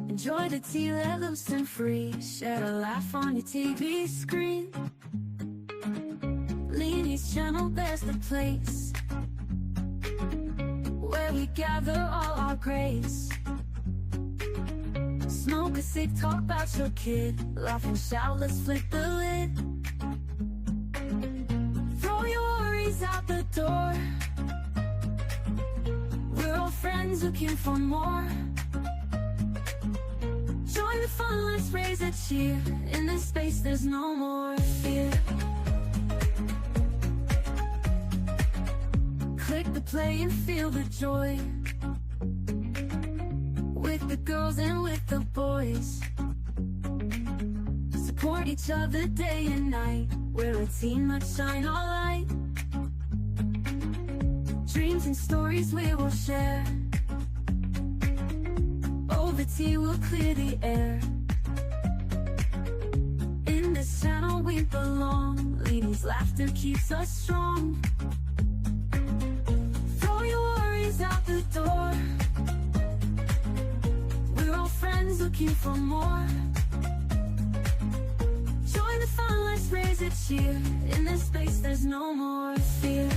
Speaker 1: Enjoy the tea, let loose and free. Share a laugh on your TV screen. Leanie's channel, there's the place where we gather all our grace. Smoke a cig, talk about your kid, laugh and shout, let's flip the lid. Out the door. We're all friends looking for more. Join the fun, let's raise a cheer. In this space there's no more fear. Click the play and feel the joy. With the girls and with the boys, support each other day and night. We're a team, let's shine our light. Dreams and stories we will share. Over tea we'll clear the air. In this channel we belong. Ladies' laughter keeps us strong. Throw your worries out the door. We're all friends looking for more. Join the fun, let's raise a cheer. In this space there's no more fear.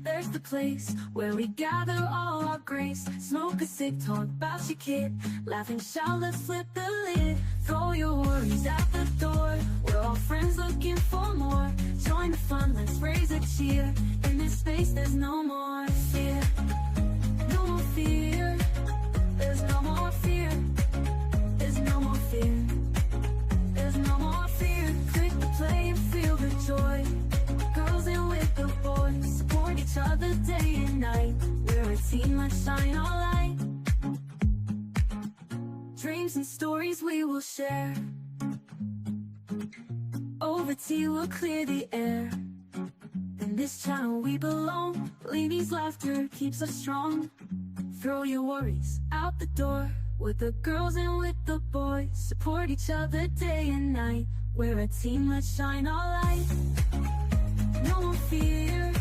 Speaker 1: There's the place where we gather all our grace. Smoke a cig, talk about your kid, laugh and shout, let's flip the lid. Throw your worries out the door. We're all friends looking for more. Join the fun, let's raise a cheer. In this space there's no more fear. No more fear. There's no more fear. There's no more fear. There's no more fear. Click the play and feel the joy. Girls in with the boys, support each other day and night. We're a team, let's shine our light. Dreams and stories we will share. Over tea we'll clear the air. In this channel we belong. Lainey's laughter keeps us strong. Throw your worries out the door. With the girls and with the boys, support each other day and night. We're a team, let's shine our light. No more fear,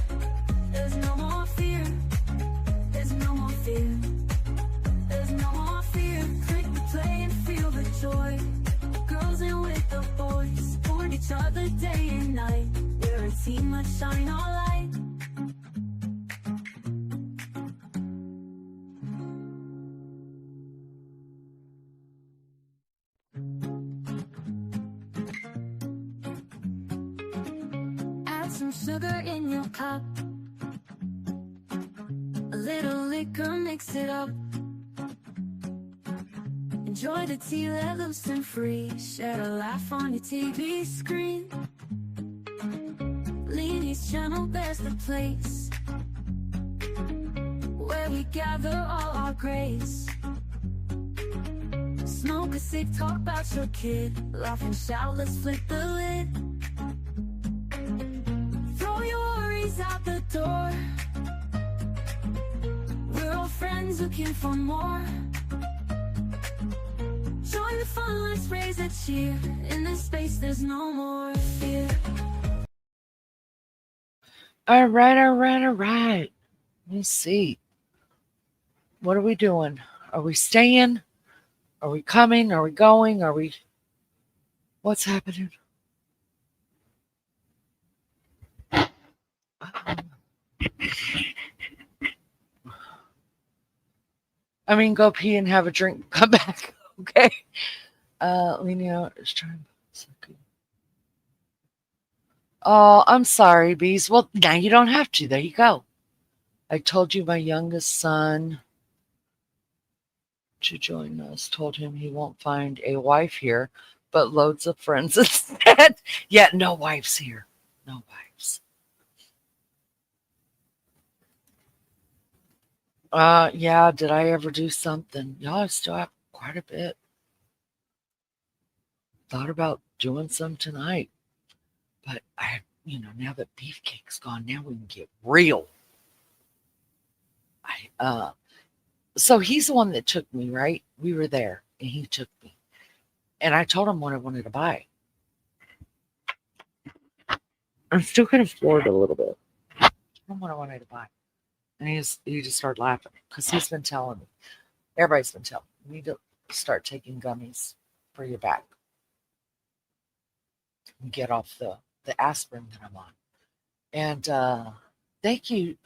Speaker 1: there's no more fear. There's no more fear, there's no more fear. Click the play and feel the joy. Girls and with the boys, support each other day and night. We're a team, let's shine our light. Add some sugar in your cup. A little liquor, mix it up. Enjoy the tea, let loose and free. Share a laugh on your TV screen. Lainey's channel, there's the place where we gather all our grace. Smoke a cig, talk about your kid. Laugh and shout, let's flip the lid. Throw your worries out the door. We're all friends looking for more. Join the fun, let's raise a cheer. In this space there's no more fear.
Speaker 2: All right. Let me see. What are we doing? Are we staying? Are we coming? Are we going? What's happening? I mean, go pee and have a drink. Come back. Okay. Leaning out is trying. Oh, I'm sorry, bees. Well, now you don't have to. There you go. I told you my youngest son to join us. Told him he won't find a wife here, but loads of friends instead. Yeah, no wives here. No wives. Yeah, did I ever do something? Yeah, I still have quite a bit. Thought about doing some tonight. But now that Beefcake's gone, now we can get real. So he's the one that took me, right? We were there and he took me. And I told him what I wanted to buy. I'm still kind of floored a little bit. I told him what I wanted to buy. And he just started laughing because he's been telling me. Everybody's been telling me. You need to start taking gummies for your back. And get off the aspirin that I'm on. And thank you,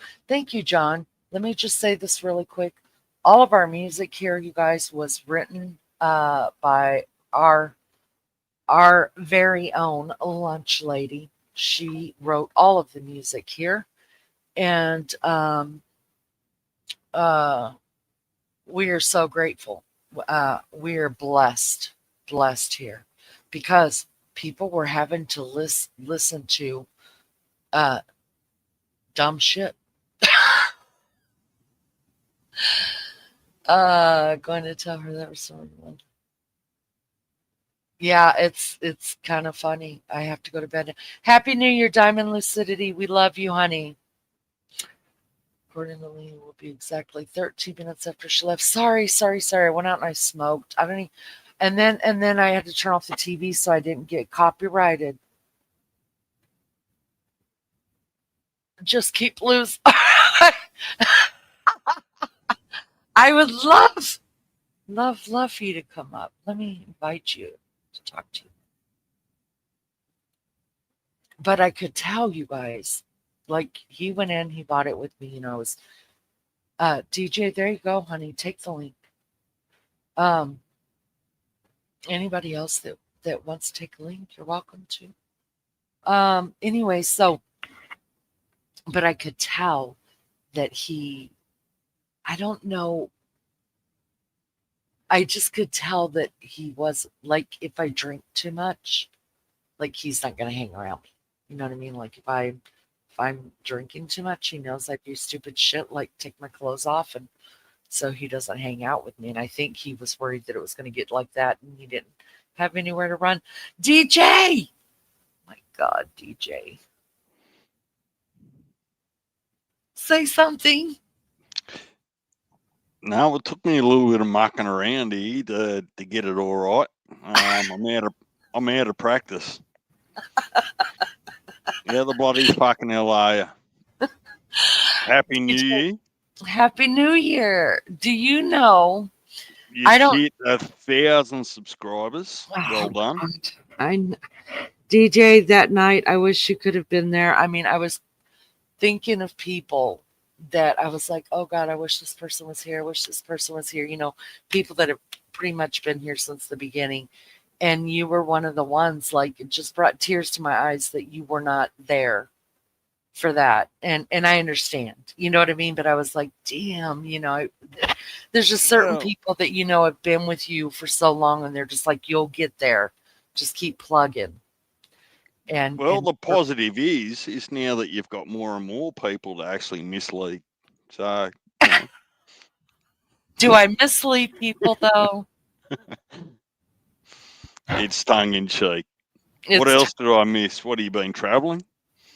Speaker 2: John. Let me just say this really quick. All of our music here, you guys, was written by our very own lunch lady. She wrote all of the music here, and we are so grateful. We are blessed here, because people were having to listen to dumb shit. Going to tell her that was so wrong. Yeah, it's kind of funny. I have to go to bed. Happy New Year, Diamond Lucidity. We love you, honey. According to Lee, will be exactly 13 minutes after she left. Sorry. I went out and I smoked. I don't even, and then I had to turn off the TV so I didn't get copyrighted. Just keep loose. I would love for you to come up. Let me invite you to talk to you. But I could tell you guys, like, he went in, he bought it with me, it was DJ, there you go, honey, take the link. Anybody else that wants to take a link, you're welcome to. Anyway, so, but I could tell that I don't know, I just could tell that he was, like, if I drink too much, like, he's not going to hang around me. You know what I mean? Like, if I'm drinking too much, he knows I do stupid shit, like take my clothes off, and so he doesn't hang out with me. And I think he was worried that it was going to get like that, and he didn't have anywhere to run. DJ! My God, DJ. Say something.
Speaker 4: No, it took me a little bit of mucking around here to get it all right. I'm out of practice. Yeah, the bloody fucking hell are you? Happy New Year.
Speaker 2: Happy New Year. Do you know? I
Speaker 4: You've
Speaker 2: don't.
Speaker 4: hit 1,000 subscribers. Well
Speaker 2: Oh,
Speaker 4: done.
Speaker 2: God. DJ, that night, I wish you could have been there. I mean, I was thinking of people that I was like, oh God, I wish this person was here. I wish this person was here. People that have pretty much been here since the beginning. And you were one of the ones, like, it just brought tears to my eyes that you were not there for that. And I understand, you know what I mean? But I was like, damn, there's just certain
Speaker 4: Well,
Speaker 2: people that, have been with you for so long and they're just like, you'll get there. Just keep plugging. And,
Speaker 4: well,
Speaker 2: and
Speaker 4: the positive is now that you've got more and more people to actually mislead. So, you know,
Speaker 2: do I mislead people though?
Speaker 4: it's tongue in cheek. What
Speaker 2: It's
Speaker 4: else did I miss? What have you been traveling?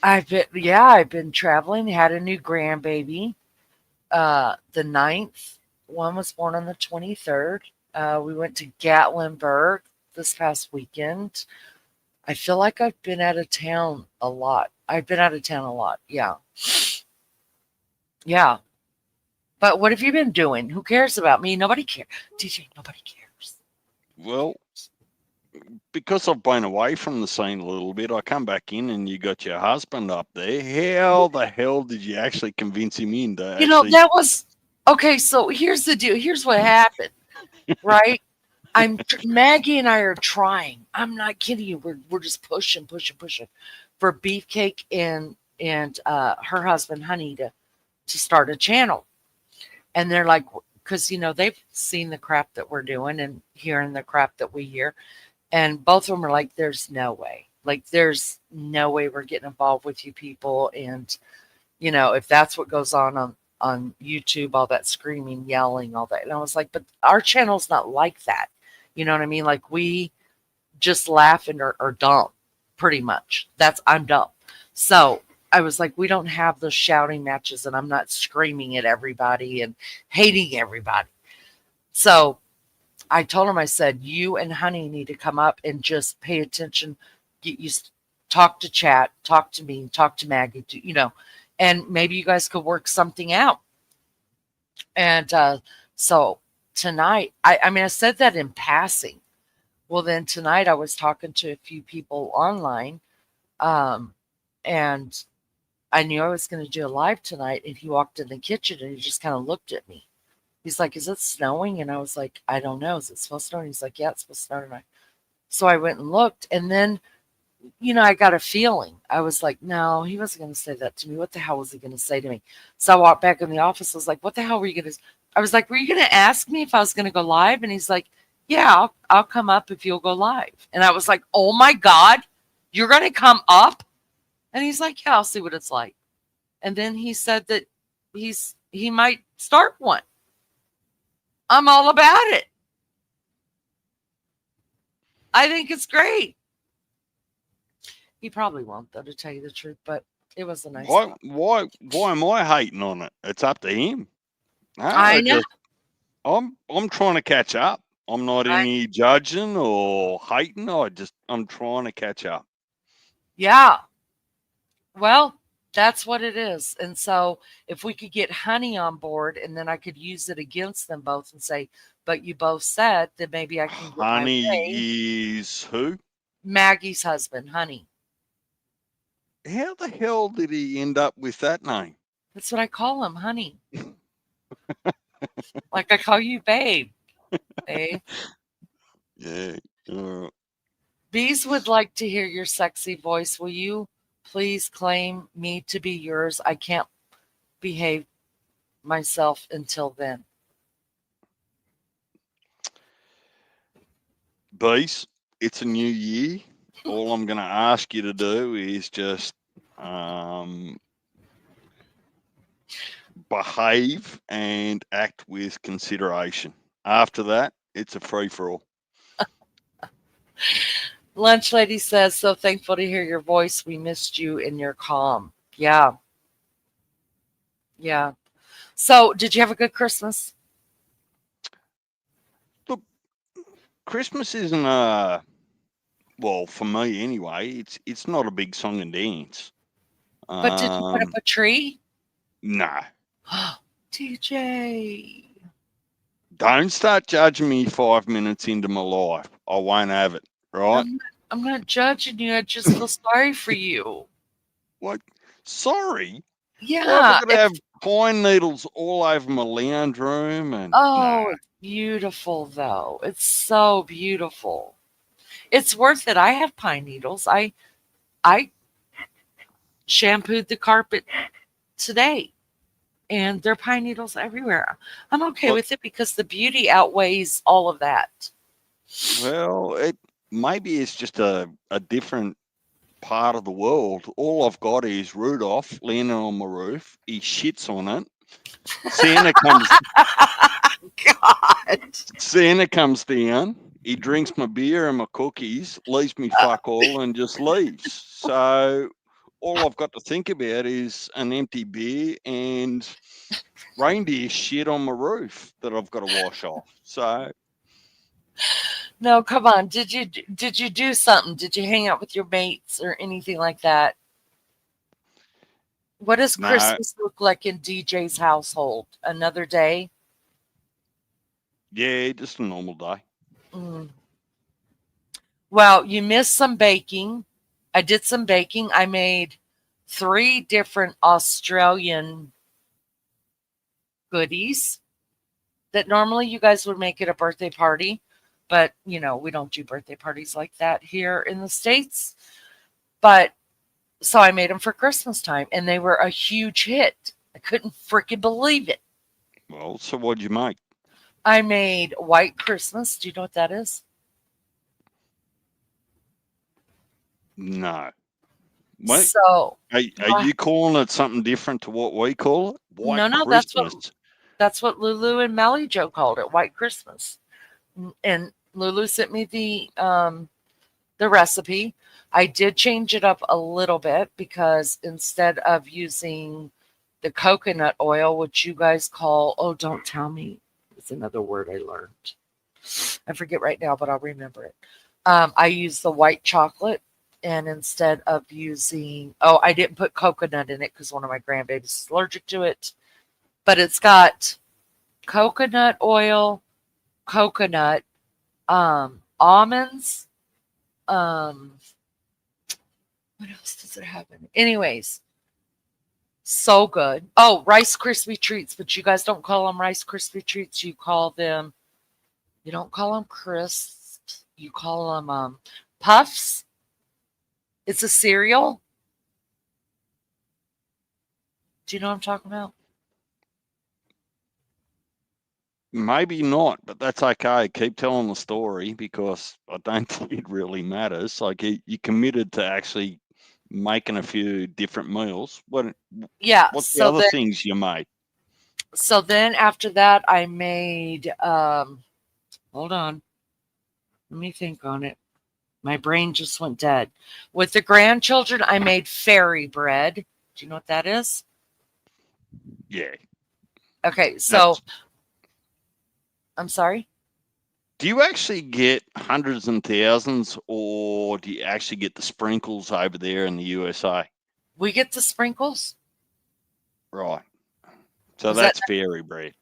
Speaker 2: I've been traveling, had a new grandbaby. The ninth. One was born on the 23rd. We went to Gatlinburg this past weekend. I feel like I've been out of town a lot. I've been out of town a lot. Yeah. Yeah. But what have you been doing? Who cares about me? Nobody cares. DJ, nobody cares.
Speaker 4: Well, because I've been away from the scene a little bit, I come back in and you got your husband up there. How the hell did you actually convince him in to actually?
Speaker 2: That was okay. So here's the deal. Here's what happened, right? Maggie and I are trying. I'm not kidding you. We're just pushing, pushing, pushing for Beefcake and her husband Honey to start a channel. And they're like, because they've seen the crap that we're doing and hearing the crap that we hear, and both of them are like, there's no way. Like, there's no way we're getting involved with you people. And if that's what goes on YouTube, all that screaming, yelling, all that. And I was like, but our channel's not like that. You know what I mean? Like, we just laugh and are dumb, pretty much. I'm dumb. So I was like, we don't have those shouting matches, and I'm not screaming at everybody and hating everybody. So I told him, I said, you and Honey need to come up and just pay attention, get used, talk to chat, talk to me, talk to Maggie, and maybe you guys could work something out. And so tonight, I mean, I said that in passing. Well, then tonight I was talking to a few people online, um, and I knew I was going to do a live tonight. And he walked in the kitchen and he just kind of looked at me. He's like, "Is it snowing?" And I was like, "I don't know. Is it supposed to snow?" And he's like, "Yeah, it's supposed to snow tonight." So I went and looked, and then I got a feeling. I was like, no, he wasn't going to say that to me. What the hell was he going to say to me? So I walked back in the office. I was like, what the hell were you going to? I was like, were you going to ask me if I was going to go live? And he's like, yeah, I'll come up if you'll go live. And I was like, oh my God, you're going to come up? And he's like, yeah, I'll see what it's like. And then he said that he might start one. I'm all about it. I think it's great. He probably won't, though, to tell you the truth, but it was a nice thought.
Speaker 4: Why am I hating on it? It's up to him. No,
Speaker 2: I know.
Speaker 4: I'm trying to catch up. I'm not
Speaker 2: I,
Speaker 4: any judging or hating. I'm trying to catch up.
Speaker 2: yeah. Well, that's what it is. And so if we could get Honey on board, and then I could use it against them both and say, but you both said that maybe I can get my
Speaker 4: Honey
Speaker 2: way.
Speaker 4: is who?
Speaker 2: Maggie's husband, Honey.
Speaker 4: How the hell did he end up with that name?
Speaker 2: That's what I call him, Honey. Like I call you babe. Babe.
Speaker 4: Yeah.
Speaker 2: Bees would like to hear your sexy voice. Will you please claim me to be yours? I can't behave myself until then.
Speaker 4: Beast, it's a new year. All I'm going to ask you to do is just behave and act with consideration. After that, it's a free for all.
Speaker 2: Lunch Lady says, so thankful to hear your voice. We missed you in your calm. Yeah. Yeah. So, did you have a good Christmas?
Speaker 4: Look, Christmas isn't well, for me anyway. It's not a big song and dance.
Speaker 2: But did you put up
Speaker 4: Um,
Speaker 2: a tree?
Speaker 4: no,
Speaker 2: TJ.
Speaker 4: don't start judging me 5 minutes into my life. I won't have it. Right?
Speaker 2: I'm not judging you. I just feel sorry for you.
Speaker 4: What? Sorry. Why have I
Speaker 2: Yeah.
Speaker 4: got to have pine needles all over my lounge room? And
Speaker 2: Oh,
Speaker 4: nah.
Speaker 2: it's beautiful though. It's so beautiful. It's worth it. I have pine needles. I shampooed the carpet today and there are pine needles everywhere. I'm okay
Speaker 4: But
Speaker 2: with it because the beauty outweighs all of that.
Speaker 4: well, it maybe it's just a different part of the world. All I've got is Rudolph landing on my roof. He shits on it. Santa comes
Speaker 2: God.
Speaker 4: Santa comes down. He drinks my beer and my cookies, leaves me fuck all, and just leaves. So all I've got to think about is an empty beer and reindeer shit on my roof that I've got to wash off. So
Speaker 2: No, come on. Did you do something? Did you hang out with your mates or anything like that? What does
Speaker 4: no,
Speaker 2: Christmas look like in DJ's household? Another day?
Speaker 4: yeah, just a normal day.
Speaker 2: Mm. Well, you missed some baking. I did some baking. I made 3 different Australian goodies that normally you guys would make at a birthday party. But, we don't do birthday parties like that here in the States. But so I made them for Christmas time and they were a huge hit. I couldn't freaking believe it.
Speaker 4: Well, so what'd you make?
Speaker 2: I made White Christmas. Do you know what that is?
Speaker 4: No. What?
Speaker 2: So,
Speaker 4: Are
Speaker 2: wha-
Speaker 4: you calling it something different to what we call it? White
Speaker 2: no,
Speaker 4: Christmas.
Speaker 2: that's what Lulu and Melly Joe called it, White Christmas. And Lulu sent me the recipe. I did change it up a little bit because instead of using the coconut oil, which you guys call, oh, don't tell me, it's another word I learned. I forget right now, but I'll remember it. I use the white chocolate, and instead of using, oh, I didn't put coconut in it because one of my grandbabies is allergic to it, but it's got coconut oil, coconut, almonds, um, what else does it have in it? Anyways, so good. Oh, Rice Krispie treats, but you guys don't call them Rice Krispie treats. You don't call them crisps. You call them puffs. It's a cereal. Do you know what I'm talking about?
Speaker 4: Maybe not, but that's okay. Keep telling the story because I don't think it really matters. Like you committed to actually making a few different meals.
Speaker 2: Yeah.
Speaker 4: What's the other things you made?
Speaker 2: So then after that, I made. Hold on. Let me think on it. My brain just went dead. With the grandchildren, I made fairy bread. Do you know what that is?
Speaker 4: Yeah,
Speaker 2: Okay, so
Speaker 4: that's.
Speaker 2: I'm sorry.
Speaker 4: Do you actually get hundreds and thousands, or do you actually get the sprinkles over there in the USA?
Speaker 2: We get the sprinkles.
Speaker 4: Right. So
Speaker 2: Was that?
Speaker 4: that's fairy bread.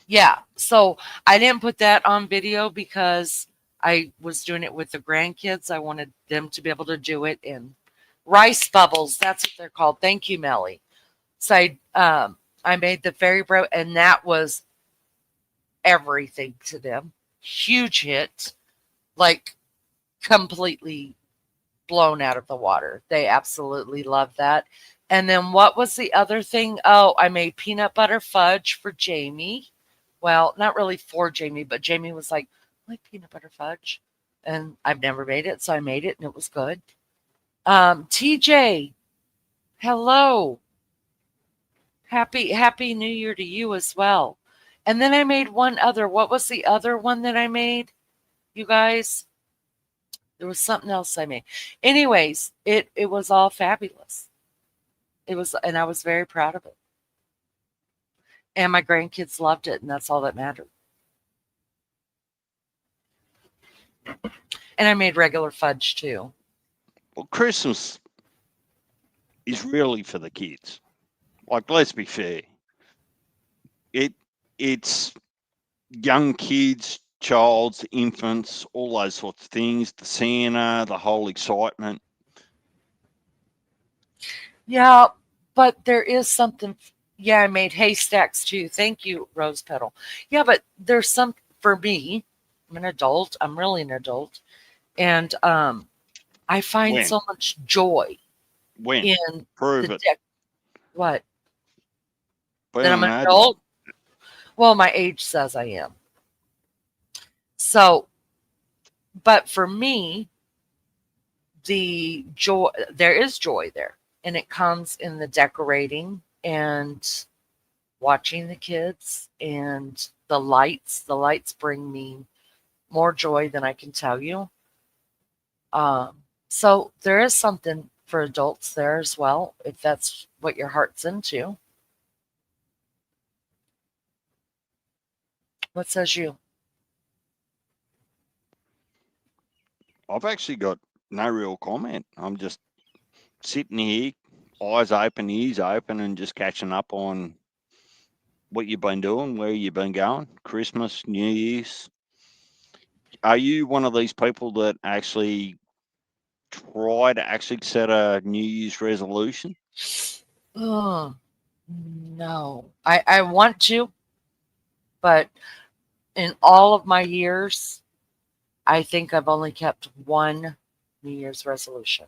Speaker 2: Yeah. So I didn't put that on video because I was doing it with the grandkids. I wanted them to be able to do it in rice bubbles. That's what they're called. Thank you, Melly. So I made the fairy bread, and that was everything to them. Huge hit, like completely blown out of the water. They absolutely love that. And then what was the other thing? Oh, I made peanut butter fudge for Jamie. Well, not really for Jamie, but Jamie was like, I like peanut butter fudge. And I've never made it, so I made it and it was good. TJ, hello. Happy New Year to you as well. And then I made one other. What was the other one that I made? You guys? There was something else I made. Anyways, it was all fabulous. It was, and I was very proud of it. And my grandkids loved it, and that's all that mattered. And I made regular fudge too.
Speaker 4: Well, Christmas is really for the kids. Like, let's be fair. It's young kids, childs, infants, all those sorts of things. The Santa, the whole excitement.
Speaker 2: Yeah, but there is something. Yeah, I made haystacks too. Thank you, Rose Petal. Yeah, but there's some for me. I'm an adult. I'm really an adult, and I find
Speaker 4: When?
Speaker 2: so much joy
Speaker 4: When?
Speaker 2: in the
Speaker 4: Prove it.
Speaker 2: what that
Speaker 4: Being
Speaker 2: I'm
Speaker 4: an
Speaker 2: an
Speaker 4: adult.
Speaker 2: adult. Well, my age says I am. So, but for me, the joy there is joy there, and it comes in the decorating and watching the kids and the lights. The lights bring me more joy than I can tell you. So there is something for adults there as well, if that's what your heart's into. What says you?
Speaker 4: I've actually got no real comment. I'm just sitting here, eyes open, ears open, and just catching up on what you've been doing, where you've been going, Christmas, New Year's. Are you one of these people that actually try to actually set a New Year's resolution?
Speaker 2: Oh, no. I want to, but in all of my years, I think I've only kept one New Year's resolution.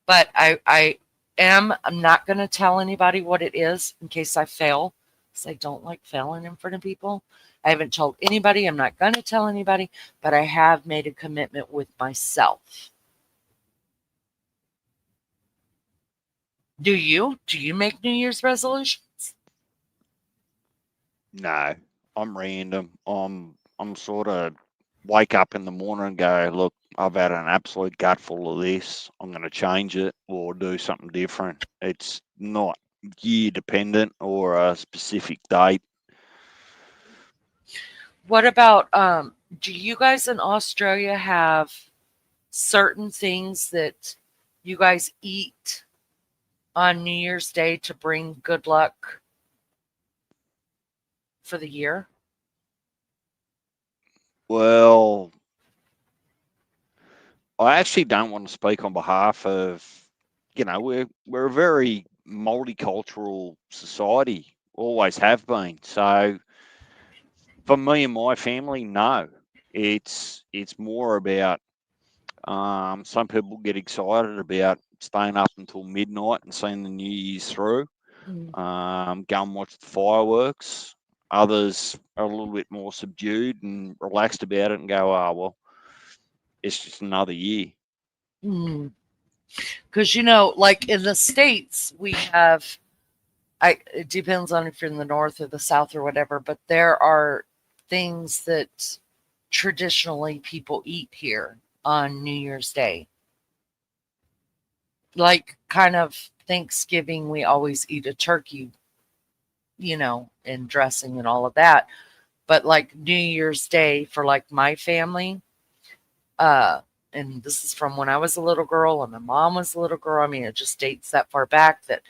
Speaker 2: But I'm not going to tell anybody what it is in case I fail, because I don't like failing in front of people. I haven't told anybody. I'm not going to tell anybody, but I have made a commitment with myself. Do you? Do you make New Year's resolutions?
Speaker 4: No, I'm random. I'm sort of wake up in the morning and go, look, I've had an absolute gut full of this. I'm going to change it or do something different. It's not year dependent or a specific date.
Speaker 2: What about do you guys in Australia have certain things that you guys eat on New Year's Day to bring good luck for the year?
Speaker 4: Well, I actually don't want to speak on behalf of, we're a very multicultural society, always have been. So for me and my family, no. It's more about some people get excited about staying up until midnight and seeing the New Year's through.
Speaker 2: Mm.
Speaker 4: Go and watch the fireworks. Others are a little bit more subdued and relaxed about it and go, oh, well, it's just another year.
Speaker 2: Mm. Because like in the States, we have it depends on if you're in the north or the south or whatever, but there are things that traditionally people eat here on New Year's Day. Like kind of Thanksgiving, we always eat a turkey, and dressing and all of that. But like New Year's Day for like my family, uh, and this is from when I was a little girl and my mom was a little girl. I mean, it just dates that far back that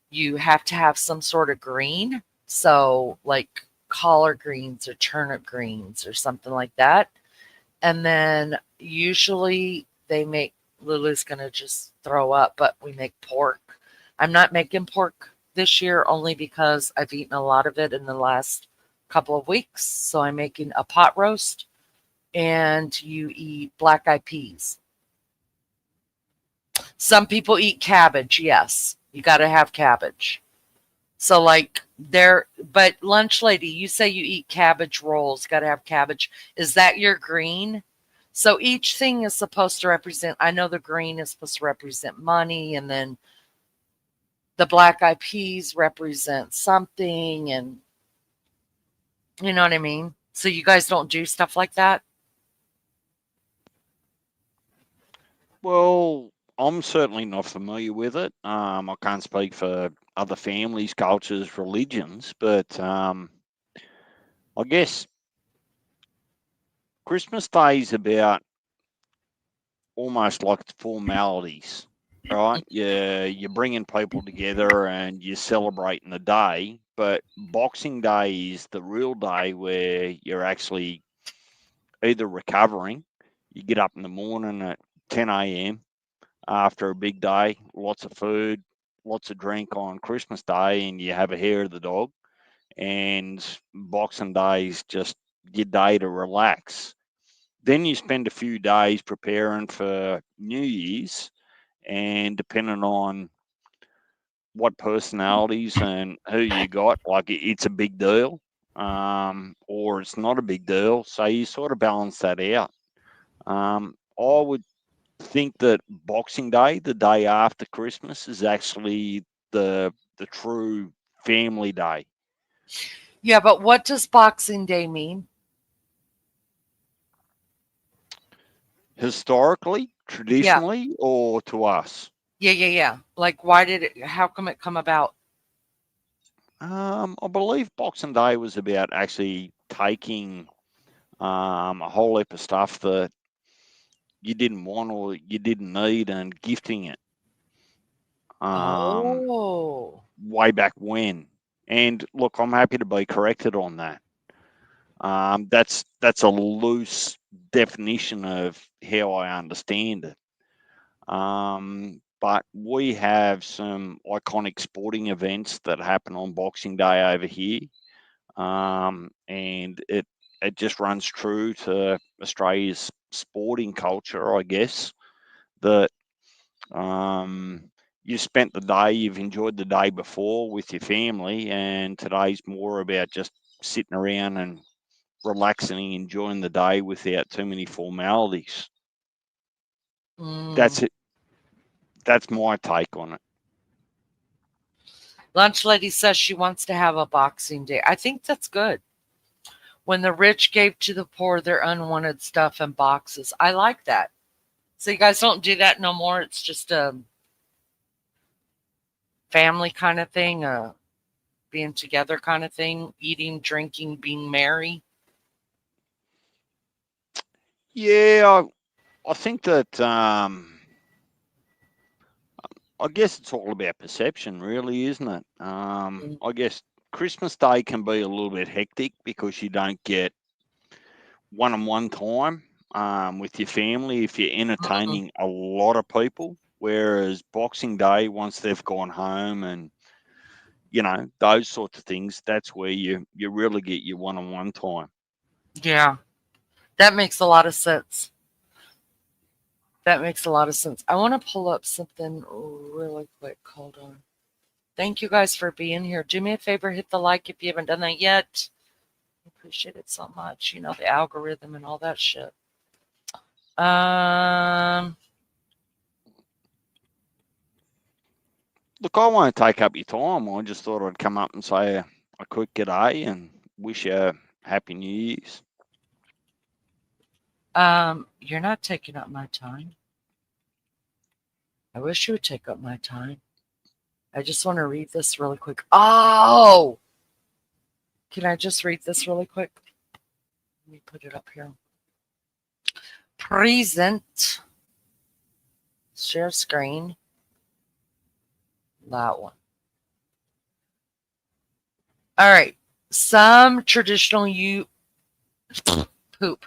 Speaker 2: you have to have some sort of green. So, like collard greens or turnip greens or something like that. And then usually they make, Lulu's going to just throw up, but we make pork. I'm not making pork this year only because I've eaten a lot of it in the last couple of weeks. So I'm making a pot roast and you eat black eyed peas. Some people eat cabbage. Yes, you got to have cabbage. So like but lunch lady, you say you eat cabbage rolls, got to have cabbage. Is that your green? So each thing is supposed to represent, I know the green is supposed to represent money, and then the black eyed peas represent something, and you know what I mean? So you guys don't do stuff like that?
Speaker 4: Well, I'm certainly not familiar with it. I can't speak for other families, cultures, religions, but I guess Christmas Day is about almost like formalities, right? You're bringing people together and you're celebrating the day, but Boxing Day is the real day where you're actually either recovering. You get up in the morning at 10 a.m. after a big day, lots of food, lots of drink on Christmas Day, and you have a hair of the dog. And Boxing Day is just your day to relax. Then you spend a few days preparing for New Year's, and depending on what personalities and who you got, like it's a big deal, or it's not a big deal. So you sort of balance that out. I would think that Boxing Day, the day after Christmas, is actually the true family day.
Speaker 2: Yeah, but what does Boxing Day mean?
Speaker 4: Historically,
Speaker 2: Yeah,
Speaker 4: traditionally, or to us.
Speaker 2: yeah. Like, why did it? How come it come about?
Speaker 4: I believe Boxing Day was about actually taking a whole heap of stuff that you didn't want or you didn't need and gifting it um,
Speaker 2: Oh,
Speaker 4: way back when. And look, I'm happy to be corrected on that. That's a loose definition of how I understand it. But we have some iconic sporting events that happen on Boxing Day over here, and it just runs true to Australia's sporting culture, I guess. That you spent the day, you've enjoyed the day before with your family, and today's more about just sitting around and relaxing and enjoying the day without too many formalities.
Speaker 2: mm.
Speaker 4: That's it. That's my take on it.
Speaker 2: Lunch Lady says she wants to have a Boxing Day. I think that's good. When the rich gave to the poor their unwanted stuff in boxes. I like that. So you guys don't do that no more. It's just a family kind of thing, a being together kind of thing, eating, drinking, being merry.
Speaker 4: Yeah, I think that I guess it's all about perception, really, isn't it?
Speaker 2: Mm.
Speaker 4: I guess Christmas Day can be a little bit hectic because you don't get one-on-one time with your family if you're
Speaker 2: Mm.
Speaker 4: entertaining a lot of people. Whereas Boxing Day, once they've gone home and those sorts of things, that's where you really get your one-on-one time.
Speaker 2: Yeah, that makes a lot of sense. That makes a lot of sense. I want to pull up something really quick. Hold on. Thank you guys for being here. Do me a favor, hit the like if you haven't done that yet. I appreciate it so much. You know, the algorithm and all that shit. Um,
Speaker 4: Look, I won't take up your time. I just thought I'd come up and say a quick g'day and wish you a happy New Year's.
Speaker 2: you're not taking up my time. I wish you would take up my time. I just want to read this really quick. Oh, can I just read this really quick? Let me put it up here. Present. Share screen. That one. All right. Some traditional poop.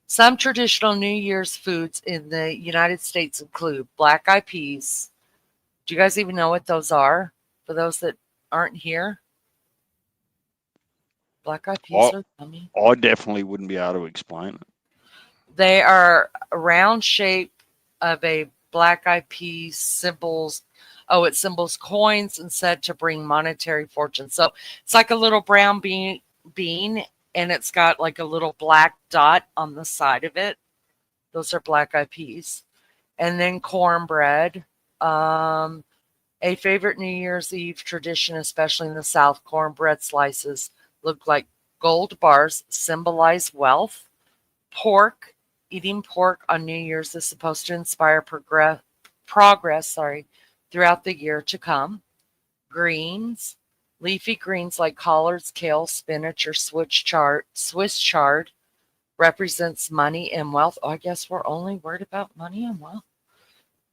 Speaker 2: Some traditional New Year's foods in the United States include black eyed peas. Do you guys even know what those are? For those that aren't here, black eyed
Speaker 4: I,
Speaker 2: peas are yummy.
Speaker 4: I definitely wouldn't be able to explain it.
Speaker 2: They are a round shape of a black eyed pea symbols. Oh, it symbols coins and said to bring monetary fortune. So it's like a little brown bean, and it's got like a little black dot on the side of it. Those are black eyed peas. And then cornbread. Um, a favorite New Year's Eve tradition, especially in the South, cornbread slices look like gold bars, symbolize wealth. Pork, eating pork on New Year's is supposed to inspire progress, sorry, throughout the year to come. Greens, leafy greens like collards, kale, spinach, or Swiss chard represents money and wealth. Oh, I guess we're only worried about money and wealth.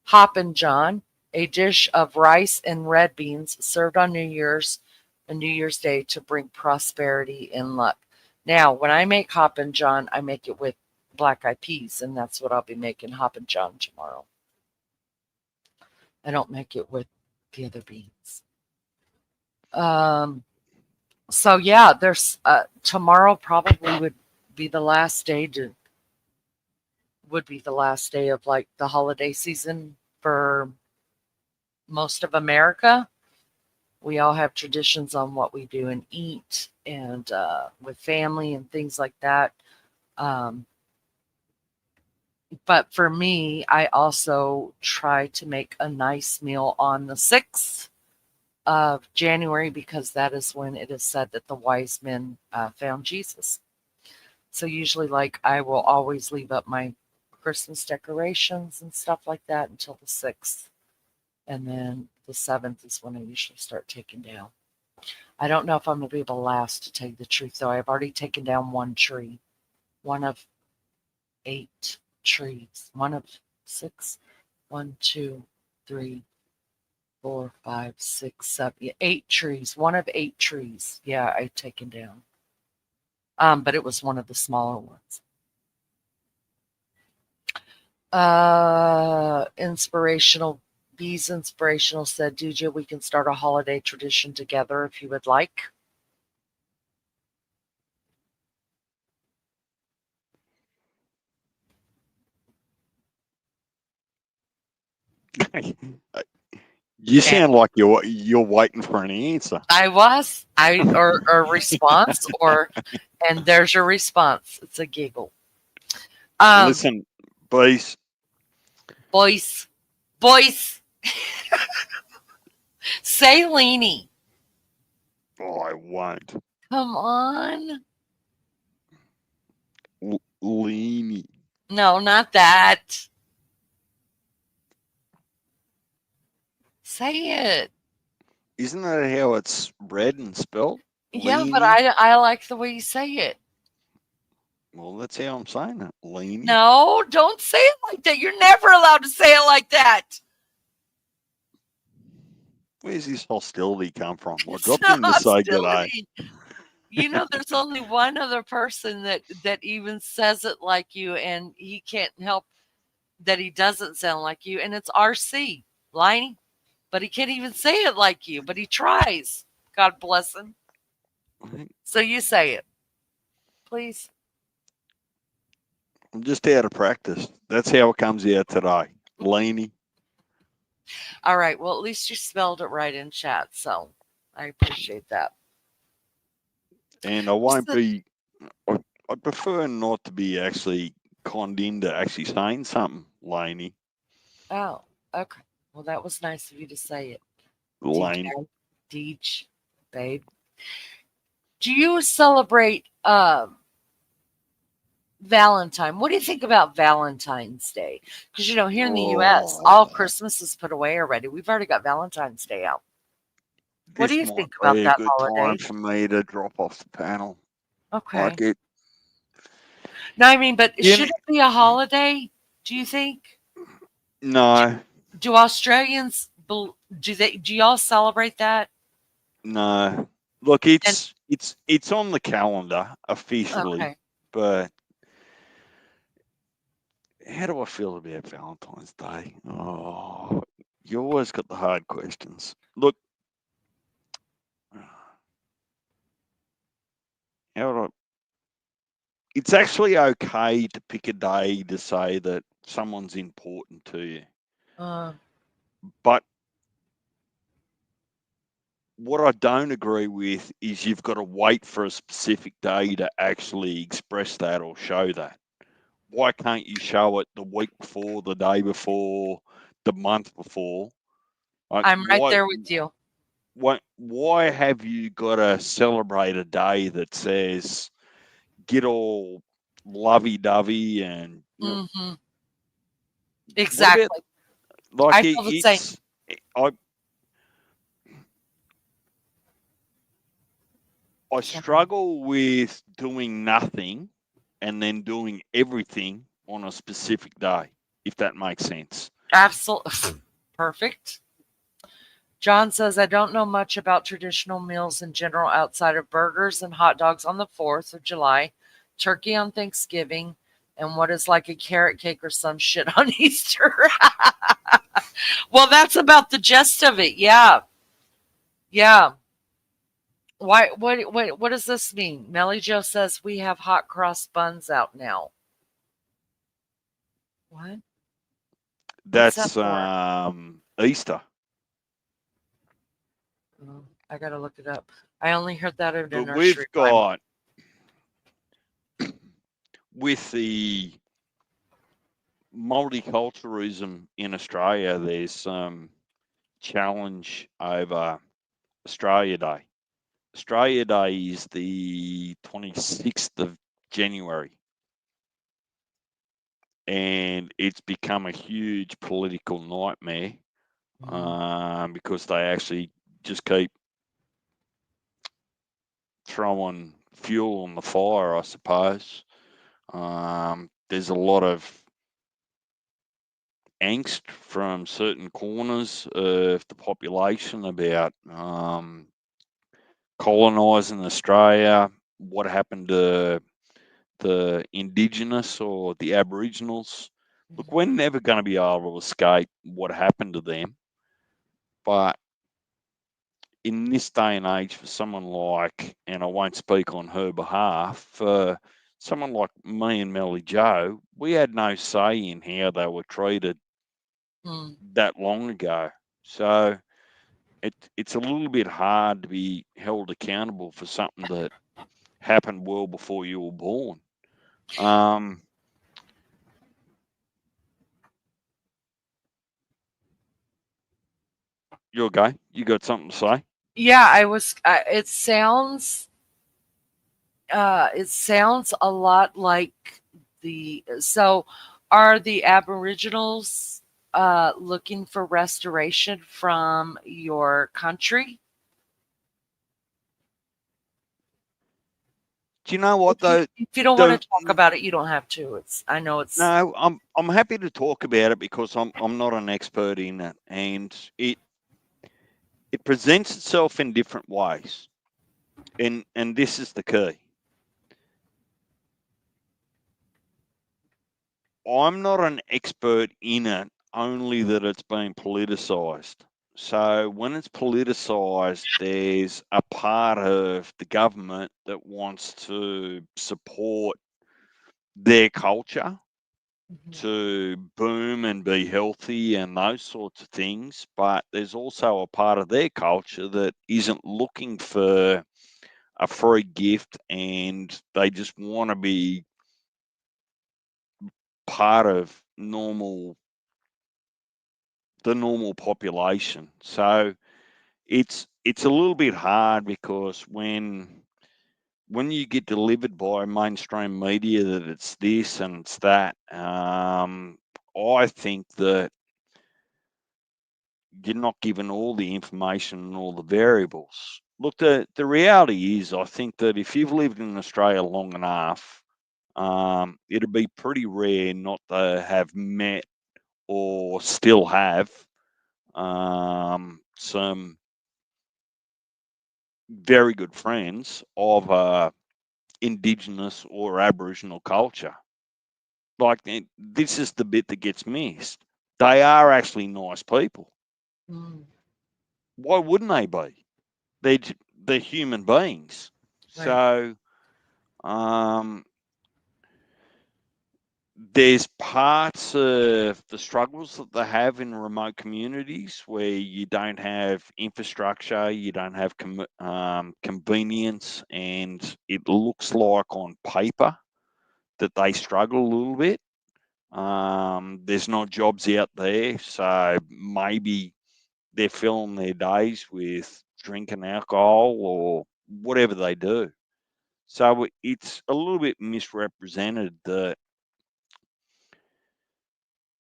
Speaker 2: Hoppin' John, a dish of rice and red beans served on New Year's Day to bring prosperity and luck. Now, when I make Hoppin' John, I make it with black eyed peas, and that's what I'll be making Hoppin' John tomorrow. I don't make it with the other beans. Um, so yeah, there's tomorrow probably be the last day to would be the last day of like the holiday season for most of America. We all have traditions on what we do and eat, and with family and things like that. Um, but for me, I also try to make a nice meal on the 6th of January because that is when it is said that the wise men found Jesus. So usually, like, I will always leave up my Christmas decorations and stuff like that until the 6th. And then the 7th is when I usually start taking down. I don't know if I'm going to be able to last, to tell you the truth, though. I've already taken down one tree, one of 8 trees, one of 6, 1, 2, 3, 4, 5, 6, 7, 8 trees, one of 8 trees. Yeah, I've taken down. But it was one of the smaller ones. Bees Inspirational said, DJ, we can start a holiday tradition together if you would like.
Speaker 4: You
Speaker 2: And
Speaker 4: sound like you're waiting for an answer.
Speaker 2: or a response, and there's your response. It's a giggle.
Speaker 4: Listen, please.
Speaker 2: Boys, say Leanie.
Speaker 4: Oh, I won't.
Speaker 2: Come on.
Speaker 4: Leany.
Speaker 2: No, not that. Say it.
Speaker 4: Isn't that how it's read and spelled?
Speaker 2: Yeah, but
Speaker 4: Leany.
Speaker 2: I like the way you say it.
Speaker 4: Well, that's how I'm saying it. Leany.
Speaker 2: No, don't say it like that. You're never allowed to say it like that.
Speaker 4: Where's this hostility come from? I
Speaker 2: It's
Speaker 4: dropped
Speaker 2: not
Speaker 4: in to say g'day.
Speaker 2: hostility. You know, there's only one other person that even says it like you, and he can't help that he doesn't sound like you, and it's RC, Liney. But he can't even say it like you, but he tries. God bless him. So you say it, please.
Speaker 4: I'm just out of practice. That's how it comes out today. Leany.
Speaker 2: All right. Well, at least you spelled it right in chat, so I appreciate that.
Speaker 4: And I won't be. I prefer not to be actually conned into actually saying something, Laney.
Speaker 2: Oh, okay. Well, that was nice of you to say it.
Speaker 4: Laney.
Speaker 2: Deej, babe. Do you celebrate Valentine? What do you think about Valentine's Day? Because, you know, here in the U.S., all Christmas is put away already. We've already got Valentine's Day out. What do
Speaker 4: This
Speaker 2: you
Speaker 4: might
Speaker 2: think about
Speaker 4: be a
Speaker 2: that
Speaker 4: good
Speaker 2: holiday?
Speaker 4: time for me to drop off the panel.
Speaker 2: Okay.
Speaker 4: Like it.
Speaker 2: No, I mean, but
Speaker 4: You
Speaker 2: should it be a holiday? Do you think?
Speaker 4: No,
Speaker 2: Do Australians do y'all celebrate that?
Speaker 4: no. Look,
Speaker 2: And
Speaker 4: it's on the calendar officially,
Speaker 2: okay,
Speaker 4: but how do I feel about Valentine's Day? Oh, you always got the hard questions. Look, how do I, it's actually okay to pick a day to say that someone's important to you. But what I don't agree with is you've got to wait for a specific day to actually express that or show that. Why can't you show it the week before, the day before, the month before? Like,
Speaker 2: I'm right there with you.
Speaker 4: why have you got to celebrate a day that says get all lovey dovey and
Speaker 2: Hmm.
Speaker 4: what about
Speaker 2: Exactly.
Speaker 4: Like
Speaker 2: I feel the same.
Speaker 4: I I
Speaker 2: Sorry.
Speaker 4: struggle with doing nothing and then doing everything on a specific day, if that makes sense.
Speaker 2: Absolutely. Perfect. John says, I don't know much about traditional meals in general outside of burgers and hot dogs on the 4th of July, turkey on Thanksgiving, and what is like a carrot cake or some shit on Easter. Well, that's about the gist of it. Yeah. Yeah. Why? What does this mean? Melly Joe says we have hot cross buns out now. What? What's that
Speaker 4: That's
Speaker 2: for?
Speaker 4: Easter.
Speaker 2: Oh, I gotta look it up. I only heard that in a
Speaker 4: But we've
Speaker 2: nursery rhyme.
Speaker 4: got with the multiculturalism in Australia, there's some challenge over Australia Day. Australia Day is the 26th of January, and it's become a huge political nightmare
Speaker 2: Mm,
Speaker 4: because they actually just keep throwing fuel on the fire, I suppose. There's a lot of angst from certain corners of the population about colonising Australia, what happened to the Indigenous or the Aboriginals. Look, we're
Speaker 2: mhm,
Speaker 4: never going to be able to escape what happened to them, but in this day and age, for someone like, and I won't speak on her behalf, for someone like me and Melly Joe, we had no say in how they were treated
Speaker 2: mm.
Speaker 4: that long ago. So it's a little bit hard to be held accountable for something that happened well before you were born. Um, you okay? You got something to say?
Speaker 2: Yeah, I was. It sounds a lot like the. So, are the Aboriginals looking for restoration from your country?
Speaker 4: Do you know what though?
Speaker 2: If you don't want to
Speaker 4: The
Speaker 2: talk about it, you don't have to. It's. I know it's.
Speaker 4: No, I'm happy to talk about it because I'm not an expert in it, and it presents itself in different ways, and this is the key. I'm not an expert in it, only that it's been politicised. So when it's politicised, there's a part of the government that wants to support their culture
Speaker 2: Mhm,
Speaker 4: to boom and be healthy and those sorts of things. But there's also a part of their culture that isn't looking for a free gift and they just want to be part of the normal population. So it's a little bit hard because when you get delivered by mainstream media that it's this and it's that, I think that you're not given all the information and all the variables. Look, the reality is, I think that if you've lived in Australia long enough, it'd be pretty rare not to have met or still have some very good friends of Indigenous or Aboriginal culture. Like, this is the bit that gets missed. They are actually nice people.
Speaker 2: mm,
Speaker 4: Why wouldn't they be? They're human beings.
Speaker 2: right.
Speaker 4: So um, there's parts of the struggles that they have in remote communities where you don't have infrastructure, you don't have convenience, and it looks like on paper that they struggle a little bit. There's no jobs out there, so maybe they're filling their days with drinking alcohol or whatever they do. So it's a little bit misrepresented that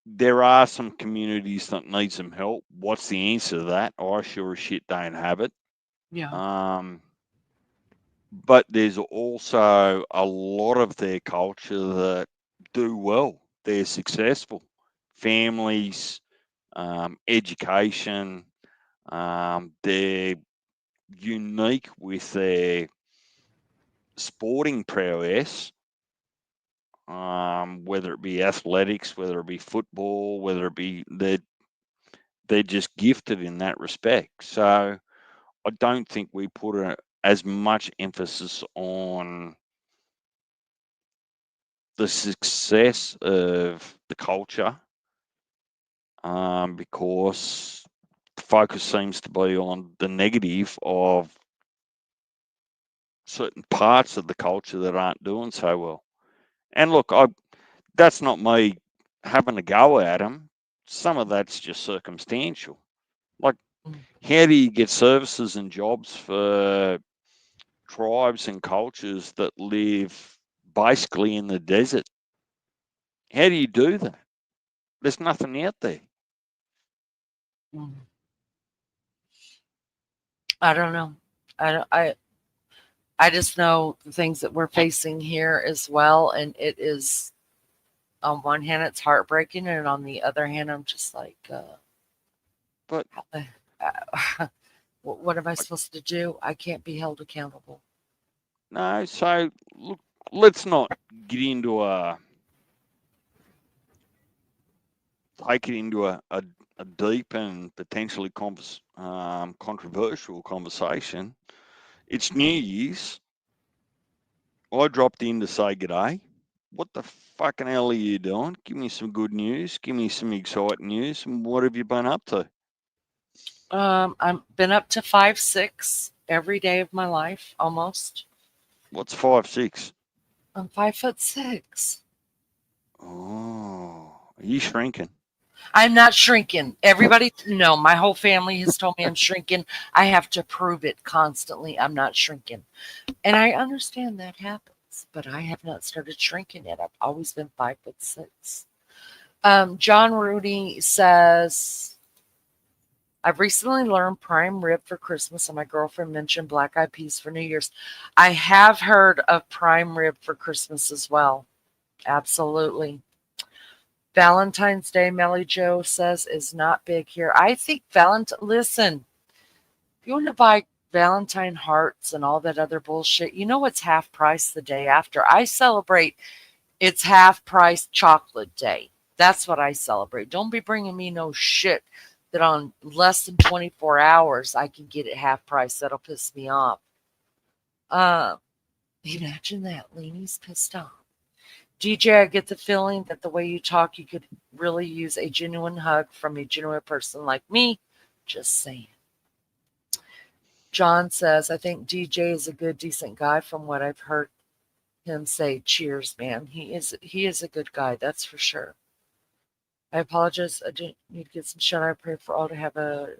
Speaker 4: there are some communities that need some help. What's the answer to that? I sure as shit don't have it.
Speaker 2: Yeah.
Speaker 4: But there's also a lot of their culture that do well. They're successful. Families, education, they're unique with their sporting prowess, whether it be athletics, whether it be football, whether it be they're just gifted in that respect. So I don't think we put as much emphasis on the success of the culture, because the focus seems to be on the negative of certain parts of the culture that aren't doing so well. And look, that's not me having a go at them. Some of that's just circumstantial. Like, how do you get services and jobs for tribes and cultures that live basically in the desert? How do you do that? There's nothing out there.
Speaker 2: Mm. I don't know. I don't, I just know the things that we're facing here as well, and it is, on one hand it's heartbreaking, and on the other hand I'm just like,
Speaker 4: But
Speaker 2: what am I supposed to do? I can't be held accountable.
Speaker 4: no, so look, let's not get into take it into a deep and potentially controversial conversation. It's New Year's. I dropped in to say g'day. What the fucking hell are you doing? Give me some good news. Give me some exciting news. And what have you been up to?
Speaker 2: I've been up to 5'6" every day of my life almost.
Speaker 4: What's 5'6"?
Speaker 2: I'm 5'6".
Speaker 4: Oh, are you shrinking?
Speaker 2: I'm not shrinking. Everybody, no, my whole family has told me I'm shrinking. I have to prove it constantly. I'm not shrinking. And I understand that happens, but I have not started shrinking yet. I've always been 5'6". John Rudy says, I've recently learned prime rib for Christmas, and my girlfriend mentioned black eyed peas for New Year's. I have heard of prime rib for Christmas as well. Absolutely. Valentine's Day, Melly Joe says, is not big here. I think listen, if you want to buy Valentine hearts and all that other bullshit, you know it's half price the day after. I celebrate it's half price chocolate day. That's what I celebrate. Don't be bringing me no shit that on less than 24 hours I can get it half price. That'll piss me off. Uh, Imagine that. Leanie's pissed off. DJ, I get the feeling that the way you talk, you could really use a genuine hug from a genuine person like me. Just saying. John says, I think DJ is a good, decent guy from what I've heard him say. Cheers, man. He is a good guy, that's for sure. I apologize. I didn't need to get some shut. I pray for all to have a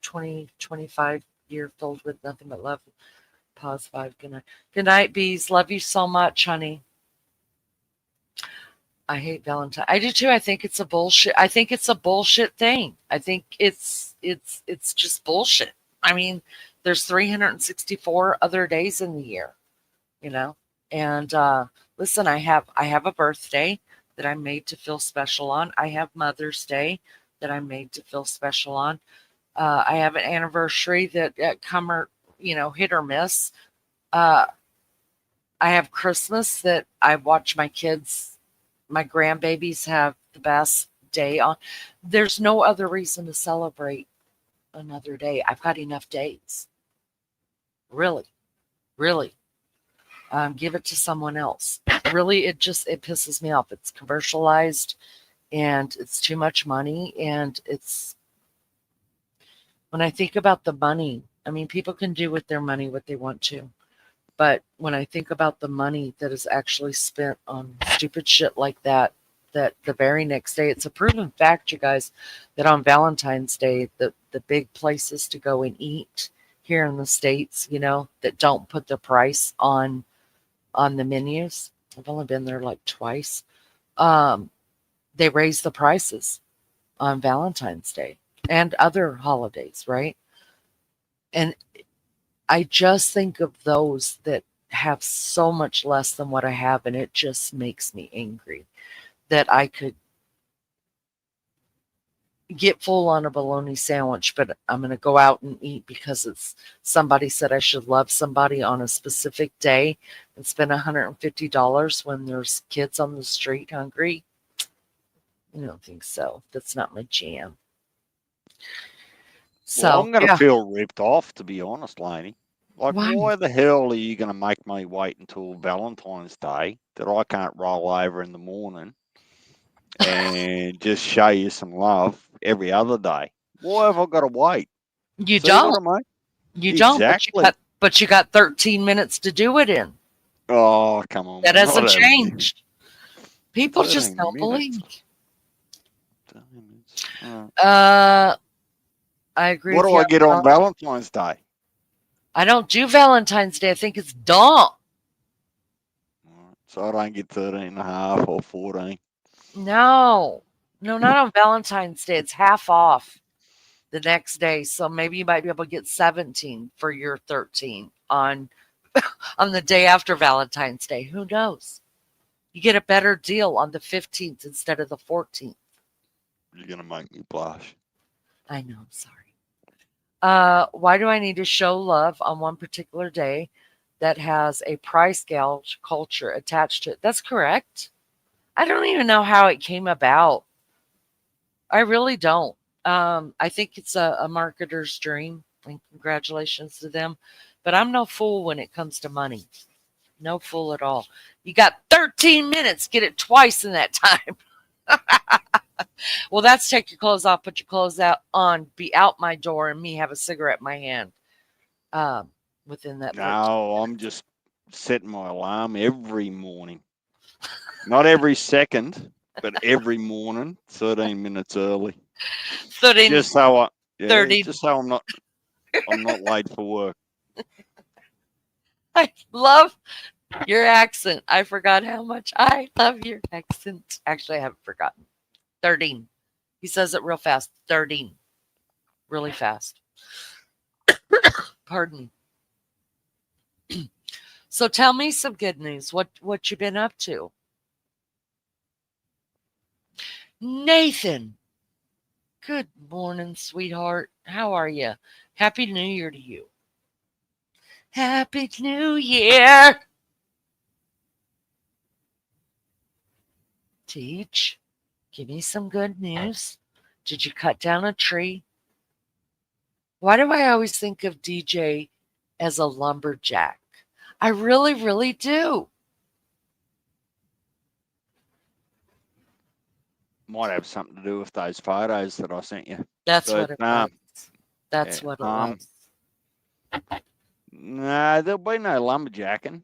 Speaker 2: 2025 year filled with nothing but love. Pause 5. Good night. Good night, bees. Love you so much, honey. I hate Valentine. I do too. I think it's a bullshit. I think it's a bullshit thing. I think it's just bullshit. I mean, there's 364 other days in the year, you know. And listen, I have a birthday that I'm made to feel special on. I have Mother's Day that I'm made to feel special on. I have an anniversary that come or hit or miss. Uh, I have Christmas that I watch my kids, my grandbabies have the best day on. There's no other reason to celebrate another day. I've got enough days. Really, really. Give it to someone else. Really, it pisses me off. It's commercialized, and it's too much money. And it's when I think about the money. I mean, people can do with their money what they want to. But when I think about the money that is actually spent on stupid shit like that the very next day, it's a proven fact, you guys, that on Valentine's Day, the big places to go and eat here in the States, that don't put the price on the menus. I've only been there like twice. Um, they raise the prices on Valentine's Day and other holidays, right? And I just think of those that have so much less than what I have, and it just makes me angry that I could get full on a bologna sandwich, but I'm going to go out and eat because it's somebody said I should love somebody on a specific day and spend $150 when there's kids on the street hungry. I don't think so. That's not my jam.
Speaker 4: Well,
Speaker 2: So,
Speaker 4: I'm going to
Speaker 2: yeah.
Speaker 4: feel ripped off, to be honest, Laney. Like,
Speaker 2: Why?
Speaker 4: why the hell are you going to make me wait until Valentine's Day that I can't roll over in the morning and just show you some love every other day? Why have I got to wait?
Speaker 2: You
Speaker 4: See what
Speaker 2: don't.
Speaker 4: I mean?
Speaker 2: You don't,
Speaker 4: Exactly.
Speaker 2: but you got 13 minutes to do it in.
Speaker 4: Oh, come on.
Speaker 2: That
Speaker 4: We're
Speaker 2: hasn't
Speaker 4: not having this.
Speaker 2: changed. People just
Speaker 4: 13
Speaker 2: don't
Speaker 4: minutes.
Speaker 2: believe.
Speaker 4: 13 minutes. All right.
Speaker 2: I agree
Speaker 4: What
Speaker 2: with
Speaker 4: do
Speaker 2: you.
Speaker 4: I get on Valentine's Day?
Speaker 2: I don't do Valentine's Day. I think it's dumb.
Speaker 4: So I don't get 13 and a half or 14.
Speaker 2: No, not on Valentine's Day. It's half off the next day. So maybe you might be able to get 17 for your 13 on on the day after Valentine's Day. Who knows? You get a better deal on the 15th instead of the 14th.
Speaker 4: You're going to make me blush.
Speaker 2: I know, I'm sorry. Why do I need to show love on one particular day that has a price gouge culture attached to it? That's correct. I don't even know how it came about. I really don't. I think it's a marketer's dream, and congratulations to them. But I'm no fool when it comes to money. No fool at all. You got 13 minutes. Get it twice in that time. Well, that's take your clothes off, put your clothes out on, be out my door, and me have a cigarette in my hand. Within that 13
Speaker 4: No, I'm
Speaker 2: minutes.
Speaker 4: just setting my alarm every morning. Not every second, but every morning, 13 minutes early.
Speaker 2: 13,
Speaker 4: Just so
Speaker 2: 30.
Speaker 4: I'm not late for work.
Speaker 2: I love your accent. I forgot how much I love your accent. Actually, I haven't forgotten. 13. He says it real fast. 13. Really fast. Pardon me. So tell me some good news. What you been up to? Nathan. Good morning, sweetheart. How are you? Happy New Year to you. Happy New Year. Teach. Give me some good news. Did you cut down a tree? Why do I always think of DJ as a lumberjack? I really, really do.
Speaker 4: Might have something to do with those photos that I sent you.
Speaker 2: That's
Speaker 4: But
Speaker 2: what it was. That's
Speaker 4: yeah,
Speaker 2: what it was.
Speaker 4: no, there'll be no lumberjacking.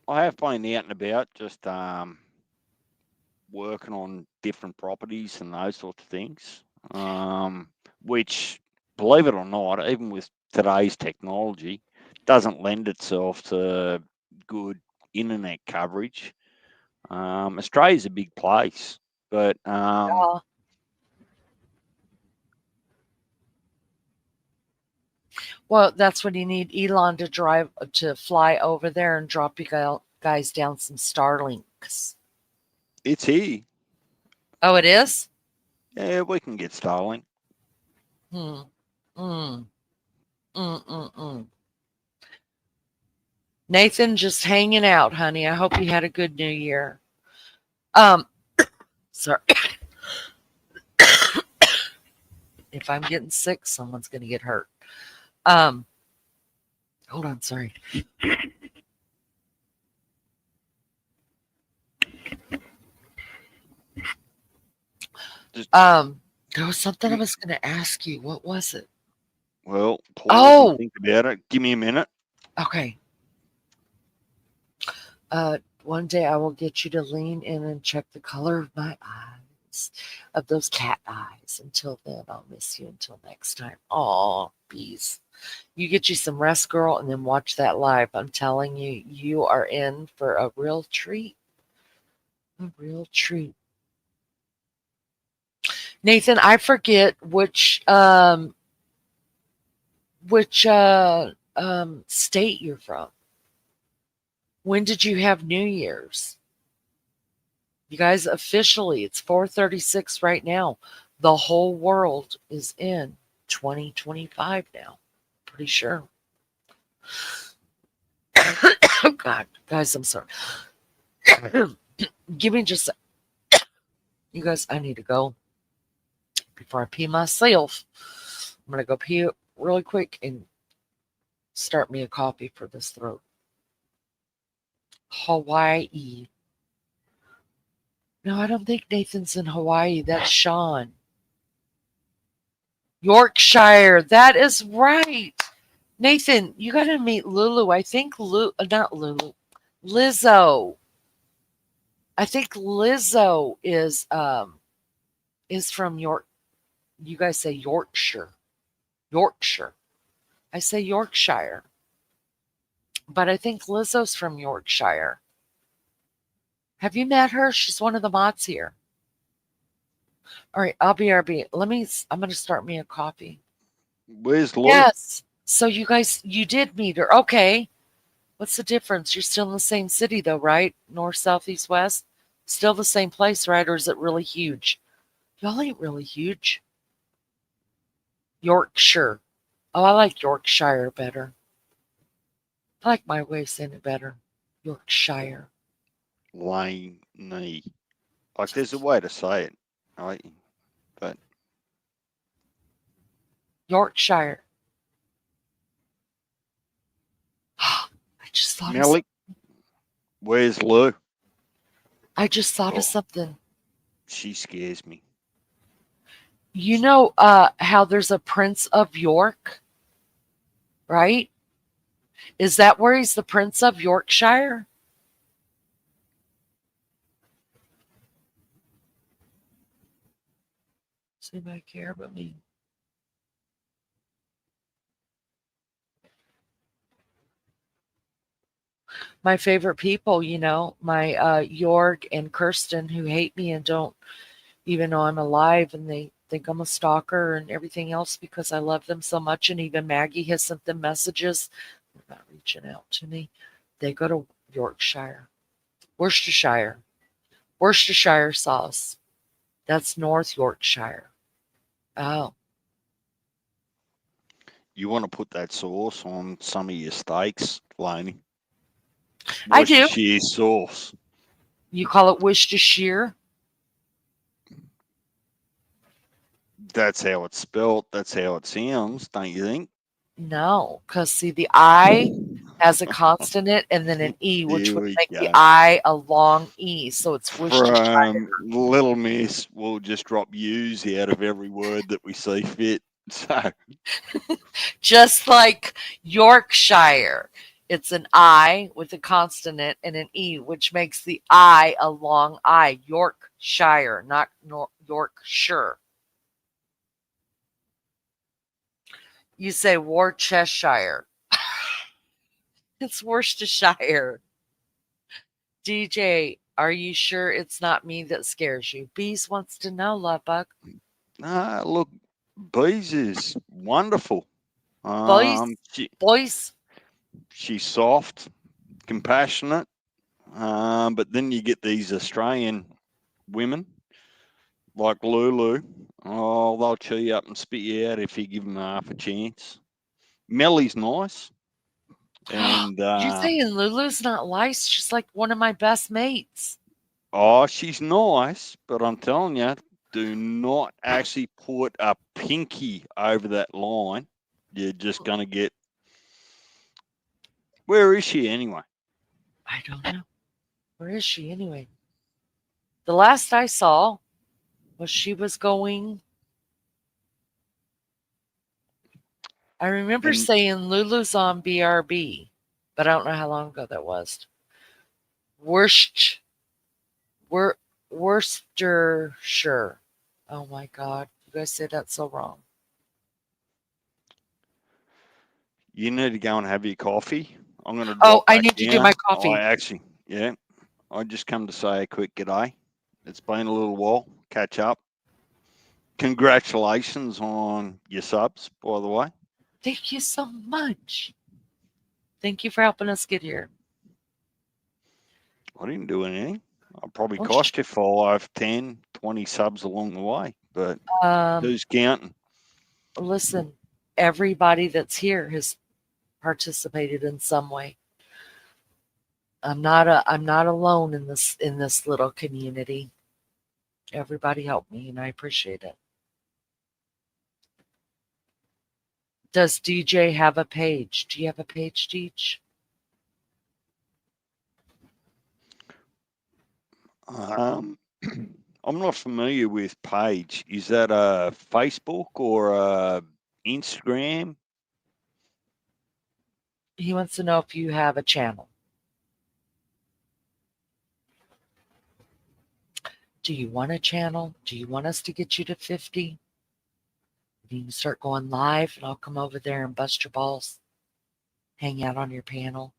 Speaker 4: I have been out and about, just working on different properties and those sorts of things. Which, believe it or not, even with today's technology, doesn't lend itself to good internet coverage. Australia's a big place, but
Speaker 2: Yeah. Well, that's when you need Elon to fly over there and drop you guys down some Starlinks.
Speaker 4: it's here.
Speaker 2: Oh, it is?
Speaker 4: Yeah, we can get Starlink.
Speaker 2: Hmm. Mm. Mm. Nathan, just hanging out, honey. I hope you had a good New Year. Um, sorry. If I'm getting sick, someone's gonna get hurt. Um, hold on, sorry.
Speaker 4: Just
Speaker 2: There was something I was gonna ask you. What was it?
Speaker 4: well, pause and
Speaker 2: Oh,
Speaker 4: think about it. Give me a minute.
Speaker 2: okay. One day I will get you to lean in and check the color of my eyes, of those cat eyes. Until then, I'll miss you until next time. Aw, bees. You get you some rest, girl, and then watch that live. I'm telling you, you are in for a real treat. A real treat. Nathan, I forget which state you're from. When did you have New Year's? You guys, officially, it's 4:36 right now. The whole world is in 2025 now. Pretty sure. Oh God, guys, I'm sorry. Give me just, you guys. I need to go before I pee myself. I'm gonna go pee really quick and start me a coffee for this throat. Hawaii. No, I don't think Nathan's in Hawaii. That's Sean. Yorkshire. That is right. Nathan, you got to meet Lulu. I think not Lulu, Lizzo. I think Lizzo is from York. You guys say Yorkshire. Yorkshire. I say Yorkshire, but I think Lizzo's from Yorkshire. Have you met her? She's one of the mods here. All right, I'll be RB. I'm going to start me a coffee.
Speaker 4: Where's Lou?
Speaker 2: Yes. So you guys, you did meet her. Okay. What's the difference? You're still in the same city though, right? North, south, east, west? Still the same place, right? Or is it really huge? Y'all ain't really huge. Yorkshire. Oh, I like Yorkshire better. I like my way of saying it better. Yorkshire.
Speaker 4: Laney. Like, there's a way to say it, right? But
Speaker 2: Yorkshire. I just thought of
Speaker 4: Melly, where's Lou?
Speaker 2: I just thought
Speaker 4: Oh,
Speaker 2: of something.
Speaker 4: she scares me.
Speaker 2: You know how there's a Prince of York, right? Is that where he's the Prince of Yorkshire? Does anybody care but me? My favorite people, my Jorg and Kirsten, who hate me and don't even know I'm alive, and they think I'm a stalker and everything else because I love them so much. And even Maggie has sent them messages. They're not reaching out to me. They go to Yorkshire, Worcestershire, Worcestershire sauce. That's North Yorkshire. Oh,
Speaker 4: You want to put that sauce on some of your steaks, Laney?
Speaker 2: I do.
Speaker 4: Worcestershire sauce.
Speaker 2: You call it Worcestershire?
Speaker 4: That's how it's spelt. That's how it sounds, don't you think?
Speaker 2: No, because see, the I has a consonant and then an E, which
Speaker 4: There
Speaker 2: would
Speaker 4: we
Speaker 2: make the
Speaker 4: go.
Speaker 2: I a long E. So it's Worcestershire.
Speaker 4: From Little Miss, we'll just drop U's out of every word that we see fit. So,
Speaker 2: Just like Yorkshire. It's an I with a consonant and an E, which makes the I a long I. Yorkshire, not Yorkshire. You say Worcestershire. It's Worcestershire. DJ, are you sure it's not me that scares you? Bees wants to know, love bug.
Speaker 4: look, Bees is wonderful.
Speaker 2: Boys,
Speaker 4: She,
Speaker 2: boys.
Speaker 4: she's soft, compassionate, but then you get these Australian women like Lulu. Oh, they'll chew you up and spit you out if you give them half a chance. Melly's nice, and
Speaker 2: You're saying Lulu's not nice? She's like one of my best mates.
Speaker 4: she's nice, but I'm telling you, do not actually put a pinky over that line. You're just gonna get. Where is she anyway?
Speaker 2: I don't know. Where is she anyway? The last I saw was she was going. I remember
Speaker 4: And
Speaker 2: saying Lulu's on BRB, but I don't know how long ago that was. Worst, Wor, Worcestershire. Oh my God. You guys say that so wrong.
Speaker 4: you need to go and have your coffee. I'm gonna
Speaker 2: Oh,
Speaker 4: drop
Speaker 2: I
Speaker 4: back
Speaker 2: need to do
Speaker 4: down.
Speaker 2: my coffee.
Speaker 4: Yeah. I just come to say a quick g'day. It's been a little while. Catch up. Congratulations on your subs, by the way.
Speaker 2: Thank you so much. Thank you for helping us get here.
Speaker 4: I didn't do anything. I probably
Speaker 2: Oh,
Speaker 4: cost you 5, 10, 20 subs along the way, but
Speaker 2: Um,
Speaker 4: who's counting?
Speaker 2: listen, everybody that's here has participated in some way. I'm not alone in this little community. Everybody helped me, and I appreciate it. Does DJ have a page? Do you have a page, Deej?
Speaker 4: Um, I'm not familiar with Page. Is that a Facebook or a Instagram?
Speaker 2: He wants to know if you have a channel. Do you want a channel? Do you want us to get you to 50? You can start going live, and I'll come over there and bust your balls, hang out on your panel.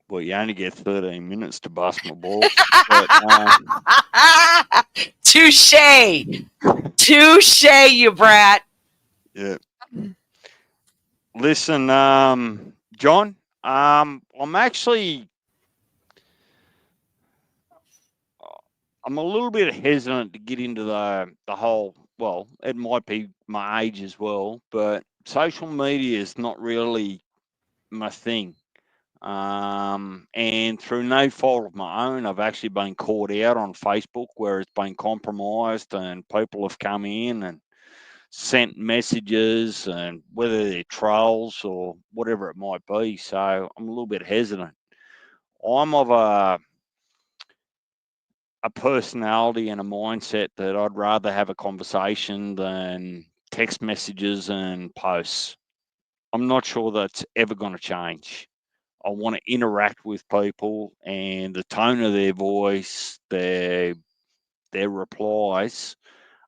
Speaker 4: Well, you only get 13 minutes to bust my balls. But,
Speaker 2: Touche! Touche, you brat!
Speaker 4: yeah. Listen, John, I'm a little bit hesitant to get into the whole. Well, it might be my age as well, but social media is not really my thing. And through no fault of my own, I've actually been caught out on Facebook where it's been compromised, and people have come in and sent messages, and whether they're trolls or whatever it might be. So I'm a little bit hesitant. I'm of a personality and a mindset that I'd rather have a conversation than text messages and posts. I'm not sure that's ever going to change. I want to interact with people, and the tone of their voice, their replies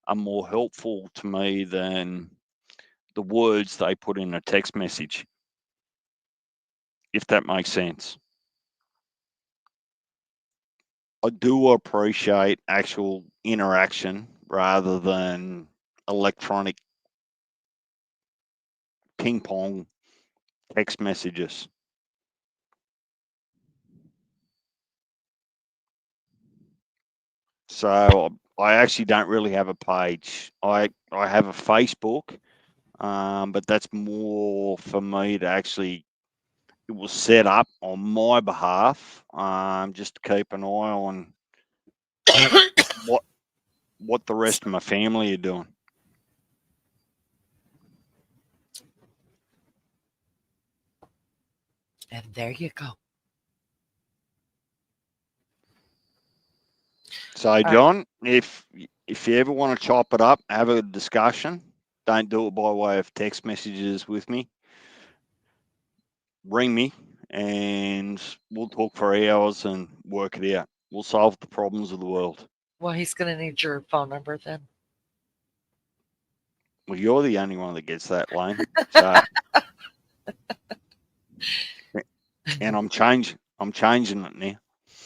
Speaker 4: are more helpful to me than the words they put in a text message, if that makes sense. I do appreciate actual interaction rather than electronic ping pong text messages. So I actually don't really have a page. I have a Facebook, but that's more for me to actually. It was set up on my behalf, just to keep an eye on what what the rest of my family are doing.
Speaker 2: And there you go.
Speaker 4: So, John, if you ever want to chop it up, have a discussion. Don't do it by way of text messages with me. Ring me, and we'll talk for hours and work it out. We'll solve the problems of the world.
Speaker 2: Well, he's going to need your phone number then.
Speaker 4: Well, you're the only one that gets that, Lane. So, and I'm changing it now.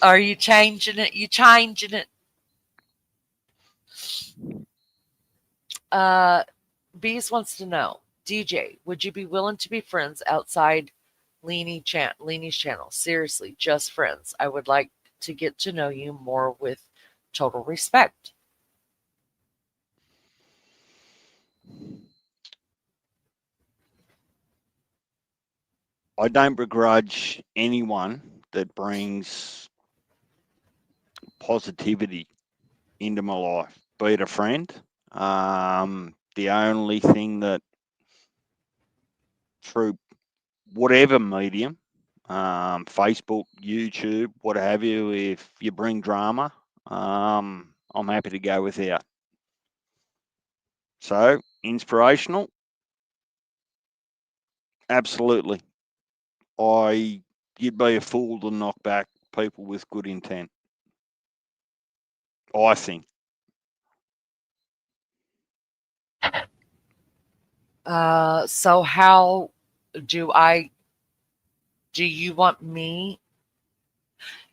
Speaker 2: Are you changing it? You changing it? Bees wants to know, DJ, would you be willing to be friends outside Leanie's channel? Seriously, just friends. I would like to get to know you more with total respect.
Speaker 4: I don't begrudge anyone that brings positivity into my life, be it a friend. The only thing that through whatever medium, Facebook, YouTube, what have you, if you bring drama, I'm happy to go without. So, inspirational, absolutely. You'd be a fool to knock back people with good intent, I think.
Speaker 2: So how do I? Do you want me?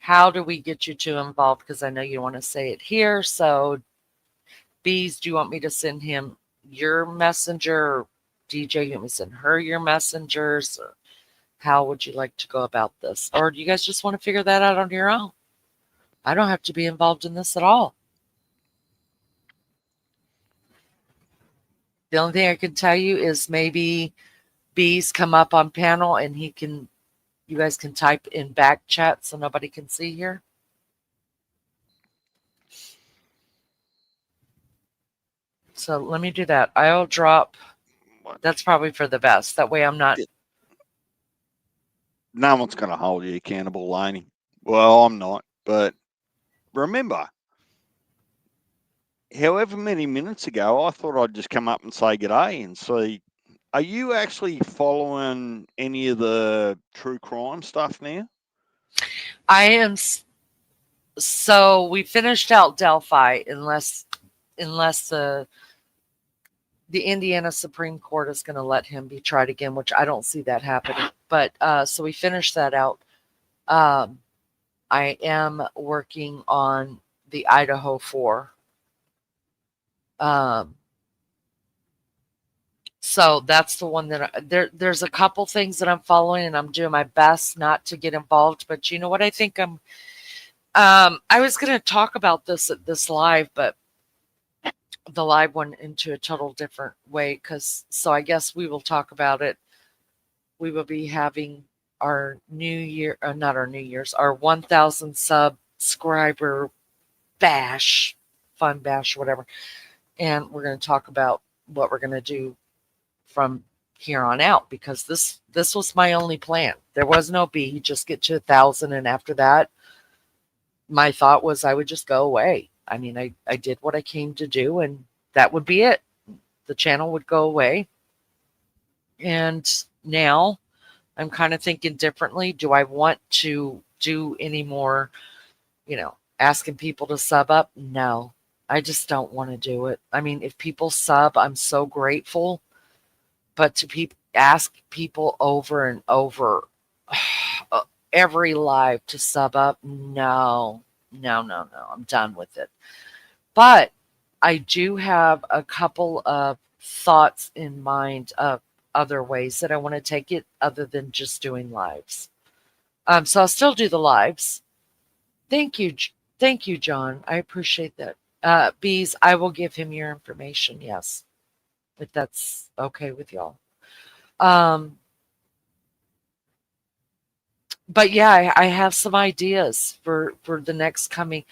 Speaker 2: How do we get you two involved? Because I know you want to say it here. So, Bees, do you want me to send him your messenger? Or DJ, you want me to send her your messengers? Or how would you like to go about this? Or do you guys just want to figure that out on your own? I don't have to be involved in this at all. The only thing I can tell you is maybe Bees come up on panel and you guys can type in back chat so nobody can see here. So let me do that. I'll drop. That's probably for the best. That way I'm not.
Speaker 4: No one's going to hold you accountable, Laney. Well, I'm not. But remember, however many minutes ago, I thought I'd just come up and say g'day and see. Are you actually following any of the true crime stuff now?
Speaker 2: I am. So we finished out Delphi, unless the Indiana Supreme Court is going to let him be tried again, which I don't see that happening. But so we finished that out. I am working on the Idaho 4. So that's the one that there's a couple things that I'm following, and I'm doing my best not to get involved. But you know what? I think I was going to talk about this at this live, but the live went into a total different way. So I guess we will talk about it. We will be having our New Year, not our New Year's, our 1,000 subscriber bash, fun bash, whatever. And we're going to talk about what we're going to do from here on out, because this was my only plan. There was no B, just get to 1,000, and after that, my thought was I would just go away. I mean, I did what I came to do, and that would be it. The channel would go away. And now I'm kind of thinking differently. Do I want to do any more, asking people to sub up? No, I just don't want to do it. I mean, if people sub, I'm so grateful. But to ask people over and over every live to sub up, no. I'm done with it. But I do have a couple of thoughts in mind of other ways that I want to take it other than just doing lives. So I'll still do the lives. Thank you, John. I appreciate that. Bees, I will give him your information. Yes, if that's okay with y'all. But yeah, I have some ideas for the next coming.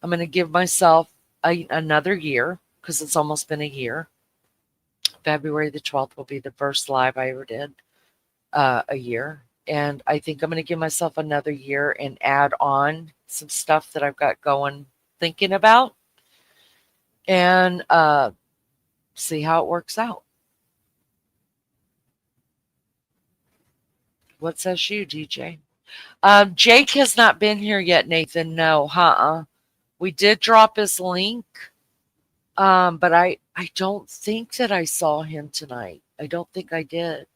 Speaker 2: I'm going to give myself another year, because it's almost been a year. February the 12th will be the first live I ever did, a year. And I think I'm going to give myself another year and add on some stuff that I've got going, thinking about, and see how it works out. What says you, DJ? Jake has not been here yet, Nathan. No, we did drop his link, but I don't think that I saw him tonight. I don't think I did.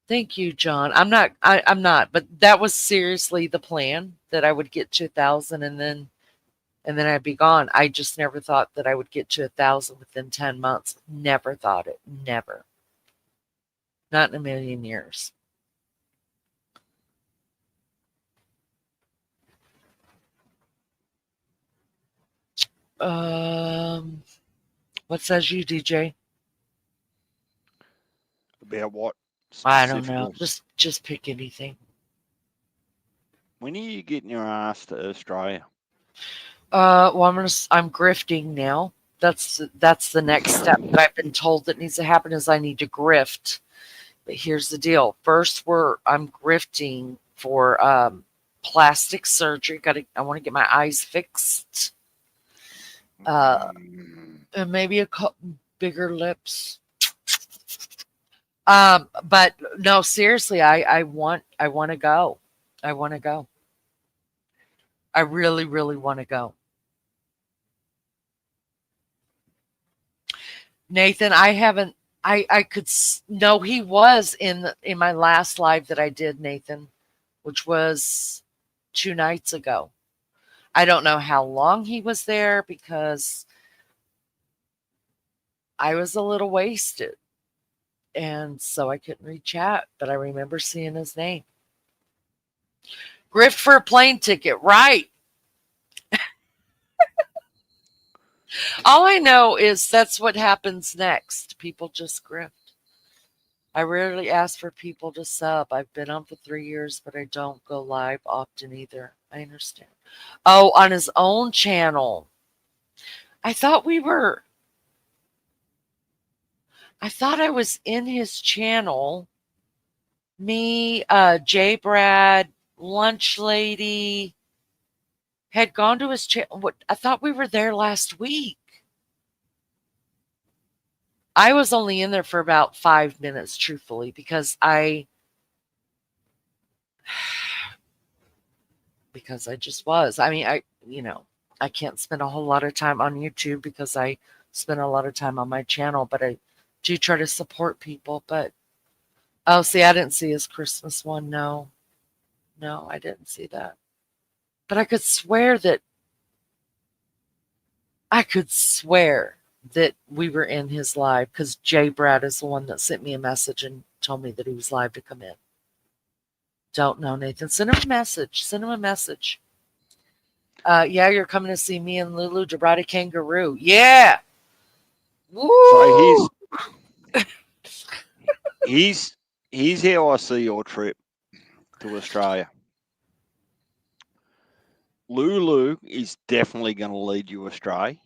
Speaker 2: Thank you, John. I'm not, but that was seriously the plan, that I would get to 1,000 and then I'd be gone. I just never thought that I would get to 1,000 within 10 months. Never thought it. Never. Not in a million years. What says you, DJ?
Speaker 4: About what?
Speaker 2: I don't know. Just pick anything.
Speaker 4: When are you getting your ass to Australia?
Speaker 2: Well, I'm grifting now. That's the next step that I've been told that needs to happen, is I need to grift. But here's the deal. First, I'm grifting for plastic surgery. I want to get my eyes fixed. And maybe a couple bigger lips. But no, seriously, I want to go. I want to go. I really, really want to go. Nathan, I could no, he was in my last live that I did, Nathan, which was 2 nights ago. I don't know how long he was there because I was a little wasted, and so I couldn't read chat, but I remember seeing his name. Grift for a plane ticket, right? All I know is that's what happens next. People just grift. I rarely ask for people to sub. I've been on for 3 years, but I don't go live often either. I understand. Oh, on his own channel. I thought we were, I thought I was in his channel. Me, J Brad, Lunch Lady had gone to his channel. What, I thought we were there last week. I was only in there for about 5 minutes, truthfully, because I just was. I mean, I can't spend a whole lot of time on YouTube because I spend a lot of time on my channel, but I do try to support people. But oh, see, I didn't see his Christmas one. No, I didn't see that. But I could swear that we were in his live because Jay Brad is the one that sent me a message and told me that he was live to come in. Don't know, Nathan. Send him a message. Send him a message. Yeah, you're coming to see me and Lulu to ride a kangaroo. Yeah. Woo!
Speaker 4: So here's how I see your trip to Australia. Lulu is definitely going to lead you astray,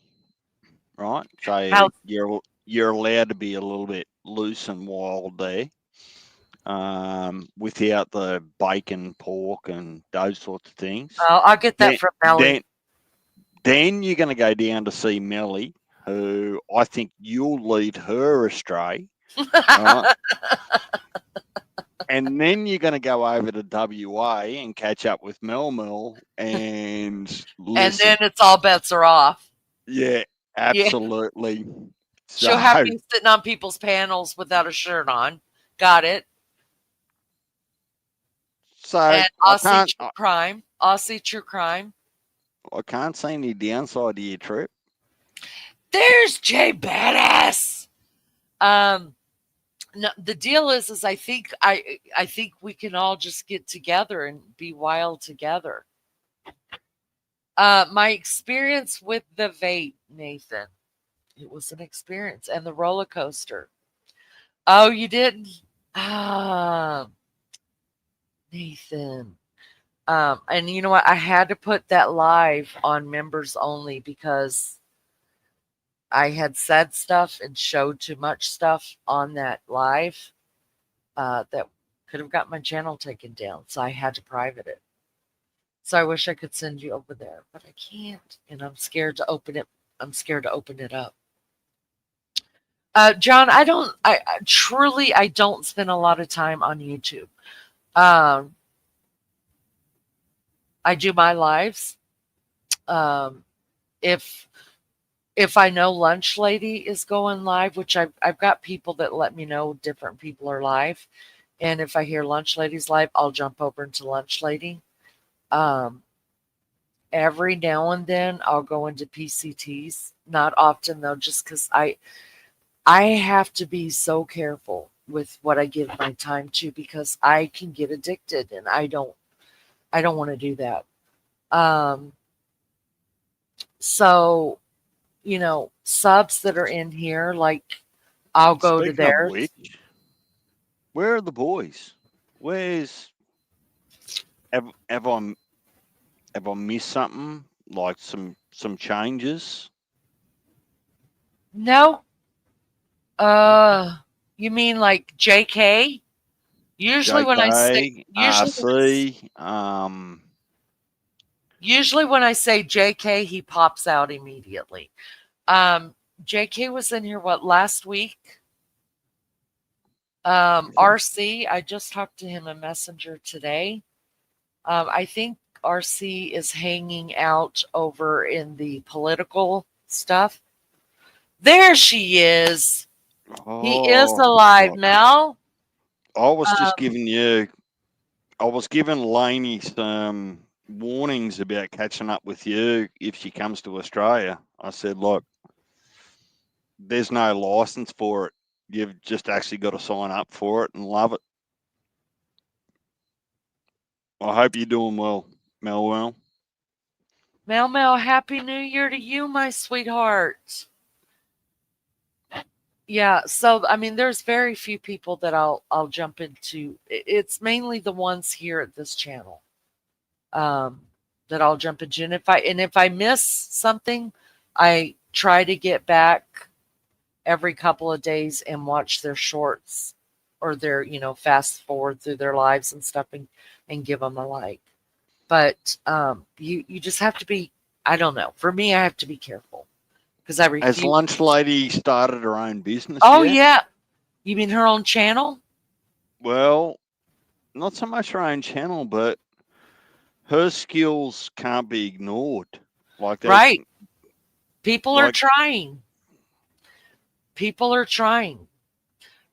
Speaker 4: right? So
Speaker 2: How,
Speaker 4: you're allowed to be a little bit loose and wild there, without the bacon, pork, and those sorts of things.
Speaker 2: I'll get that
Speaker 4: Then
Speaker 2: from Melly.
Speaker 4: then you're going to go down to see Melly, who I think you'll lead her astray, right? And then you're going to go over to WA and catch up with Mel and
Speaker 2: And
Speaker 4: listen.
Speaker 2: then it's all bets are off.
Speaker 4: Yeah,
Speaker 2: Yeah.
Speaker 4: absolutely.
Speaker 2: She'll have me sitting on people's panels without a shirt on. Got it.
Speaker 4: So
Speaker 2: And
Speaker 4: I
Speaker 2: Aussie true crime.
Speaker 4: can't see any downside to your trip.
Speaker 2: There's Jay Badass. No, the deal is I think we can all just get together and be wild together. My experience with the vape, Nathan, it was an experience, and the roller coaster. Oh, you didn't? Ah, Nathan. And you know what? I had to put that live on members only because I had said stuff and showed too much stuff on that live that could have got my channel taken down. So I had to private it. So I wish I could send you over there, but I can't. And I'm scared to open it. I'm scared to open it up. John, I don't spend a lot of time on YouTube. I do my lives. If I know Lunch Lady is going live, which I've got people that let me know different people are live, and if I hear Lunch Lady's live, I'll jump over into Lunch Lady. Every now and then I'll go into PCTs. Not often though, just because I have to be so careful with what I give my time to because I can get addicted, and I don't want to do that. So, subs that are in here, like I'll go to
Speaker 4: Speaking of
Speaker 2: theirs.
Speaker 4: which, where are the boys? Have I missed something? Like some changes?
Speaker 2: No. You mean like JK? Usually when I say
Speaker 4: RC,
Speaker 2: usually when I say JK, he pops out immediately. JK was in here last week? RC, I just talked to him in Messenger today. I think RC is hanging out over in the political stuff. There she is. He is alive, Mel.
Speaker 4: I was just giving Laney some warnings about catching up with you if she comes to Australia. I said, look, there's no license for it. You've just actually got to sign up for it and love it. I hope you're doing well, Melwell.
Speaker 2: Mel Mel, happy new year to you, my sweetheart. Yeah, so I mean there's very few people that I'll jump into. It's mainly the ones here at this channel. Um that I'll jump into. And if I miss something, I try to get back every couple of days and watch their shorts or their, fast forward through their lives and stuff and give them a like. But you just have to be, I don't know. For me, I have to be careful because I
Speaker 4: Has
Speaker 2: refuse.
Speaker 4: Lunch Lady started her own business
Speaker 2: Oh
Speaker 4: yet?
Speaker 2: yeah, you mean her own channel?
Speaker 4: Well, not so much her own channel, but her skills can't be ignored. Like that,
Speaker 2: Right. People are
Speaker 4: like
Speaker 2: trying. People are trying.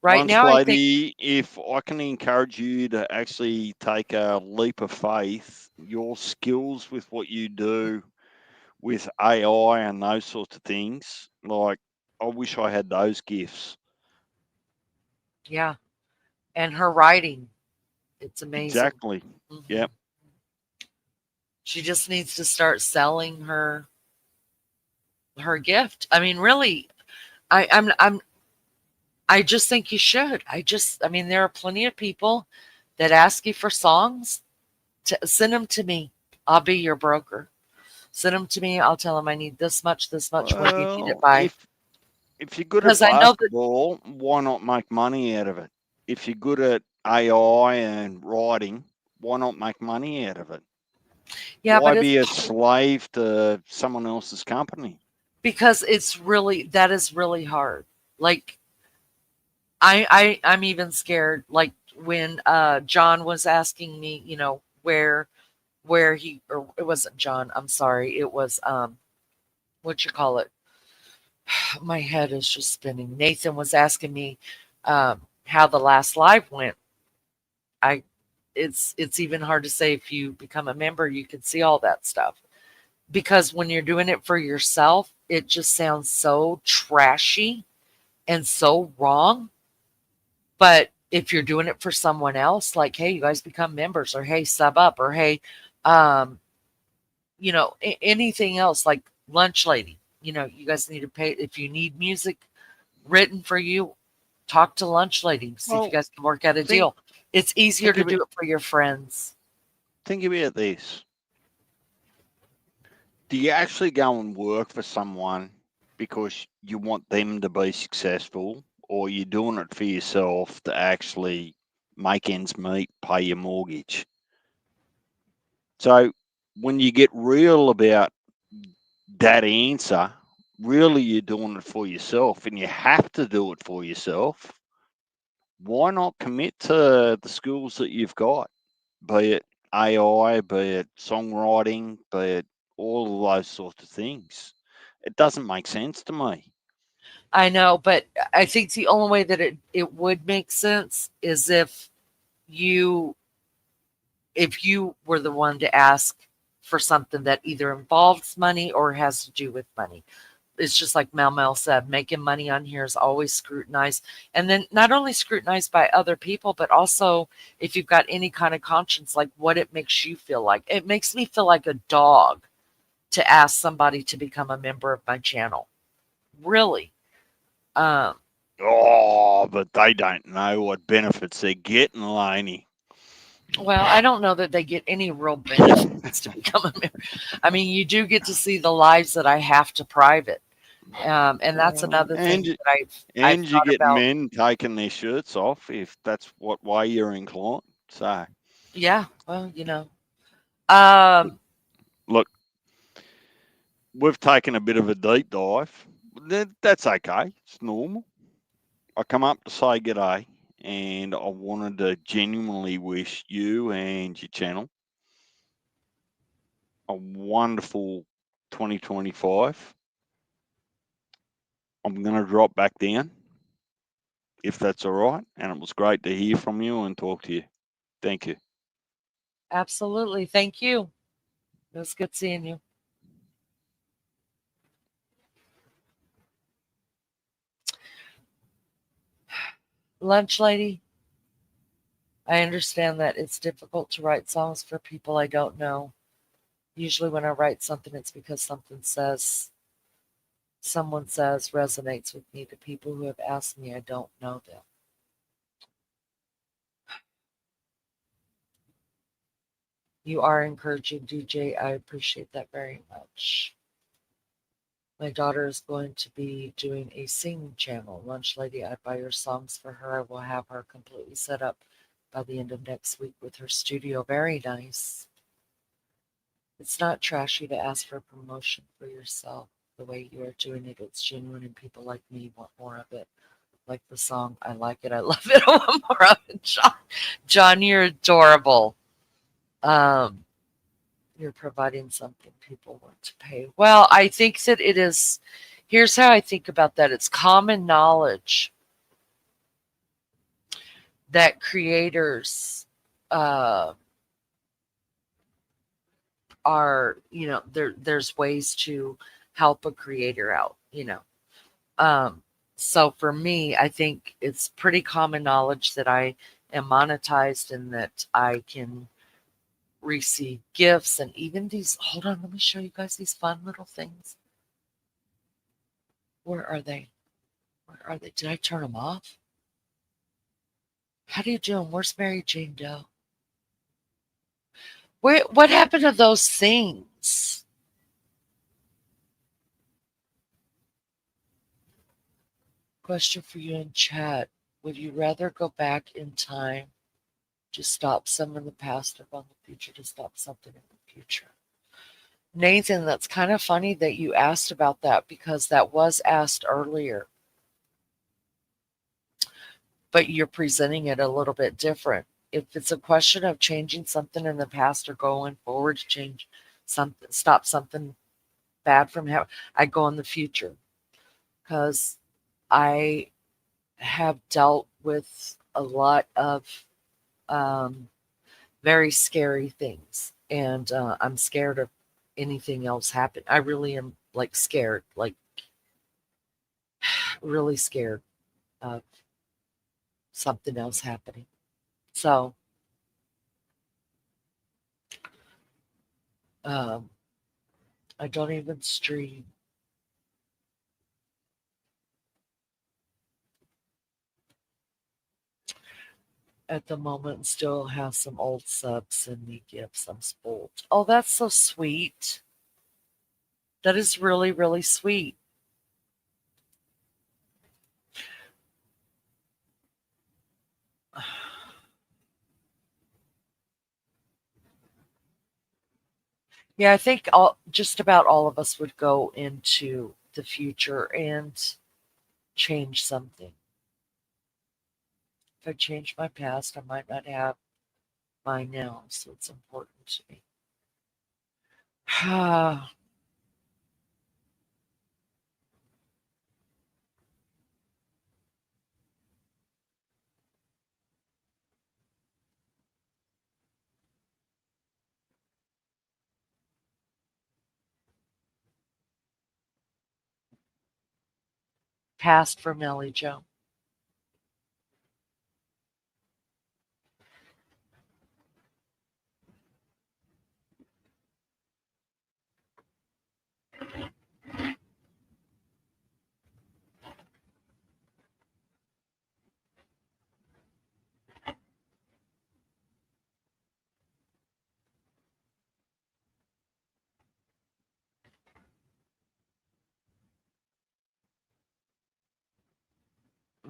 Speaker 2: Right
Speaker 4: Lunch
Speaker 2: now, I think,
Speaker 4: Lady, if I can encourage you to actually take a leap of faith, your skills with what you do with AI and those sorts of things, like I wish I had those gifts.
Speaker 2: yeah. And her writing, it's amazing.
Speaker 4: Exactly.
Speaker 2: Hmm.
Speaker 4: Yep.
Speaker 2: She just needs to start selling her gift. I mean, really, I'm I just think you should. I mean, there are plenty of people that ask you for songs. Send them to me. I'll be your broker. Send them to me. I'll tell them I need this much, this much. What do you need it
Speaker 4: Well,
Speaker 2: by?
Speaker 4: if you're good at
Speaker 2: Because I know that,
Speaker 4: basketball, why not make money out of it? If you're good at AI and writing, why not make money out of it?
Speaker 2: yeah, but
Speaker 4: Why
Speaker 2: it's
Speaker 4: be a slave to someone else's company?
Speaker 2: because that is really hard. Like, I'm even scared. Like when John was asking me, where he, or it wasn't John, I'm sorry, it was what you call it, my head is just spinning. Nathan was asking me how the last live went. I it's even hard to say. If you become a member, you can see all that stuff, because when you're doing it for yourself, it just sounds so trashy and so wrong. But if you're doing it for someone else, like, hey, you guys become members, or hey, sub up, or hey, um anything else, like Lunch Lady, you guys need to pay. If you need music written for you, talk to Lunch Lady, see if you
Speaker 4: Well,
Speaker 2: guys can work out a
Speaker 4: think
Speaker 2: deal. It's easier
Speaker 4: think
Speaker 2: to
Speaker 4: of it.
Speaker 2: do it for your friends.
Speaker 4: Think about this. Do you actually go and work for someone because you want them to be successful, or are you doing it for yourself to actually make ends meet, pay your mortgage? So when you get real about that answer, really you're doing it for yourself and you have to do it for yourself. Why not commit to the skills that you've got, be it AI, be it songwriting, be it all of those sorts of things? It doesn't make sense to me.
Speaker 2: I know, but I think the only way that it would make sense is you if you were the one to ask for something that either involves money or has to do with money. It's just like Mel Mel said, making money on here is always scrutinized. And then not only scrutinized by other people, but also if you've got any kind of conscience, like what it makes you feel like. It makes me feel like a dog to ask somebody to become a member of my channel. Really. Um,
Speaker 4: Oh, but they don't know what benefits they're getting, Laney.
Speaker 2: well, I don't know that they get any real benefits to become a member. I mean, you do get to see the lives that I have to private. And that's
Speaker 4: Well,
Speaker 2: another thing that I've
Speaker 4: and you
Speaker 2: thought
Speaker 4: get
Speaker 2: about.
Speaker 4: men taking their shirts off if that's what way you're inclined. So
Speaker 2: Yeah, well, Um,
Speaker 4: look, we've taken a bit of a deep dive. That's okay. It's normal. I come up to say g'day, and I wanted to genuinely wish you and your channel a wonderful 2025. I'm going to drop back down if that's all right. And it was great to hear from you and talk to you. Thank you.
Speaker 2: absolutely. Thank you. It was good seeing you. Lunch lady, I understand that it's difficult to write songs for people I don't know. Usually when I write something, it's because someone says resonates with me. The people who have asked me, I don't know them. You are encouraging, DJ. I appreciate that very much. My daughter is going to be doing a singing channel. Lunch lady, I buy her songs for her. I will have her completely set up by the end of next week with her studio. Very nice. It's not trashy to ask for promotion for yourself. The way you are doing it, it's genuine, and people like me want more of it. Like the song, I like it, I love it, I want more of it. John, John, you're adorable. Um, you're providing something people want to pay. Well, I think that it is. Here's how I think about that. It's common knowledge that creators uh, are, there's ways to help a creator out. Um, so for me, I think it's pretty common knowledge that I am monetized and that I can receive gifts and even these. Hold on, let me show you guys these fun little things. Where are they? Where are they? Did I turn them off? How do you do them? Where's Mary Jane Doe? What happened to those things? Question for you in chat. Would you rather go back in time to stop some in the past or go in the future to stop something in the future? Nathan, that's kind of funny that you asked about that because that was asked earlier, but you're presenting it a little bit different. If it's a question of changing something in the past or going forward to change something, stop something bad from happening, I go in the future because I have dealt with a lot of very scary things, and I'm scared of anything else happen. I really am like scared, like really scared of something else happening. So um, I don't even stream. At the moment, still have some old subs send me gifts. I'm spoiled. Oh, that's so sweet. That is really, really sweet. Yeah, I think just about all of us would go into the future and change something. If I change my past, I might not have mine now, so it's important to me. Past for Melly Joe.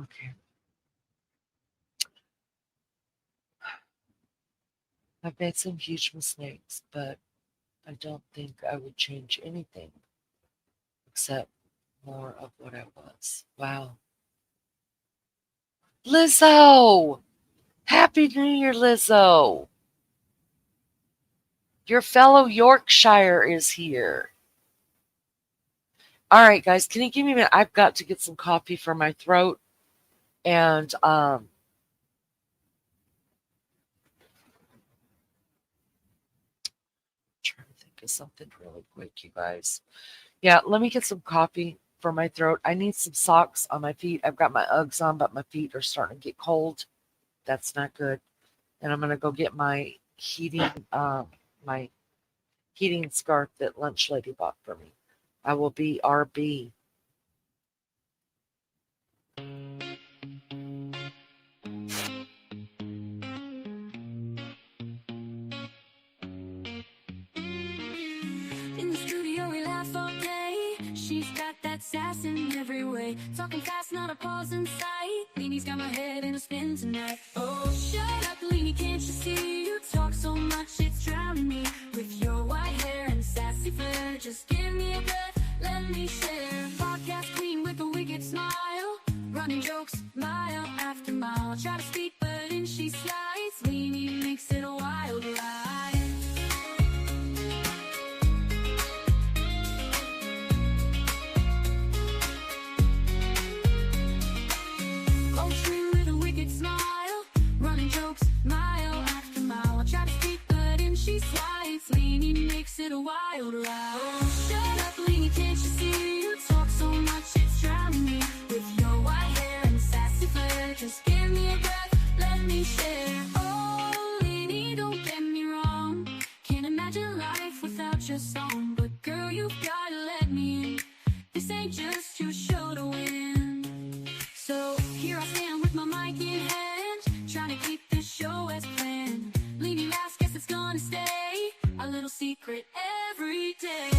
Speaker 2: Okay. I've made some huge mistakes, but I don't think I would change anything except more of what I was. Wow. Lizzo! Happy New Year, Lizzo! Your fellow Yorkshire is here. All right, guys, can you give me a minute? I've got to get some coffee for my throat. And trying to think think of something really quick, you guys. Yeah, let me get some coffee for my throat. I need some socks on my feet. I've got my Uggs on, but my feet are starting to get cold. That's not good. And I'm gonna go get my my heating scarf that lunch lady bought for me. I will be RB.
Speaker 1: In the studio we laugh all day. She's got that sass in every way. Talking fast, not a pause in sight. Leanie's got my head in a spin tonight. Oh, shut up, Leanie, can't you see? You talk so much, it's drowning me. With your white hair and sassy flair, just give me a breath, let me share. Podcast queen with a wicked smile, running jokes mile after mile. Try to speak, but in she slides. Leanie makes it a wild ride. With a wicked smile, running jokes mile after mile. I try to speak, but in she slides. Leanie makes it a wild ride. Oh, shut up, Leanie, can't you see? You talk so much, it's drowning me. With your white hair and sassy flair, just give me a breath, let me share. Oh, Leanie, don't get me wrong, can't imagine life without your song. But girl, you've gotta let me in. This ain't just your show to win. So here I stand with my mic in hand, trying to keep this show as planned. Leanie laughs, guess it's gonna stay a little secret every day.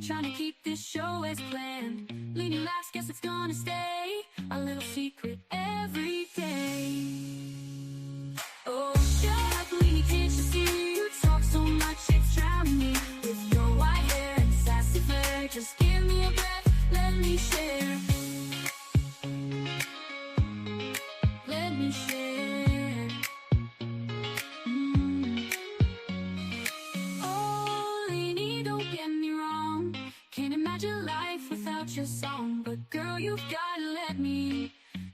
Speaker 1: Trying to keep this show as planned. Leanie laughs, guess it's gonna stay a little secret every day. Oh, shut up, Leanie, can't you see? You talk so much, it's drowning me. With your white hair and sassy flair, just give me a breath, let me share. Let me share. Oh, Leanie, don't get me wrong, can't imagine life without your song. But girl, you've gotta let me.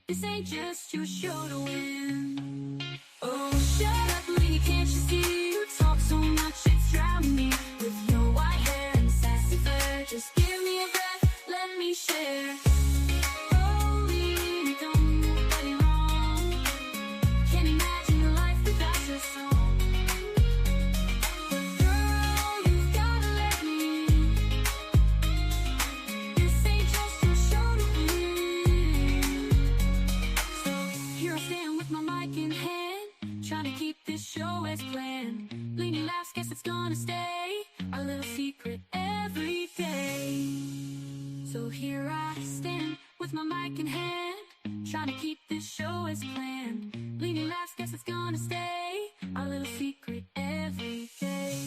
Speaker 1: This ain't just your show to win. Oh, shut up, Leanie, can't you see? You talk so much, it's drowning me. With your white hair and sassy flair, just give me a breath, let me share. Oh, Leanie, don't get me wrong, can't imagine your life without your song. But girl, you've gotta let me. This ain't just your show to win. So here I stand with my mic in hand, trying to keep this show as planned. Leanie laughs, guess it's gonna stay a little secret every day. So here I stand with my mic in hand, trying to keep this show as planned. Leanie laughs, guess it's gonna stay a little secret every day.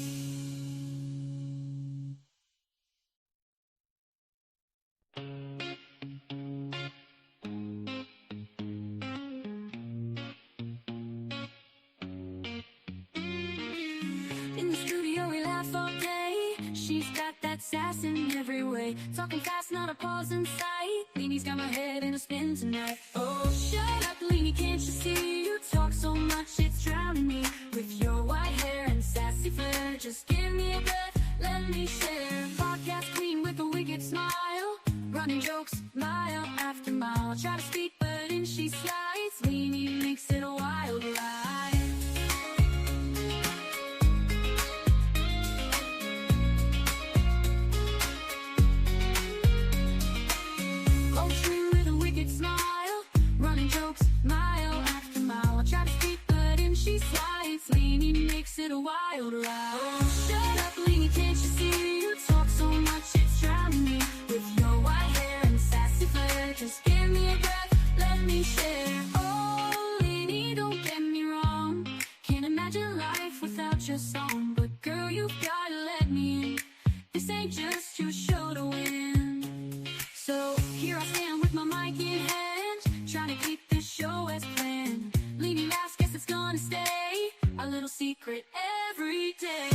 Speaker 1: In the studio we laugh all day. She's got that sass in every way. Talking fast, not a pause in sight. Leanie's got my head in a spin tonight. Oh, shut up, Leanie, can't you see? You talk so much, it's drowning me. With your white hair and sassy flair, just give me a breath, let me share. Podcast queen with a wicked smile, running jokes mile after mile. Try to speak, but in she slides. Leanie makes it a wild ride. With a wicked smile, running jokes mile after mile. I try to speak, but in she slides. Leanie makes it a wild ride. Oh, shut up, Leanie, can't you see? You talk so much, it's drowning me. With your white hair and sassy flair, just give me a breath, let me share. Oh, Leanie, don't get me wrong, can't imagine life without your song. But girl, you've gotta let me in. This ain't just your show to win. So here I stand with my mic in hand, trying to keep this show as planned. Leanie laughs, guess it's gone. secret every day.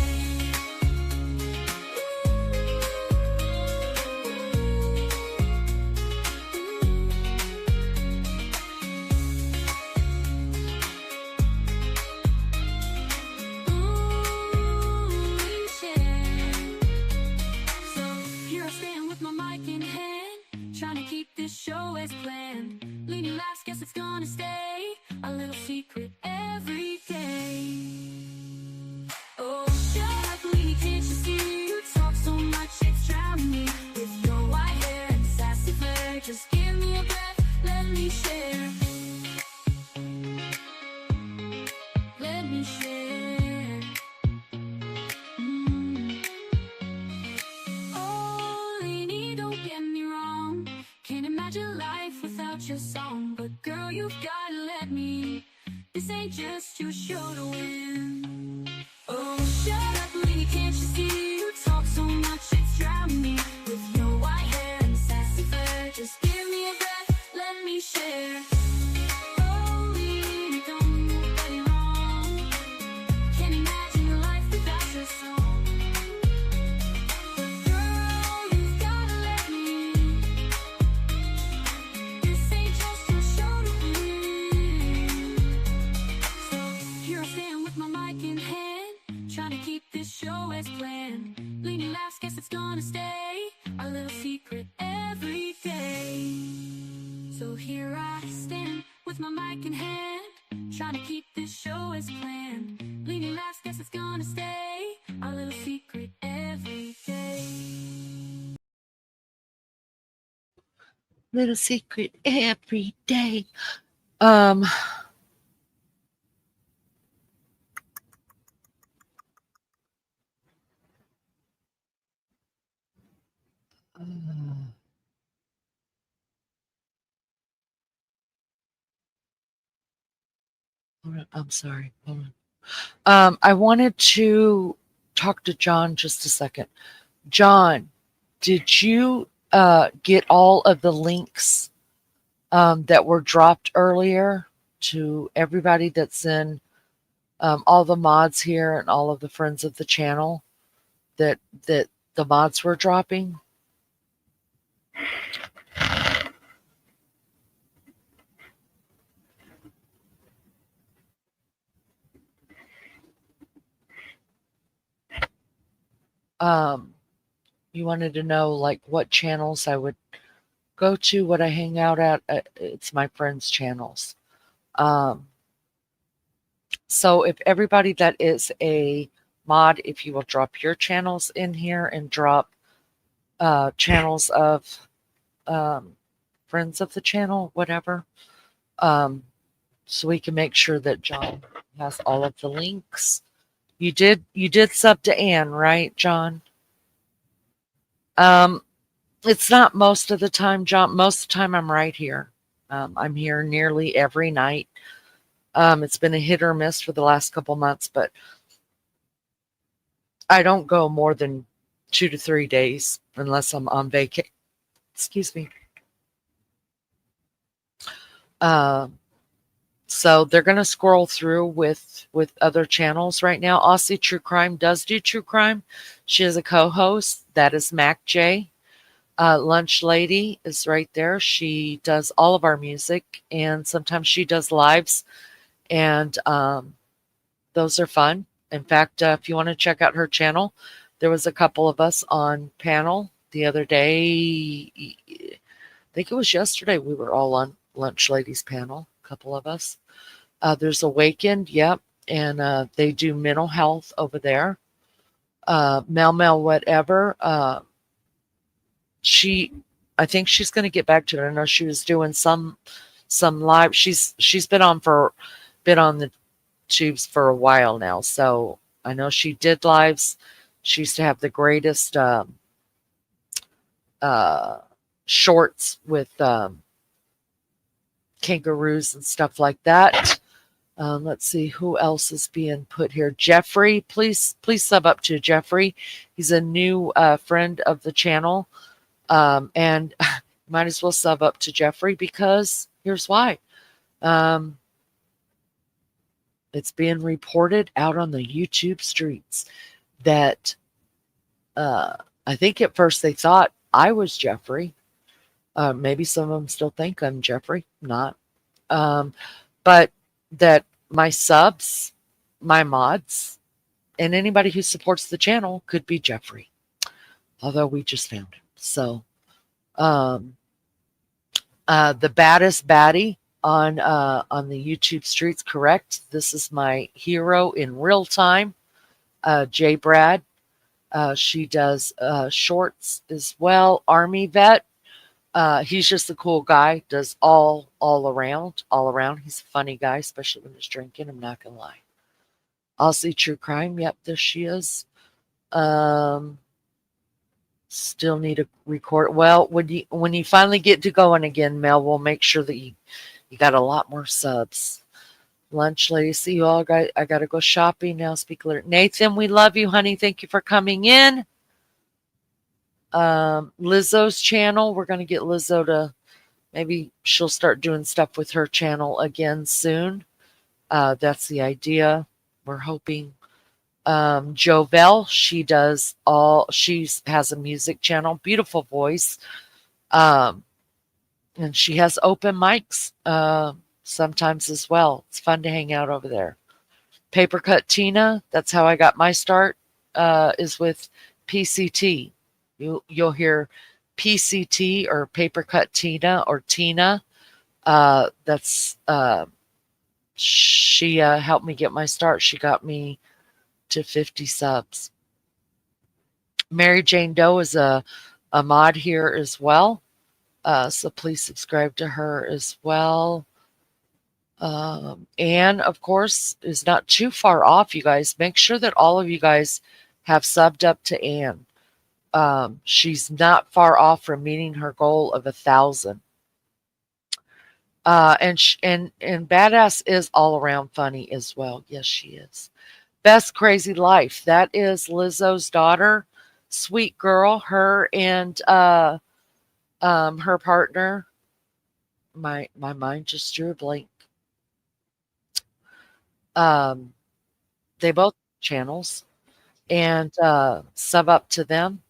Speaker 1: Trying to keep this show as planned. Leaning laughs, guess it's gonna stay a little secret every day. Oh, shut up, Leanie, can't you see? You talk so much, it's drowning me. With your white hair and sassy flair, just give me a breath, let me share. Let me share. Oh, Leanie, don't get me wrong. Can't imagine life without your song. But girl, you've gotta let me. This ain't just your show to win. Oh, shut up, Leanie, can't you see? You talk so much, it's drowning me. With your white hair and sassy flair, just give me a breath, let me share. Oh, Leanie, don't get me wrong. Can't imagine your life without your song. But girl, you've gotta let me. This ain't just your show to win. So here I stand with my mic in hand, trying to keep this show as planned. Leaning laughs, guess it's gonna stay a little secret every day. So here I stand with my mic in hand, trying to keep this show as planned. Leaning laughs, guess it's gonna stay a little secret every day.
Speaker 2: Little secret every day. I'm sorry. Hold on. I wanted to talk to John just a second. John, did you get all of the links that were dropped earlier to everybody that's in all the mods here and all of the friends of the channel that the mods were dropping? You wanted to know like what channels I would go to, what I hang out at. It's my friends' channels. So if everybody that is a mod, if you will drop your channels in here and drop channels of friends of the channel, whatever, so we can make sure that John has all of the links. You did sub to Ann, right, John? It's not most of the time, John. Most of the time I'm right here. I'm here nearly every night. It's been a hit or miss for the last couple months, but I don't go more than 2 to 3 days unless I'm on vacation. Excuse me. So they're going to scroll through with other channels right now. Aussie True Crime does do true crime. She is a co-host. That is Mac J. Lunch Lady is right there. She does all of our music, and sometimes she does lives, and those are fun. In fact, if you want to check out her channel, there was a couple of us on panel the other day. I think it was yesterday. We were all on Lunch Ladies panel, a couple of us. There's Awakened, yep, and they do mental health over there. Mel whatever. I think she's going to get back to it. I know she was doing some live. She's been on the tubes for a while now, so I know she did lives. She used to have the greatest shorts with kangaroos and stuff like that. Let's see who else is being put here. Jeffrey, please sub up to Jeffrey. He's a new friend of the channel, and might as well sub up to Jeffrey because here's why. It's being reported out on the YouTube streets that I think at first they thought I was Jeffrey. Maybe some of them still think I'm Jeffrey. Not. But that my subs, my mods, and anybody who supports the channel could be Jeffrey. Although we just found him. So the baddest baddie on the YouTube streets, correct. This is my hero in real time, J Brad. She does shorts as well. Army vet. He's just a cool guy. Does all around. He's a funny guy, especially when he's drinking. I'm not gonna lie. Aussie True Crime. Yep, there she is. Still need to record. Well, when you finally get to going again, Mel, we'll make sure that you got a lot more subs. Lunch, ladies. See you all. I gotta go shopping now. Speak later. Nathan, we love you, honey. Thank you for coming in. Lizzo's channel. We're gonna get Lizzo to maybe she'll start doing stuff with her channel again soon. That's the idea. We're hoping. Jovel, she has a music channel, beautiful voice. And she has open mics sometimes as well. It's fun to hang out over there. Paper Cut Tina, that's how I got my start, is with PCT. You'll hear PCT or Paper Cut Tina or Tina. She helped me get my start. She got me to 50 subs. Mary Jane Doe is a mod here as well. So please subscribe to her as well. Anne, of course, is not too far off, you guys. Make sure that all of you guys have subbed up to Anne. She's not far off from meeting her goal of 1,000. And Badass is all around funny as well. Yes, she is. Best Crazy Life. That is Lizzo's daughter. Sweet girl. Her and her partner. My mind just drew a blank. They both have channels. And sub up to them.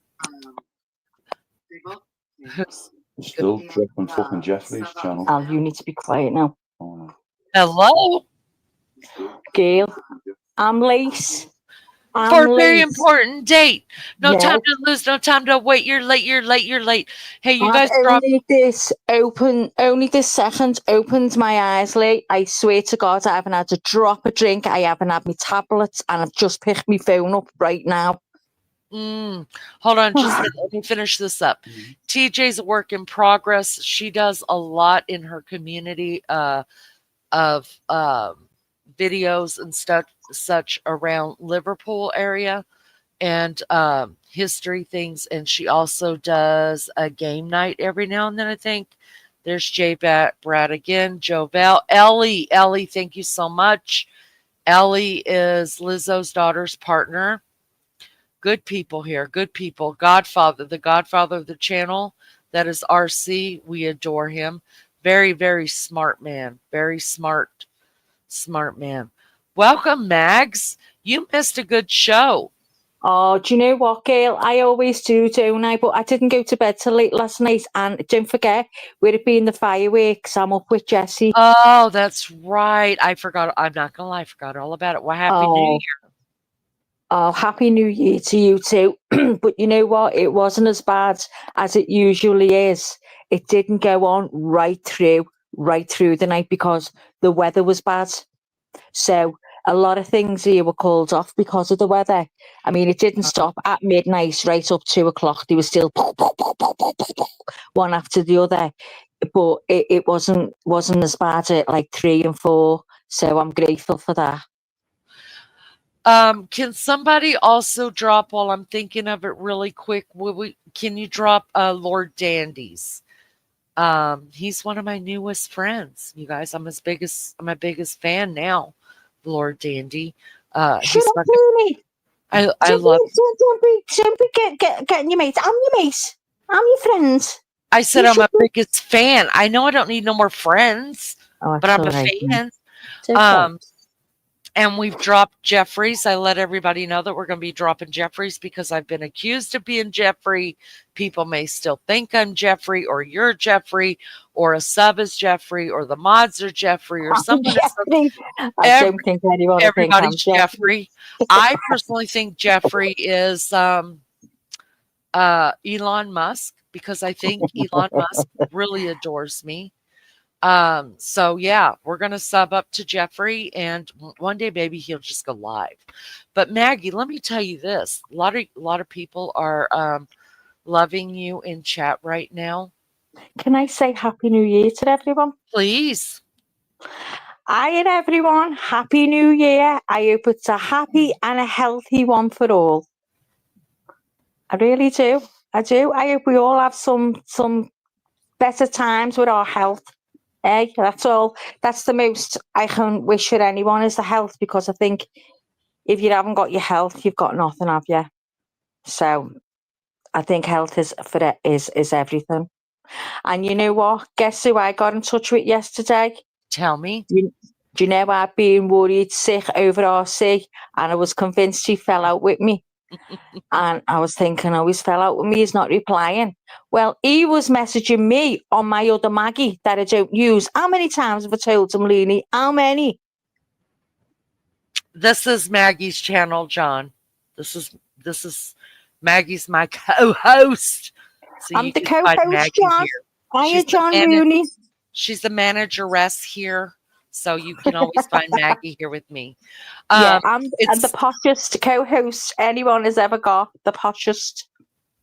Speaker 5: Still dropping fucking Jeffrey's channel.
Speaker 6: Al, you need to be quiet now.
Speaker 5: Oh,
Speaker 2: Hello.
Speaker 6: Gail, I'm late.
Speaker 2: For a very important date. No
Speaker 6: Yeah.
Speaker 2: time to lose. No time to wait. You're late. Hey, you guys
Speaker 6: only this second opened my eyes late. I swear to God, I haven't had a drop of drink. I haven't had my tablets, and I've just picked my phone up right now.
Speaker 2: Hold on, just let me finish this up. TJ's a work in progress. She does a lot in her community of videos and such around Liverpool area and history things. And she also does a game night every now and then, I think. There's J Brad again. Jovel. Ellie, thank you so much. Ellie is Lizzo's daughter's partner. Good people here. Good people. Godfather, the godfather of the channel. That is RC. We adore him. Very, very smart man. Very smart man. Welcome, Mags. You missed a good show.
Speaker 6: Oh, do you know what, Gail? I always do, don't I? But I didn't go to bed till late last night. And don't forget, with it being the fireworks, I'm up with Jessie.
Speaker 2: Oh, that's right. I forgot. I'm not going to lie. I forgot all about it. Well, Happy New Year.
Speaker 6: Oh, Happy New Year to you too. But you know what? It wasn't as bad as it usually is. It didn't go on right through the night because the weather was bad. So a lot of things here were called off because of the weather. I mean, it didn't stop at midnight, right up 2 o'clock. They were still one after the other. But it wasn't as bad at like 3 and 4. So I'm grateful for that.
Speaker 2: Can somebody also drop, while I'm thinking of it really quick, can you drop Lord Dandy's? He's one of my newest friends, you guys. I'm my biggest fan now, Lord Dandy.
Speaker 6: Shut up, Rooney.
Speaker 2: I love.
Speaker 6: Don't be getting your mates. I'm your mate. I'm your friend.
Speaker 2: I said I'm my biggest fan. I know I don't need no more friends, but I'm a fan. And we've dropped Jeffries. I let everybody know that we're going to be dropping Jeffries because I've been accused of being Jeffrey. People may still think I'm Jeffrey, or you're Jeffrey, or a sub is Jeffrey, or the mods are Jeffrey, or
Speaker 6: I'm
Speaker 2: someone is.
Speaker 6: Jeffrey. I don't think anyone will think I'm
Speaker 2: Everybody's
Speaker 6: Jeffrey.
Speaker 2: Jeffrey. I personally think Jeffrey is Elon Musk, because I think Elon Musk really adores me. So yeah, we're gonna sub up to Jeffrey, and one day maybe he'll just go live. But Maggie, let me tell you this: a lot of people are loving you in chat right now.
Speaker 6: Can I say Happy New Year to everyone?
Speaker 2: Please.
Speaker 6: Hi everyone, Happy New Year. I hope it's a happy and a healthy one for all. I really do. I do. I hope we all have some better times with our health. Hey, that's all. That's the most I can wish for anyone, is the health, because I think if you haven't got your health, you've got nothing, have you? So I think health is everything. And you know what? Guess who I got in touch with yesterday?
Speaker 2: Tell me.
Speaker 6: Do you know I've been worried sick over RC, and I was convinced he fell out with me. And I was thinking, oh, he's fell out with me, he's not replying. Well, he was messaging me on my other Maggie that I don't use. How many times have I told him, Leanie? How many?
Speaker 2: This is Maggie's channel, John. This is Maggie's my co-host. So
Speaker 6: I'm
Speaker 2: you
Speaker 6: the
Speaker 2: can find
Speaker 6: co-host,
Speaker 2: Maggie
Speaker 6: John.
Speaker 2: here.
Speaker 6: Hiya, John Rooney.
Speaker 2: She's the manageress here, so you can always find Maggie here with me.
Speaker 6: Yeah, I'm the poshest co-host anyone has ever got. The poshest.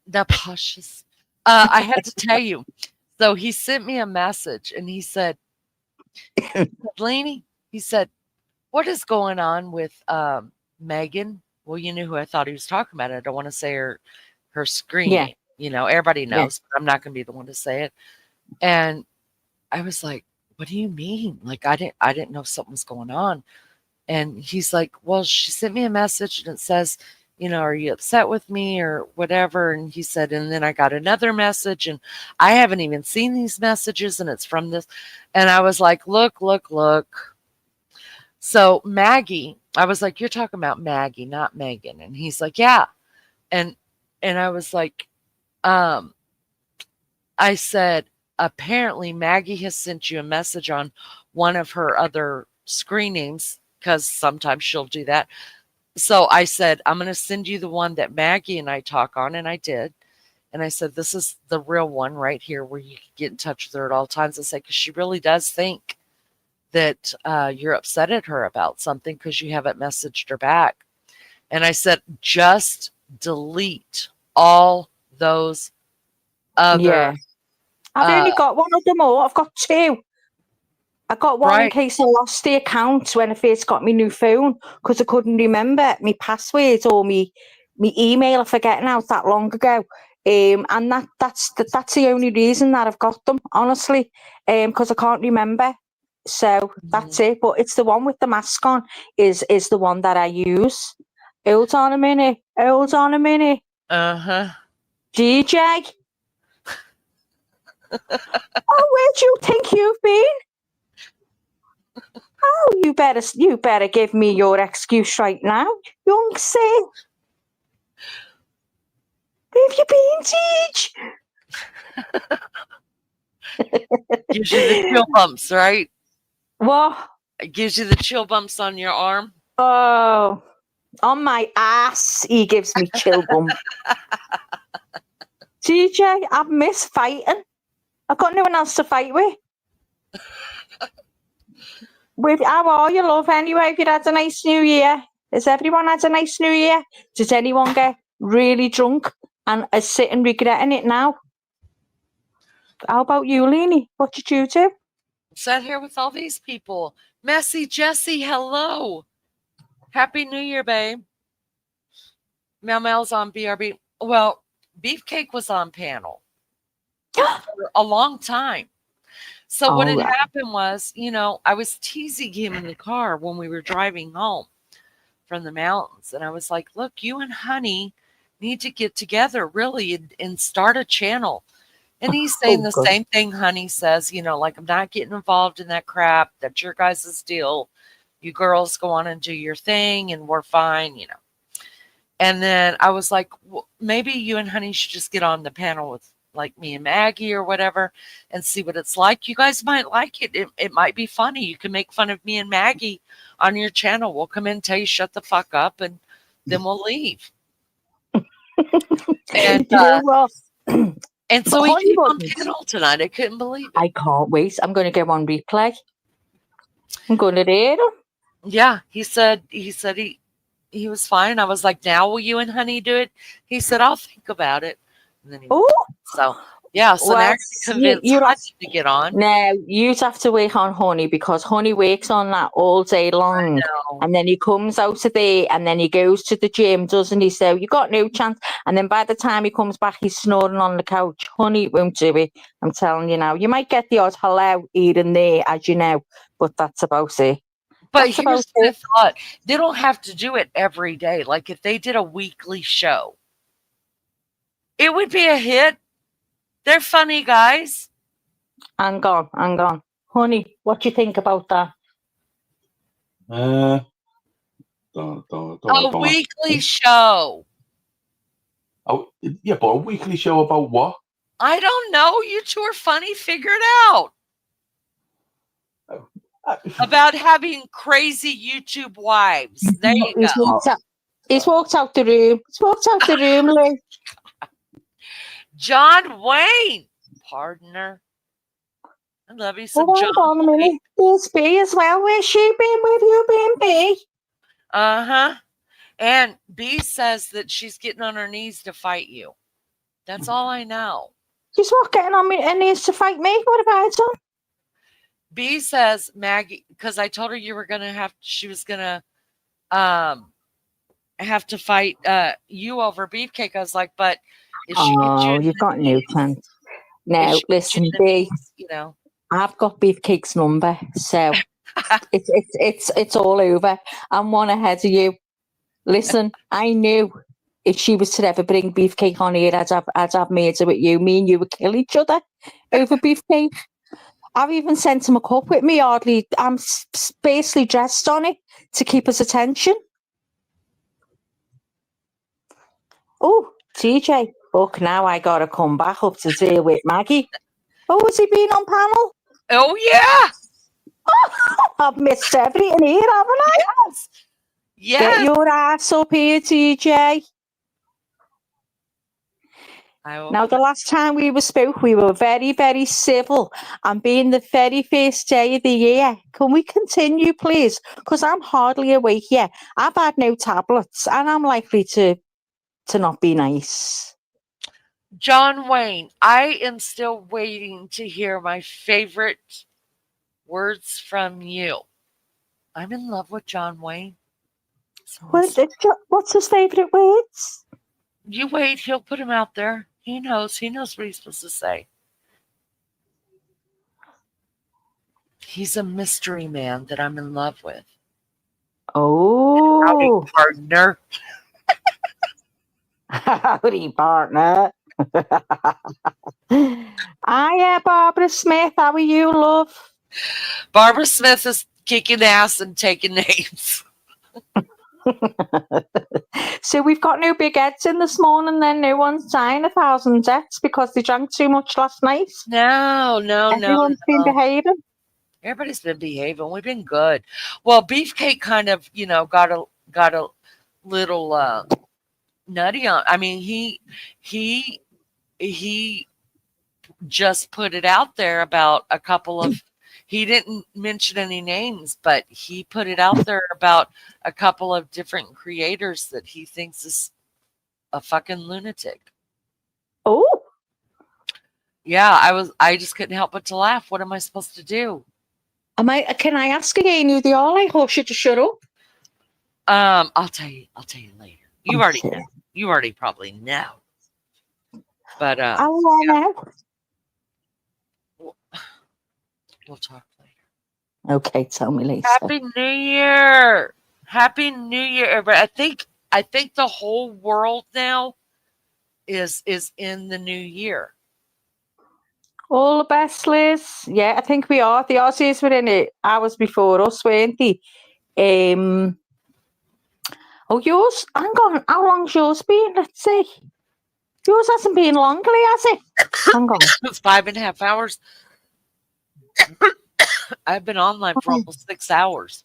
Speaker 2: The poshest. I had to tell you. So he sent me a message, and he said, Lainey, he said, what is going on with Megan? Well, you knew who I thought he was talking about. I don't want to say her screen name. You know, everybody knows, but I'm not going to be the one to say it. And I was like, what do you mean? Like, I didn't know something was going on. And he's like, well, she sent me a message and it says, you know, are you upset with me or whatever? And he said, and then I got another message, and I haven't even seen these messages, and it's from this. And I was like, look. So Maggie, I was like, you're talking about Maggie, not Megan. And he's like, yeah. And I was like, I said, apparently Maggie has sent you a message on one of her other screen names, because sometimes she'll do that. So I said, I'm going to send you the one that Maggie and I talk on. And I did. And I said, this is the real one right here where you can get in touch with her at all times. I said, because she really does think that you're upset at her about something because you haven't messaged her back. And I said, just delete all those other.
Speaker 6: Yeah. I've only got one of them all. I've got two. I got one in case I lost the account when I first got my new phone, because I couldn't remember my password or my email. I forget now, it's that long ago. And that's the only reason that I've got them, honestly, because I can't remember. So that's it. But it's the one with the mask on is the one that I use. Hold on a minute.
Speaker 2: Uh-huh.
Speaker 6: DJ. Oh, where do you think you've been? Oh, you better give me your excuse right now, young sir. Where have you been, Teach?
Speaker 2: Gives you the chill bumps, right?
Speaker 6: What?
Speaker 2: It gives you the chill bumps on your arm.
Speaker 6: Oh, on my ass, he gives me chill bumps. TJ, I've missed fighting. I've got no one else to fight with. How are you, love, anyway? Have you had a nice New Year? Has everyone had a nice New Year? Did anyone get really drunk and is sitting regretting it now? How about you, Leanie? What did you do?
Speaker 2: Sat here with all these people. Messy Jessie, hello. Happy New Year, babe. Mel's on BRB. Well, Beefcake was on panel for a long time. So what had happened was, you know, I was teasing him in the car when we were driving home from the mountains. And I was like, look, you and Honey need to get together, really, and start a channel. And he's saying the same thing Honey says, you know, like, I'm not getting involved in that crap. That's your guys' deal. You girls go on and do your thing, and we're fine, you know. And then I was like, well, maybe you and Honey should just get on the panel with like me and Maggie or whatever and see what it's like. You guys might like it. It might be funny. You can make fun of me and Maggie on your channel. We'll come in and tell you shut the fuck up, and then we'll leave. And
Speaker 6: You know what?
Speaker 2: and so
Speaker 6: But
Speaker 2: he
Speaker 6: Honey
Speaker 2: came on
Speaker 6: wouldn't.
Speaker 2: panel tonight. I couldn't believe it.
Speaker 6: I can't wait. I'm going to go on replay. I'm going to hear him.
Speaker 2: Yeah, he said he was fine. I was like, now will you and Honey do it? He said, I'll think about it. And then he
Speaker 6: Oh,
Speaker 2: so yeah, so now
Speaker 6: well,
Speaker 2: I convinced
Speaker 6: you
Speaker 2: Honey to get on.
Speaker 6: now you'd have to work on Honey because Honey works on that all day long.
Speaker 2: No.
Speaker 6: And then he comes out of there and then he goes to the gym, doesn't he? So you got no chance. And then by the time he comes back, he's snoring on the couch. Honey won't do it. I'm telling you now. You might get the odd hello here and there, as you know, but that's about it.
Speaker 2: But
Speaker 6: That's about
Speaker 2: here's the
Speaker 6: it.
Speaker 2: thought. They don't have to do it every day. Like if they did a weekly show, it would be a hit. They're funny guys.
Speaker 6: Hang on. Honey, what do you think about that?
Speaker 2: A weekly show.
Speaker 5: Oh, yeah, but a weekly show about what?
Speaker 2: I don't know. You two are funny. Figure it out. About having crazy YouTube wives. There you go.
Speaker 6: He's walked out the room. He's walked out the room, Lou.
Speaker 2: John Wayne, partner. I love you some John
Speaker 6: Hold on a minute. There's B as well. Where's she been? Where have you been, B?
Speaker 2: Uh-huh. And B says that she's getting on her knees to fight you. That's all I know.
Speaker 6: She's not getting on her knees to fight me. What have I done?
Speaker 2: B says, Maggie, because I told her you were gonna have, she was gonna have to fight you over Beefcake. I was like, but if she gets you,
Speaker 6: you've got no chance. Now, listen, B.
Speaker 2: You know,
Speaker 6: I've got Beefcake's number, so it's all over. I'm one ahead of you. Listen, I knew if she was to ever bring Beefcake on here, I'd have murder with you. Me and you would kill each other over Beefcake. I've even sent him a cup with me, hardly. I'm basically dressed on it to keep his attention. Oh, TJ, look, now I got to come back up to deal with Maggie. Oh, has he been on panel?
Speaker 2: Oh, yeah.
Speaker 6: I've missed everything here, haven't I?
Speaker 2: Yes. Yes.
Speaker 6: Get your ass up here, TJ. Now, the last time we spoke, we were very, very civil. And being the very first day of the year, can we continue, please? Because I'm hardly awake yet. I've had no tablets, and I'm likely to not be nice.
Speaker 2: John Wayne, I am still waiting to hear my favorite words from you. I'm in love with John Wayne.
Speaker 6: What's his favorite words?
Speaker 2: You wait, he'll put him out there. He knows what he's supposed to say. He's a mystery man that I'm in love with.
Speaker 6: Oh.
Speaker 2: Howdy, partner.
Speaker 6: Howdy, partner. Hiya, Barbara Smith. How are you, love?
Speaker 2: Barbara Smith is kicking ass and taking names.
Speaker 6: So we've got no big heads in this morning, then no one's dying 1,000 deaths because they drank too much last night.
Speaker 2: No.
Speaker 6: Everyone's been behaving.
Speaker 2: Everybody's been behaving. We've been good. Well, Beefcake kind of, got a little nutty on. I mean, he just put it out there about a couple of. He didn't mention any names, but he put it out there about a couple of different creators that he thinks is a fucking lunatic.
Speaker 6: Oh.
Speaker 2: Yeah, I just couldn't help but to laugh. What am I supposed to do?
Speaker 6: Can I ask again who they are? I hope you to shut up.
Speaker 2: I'll tell you later. You already know. You already probably know. But
Speaker 6: I'll know.
Speaker 2: We'll talk later.
Speaker 6: Okay, tell me later.
Speaker 2: Happy New Year. Happy New Year, everybody. I think the whole world now is in the new year.
Speaker 6: All the best, Liz. Yeah, I think we are. The Aussies were in it hours before us, weren't they? Yours? Hang on. How long's yours been? Let's see. Yours hasn't been long, has it? Hang on.
Speaker 2: It's 5.5 hours. I've been online for almost 6 hours.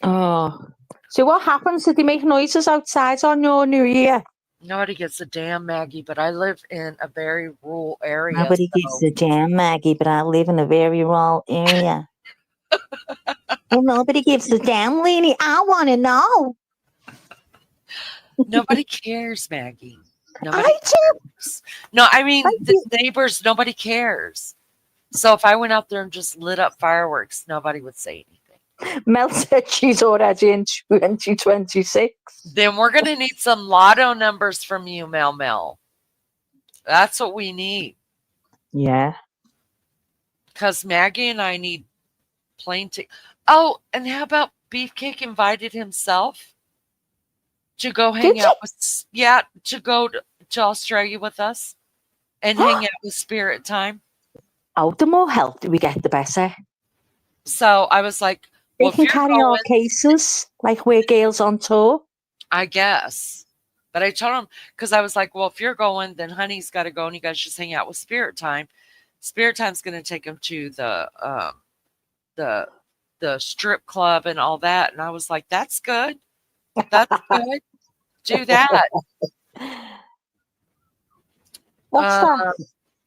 Speaker 6: Oh. So what happens? Did they make noises outside on your New Year?
Speaker 2: Nobody gets a damn, Maggie, but I live in a very rural area.
Speaker 6: Nobody gives a damn, Maggie, but I live in a very rural area. Well, nobody gives a damn, Leanie. I want to know.
Speaker 2: Nobody cares, Maggie. Nobody
Speaker 6: I do.
Speaker 2: cares. No, I mean, the neighbors, nobody cares. So if I went out there and just lit up fireworks, nobody would say anything.
Speaker 6: Mel said she's already in 2026.
Speaker 2: Then we're going to need some lotto numbers from you, Mel. That's what we need.
Speaker 6: Yeah.
Speaker 2: Because Maggie and I need plane tickets. Oh, and how about Beefcake invited himself to go hang out with, to go to Australia with us and hang out with Spirit Time.
Speaker 6: Oh, the more healthy we get, the better.
Speaker 2: So I was like,
Speaker 6: we can carry our cases like we're girls on tour.
Speaker 2: I guess. But I told him, because I was like, well, if you're going, then Honey's got to go and you guys just hang out with Spirit Time. Spirit Time's going to take him to the strip club and all that. And I was like, that's good. That's good. Do that.
Speaker 6: What's that?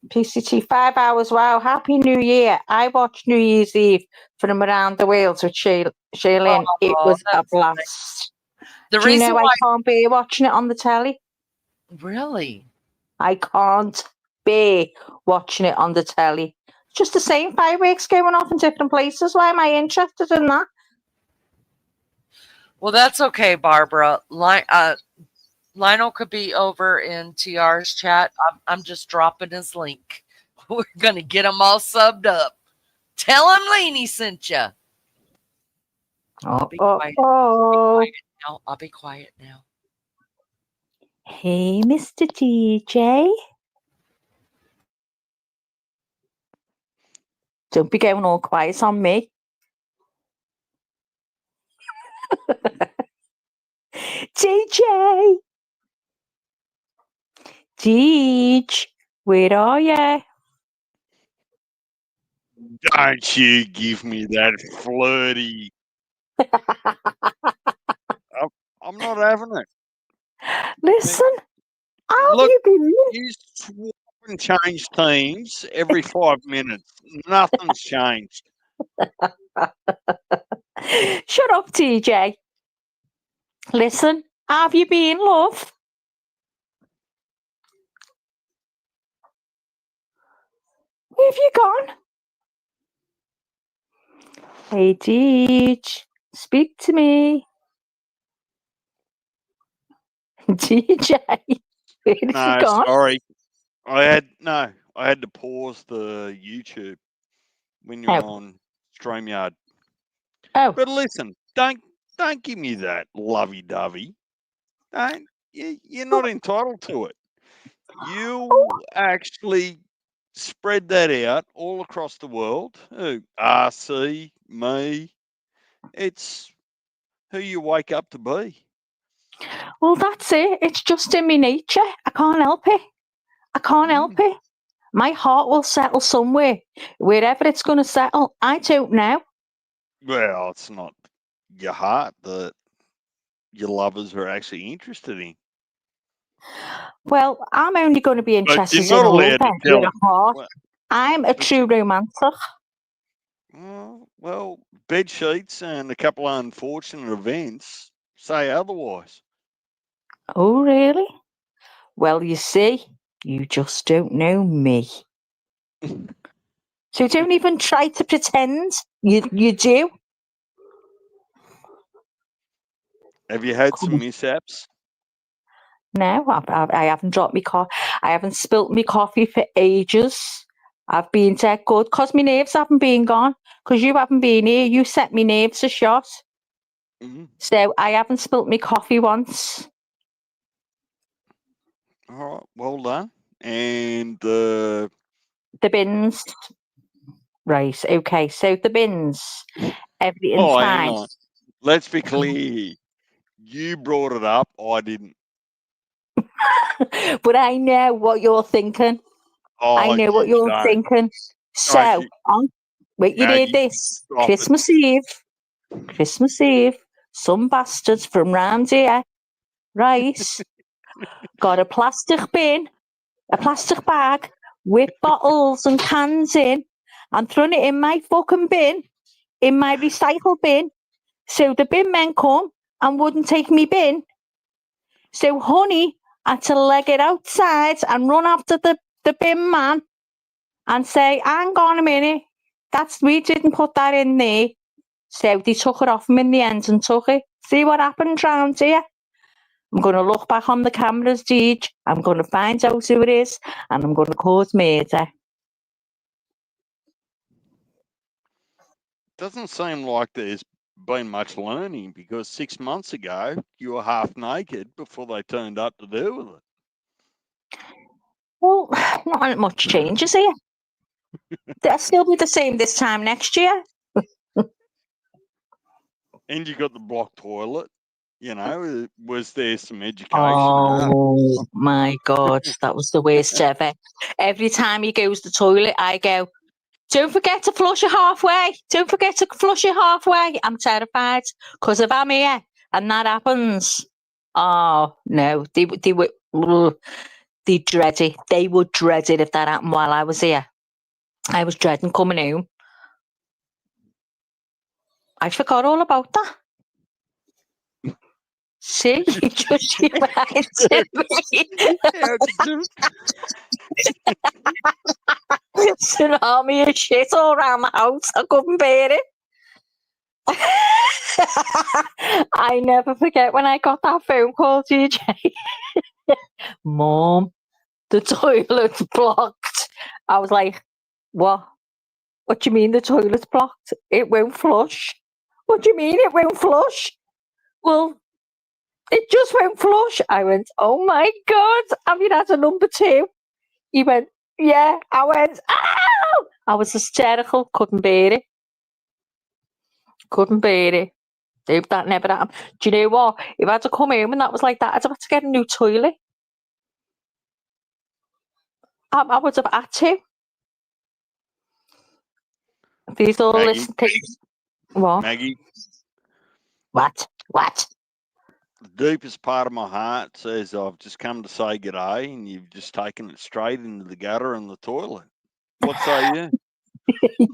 Speaker 6: PCT 5 hours. Wow. Happy New Year. I watched New Year's Eve from around the world with Shailene. It was a blast.
Speaker 2: Nice.
Speaker 6: Do you know I can't bear watching it on the telly?
Speaker 2: Really?
Speaker 6: I can't bear watching it on the telly. It's just the same fireworks going off in different places. Why am I interested in that?
Speaker 2: Well, that's okay, Barbara. Lionel could be over in TR's chat. I'm just dropping his link. We're going to get them all subbed up. Tell him Leanie sent you. I'll be quiet now. I'll be quiet now.
Speaker 6: Hey, Mr. DJ. Don't be going all quiet on me. DJ. Deej, where are you?
Speaker 4: Don't you give me that flirty. I'm not having it.
Speaker 6: Listen, how have you been?
Speaker 4: You swap and change teams every 5 minutes. Nothing's changed.
Speaker 6: Shut up, TJ. Listen, how have you been, love? Where have you gone? Hey, Deej, speak to me. DJ, where have you gone?
Speaker 4: Sorry. I had to pause the YouTube when you're on StreamYard.
Speaker 6: Oh.
Speaker 4: But listen, don't give me that lovey-dovey. You're not entitled to it. You actually spread that out all across the world. RC, me. It's who you wake up to be.
Speaker 6: Well, that's it. It's just in my nature. I can't help it. I can't help it. My heart will settle somewhere. Wherever it's going to settle, I don't know.
Speaker 4: Well, it's not your heart that your lovers are actually interested in.
Speaker 6: Well, I'm only going to be interested in a lover with a heart. I'm a true romantic.
Speaker 4: Well, bed sheets and a couple of unfortunate events say otherwise.
Speaker 6: Oh, really? Well, you see, you just don't know me. So don't even try to pretend you do.
Speaker 4: Have you had some mishaps?
Speaker 6: No, I haven't dropped my coffee. I haven't spilt my coffee for ages. I've been dead good because my nerves haven't been gone. Because you haven't been here. You set me nerves a shot. So I haven't spilt my coffee once.
Speaker 4: All right, well done. And the
Speaker 6: bins. Right, okay. So the bins. Everything's
Speaker 4: Oh, hang
Speaker 6: fine.
Speaker 4: on. Let's be clear. You brought it up. I didn't.
Speaker 6: But I know what you're thinking. I
Speaker 4: Oh,
Speaker 6: know what
Speaker 4: you
Speaker 6: you're
Speaker 4: don't.
Speaker 6: thinking. So,
Speaker 4: Right,
Speaker 6: wait, you
Speaker 4: no,
Speaker 6: hear
Speaker 4: you
Speaker 6: this?
Speaker 4: stop it.
Speaker 6: Christmas Eve, some bastards from round here, right, got a plastic bag with bottles and cans in, and thrown it in my fucking bin, in my recycle bin. So the bin men come and wouldn't take me bin. So honey had to leg it outside and run after the bin man and say, hang on a minute, we didn't put that in there. So they took it off him in the end and took it. See what happened round here? I'm going to look back on the cameras, Deej. I'm going to find out who it is, and I'm going to cause murder.
Speaker 4: Doesn't seem like there's been much learning, because 6 months ago you were half naked before they turned up to deal with it.
Speaker 6: Well, not much changes here. They'll still be the same this time next year.
Speaker 4: And you got the block toilet. You know, was there some education?
Speaker 6: Oh my God, that was the worst ever. Every time he goes to the toilet, I go, don't forget to flush it halfway. Don't forget to flush it halfway. I'm terrified because if I'm here and that happens, oh no, they dread it. They would dread it if that happened while I was here. I was dreading coming home. I forgot all about that. See, you just reminded me. Tsunami of shit all around the house. I couldn't bear it. I never forget when I got that phone call, DJ. Mom, the toilet's blocked. I was like, what? What do you mean the toilet's blocked? It won't flush. What do you mean it won't flush? Well, it just won't flush. I went, oh my God, have you had a number 2? He went, yeah. I went, ow! I was hysterical, couldn't bear it. Couldn't bear it. Hope that never happened. Do you know what? If I had to come home and that was like that, I'd have had to get a new toilet. I would have had to. These all
Speaker 4: Maggie,
Speaker 6: listen things. What?
Speaker 4: Maggie,
Speaker 6: What?
Speaker 4: the deepest part of my heart says I've just come to say g'day, and you've just taken it straight into the gutter and the toilet. What say you?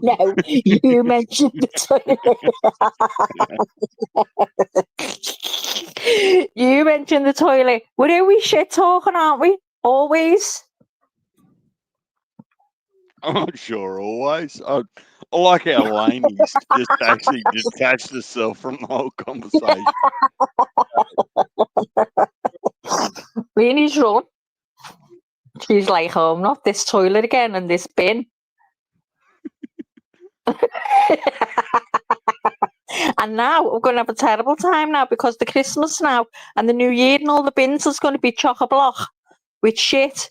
Speaker 6: No, you mentioned the toilet. You mentioned the toilet. We're always shit talking, aren't we? Always.
Speaker 4: I'm not sure always. I like how Lainey's just actually detached herself from the whole conversation.
Speaker 6: Lainey's run. She's like, oh, not this toilet again and this bin. And now we're going to have a terrible time now because the Christmas now and the New Year and all the bins is going to be chock-a-block with shit.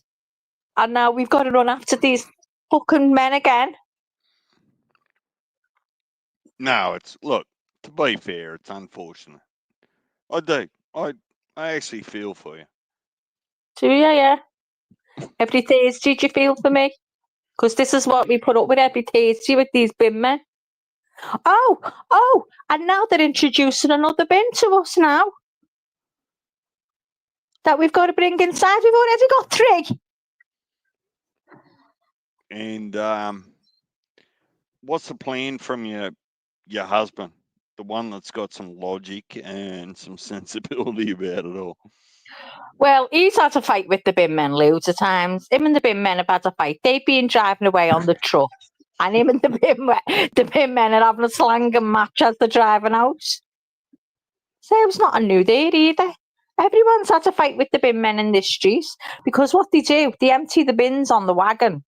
Speaker 6: And now we've got to run after these fucking men again.
Speaker 4: No, look, to be fair, it's unfortunate. I do. I actually feel for you.
Speaker 6: Do you? Yeah. Every Thursday, do you feel for me? Because this is what we put up with every Thursday with these bin men. Oh, and now they're introducing another bin to us now. That we've got to bring inside. We've already got 3.
Speaker 4: And what's the plan from your husband? The one that's got some logic and some sensibility about it all.
Speaker 6: Well, he's had a fight with the bin men loads of times. Him and the bin men have had a fight. They've been driving away on the truck. And him and the bin men are having a slang and match as they're driving out. So it's not a new day either. Everyone's had a fight with the bin men in this street because what they do, they empty the bins on the wagon,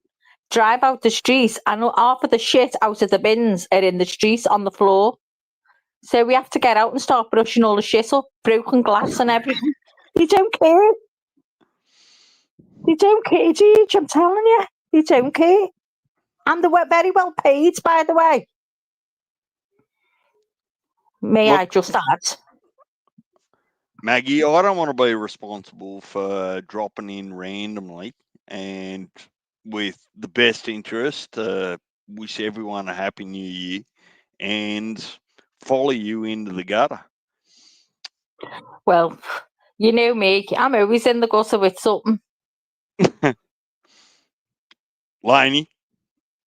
Speaker 6: drive out the street, and half of the shit out of the bins are in the street on the floor. So we have to get out and start brushing all the shit up, broken glass and everything. They don't care. They don't care, George, I'm telling you. They don't care. And they were very well paid, by the way. May
Speaker 4: Look,
Speaker 6: I just add?
Speaker 4: Maggie, I don't want to be responsible for dropping in randomly and with the best interest to wish everyone a happy new year and follow you into the gutter.
Speaker 6: Well, you know me, I'm always in the gutter with something.
Speaker 4: Laney,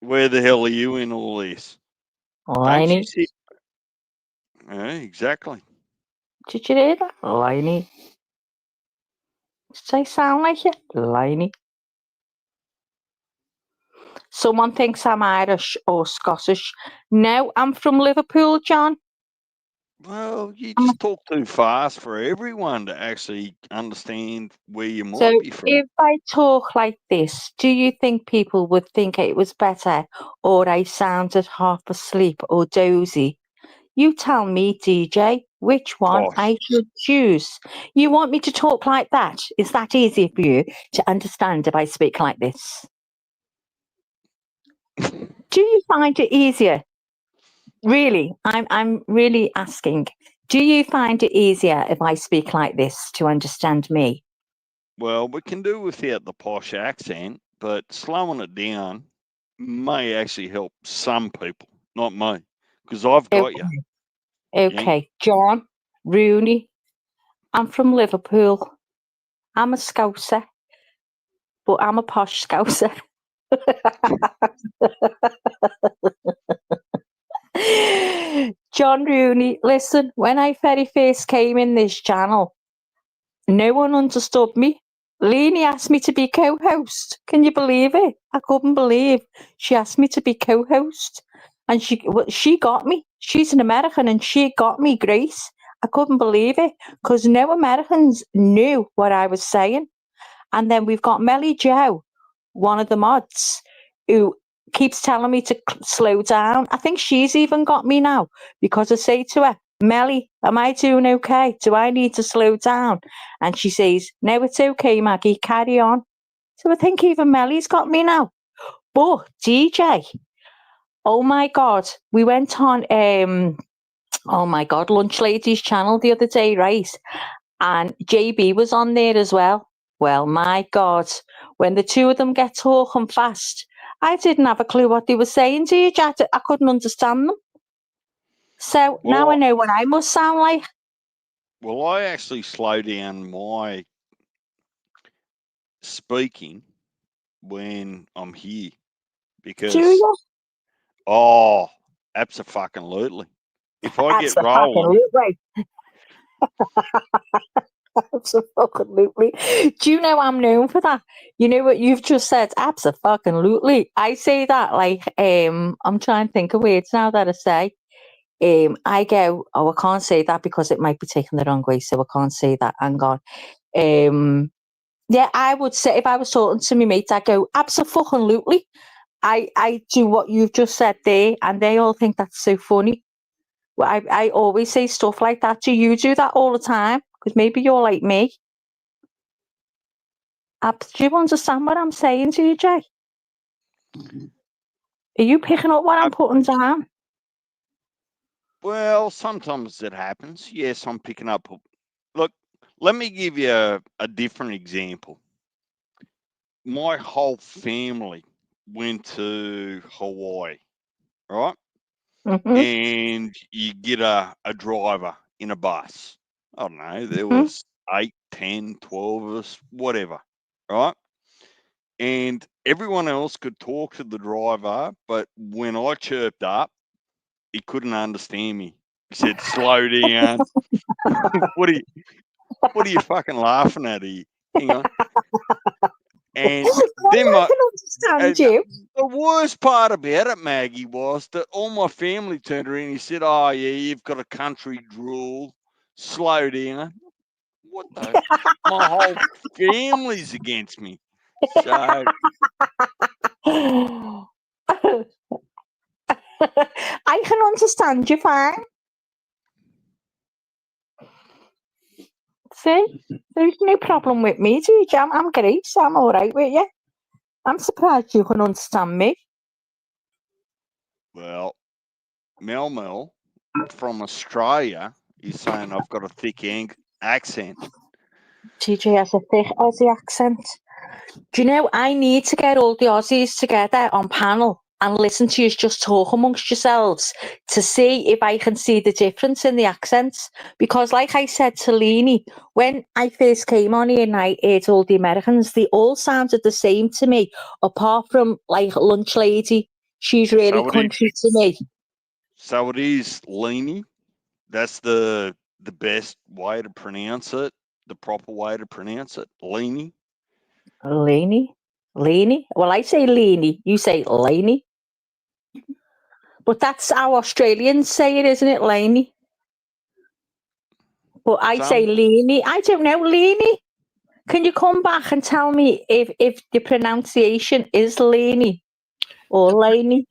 Speaker 4: where the hell are you in all this?
Speaker 6: Liney,
Speaker 4: Don't you see? Yeah, exactly.
Speaker 6: did you hear that? Liney. Does I sound like it? Liney. Someone thinks I'm Irish or Scottish. No, I'm from Liverpool, John.
Speaker 4: Well, you
Speaker 6: I'm
Speaker 4: just talk too fast for everyone to actually understand where you might
Speaker 6: So
Speaker 4: be from.
Speaker 6: if I talk like this, do you think people would think it was better or I sounded half asleep or dozy? You tell me, DJ, which one
Speaker 4: Posh.
Speaker 6: I should choose. You want me to talk like that? Is that easy for you to understand if I speak like this? Do you find it easier? Really, I'm really asking. Do you find it easier if I speak like this to understand me?
Speaker 4: Well, we can do without the posh accent, but slowing it down may actually help some people, not me, because I've got you.
Speaker 6: Okay, John, Rooney, I'm from Liverpool. I'm a Scouser, but I'm a posh Scouser. John Rooney, listen, when I very first came in this channel, no one understood me. Leanie asked me to be co-host. Can you believe it? I couldn't believe she asked me to be co-host. And she got me. She's an American and she got me, Grace. I couldn't believe it because no Americans knew what I was saying. And then we've got Melly Joe, one of the mods, who keeps telling me to slow down. I think she's even got me now because I say to her, Melly, am I doing okay? Do I need to slow down? And she says, no, it's okay, Maggie, carry on. So I think even Melly's got me now. But DJ, oh my God, we went on, oh my God, Lunch Ladies channel the other day, right? And JB was on there as well. Well, my God, when the two of them get talking fast, I didn't have a clue what they were saying to each other. I couldn't understand them. So now I know what I must sound like.
Speaker 4: Well, I actually slow down my speaking when I'm here
Speaker 6: Do
Speaker 4: because,
Speaker 6: you?
Speaker 4: absolutely. If I get rolling,
Speaker 6: Absolutely. Absolutely. Do you know I'm known for that? You know what you've just said? Absolutely. I say that like I'm trying to think of words now that I say. I go, oh, I can't say that because it might be taken the wrong way, so I can't say that. Hang on. Yeah, I would say if I was talking to my mates, I'd go, absolutely. I do what you've just said there, and they all think that's so funny. Well, I always say stuff like that. Do you do that all the time? Because maybe you're like me. Do you understand what I'm saying, TJ? Are you picking up what I'm putting down?
Speaker 4: well, sometimes it happens. Yes, I'm picking up. Look, let me give you a different example. My whole family went to Hawaii, right?
Speaker 6: Mm-hmm.
Speaker 4: And you get a driver in a bus. I don't know, there
Speaker 6: Mm-hmm.
Speaker 4: was 8, 10, 12 of us, whatever, right? And everyone else could talk to the driver, but when I chirped up, he couldn't understand me. He said, slow down. what are you fucking laughing at here? Hang on. And then
Speaker 6: I can understand you.
Speaker 4: the worst part about it, Maggie, was that all my family turned around and he said, oh, yeah, you've got a country drool. Slow down. What the? My whole family's against me. So,
Speaker 6: I can understand you fine. See, there's no problem with me, TJ. I'm great. I'm all right with you. I'm surprised you can understand me.
Speaker 4: well, Mel, from Australia is saying I've got a thick accent.
Speaker 6: TJ has a thick Aussie accent. Do you know, I need to get all the Aussies together on panel and listen to you just talk amongst yourselves to see if I can see the difference in the accents. Because like I said to Leanie, when I first came on here and I heard all the Americans, they all sounded the same to me, apart from like Lunch Lady. She's really country to me.
Speaker 4: So it is Leanie. That's the best way to pronounce it, the proper way to pronounce it. Leanie.
Speaker 6: Leanie? Well, I say Leanie, you say Laney. But that's how Australians say it, isn't it, Laney? But I say Leanie. I don't know, Leanie. Can you come back and tell me if the pronunciation is Leanie or Laney?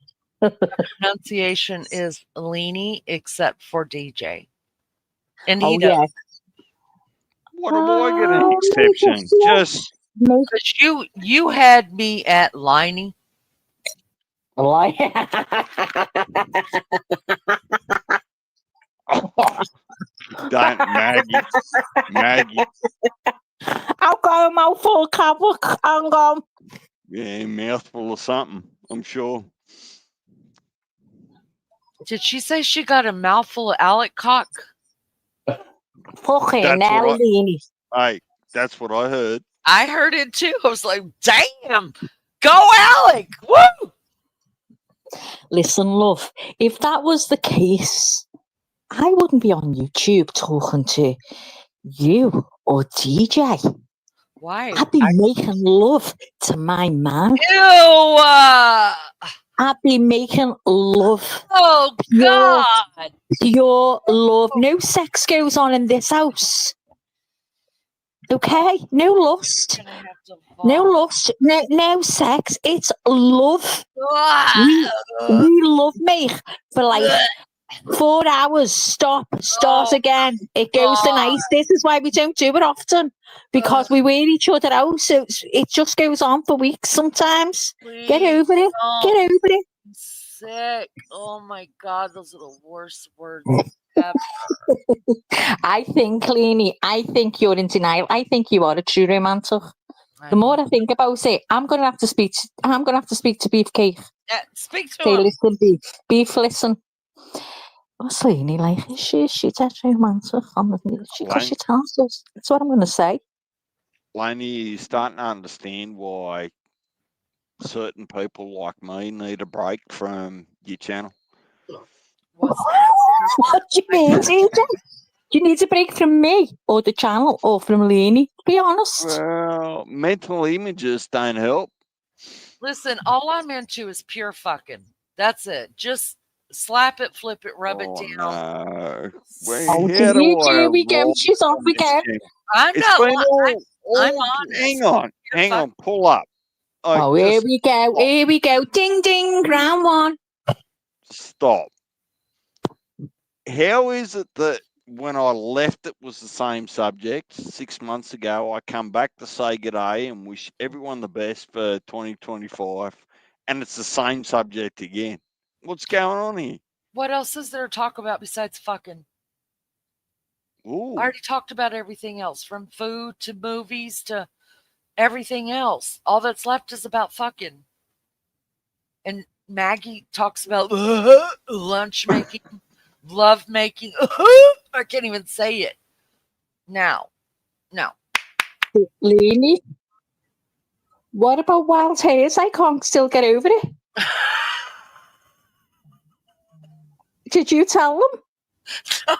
Speaker 2: Pronunciation is Leanie, except for DJ. And
Speaker 6: Oh, yeah.
Speaker 4: What do I get an exception? Just
Speaker 2: because you had me at Liney.
Speaker 4: Don't, Maggie.
Speaker 6: I've got a mouthful of cabbage. Hang on.
Speaker 4: Yeah, mouthful of something, I'm sure.
Speaker 2: Did she say she got a mouthful of Alec cock?
Speaker 6: Fucking hell, Leanie.
Speaker 4: Hey, that's what I heard.
Speaker 2: I heard it too. I was like, damn, go Alec. Woo!
Speaker 6: Listen, love, if that was the case, I wouldn't be on YouTube talking to you or DJ.
Speaker 2: Why?
Speaker 6: I'd be making love to my man.
Speaker 2: Ew!
Speaker 6: I'd be making love.
Speaker 2: Oh, God!
Speaker 6: Pure love. No sex goes on in this house. Okay? No lust. No lust. No sex. It's love. We love me for like 4 hours. Start again. It goes the night. This is why we don't do it often. Because we wear each other out. So it just goes on for weeks sometimes.
Speaker 2: Please
Speaker 6: Get over it. Get over it.
Speaker 2: I'm sick. Oh my God, those are the worst words ever.
Speaker 6: I think, Leanie, I think you're in denial. I think you are a true romantic. The more I think about it, I'm gonna have to speak to Beefcake.
Speaker 2: Yeah, speak to
Speaker 6: Say,
Speaker 2: him.
Speaker 6: listen, Beef, listen. What's Leanie like? Is she dead romantic? Because she tells us. That's what I'm gonna say.
Speaker 4: Laney, you're starting to understand why certain people like me need a break from your channel.
Speaker 6: What do you mean, TJ? Do you need a break from me or the channel or from Leanie? Be honest.
Speaker 4: Well, mental images don't help.
Speaker 2: Listen, all I'm into is pure fucking. That's it. Just slap it, flip it, rub it down.
Speaker 4: No.
Speaker 6: Here we go. She's off again.
Speaker 2: I'm not. I'm honest.
Speaker 4: Hang on. Pull up.
Speaker 6: Here we go. Here we go. Ding, ding. Round one.
Speaker 4: Stop. How is it that when I left it was the same subject 6 months ago, I come back to say g'day and wish everyone the best for 2025, and it's the same subject again? What's going on here?
Speaker 2: What else is there to talk about besides fucking?
Speaker 4: Ooh.
Speaker 2: I already talked about everything else, from food to movies to everything else. All that's left is about fucking. And Maggie talks about lunch making, love making. I can't even say it. Now.
Speaker 6: Leanie, what about wild hairs? I can't still get over it. Did you tell them?
Speaker 2: No.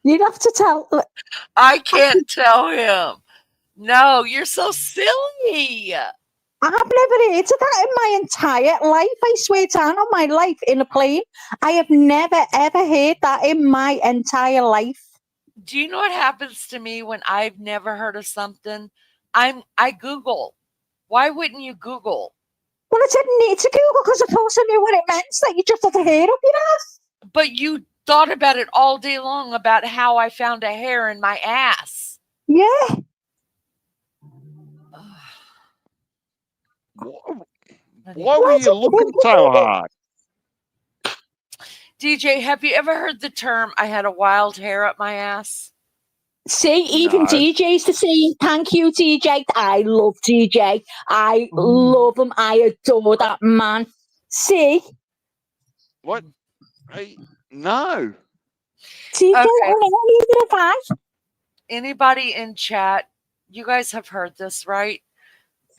Speaker 6: You'd have to tell.
Speaker 2: I can't tell him. No, you're so silly.
Speaker 6: I've never heard of that in my entire life. I swear down on my life in a plane. I have never, ever heard that in my entire life.
Speaker 2: Do you know what happens to me when I've never heard of something? I Google. Why wouldn't you Google?
Speaker 6: Well, I didn't need to Google because I thought I knew what it meant. That you just had a hair up your ass.
Speaker 2: But you thought about it all day long about how I found a hair in my ass.
Speaker 6: Yeah.
Speaker 4: Why were you looking so hard?
Speaker 2: DJ, have you ever heard the term "I had a wild hair up my ass"?
Speaker 6: See, even
Speaker 4: No.
Speaker 6: DJ's the same. Thank you, DJ. I love DJ. I love him. I adore that man. See?
Speaker 4: What? No.
Speaker 6: See,
Speaker 2: Okay.
Speaker 6: neither have I.
Speaker 2: Anybody in chat? You guys have heard this, right?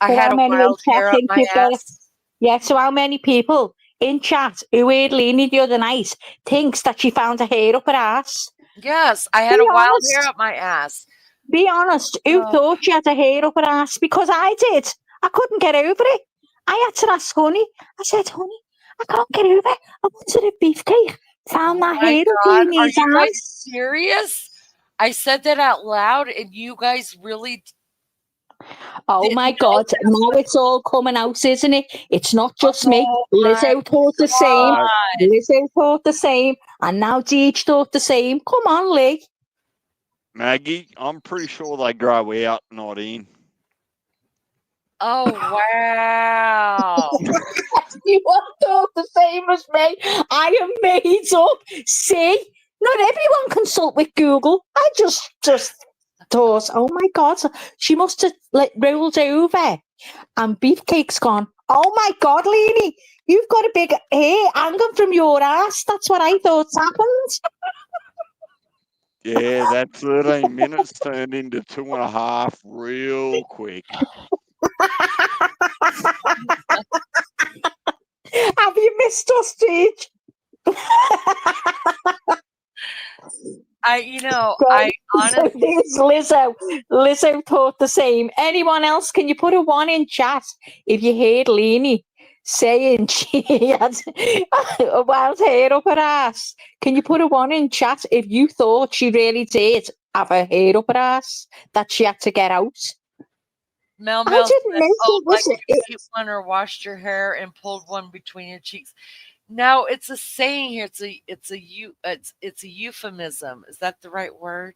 Speaker 2: I
Speaker 6: So
Speaker 2: had
Speaker 6: how
Speaker 2: a
Speaker 6: many in
Speaker 2: wild
Speaker 6: chat
Speaker 2: hair up
Speaker 6: think
Speaker 2: my
Speaker 6: you've got it?
Speaker 2: ass.
Speaker 6: Yeah, so how many people in chat who heard Leanie the other night thinks that she found a hair up her ass?
Speaker 2: Yes, I had
Speaker 6: Be
Speaker 2: a wild
Speaker 6: honest.
Speaker 2: hair up my ass.
Speaker 6: Be honest. Who
Speaker 2: Oh.
Speaker 6: thought she had a hair up her ass? Because I did. I couldn't get over it. I had to ask Honey. I said, Honey, I can't get over it. I wanted a beefcake. Found that
Speaker 2: my
Speaker 6: hair up
Speaker 2: God, are
Speaker 6: Leanie's
Speaker 2: you guys
Speaker 6: ass.
Speaker 2: serious? I said that out loud, and you guys really
Speaker 6: Oh
Speaker 2: didn't
Speaker 6: my
Speaker 2: know
Speaker 6: God.
Speaker 2: this?
Speaker 6: Now it's all coming out, isn't it? It's not just me.
Speaker 2: Oh my
Speaker 6: Lizzo thought the same.
Speaker 2: God.
Speaker 6: Lizzo thought the same. And now Deej thought the same. Come on, Lee.
Speaker 4: Maggie, I'm pretty sure they grow out, not in.
Speaker 2: Oh wow.
Speaker 6: You all thought the same as me. I am made up. See? Not everyone consult with Google. I just thought, oh my God, she must have rolled over and Beefcake's gone. Oh my God, Leanie, you've got a big hair hanging from your ass. That's what I thought's happened.
Speaker 4: Yeah, that 13 minutes turned into 2.5 real quick.
Speaker 6: Have you missed us, Deej?
Speaker 2: I honestly
Speaker 6: Lizzo thought the same. Anyone else? Can you put a 1 in chat if you heard Leanie saying she had a wild hair up her ass? Can you put a 1 in chat if you thought she really did have a hair up her ass that she had to get out?
Speaker 2: Mel
Speaker 6: I
Speaker 2: said,
Speaker 6: didn't know
Speaker 2: "Oh,
Speaker 6: it was.
Speaker 2: like you beat one or washed your hair and pulled one between your cheeks." No, it's a saying here. It's a euphemism. Is that the right word?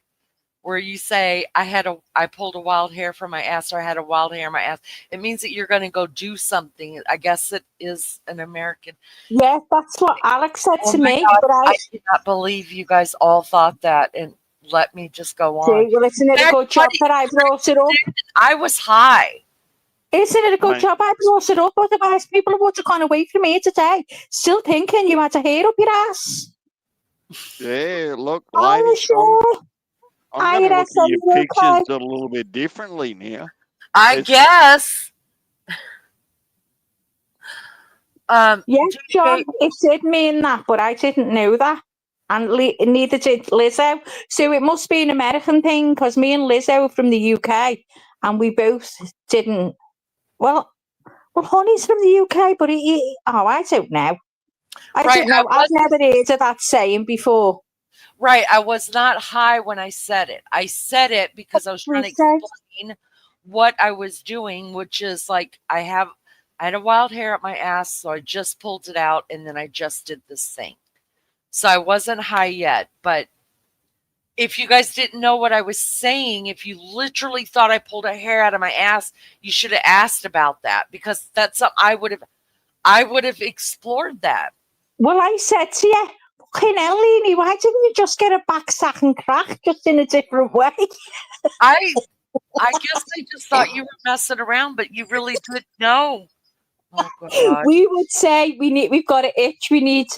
Speaker 2: Where you say I pulled a wild hair from my ass, or I had a wild hair in my ass. It means that you're going to go do something. I guess it is an American.
Speaker 6: Yeah, that's what Alex said
Speaker 2: Oh
Speaker 6: to
Speaker 2: my
Speaker 6: me.
Speaker 2: God,
Speaker 6: But
Speaker 2: I cannot believe you guys all thought that, and let me just go on.
Speaker 6: well, isn't it a good job that I brought it up?
Speaker 2: I was high.
Speaker 6: Isn't it a good
Speaker 4: Mate.
Speaker 6: job I brought it up? Otherwise, people would have gone away from here today, still thinking you had a hair up your ass.
Speaker 4: Yeah, look,
Speaker 6: Are you
Speaker 4: ladies,
Speaker 6: sure?
Speaker 4: I'm going to look at your pictures a little bit differently now.
Speaker 2: I guess.
Speaker 6: Yes, John, it did mean that, but I didn't know that. And neither did Lizzo. So it must be an American thing, because me and Lizzo are from the UK, and we both didn't. Well, Honey's from the UK, but I don't know. I don't know. I've never heard of that saying before.
Speaker 2: Right. I was not high when I said it. I said it because I was trying to explain what I was doing, which is like I had a wild hair up my ass, so I just pulled it out, and then I just did this thing. So I wasn't high yet, but if you guys didn't know what I was saying, if you literally thought I pulled a hair out of my ass, you should have asked about that, because that's something I would have explored that.
Speaker 6: Well, I said to you, fucking hell, Leanie, why didn't you just get a back sack and crack, just in a different way?
Speaker 2: I guess I just thought you were messing around, but you really didn't know. Oh God.
Speaker 6: We would say we've got an itch, we need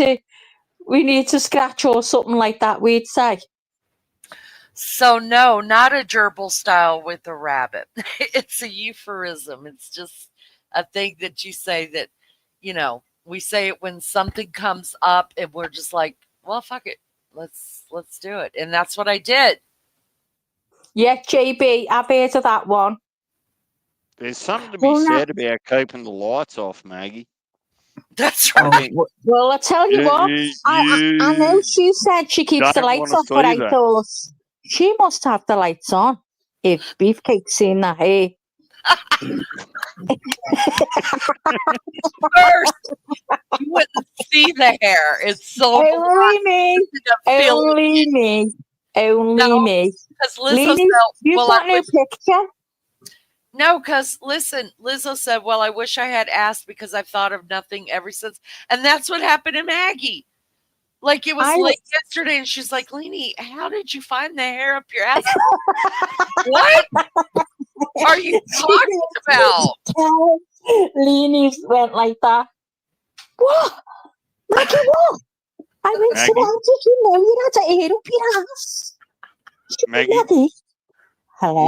Speaker 6: to scratch or something like that, we'd say.
Speaker 2: So no, not a gerbil style with a rabbit. It's a euphemism. It's just a thing that you say that, we say it when something comes up and we're just like, well, fuck it. Let's do it. And that's what I did.
Speaker 6: Yeah, JB, I've heard of that one.
Speaker 4: There's something to be said about keeping the lights off, Maggie.
Speaker 2: That's right.
Speaker 6: Well, I tell you what, I know she said she keeps the lights off, but I thought she must have the lights on if Beefcake's seen that hair.
Speaker 2: First, you wouldn't see the hair. It's so
Speaker 6: only me. Only me. Only me.
Speaker 2: Because Lizzo said,
Speaker 6: you've got no picture.
Speaker 2: No, because listen, Lizzo said, well, I wish I had asked because I've thought of nothing ever since. And that's what happened to Maggie. Like it was
Speaker 6: I
Speaker 2: late yesterday, and she's like, "Leanie, how did you find the hair up your ass?" What are you talking about?
Speaker 6: Leanie went like that. What? Maggie, what? I went, so
Speaker 4: Maggie?
Speaker 6: how did you know you had a hair up your ass?
Speaker 4: Maggie,
Speaker 6: Hello?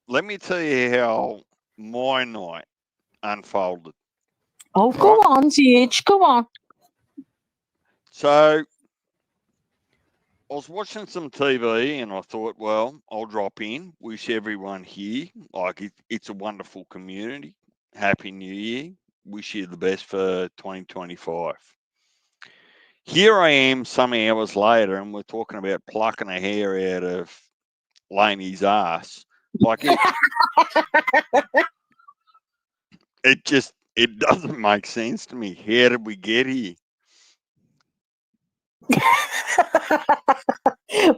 Speaker 4: let me tell you how my night unfolded.
Speaker 6: Oh, go
Speaker 4: Right?
Speaker 6: on, Teach, go on.
Speaker 4: So I was watching some TV and I thought, well, I'll drop in, wish everyone here, like it's a wonderful community. Happy New Year. Wish you the best for 2025. Here I am some hours later and we're talking about plucking a hair out of Laney's ass. Like it doesn't make sense to me. How did we get here?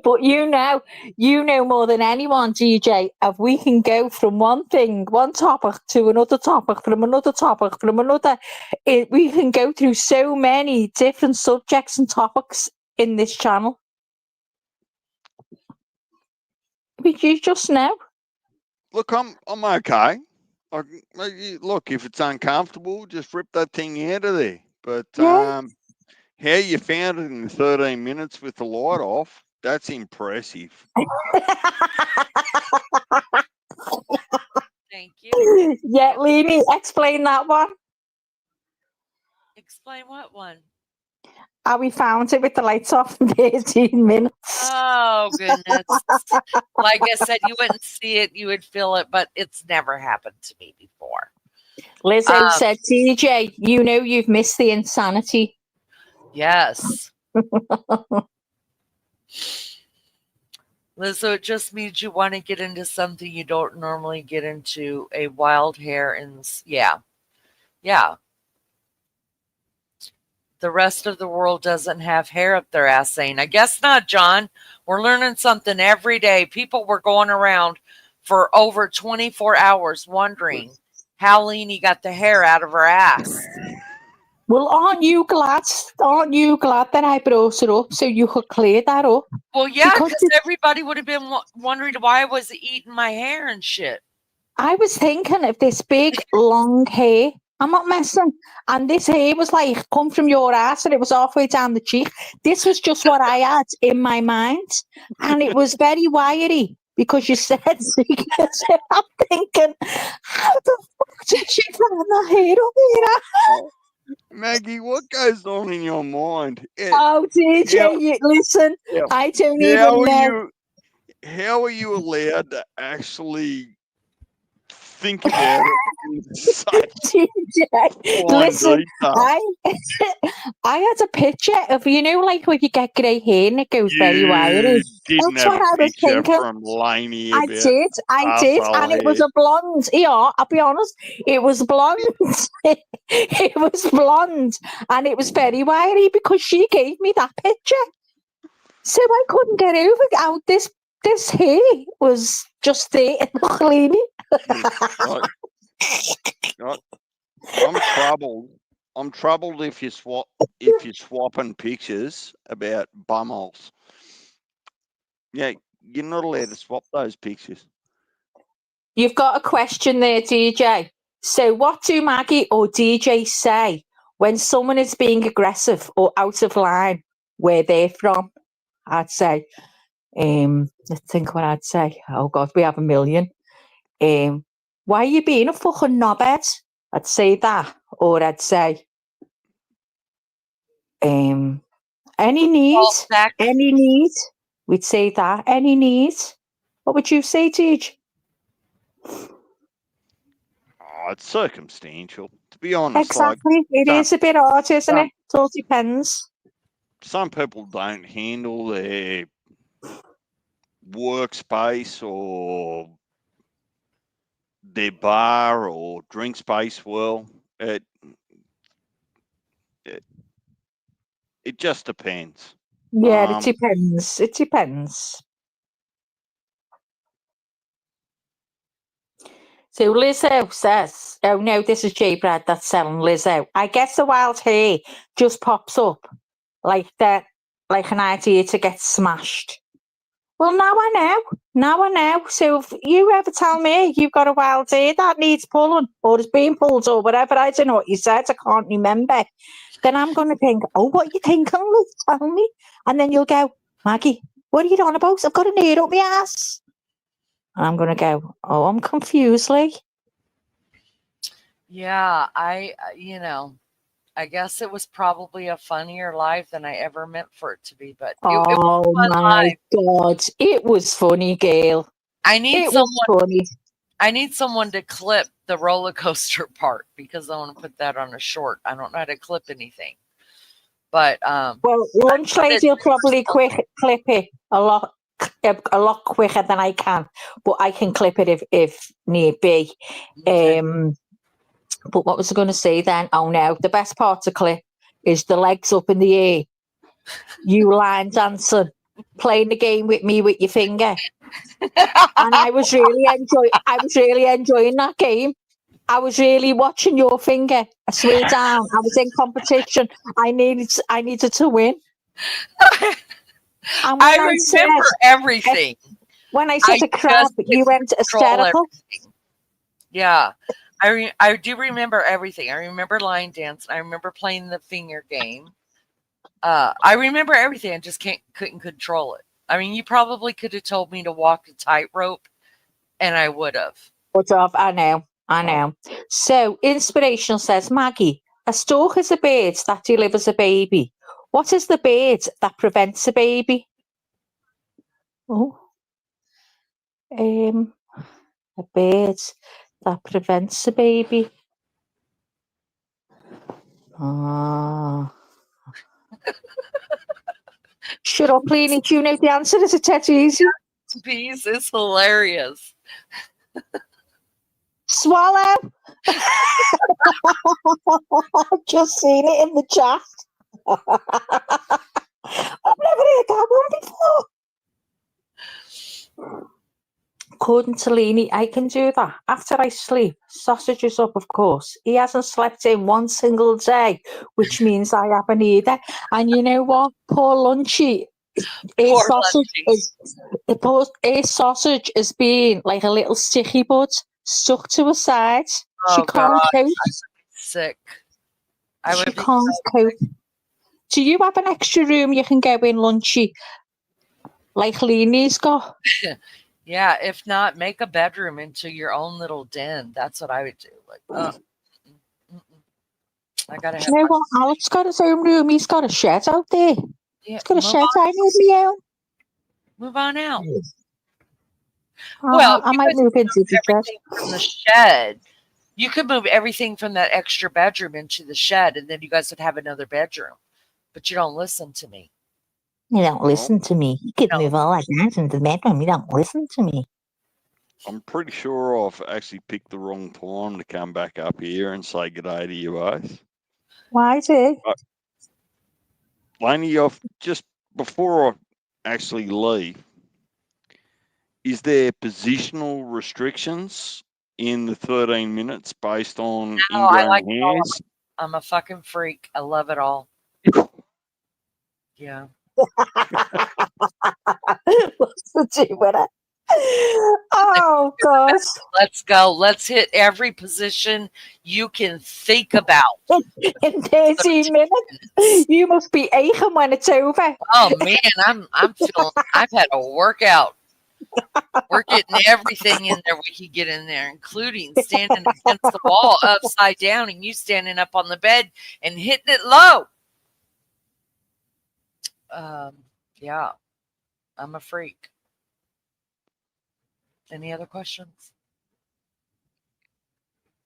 Speaker 6: But you know more than anyone, DJ, if we can go from one topic to another topic, from another topic, from another, we can go through so many different subjects and topics in this channel. But you just know.
Speaker 4: Look, I'm okay. Look, if it's uncomfortable, just rip that thing out of there. But
Speaker 6: Yeah.
Speaker 4: how you found it in 13 minutes with the light off, that's impressive.
Speaker 2: Thank you.
Speaker 6: Yeah, Leanie, explain that one.
Speaker 2: Explain what one?
Speaker 6: How we found it with the lights off in 13 minutes.
Speaker 2: Oh, goodness. Like I said, you wouldn't see it, you would feel it, but it's never happened to me before.
Speaker 6: Lizzo said, TJ, you know you've missed the insanity.
Speaker 2: Yes. Lizzo, it just means you want to get into something you don't normally get into, a wild hair, and yeah. The rest of the world doesn't have hair up their ass saying, I guess not, John. We're learning something every day. People were going around for over 24 hours wondering how Leanie got the hair out of her ass.
Speaker 6: Well, aren't you glad that I brought it up so you could clear that up?
Speaker 2: Well, yeah, because everybody would have been wondering why I was eating my hair and shit.
Speaker 6: I was thinking of this big, long hair. I'm not messing. And this hair was like, come from your ass, and it was halfway down the cheek. This was just what I had in my mind. And it was very wiry because you said, so I'm thinking, how the fuck did she find the hair up here?
Speaker 4: Maggie, what goes on in your mind?
Speaker 6: Oh, DJ, listen, I don't even know.
Speaker 4: How are you allowed to actually think about it in such
Speaker 6: DJ, listen, I had a picture of, like when you get grey hair and it goes very wiry.
Speaker 4: That's
Speaker 6: what I was thinking.
Speaker 4: From Laney
Speaker 6: I did, and it was a blonde. Yeah, I'll be honest, it was blonde. It was blonde, and it was very wiry because she gave me that picture. So I couldn't get over how this hair was just there in the cleaning.
Speaker 4: I'm troubled. I'm troubled if you're swapping pictures about bumholes. Yeah, you're not allowed to swap those pictures.
Speaker 6: You've got a question there, DJ. So what do Maggie or DJ say when someone is being aggressive or out of line where they're from? I'd say, let's think what I'd say. Oh God, we have a million. Why are you being a fucking knobhead? I'd say that. Or I'd say, any need? Any need? We'd say that. Any need? What would you say, Teach?
Speaker 4: Oh, it's circumstantial, to be honest.
Speaker 6: Exactly. It is a bit odd, isn't it? It all depends.
Speaker 4: Some people don't handle their workspace or their bar or drink space well. It just depends.
Speaker 6: Yeah, it depends. It depends. So Lizzo says, oh no, this is J Brad that's selling Lizzo. I guess the wild hair just pops up like that, like an idea to get smashed. Well, now I know. Now I know. So if you ever tell me you've got a wild ear that needs pulling or is being pulled or whatever, I don't know what you said, I can't remember, then I'm going to think, oh, what you thinking, Liz? Tell me. And then you'll go, Maggie, what are you on about? I've got an ear up my ass. And I'm going to go, oh, I'm confused, Lee.
Speaker 2: Yeah, I guess it was probably a funnier live than I ever meant for it to be, but it was
Speaker 6: Oh,
Speaker 2: a fun
Speaker 6: my
Speaker 2: live.
Speaker 6: God. It was funny, girl.
Speaker 2: I need
Speaker 6: It was
Speaker 2: someone.
Speaker 6: funny.
Speaker 2: I need someone to clip the roller coaster part because I want to put that on a short. I don't know how to clip anything, but
Speaker 6: Well, Lunch Lady will probably clip it a lot quicker than I can, but I can clip it if need be.
Speaker 2: okay.
Speaker 6: But what was I going to say then? Oh no, the best part to clip is the legs up in the air, you line dancing, playing the game with me with your finger, and I was really enjoying that game. I was really watching your finger. I swear down, I was in competition. I needed to win. And
Speaker 2: I remember everything.
Speaker 6: When I said to crab, you went hysterical.
Speaker 2: Yeah, I do remember everything. I remember line dancing. I remember playing the finger game. I remember everything. I just couldn't control it. I mean, you probably could have told me to walk a tightrope, and I would have.
Speaker 6: I know. So, Inspirational says, Maggie, a stork is a bird that delivers a baby. What is the bird that prevents a baby? Oh, a bird that prevents a baby. Ah. Shut up, Leanie. Do you know the answer? Is it that easy?
Speaker 2: Bees is hilarious.
Speaker 6: Swallow. I've just seen it in the chat. I've never heard that one before. According to Leanie, I can do that. After I sleep, sausages up, of course. He hasn't slept in one single day, which means I haven't either. And you know what? Poor Lunchy. His sausage has been like a little sticky bud stuck to her side.
Speaker 2: Oh,
Speaker 6: she can't cope.
Speaker 2: Sick.
Speaker 6: She can't cope. Do you have an extra room you can go in, Lunchy? Like Leanie's got?
Speaker 2: Yeah, if not, make a bedroom into your own little den. That's what I would do. Like, I gotta have.
Speaker 6: You know what? Alex got his own room. He's got a shed out there.
Speaker 2: Yeah,
Speaker 6: he's got a shed. I need my own.
Speaker 2: Move on out.
Speaker 6: Well, I might move into the shed.
Speaker 2: From the shed. You could move everything from that extra bedroom into the shed, and then you guys would have another bedroom. But you don't listen to me.
Speaker 6: You don't listen to me. You could move all like that into the bedroom. You don't listen to me.
Speaker 4: I'm pretty sure I've actually picked the wrong time to come back up here and say good day to you both.
Speaker 6: Why is it?
Speaker 4: Laney, just before I actually leave, is there positional restrictions in the 13 minutes based on ingrown hairs?
Speaker 2: I'm a fucking freak. I love it all. Yeah.
Speaker 6: What's the do with it? Oh, gosh.
Speaker 2: Let's go. Let's hit every position you can think about.
Speaker 6: In 13 minutes? You must be aching when it's over.
Speaker 2: Oh, man. I'm feeling, I've had a workout. We're getting everything in there we can get in there, including standing against the wall upside down and you standing up on the bed and hitting it low. Yeah, I'm a freak. Any other questions?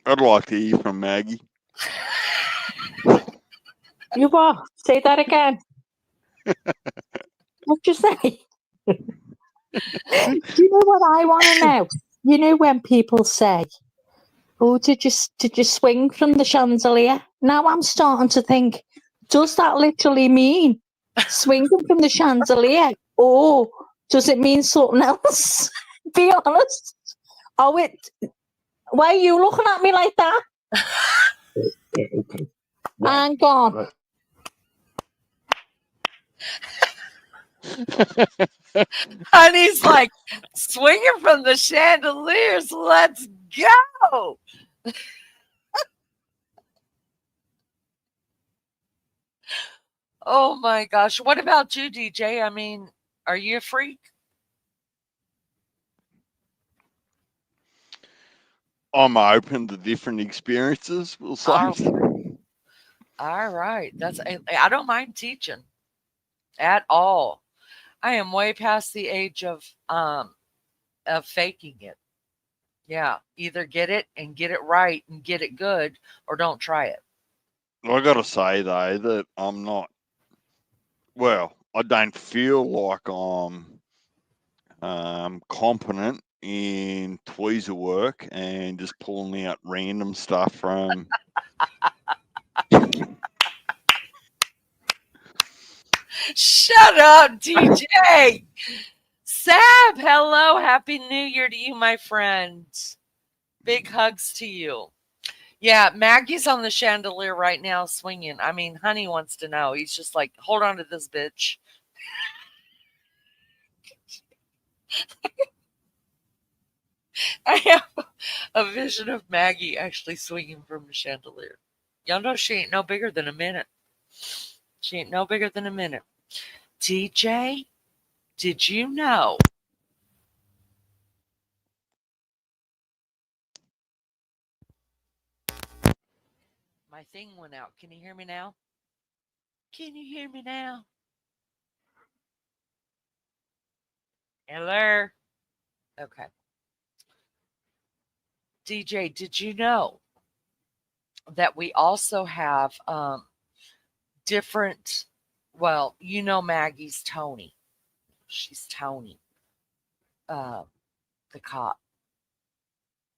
Speaker 4: I'd like to hear from Maggie.
Speaker 6: You what? Say that again. What'd you say? Do you know what I want to know? You know when people say, oh, did you swing from the chandelier? Now I'm starting to think, does that literally mean swinging from the chandelier? Or does it mean something else? Be honest. Why are you looking at me like that?
Speaker 5: Okay.
Speaker 6: Hang on.
Speaker 2: Honey's like, swinging from the chandeliers. Let's go. Oh my gosh. What about you, DJ? I mean, are you a freak?
Speaker 4: I'm open to different experiences, we'll say.
Speaker 2: All all right. I don't mind teaching at all. I am way past the age of faking it. Yeah, either get it and get it right and get it good, or don't try it.
Speaker 4: I got to say, though, that I'm not, well, I don't feel like I'm competent in tweezer work and just pulling out random stuff from.
Speaker 2: Shut up, DJ. Sab, hello. Happy New Year to you, my friend. Big hugs to you. Yeah, Maggie's on the chandelier right now swinging. I mean, Honey wants to know. He's just like, hold on to this bitch. I have a vision of Maggie actually swinging from the chandelier. Y'all know she ain't no bigger than a minute. She ain't no bigger than a minute. DJ, did you know? My thing went out. Can you hear me now? Can you hear me now? Hello? Okay. DJ, did you know that we also have different, well, you know Maggie's Tony. She's Tony, uh, the cop.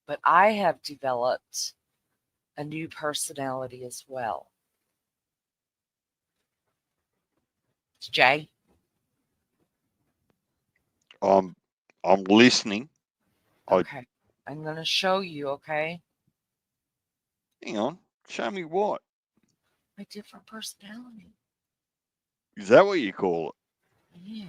Speaker 2: But I have developed a new personality as well. Jay?
Speaker 4: I'm listening.
Speaker 2: Okay. I'm going to show you, okay?
Speaker 4: Hang on. Show me what?
Speaker 2: My different personality.
Speaker 4: Is that what you call it?
Speaker 2: Yeah.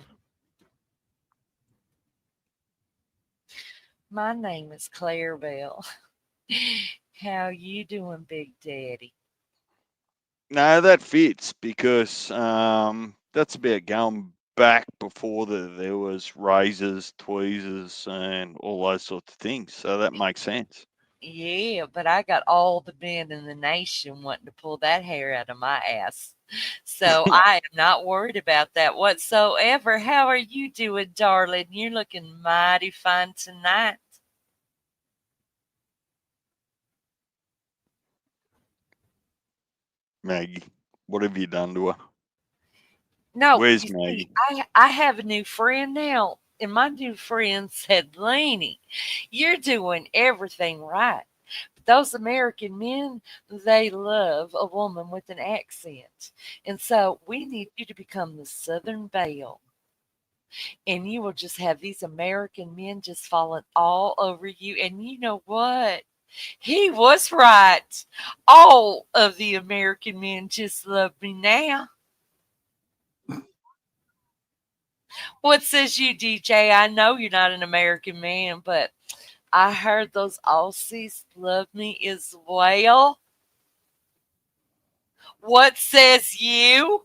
Speaker 2: My name is Claire Bell. How you doing, Big Daddy?
Speaker 4: No, that fits because that's about going back before there was razors, tweezers, and all those sorts of things. So that makes sense.
Speaker 2: Yeah, but I got all the men in the nation wanting to pull that hair out of my ass. So I am not worried about that whatsoever. How are you doing, darling? You're looking mighty fine tonight.
Speaker 4: Maggie, what have you done to her?
Speaker 2: No,
Speaker 4: Where's
Speaker 2: you see,
Speaker 4: Maggie?
Speaker 2: I have a new friend now, and my new friend said, Laney, you're doing everything right. But those American men, they love a woman with an accent. And so we need you to become the Southern Belle. And you will just have these American men just falling all over you. And you know what? He was right. All of the American men just love me now. What says you, DJ? I know you're not an American man, but I heard those Aussies love me as well. What says you?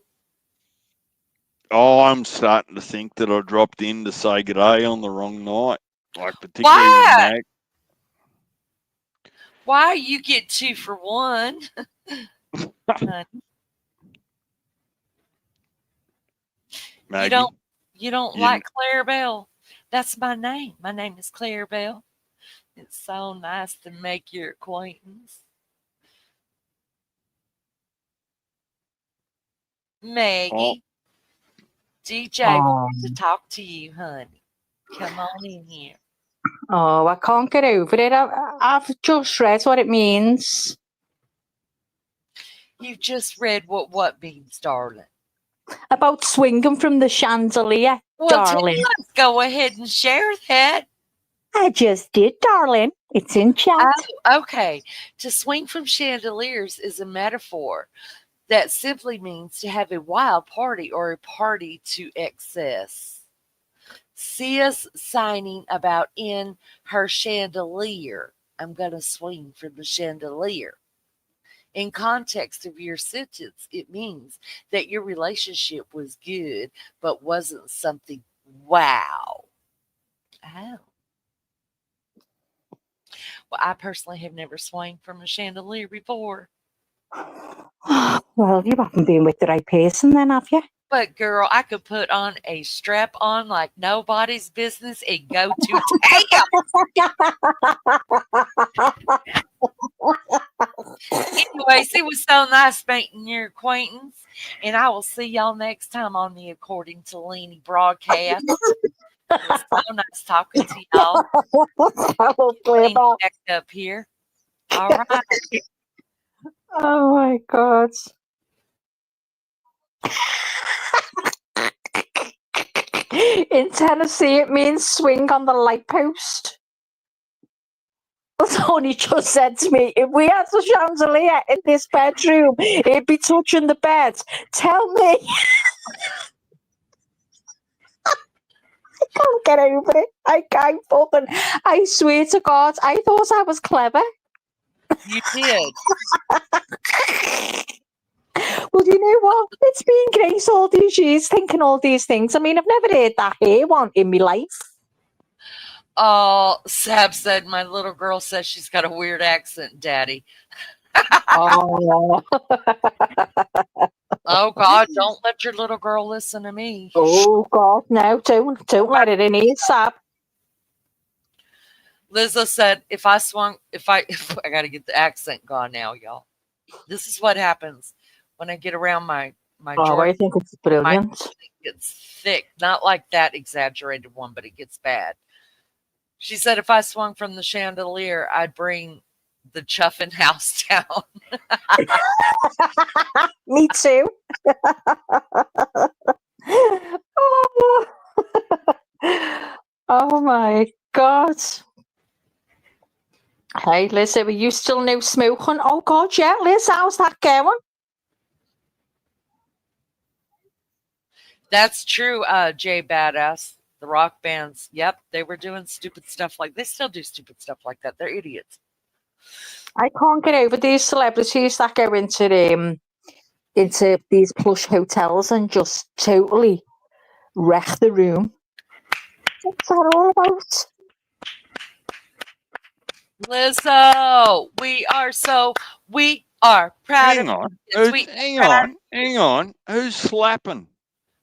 Speaker 4: Oh, I'm starting to think that I dropped in to say good day on the wrong night. Like particularly with
Speaker 2: Why?
Speaker 4: Mag.
Speaker 2: Why you get 2 for 1? Honey, you don't
Speaker 4: Maggie,
Speaker 2: you don't
Speaker 4: you,
Speaker 2: like Claire Bell? That's my name. My name is Claire Bell. It's so nice to make your acquaintance.
Speaker 4: oh,
Speaker 2: Maggie, DJ
Speaker 6: Oh,
Speaker 2: wants to talk to you, honey. Come on in here.
Speaker 6: oh, I can't get over it. I've just read what it means.
Speaker 2: You just read what means, darling.
Speaker 6: About swinging from the chandelier,
Speaker 2: Well,
Speaker 6: darling.
Speaker 2: let's go ahead and share that.
Speaker 6: I just did, darling. It's in chat.
Speaker 2: Oh, okay. To swing from chandeliers is a metaphor That simply means to have a wild party or a party to excess. See us signing about in her chandelier. I'm going to swing from the chandelier. In context of your sentence, it means that your relationship was good, but wasn't something wow. Oh. Well, I personally have never swung from a chandelier before.
Speaker 6: Well, you haven't been with the right person then, have you?
Speaker 2: But girl, I could put on a strap on like nobody's business and go to town. Anyways, it was so nice making your acquaintance, and I will see y'all next time on the According to Leanie broadcast. It was so nice talking to y'all. Clean back up here. All right.
Speaker 6: Oh my God. In Tennessee, it means swing on the light post. Tony just said to me, if we had a chandelier in this bedroom, it'd be touching the bed. Tell me. I can't get over it. I swear to God, I thought I was clever.
Speaker 2: You did.
Speaker 6: Well, you know what? It's been great all these years thinking all these things. I mean, I've never heard that here one in my life.
Speaker 2: Oh, Sab said my little girl says she's got a weird accent, Daddy.
Speaker 6: Oh.
Speaker 2: Oh God, don't let your little girl listen to me.
Speaker 6: Oh God, no, don't let it in here, Sab.
Speaker 2: Lizzo said, if I gotta get the accent gone now, y'all. This is what happens when I get around my
Speaker 6: I think it's brilliant.
Speaker 2: It gets thick. Not like that exaggerated one, but it gets bad. She said if I swung from the chandelier, I'd bring the Chuffin house down.
Speaker 6: Me too. Oh my God. Hey, Liz, are you still no smoking? Oh God, yeah, Liz, how's that going?
Speaker 2: That's true, Jay Badass. The rock bands, yep, they were doing stupid stuff they still do stupid stuff like that. They're idiots.
Speaker 6: I can't get over these celebrities that go into these plush hotels and just totally wreck the room. What's that all about?
Speaker 2: Lizzo, we are proud
Speaker 4: Hang
Speaker 2: of
Speaker 4: on.
Speaker 2: you.
Speaker 4: Hang on. Who's slapping?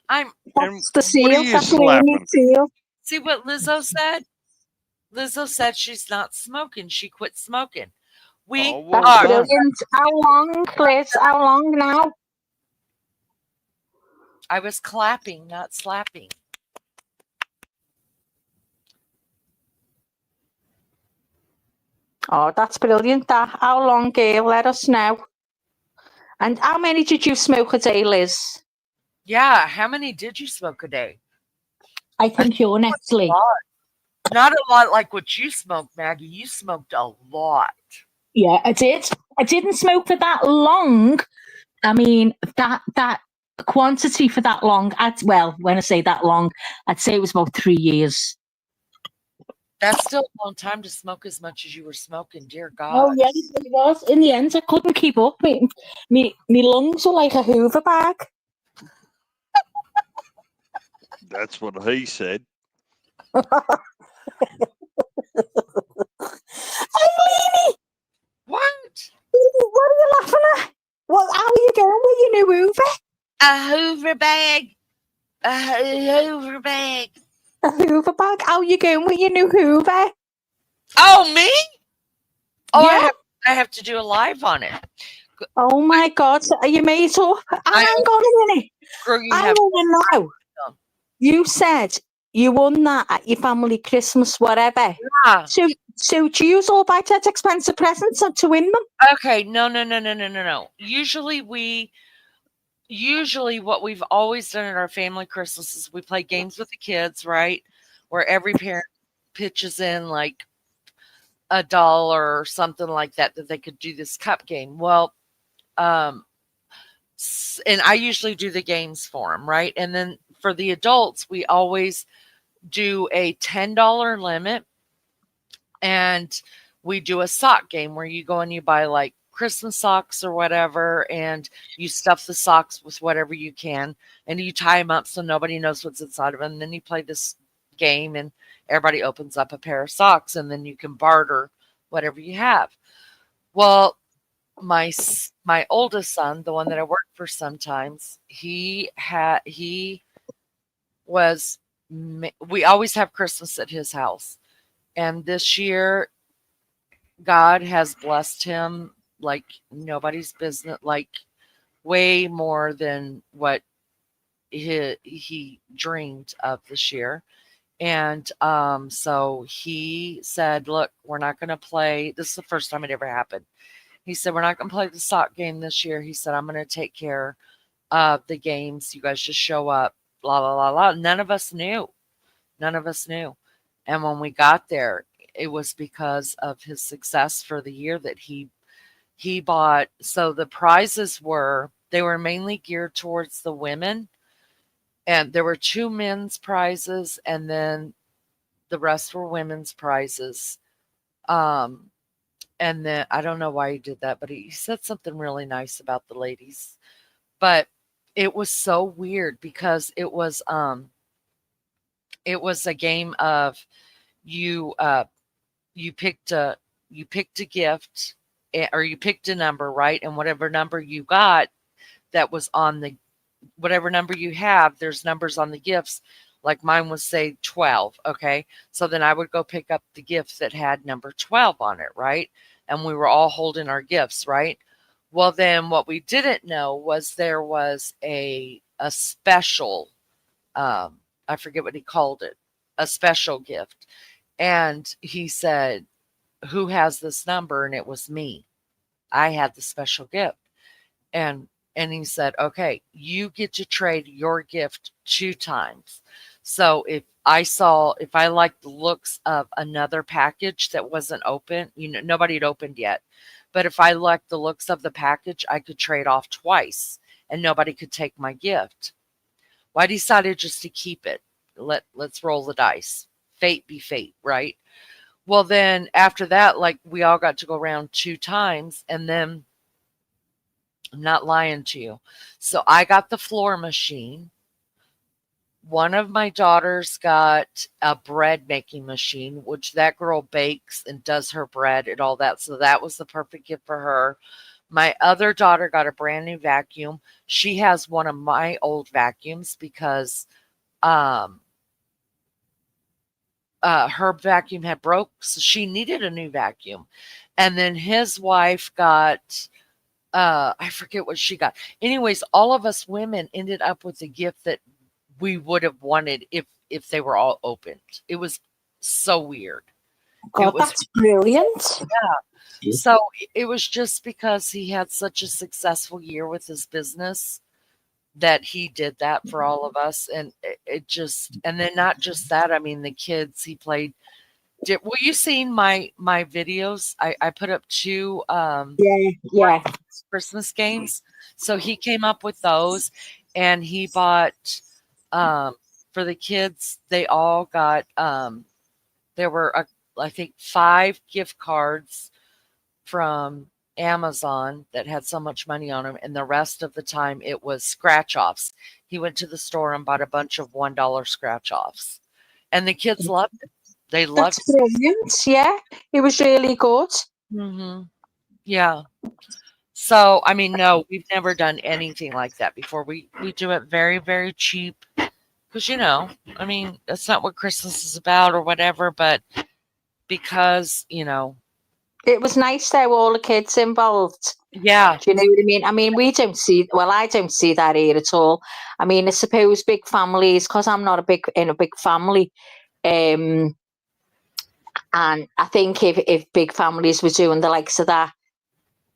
Speaker 6: That's the
Speaker 4: what
Speaker 6: seal.
Speaker 4: are you
Speaker 6: That's Leanie's
Speaker 4: slapping?
Speaker 6: seal.
Speaker 2: See what Lizzo said? Lizzo said she's not smoking. She quit smoking.
Speaker 4: Well
Speaker 6: That's
Speaker 4: done.
Speaker 6: brilliant. How long, Liz? How long now?
Speaker 2: I was clapping, not slapping.
Speaker 6: Oh, that's brilliant. How long, Gail? Let us know. And how many did you smoke a day, Liz?
Speaker 2: Yeah, how many did you smoke a day?
Speaker 6: I think you're next, Lee.
Speaker 2: Not a lot like what you smoked, Maggie. You smoked a lot.
Speaker 6: Yeah, I did. I didn't smoke for that long. I mean, that quantity for that long. When I say that long, I'd say it was about 3 years.
Speaker 2: That's still a long time to smoke as much as you were smoking, dear God.
Speaker 6: Oh, yeah, it was. In the end, I couldn't keep up. Me lungs were like a Hoover bag.
Speaker 4: That's what he said.
Speaker 6: Hey, Leanie!
Speaker 2: What?
Speaker 6: What are you laughing at? How are you going with your new Hoover?
Speaker 2: A Hoover bag. A Hoover bag.
Speaker 6: A Hoover bag? How are you going with your new Hoover?
Speaker 2: Oh, me? Oh,
Speaker 6: yeah.
Speaker 2: I have to do a live on it.
Speaker 6: Oh my God! Are you made up? Hang on a minute. I want to know. You said you won that at your family Christmas, whatever.
Speaker 2: Yeah.
Speaker 6: So do you all buy that expensive presents to win them?
Speaker 2: Okay, no. Usually what we've always done at our family Christmas is we play games with the kids, right? Where every parent pitches in like $1 or something like that they could do this cup game. Well, And I usually do the games for them, right? And then for the adults, we always do a $10 limit, and we do a sock game where you go and you buy like Christmas socks or whatever, and you stuff the socks with whatever you can, and you tie them up so nobody knows what's inside of them. And then you play this game, and everybody opens up a pair of socks, and then you can barter whatever you have. Well, my oldest son, the one that I work for sometimes, he was we always have Christmas at his house. And this year God has blessed him like nobody's business, like way more than what he dreamed of this year. And so he said, look, we're not going to play. This is the first time it ever happened. He said, we're not going to play the sock game this year. He said, I'm going to take care of the games. You guys just show up, blah, blah, blah, blah. None of us knew. None of us knew. And when we got there, it was because of his success for the year that he bought. So the prizes they were mainly geared towards the women. And there were 2 men's prizes, and then the rest were women's prizes. And then I don't know why he did that, but he said something really nice about the ladies. But it was so weird because it was a game of you picked a gift, or you picked a number, right? And whatever number you got that was on the whatever number you have, there's numbers on the gifts. Like mine was, say, 12. Okay. So then I would go pick up the gift that had number 12 on it. Right. And we were all holding our gifts. Right. Well, then what we didn't know was there was a special, I forget what he called it, a special gift. And he said, who has this number? And it was me. I had the special gift. And he said, okay, you get to trade your gift 2 times. So if I liked the looks of another package that wasn't open, nobody had opened yet. But if I liked the looks of the package, I could trade off twice and nobody could take my gift. Well, I decided just to keep it. Let's roll the dice. Fate be fate, right? Well, then after that, like we all got to go around 2 times, and then I'm not lying to you. So I got the floor machine. One of my daughters got a bread making machine, which that girl bakes and does her bread and all that. So that was the perfect gift for her. My other daughter got a brand new vacuum. She has one of my old vacuums because her vacuum had broke, so she needed a new vacuum. And then his wife got I forget what she got. Anyways, all of us women ended up with a gift that we would have wanted if they were all opened. It was so weird.
Speaker 6: God, that's brilliant.
Speaker 2: Yeah. So it was just because he had such a successful year with his business that he did that for all of us. And it just, and then not just that, I mean, the kids he played. Were you seeing my videos? I put up 2
Speaker 6: yeah
Speaker 2: Christmas games. So he came up with those, and he bought for the kids. They all got there were I think 5 gift cards from Amazon that had so much money on them, and the rest of the time it was scratch offs. He went to the store and bought a bunch of $1 scratch offs, and the kids loved it. They loved
Speaker 6: it. Brilliant. Yeah, it was really good.
Speaker 2: Mm-hmm. Yeah. So, I mean, no, we've never done anything like that before. We do it very, very cheap because, I mean, that's not what Christmas is about or whatever, but because,
Speaker 6: it was nice though, all the kids involved.
Speaker 2: Yeah.
Speaker 6: Do you know what I mean? I mean, I don't see that here at all. I mean, I suppose big families, because I'm not in a big family. And I think if big families were doing the likes of that,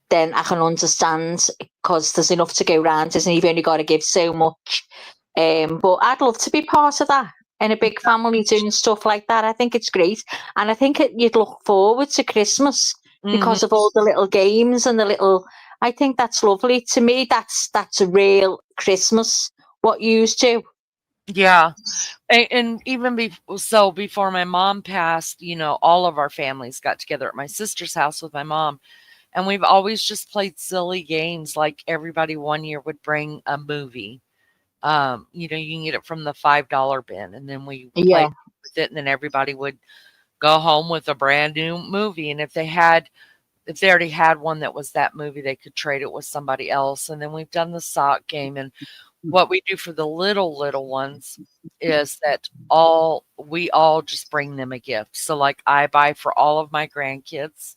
Speaker 6: then I can understand, because there's enough to go round, isn't it? You've only got to give so much. But I'd love to be part of that in a big family doing stuff like that. I think it's great. And I think you'd look forward to Christmas because of all the little games and the little, I think that's lovely. To me, that's a real Christmas. What you used to.
Speaker 2: Yeah. And even before my mom passed, all of our families got together at my sister's house with my mom. And we've always just played silly games. Like everybody one year would bring a movie. You can get it from the $5 bin. And then we played
Speaker 6: Yeah,
Speaker 2: with it. And then everybody would go home with a brand new movie. And if they already had one that was that movie, they could trade it with somebody else. And then we've done the sock game. And what we do for the little ones is that we all just bring them a gift. So like I buy for all of my grandkids,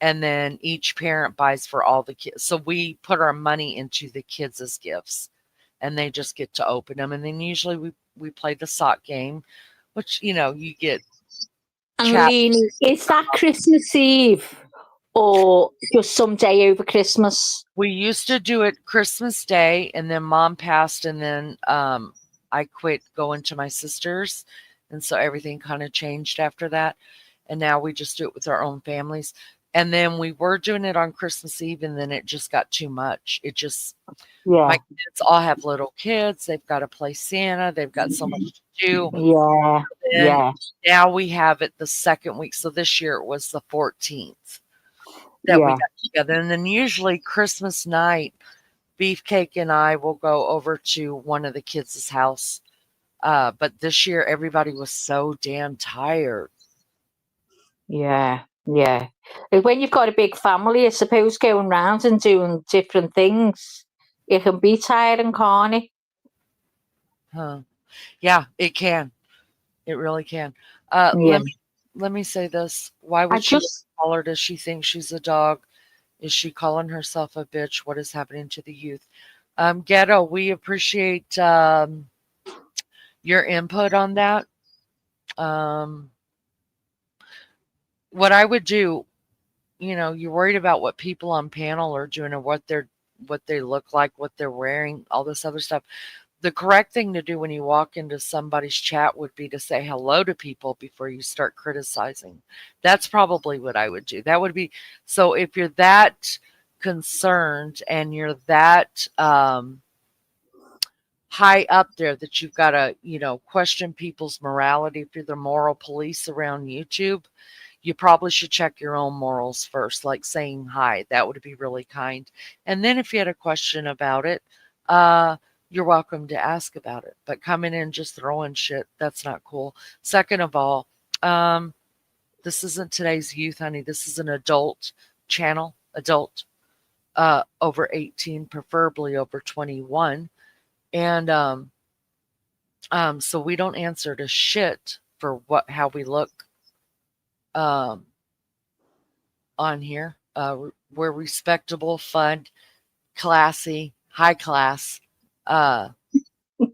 Speaker 2: and then each parent buys for all the kids. So we put our money into the kids as gifts, and they just get to open them. And then usually we play the sock game, which you get
Speaker 6: and
Speaker 2: chat.
Speaker 6: Leanie, is that Christmas Eve or just some day over Christmas?
Speaker 2: We used to do it Christmas Day, and then mom passed, and then I quit going to my sister's, and so everything kind of changed after that. And now we just do it with our own families. And then we were doing it on Christmas Eve, and then it just got too much.
Speaker 6: Yeah,
Speaker 2: My kids all have little kids. They've got to play Santa. They've got so much to do.
Speaker 6: yeah,
Speaker 2: And
Speaker 6: yeah,
Speaker 2: now we have it the second week. So this year it was the 14th that we
Speaker 6: yeah.
Speaker 2: got together. And then usually Christmas night, Beefcake and I will go over to one of the kids' house. But this year everybody was so damn tired.
Speaker 6: Yeah, yeah. When you've got a big family, I suppose going round and doing different things, it can be tiring, can't it?
Speaker 2: Huh. Yeah, it can. It really can.
Speaker 6: Yeah.
Speaker 2: Let me say this. Why
Speaker 6: I
Speaker 2: would she
Speaker 6: just,
Speaker 2: call her? Does she think she's a dog? Is she calling herself a bitch? What is happening to the youth? Ghetto, we appreciate your input on that. Um, what I would do, you're worried about what people on panel are doing or what they look like, what they're wearing, all this other stuff. The correct thing to do when you walk into somebody's chat would be to say hello to people before you start criticizing. That's probably what I would do. That would be so if you're that concerned and you're that high up there that you've got to, question people's morality, if you're the moral police around YouTube, you probably should check your own morals first, like saying hi. That would be really kind. And then if you had a question about it, you're welcome to ask about it. But coming in just throwing shit, that's not cool. Second of all, this isn't today's youth, honey. This is an adult channel, adult over 18, preferably over 21. And so we don't answer to shit for how we look on here. We're respectable, fun, classy, high class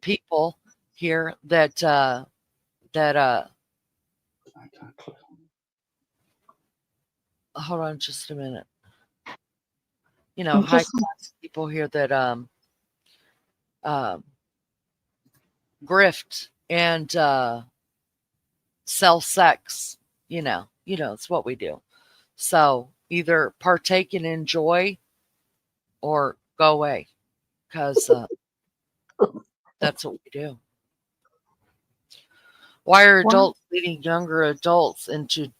Speaker 2: people here that hold on just a minute.
Speaker 6: I'm
Speaker 2: High
Speaker 6: just,
Speaker 2: class people here that grift and sell sex. It's what we do. So either partake and enjoy or go away because that's what we do. Why are
Speaker 6: well,
Speaker 2: adults leading younger adults into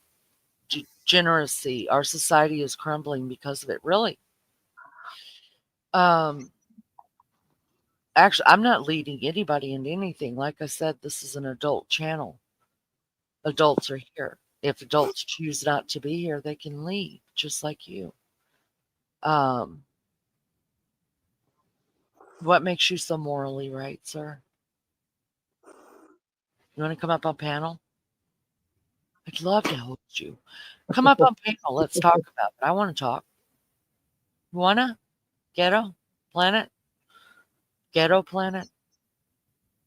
Speaker 2: degeneracy? Our society is crumbling because of it. Really? Actually, I'm not leading anybody into anything. Like I said, this is an adult channel. Adults are here. If adults choose not to be here, they can leave, just like you. Um, what makes you so morally right, sir? You want to come up on panel? I'd love to host you. Come up on panel. Let's talk about it. I want to talk. You wanna? Ghetto planet? Ghetto planet?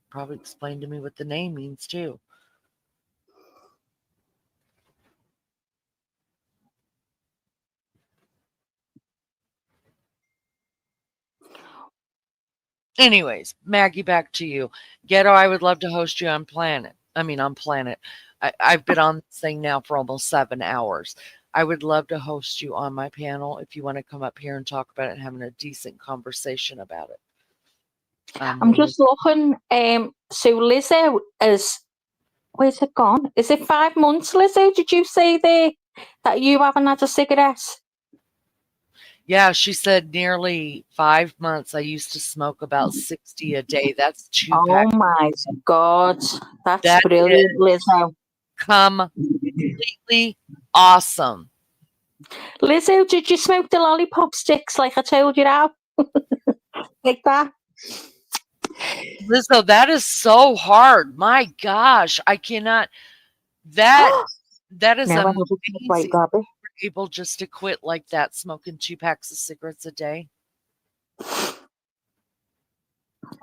Speaker 2: Probably explain to me what the name means too. Anyways, Maggie, back to you. Ghetto, I would love to host you on planet. I mean, on planet. I've been on this thing now for almost 7 hours. I would love to host you on my panel if you want to come up here and talk about it and having a decent conversation about it.
Speaker 6: I'm just looking. So Lizzo is, where's it gone? Is it 5 months, Lizzo? Did you say there that you haven't had a cigarette?
Speaker 2: Yeah, she said nearly 5 months. I used to smoke about 60 a day. That's 2
Speaker 6: Oh
Speaker 2: packs.
Speaker 6: my God, that's
Speaker 2: That
Speaker 6: brilliant, Lizzo.
Speaker 2: Completely awesome.
Speaker 6: Lizzo, did you smoke the lollipop sticks like I told you now? Like that?
Speaker 2: Lizzo, that is so hard. My gosh, I cannot. That is
Speaker 6: Never had a
Speaker 2: amazing.
Speaker 6: white rabbit.
Speaker 2: You're able just to quit like that, smoking 2 packs of cigarettes a day.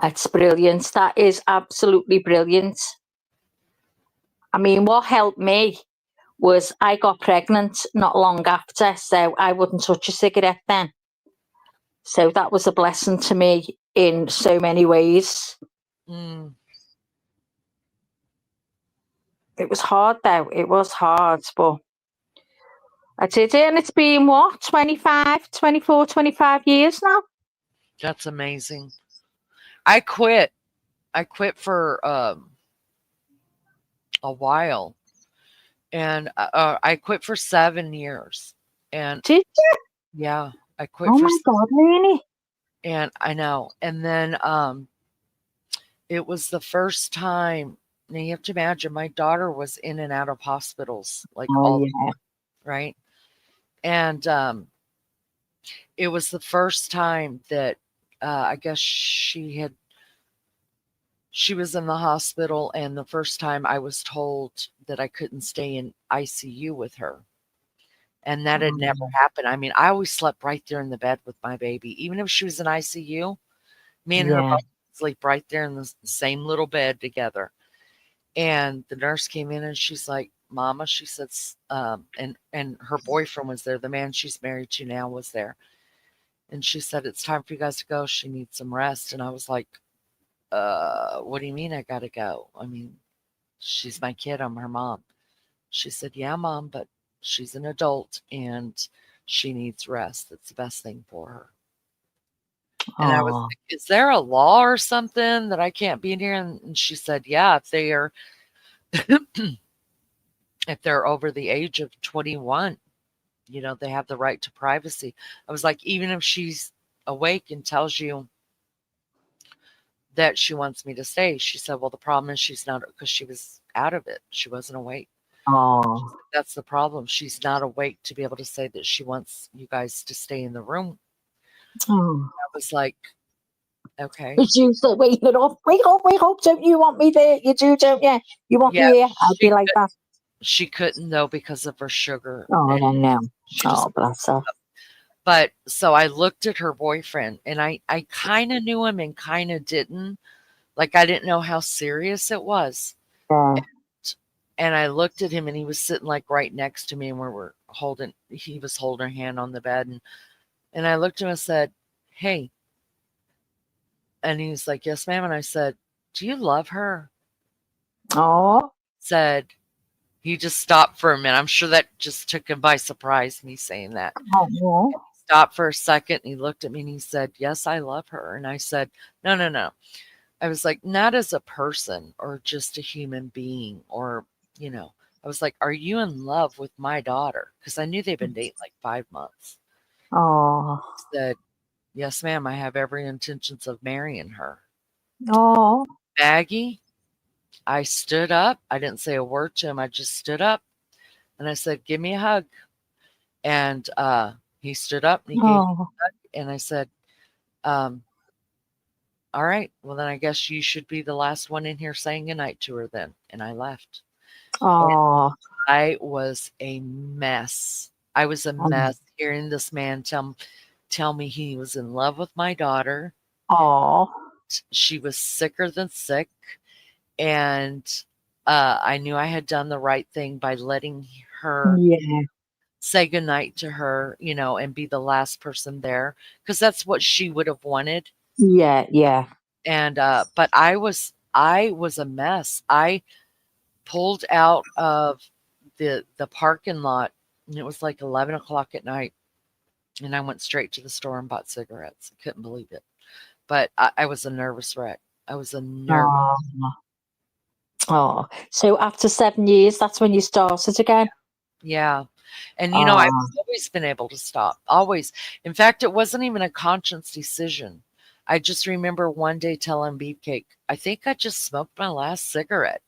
Speaker 6: That's brilliant. That is absolutely brilliant. I mean, what helped me was I got pregnant not long after, so I wouldn't touch a cigarette then. So that was a blessing to me in so many ways.
Speaker 2: Mm.
Speaker 6: It was hard though. It was hard, but I did it, and it's been what, 25 years now?
Speaker 2: That's amazing. I quit for a while, and I quit for 7 years. And
Speaker 6: Did you?
Speaker 2: yeah, I quit
Speaker 6: Oh
Speaker 2: for
Speaker 6: my God, really?
Speaker 2: and I know. And then it was the first time. Now you have to imagine my daughter was in and out of hospitals like all the time, right? And it was the first time that I guess she was in the hospital, and the first time I was told that I couldn't stay in ICU with her. And that had never happened. I mean, I always slept right there in the bed with my baby. Even if she was in ICU, me and her both sleep right there in the same little bed together. And the nurse came in and she's like, Mama, she said, and her boyfriend was there. The man she's married to now was there. And she said, it's time for you guys to go. She needs some rest. And I was like, what do you mean I got to go? I mean, she's my kid. I'm her mom. She said, yeah, Mom, but she's an adult and she needs rest. It's the best thing for her. And I was like, is there a law or something that I can't be in here? And she said, yeah, if they are, if they're over the age of 21, you know, they have the right to privacy. I was like, even if she's awake and tells you that she wants me to stay, she said, well, the problem is she's not, because she was out of it. She wasn't awake.
Speaker 6: Oh,
Speaker 2: That's the problem. She's not awake to be able to say that she wants you guys to stay in the room.
Speaker 6: oh.
Speaker 2: I was like, okay.
Speaker 6: Because you start waking it up. Wake up, don't you want me there? You do, don't you? You want me here? I'd be like that.
Speaker 2: She couldn't though because of her sugar.
Speaker 6: Oh, then no. Oh, bless her.
Speaker 2: But so I looked at her boyfriend, and I kind of knew him and kind of didn't. Like I didn't know how serious it was.
Speaker 6: Yeah.
Speaker 2: And I looked at him, and he was sitting like right next to me, and he was holding her hand on the bed. And I looked at him and said, hey. And he was like, yes, ma'am. And I said, do you love her?
Speaker 6: Oh.
Speaker 2: He just stopped for a minute. I'm sure that just took him by surprise, me saying that.
Speaker 6: Oh, no.
Speaker 2: He stopped for a second, and he looked at me and he said, yes, I love her. And I said, no. I was like, not as a person or just a human being, or, you know, I was like, are you in love with my daughter? Because I knew they'd been dating like 5 months.
Speaker 6: Oh.
Speaker 2: He said, yes, ma'am, I have every intentions of marrying her.
Speaker 6: Oh.
Speaker 2: Maggie, I stood up. I didn't say a word to him. I just stood up and I said, give me a hug. And he stood up and he gave me a hug. And I said, all right, well, then I guess you should be the last one in here saying goodnight to her then. And I left.
Speaker 6: Oh.
Speaker 2: I was a mess. I was a mess hearing this man tell me he was in love with my daughter.
Speaker 6: Oh.
Speaker 2: She was sicker than sick. And I knew I had done the right thing by letting her say goodnight to her, you know, and be the last person there, because that's what she would have wanted.
Speaker 6: Yeah.
Speaker 2: And but I was a mess. I pulled out of the parking lot And it was like 11 o'clock at night. And I went straight to the store and bought cigarettes. I couldn't believe it. But I was a nervous wreck. I was a nervous.
Speaker 6: Oh, so after 7 years, that's when you started again?
Speaker 2: Yeah. And, you know, I've
Speaker 6: Oh,
Speaker 2: always been able to stop. Always. In fact, it wasn't even a conscious decision. I just remember one day telling Beefcake, I think I just smoked my last cigarette.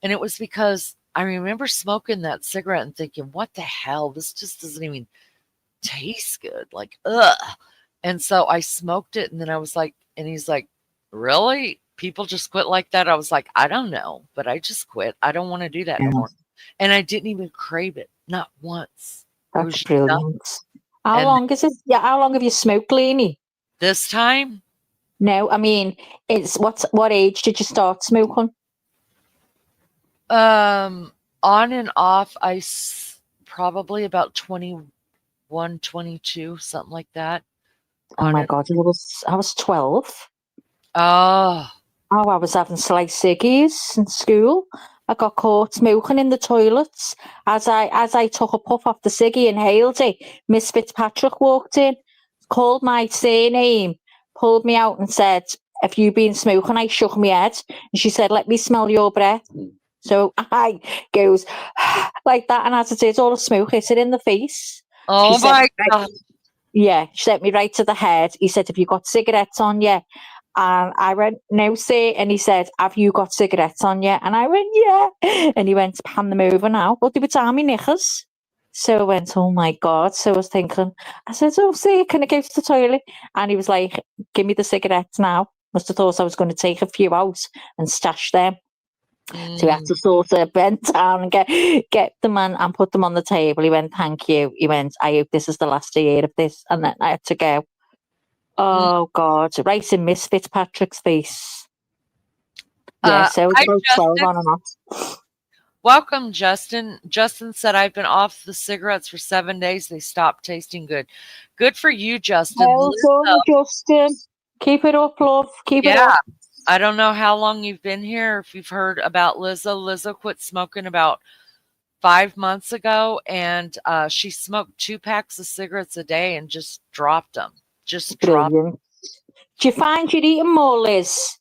Speaker 2: And it was because I remember smoking that cigarette and thinking, what the hell? This just doesn't even taste good. Like, ugh. And so I smoked it. And then I was like, and he's like, really? People just quit like that? I was like, I don't know, but I just quit. I don't want to do that no
Speaker 6: yeah,
Speaker 2: more. And I didn't even crave it. Not once. It was
Speaker 6: that's
Speaker 2: just done.
Speaker 6: brilliant. How
Speaker 2: And
Speaker 6: long is it? Yeah, how long have you smoked, Leanie?
Speaker 2: this time,
Speaker 6: No, I mean, it's what age did you start smoking?
Speaker 2: on and off, probably about 21, 22, something like that.
Speaker 6: Oh
Speaker 2: On
Speaker 6: my
Speaker 2: and
Speaker 6: God, I was 12.
Speaker 2: oh,
Speaker 6: Oh, I was having slice ciggies in school. I got caught smoking in the toilets. As I took a puff off the ciggy, inhaled it, Miss Fitzpatrick walked in, called my surname, pulled me out and said, have you been smoking? I shook my head and she said, let me smell your breath. So I goes like that, and as it is, all the smoke hit it in the face. She
Speaker 2: oh
Speaker 6: said,
Speaker 2: my God.
Speaker 6: yeah, she sent me right to the head. He said, have you got cigarettes on you? And I went, no, sir. And he said, have you got cigarettes on you? And I went, yeah. And he went, hand them over now. Well, they were army knickers. So I went, oh my God. So I was thinking, I said, oh, sir, can I go to the toilet? And he was like, give me the cigarettes now. Must have thought I was going to take a few out and stash them. So we had to sort of bend down and get them and put them on the table. He went, thank you. He went, I hope this is the last year of this. And then I had to go. Oh, God. Right in Miss Fitzpatrick's face. Yeah, so it's
Speaker 2: Hi,
Speaker 6: about 12
Speaker 2: Justin.
Speaker 6: on and off.
Speaker 2: Welcome, Justin. Justin said, I've been off the cigarettes for 7 days. They stopped tasting good. Good for you, Justin.
Speaker 6: Well done, Justin. Keep it up, love. Keep it
Speaker 2: Yeah.
Speaker 6: up.
Speaker 2: I don't know how long you've been here, if you've heard about Lizzo. Lizzo quit smoking about 5 months ago, and she smoked 2 packs of cigarettes a day and just dropped them. Just dropped.
Speaker 6: Brilliant. Do you find you're eating more, Liz?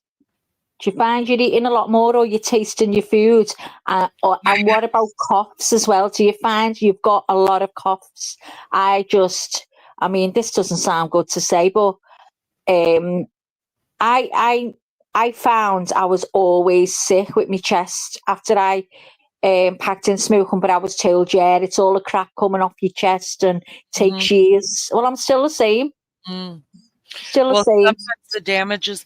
Speaker 6: Do you find you're eating a lot more, or you're tasting your food? And what about coughs as well? Do you find you've got a lot of coughs? I mean, this doesn't sound good to say, but I found I was always sick with my chest after I packed in smoking, but I was told, yeah, it's all the crap coming off your chest and takes years. Well, I'm still the same. Still the
Speaker 2: Well,
Speaker 6: same.
Speaker 2: sometimes the damage is,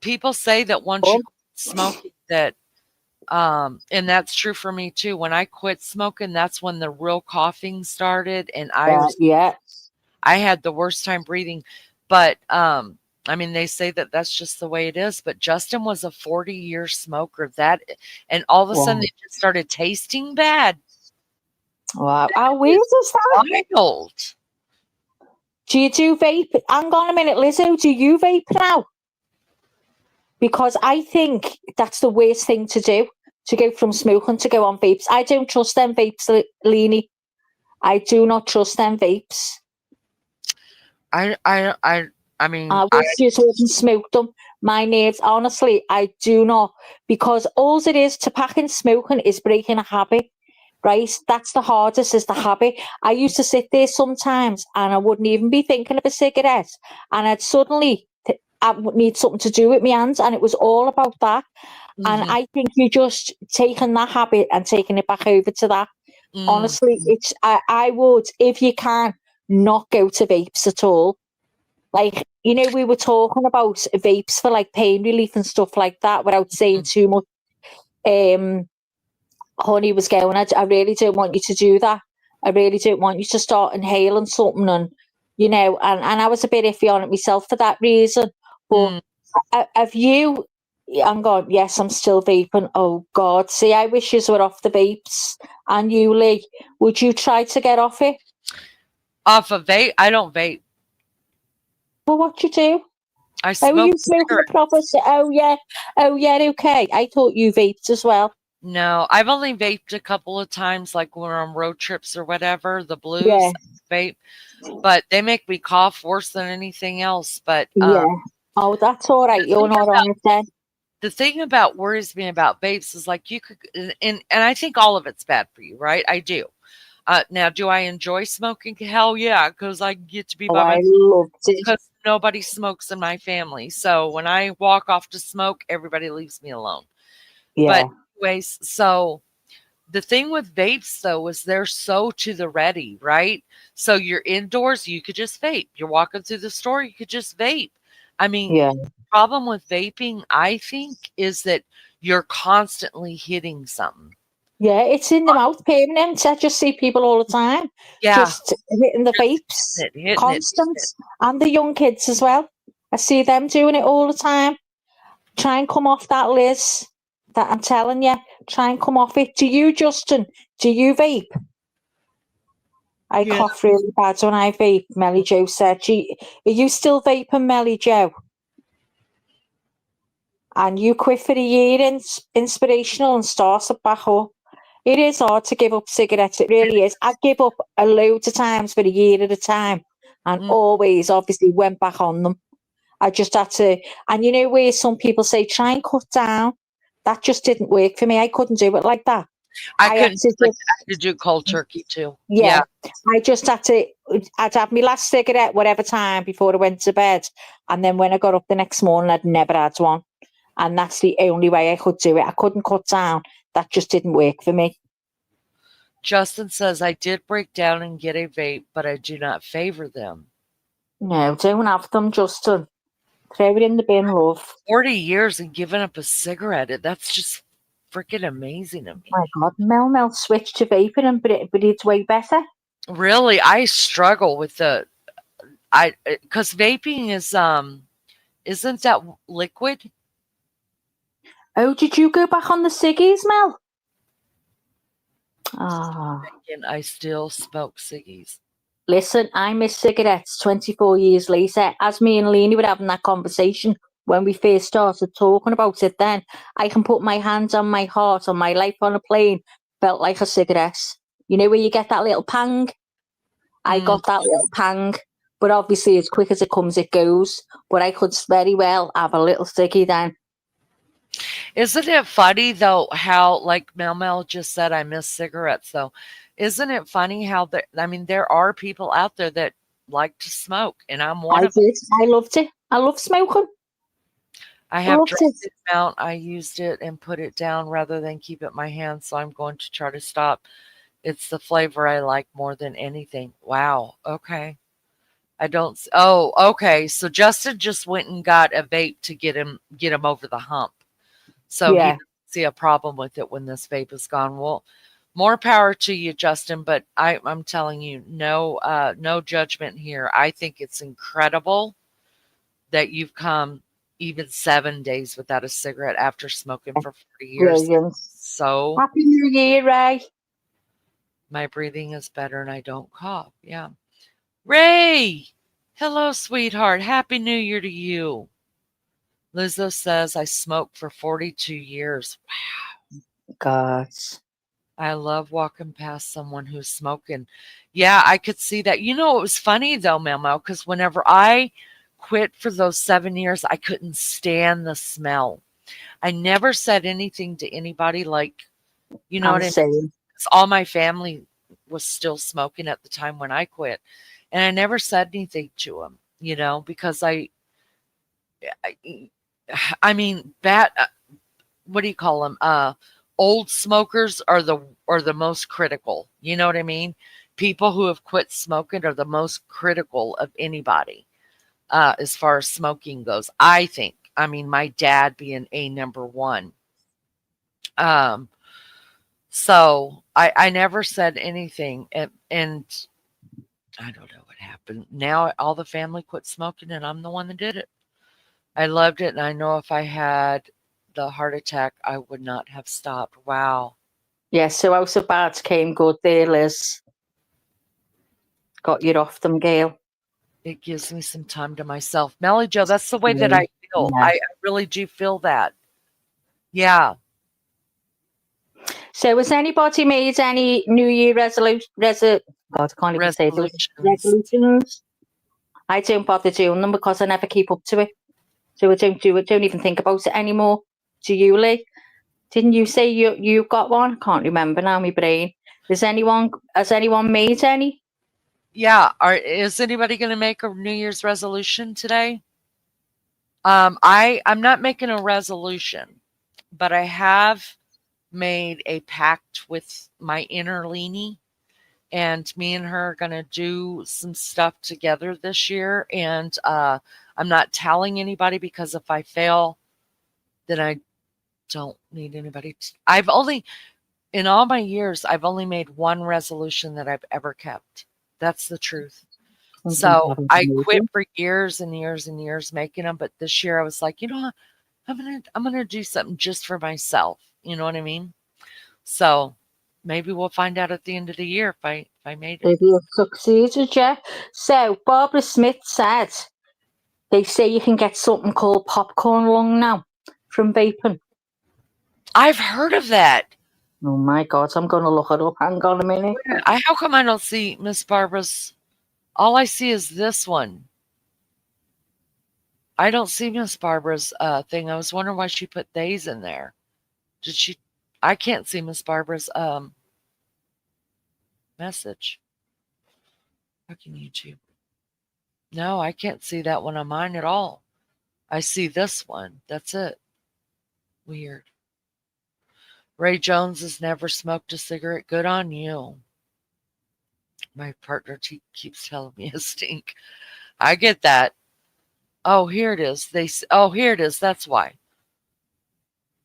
Speaker 2: people say that once you quit smoking that, and that's true for me too. When I quit smoking, that's when the real coughing started, and
Speaker 6: Yeah.
Speaker 2: I had the worst time breathing. But I mean, they say that that's just the way it is. But Justin was a 40-year smoker. And all of a sudden, it just started tasting bad.
Speaker 6: Wow. How weird is that?
Speaker 2: Wild.
Speaker 6: Do you do vape? Hang on a minute, Lizzo. Do you vape now? Because I think that's the worst thing to do, to go from smoking to go on vapes. I don't trust them vapes, Leanie. I do not trust them vapes.
Speaker 2: I mean,
Speaker 6: I wish you wouldn't smoke them. My nerves, honestly, I do not. Because all it is to packing smoking is breaking a habit, right? That's the hardest, is the habit. I used to sit there sometimes and I wouldn't even be thinking of a cigarette. And I'd suddenly, I would need something to do with my hands. And it was all about that. And I think you're just taking that habit and taking it back over to that. Honestly, I would, if you can, not go to vapes at all. Like, you know, we were talking about vapes for like pain relief and stuff like that without saying too much. Honey was going, I really don't want you to do that. I really don't want you to start inhaling something, and you know, and I was a bit iffy on it myself for that reason. But have you, I'm going, yes, I'm still vaping. Oh God, see, I wish you were off the vapes. And you, Lee, would you try to get off it?
Speaker 2: Off of vape? I don't vape.
Speaker 6: Well, what you do?
Speaker 2: I smoke
Speaker 6: you smoking the proper? Oh yeah, okay. I thought you vaped as well.
Speaker 2: No, I've only vaped a couple of times, like when we're on road trips or whatever, the
Speaker 6: Yeah,
Speaker 2: blues vape, but they make me cough worse than anything else. But
Speaker 6: yeah. Oh, that's all right.
Speaker 2: the
Speaker 6: You're
Speaker 2: thing
Speaker 6: not
Speaker 2: about
Speaker 6: on it then.
Speaker 2: the thing about worries me about vapes is like you could, and I think all of it's bad for you, right? I do. Now, do I enjoy smoking? Hell yeah, because I get to be
Speaker 6: Oh,
Speaker 2: by
Speaker 6: I
Speaker 2: myself
Speaker 6: loved it.
Speaker 2: because nobody smokes in my family. So when I walk off to smoke, everybody leaves me alone. But
Speaker 6: Yeah,
Speaker 2: anyways, so the thing with vapes though is they're so to the ready, right? So you're indoors, you could just vape. You're walking through the store, you could just vape. I mean,
Speaker 6: yeah.
Speaker 2: problem with vaping, I think, is that you're constantly hitting something.
Speaker 6: Yeah, it's in the mouth permanent. I just see people all the time
Speaker 2: Yeah,
Speaker 6: just hitting the
Speaker 2: just
Speaker 6: vapes.
Speaker 2: hitting it.
Speaker 6: Constant. And the young kids as well. I see them doing it all the time. Try and come off that, Liz. That I'm telling you. Try and come off it. Do you, Justin? Do you vape? I
Speaker 2: Yeah.
Speaker 6: cough really bad when I vape, Melly Joe said. Are you still vaping, Melly Joe? And you quit for a year, inspirational, and started back up. It is hard to give up cigarettes. It really is. I give up a loads of times for a year at a time, and
Speaker 2: Mm,
Speaker 6: always, obviously, went back on them. I just had to. And you know where some people say try and cut down. That just didn't work for me. I couldn't do it like that.
Speaker 2: I
Speaker 6: I had
Speaker 2: couldn't
Speaker 6: to
Speaker 2: like
Speaker 6: just,
Speaker 2: I had to do cold turkey too.
Speaker 6: yeah.
Speaker 2: Yeah.
Speaker 6: I just had to. I'd have my last cigarette whatever time before I went to bed, and then when I got up the next morning, I'd never had one. And that's the only way I could do it. I couldn't cut down. That just didn't work for me.
Speaker 2: Justin says I did break down and get a vape, but I do not favor them.
Speaker 6: No, don't have them, Justin. Throw it in the bin, love.
Speaker 2: 40 years and giving up a cigarette. That's just freaking amazing to me.
Speaker 6: My God, Mel switched to vaping, but it's way better.
Speaker 2: Really, I struggle with because vaping is isn't that liquid?
Speaker 6: Oh, did you go back on the ciggies, Mel? Ah,
Speaker 2: And I still smoke ciggies.
Speaker 6: listen, I miss cigarettes 24 years later. As me and Leanie were having that conversation when we first started talking about it then, I can put my hands on my heart on my life on a plane. Felt like a cigarette. You know where you get that little pang? I
Speaker 2: Mm.
Speaker 6: got that little pang. But obviously, as quick as it comes, it goes. But I could very well have a little ciggy then.
Speaker 2: Isn't it funny though how like Mel just said I miss cigarettes though? Isn't it funny how there are people out there that like to smoke and I'm one
Speaker 6: I
Speaker 2: of them.
Speaker 6: did. I loved it. I love smoking.
Speaker 2: I have
Speaker 6: Loved
Speaker 2: dropped
Speaker 6: it.
Speaker 2: the amount I used it and put it down rather than keep it in my hand, so I'm going to try to stop. It's the flavor I like more than anything. Wow. Okay. I don't. Oh, okay. So Justin just went and got a vape to get him over the hump. So he
Speaker 6: Yeah.
Speaker 2: doesn't see a problem with it when this vape is gone. Well, more power to you, Justin. But I'm telling you, no judgment here. I think it's incredible that you've come even 7 days without a cigarette after smoking for 40 years.
Speaker 6: Brilliant.
Speaker 2: So
Speaker 6: Happy New Year, Ray.
Speaker 2: my breathing is better and I don't cough. Yeah. Ray! Hello, sweetheart. Happy New Year to you. Lizzo says I smoked for 42 years.
Speaker 6: God.
Speaker 2: I love walking past someone who's smoking. Yeah, I could see that. You know, it was funny though, Memo, because whenever I quit for those 7 years, I couldn't stand the smell. I never said anything to anybody like, you know
Speaker 6: I'm
Speaker 2: what
Speaker 6: the
Speaker 2: I mean?
Speaker 6: same.
Speaker 2: 'Cause all my family was still smoking at the time when I quit. And I never said anything to them, because I, I mean, what do you call them? Old smokers are the most critical. You know what I mean? People who have quit smoking are the most critical of anybody as far as smoking goes. I think. I mean, my dad being a number one. Um, so I never said anything, and I don't know what happened. Now all the family quit smoking, and I'm the one that did it. I loved it, and I know if I had the heart attack, I would not have stopped. Wow.
Speaker 6: Yeah, so out of bad came good there, Liz. Got you off them, Gail.
Speaker 2: It gives me some time to myself. Melly Joe, that's the way that
Speaker 6: Yeah.
Speaker 2: I feel.
Speaker 6: Yeah.
Speaker 2: I really do feel that. Yeah.
Speaker 6: So has anybody made any New Year God, I can't even say it. Resolutions. I don't bother doing them because I never keep up to it. So I don't do it, don't even think about it anymore. Do you, Lee? Didn't you say you got one? I can't remember now, my brain. Has anyone made any?
Speaker 2: Yeah. Is anybody going to make a New Year's resolution today? I'm not making a resolution, but I have made a pact with my inner Leanie, and me and her are going to do some stuff together this year. And I'm not telling anybody because if I fail, then I don't need anybody. In all my years, I've only made one resolution that I've ever kept. That's the truth. So I quit for years and years and years making them, but this year I was like, you know what? I'm gonna do something just for myself. You know what I mean? So maybe we'll find out at the end of the year if I made it.
Speaker 6: If you succeeded, yeah. So Barbara Smith said they say you can get something called popcorn lung now from vaping.
Speaker 2: I've heard of that.
Speaker 6: Oh my God, I'm gonna look it up. Hang on a minute.
Speaker 2: How come I don't see Miss Barbara's? All I see is this one. I don't see Miss Barbara's thing. I was wondering why she put these in there. Did she? I can't see Miss Barbara's message. Fucking YouTube. No, I can't see that one on mine at all. I see this one. That's it. Weird. Ray Jones has never smoked a cigarette. Good on you. My partner keeps telling me I stink. I get that. Oh, here it is. Here it is. That's why.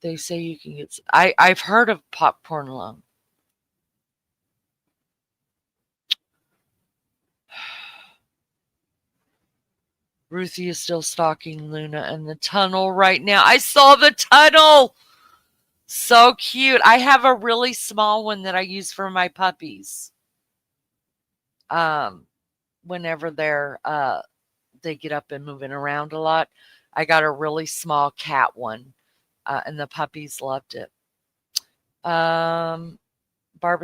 Speaker 2: They say you can get. I've heard of popcorn lung. Ruthie is still stalking Luna in the tunnel right now. I saw the tunnel. So cute. I have a really small one that I use for my puppies. Whenever they get up and moving around a lot, I got a really small cat one, and the puppies loved it. Barbara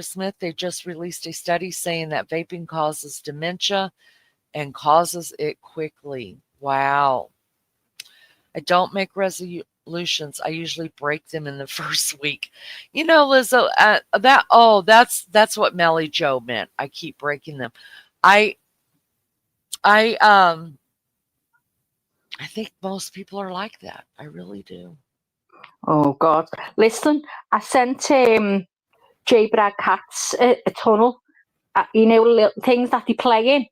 Speaker 2: Smith, they just released a study saying that vaping causes dementia and causes it quickly. Wow. I don't make resolutions. I usually break them in the first week. You know, Lizzo, that's what Melly Joe meant. I keep breaking them. I think most people are like that. I really do.
Speaker 6: Oh God! Listen, I sent J. Brad Cats a tunnel. You know, little things that they play in.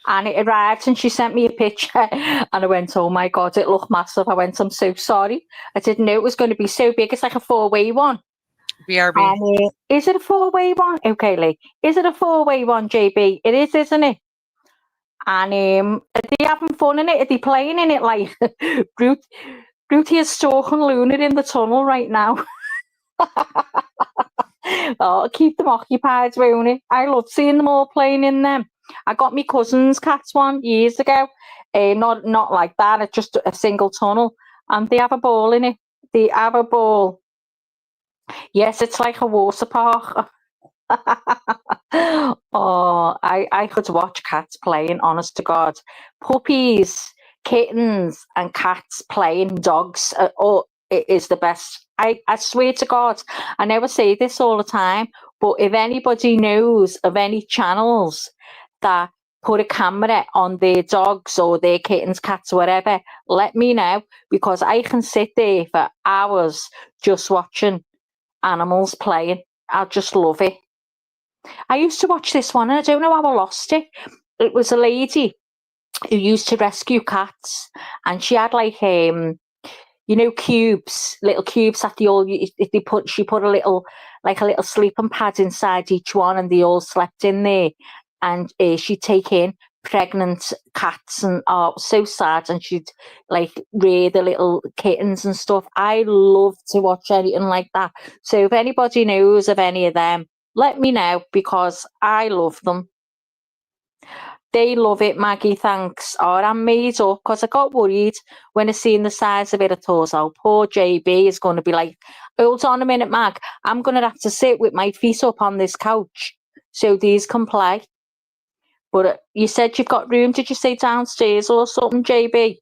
Speaker 6: And it arrived, and she sent me a picture, and I went, "Oh my God, it looked massive." I went, "I'm so sorry. I didn't know it was going to be so big. It's like a 4-way one."
Speaker 2: BRB.
Speaker 6: And, is it a 4-way one? Okay, Lee. Is it a 4-way one, JB? It is, isn't it? And are they having fun in it? Are they playing in it like Ruthie is stalking Luna in the tunnel right now? Oh, keep them occupied, won't it? I love seeing them all playing in them. I got my cousin's cats one years ago. Not like that. It's just a single tunnel, and they have a ball in it. They have a ball. Yes, it's like a water park. Oh, I could watch cats playing, honest to God. Puppies, kittens, and cats playing dogs. It is the best. I swear to God, I never say this all the time, but if anybody knows of any channels that put a camera on their dogs or their kittens, cats, whatever, let me know, because I can sit there for hours just watching animals playing. I just love it. I used to watch this one, and I don't know how I lost it. It was a lady who used to rescue cats, and she had like cubes, little cubes that she put a little sleeping pad inside each one, and they all slept in there. And she'd take in pregnant cats, and so sad, and she'd like rear the little kittens and stuff. I love to watch anything like that. So if anybody knows of any of them, let me know, because I love them. They love it, Maggie, thanks. Oh, I'm made up because I got worried when I seen the size of it. I thought, oh, poor JB is going to be like, hold on a minute, Mag. I'm going to have to sit with my feet up on this couch so these can play. But you said you've got room, did you say downstairs or something, JB?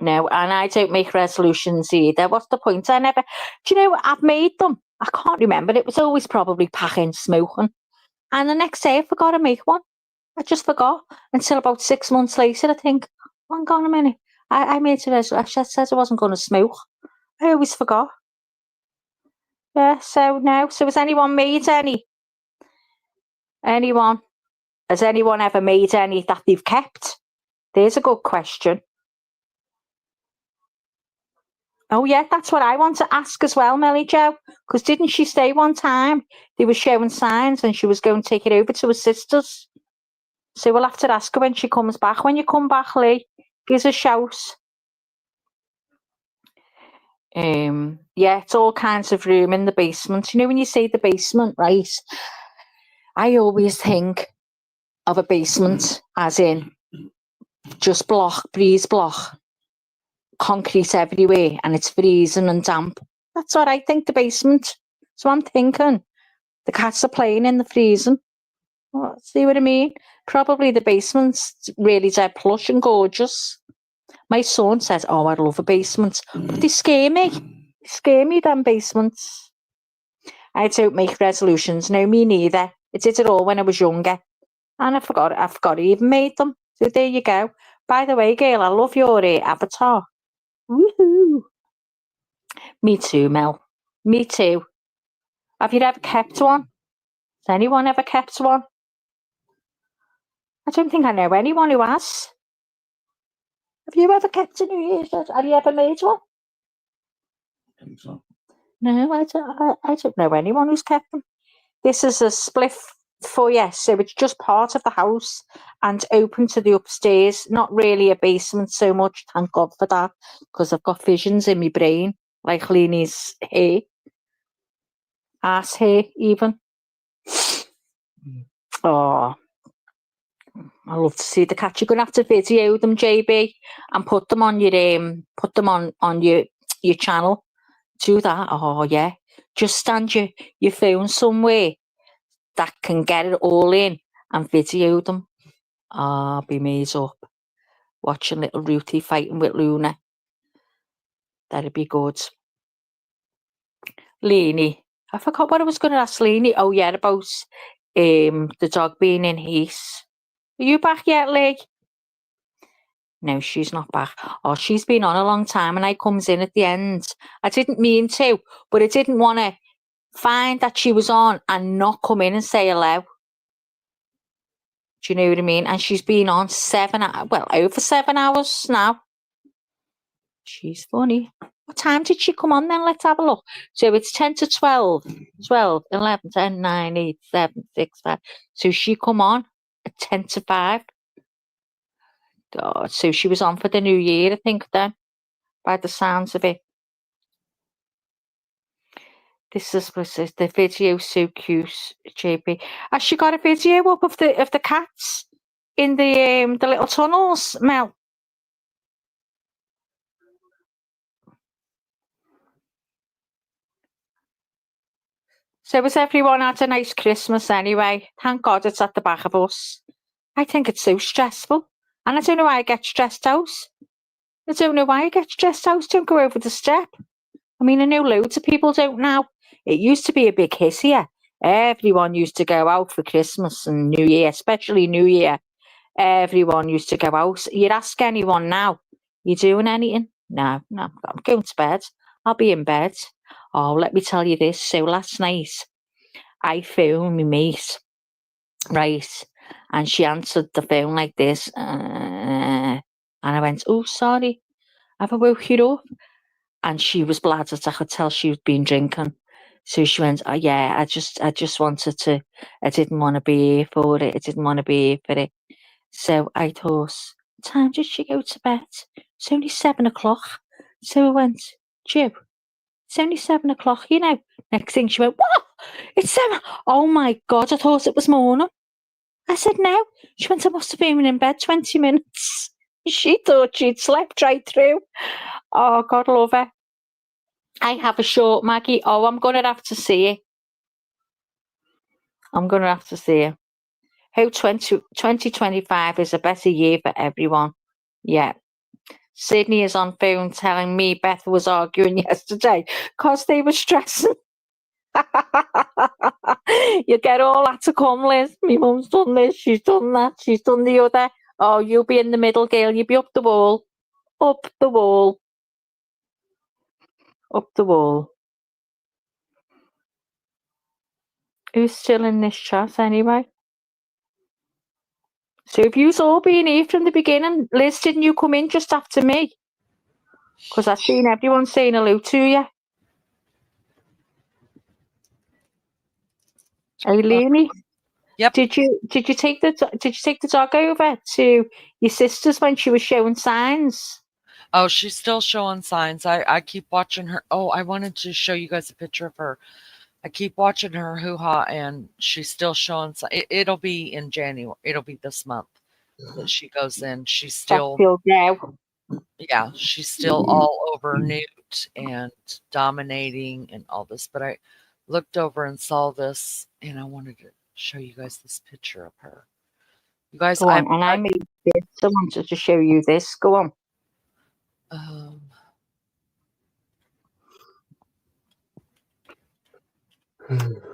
Speaker 6: No, and I don't make resolutions either. What's the point? Do you know what? I've made them. I can't remember. It was always probably packing, smoking. And the next day I forgot to make one. I just forgot until about 6 months later. I think, hang on a minute. I made a resolution. I said I wasn't going to smoke. I always forgot. Yeah, so no. So has anyone made any? Anyone? Has anyone ever made any that they've kept? There's a good question. Oh, yeah, that's what I want to ask as well, Melly Jo. Because didn't she say one time they were showing signs and she was going to take it over to her sisters? So we'll have to ask her when she comes back. When you come back, Lee, give us a shout. Yeah, it's all kinds of room in the basement. You know, when you say the basement, right? I always think of a basement as in just breeze block, concrete everywhere, and it's freezing and damp. That's what I think the basement. So I'm thinking the cats are playing in the freezing. Oh, see what I mean? Probably the basement's really dead plush and gorgeous. My son says, oh, I love a basement. But they scare me. They scare me, them basements. I don't make resolutions. No, me neither. I did it all when I was younger. And I forgot I even made them. So there you go. By the way, girl, I love your avatar. Woohoo! Me too, Mel. Me too. Have you ever kept one? Has anyone ever kept one? I don't think I know anyone who has. Have you ever kept a New Year's? Have you ever made one?
Speaker 5: I think so.
Speaker 6: No, I don't know anyone who's kept them. This is a spliff foyer, so it's just part of the house and open to the upstairs. Not really a basement so much, thank God for that, because I've got visions in my brain, like Leanie's hair. Ass hair, even. Oh, I love to see the cats. You're gonna have to video them, JB, and put them on your channel. Do that. Oh yeah. Just stand your phone somewhere that can get it all in and video them. Ah, be made up. Watching little Ruthie fighting with Luna. That'd be good. Leanie. I forgot what I was going to ask Leanie. Oh yeah, about the dog being in heat. Are you back yet, Lee? No, she's not back. Oh, she's been on a long time and I comes in at the end. I didn't mean to, but I didn't want to find that she was on and not come in and say hello. Do you know what I mean? And she's been on over 7 hours now. She's funny. What time did she come on then? Let's have a look. So it's 10 to 12. 12, 11, 10, 9, 8, 7, 6, 5. So she come on at 10 to 5. God, so she was on for the New Year, I think, then, by the sounds of it. This is the video, so cute, JP. Has she got a video up of the cats in the little tunnels, Mel? So has everyone had a nice Christmas anyway? Thank God it's at the back of us. I think it's so stressful. And I don't know why I get stressed out. Don't go over the step. I mean, I know loads of people don't now. It used to be a big hit here. Everyone used to go out for Christmas and New Year, especially New Year. Everyone used to go out. You'd ask anyone now, you doing anything? No, I'm going to bed. I'll be in bed. Oh, let me tell you this. So last night, I phoned my mate, right? And she answered the phone like this. And I went, oh, sorry. Have I woke you up? And she was bladdered. I could tell she'd been drinking. So she went, oh, yeah, I just wanted to, I didn't want to be here for it. I didn't want to be here for it. So I thought, what time did she go to bed? It's only 7 o'clock. So I went, Joe, it's only 7 o'clock, you know. Next thing she went, what? It's 7. Oh my God, I thought it was morning. I said, no. She went, I must have been in bed 20 minutes. She thought she'd slept right through. Oh, God love her. I have a short, Maggie. Oh, I'm going to have to see it. I'm going to have to see it. How 2025 is a better year for everyone. Yeah. Sydney is on phone telling me Beth was arguing yesterday because they were stressing. You get all that to come, Liz. My mum's done this, she's done that, she's done the other. Oh, you'll be in the middle, girl. You'll be up the wall. Up the wall. Up the wall. Who's still in this chat anyway? So if you've all been here from the beginning, Liz, didn't you come in just after me? Because I've seen everyone saying hello to you. Eileen,
Speaker 2: Yep.
Speaker 6: did you take the dog over to your sister's when she was showing signs?
Speaker 2: Oh, she's still showing signs. I keep watching her. Oh, I wanted to show you guys a picture of her. I keep watching her hoo-ha, and she's still showing. It'll be in January. It'll be this month that she goes in. She's still, yeah, she's still all over Newt and dominating and all this. But I looked over and saw this, and I wanted to show you guys this picture of her. You guys,
Speaker 6: Go on, and I made this. I wanted to show you this. Go on.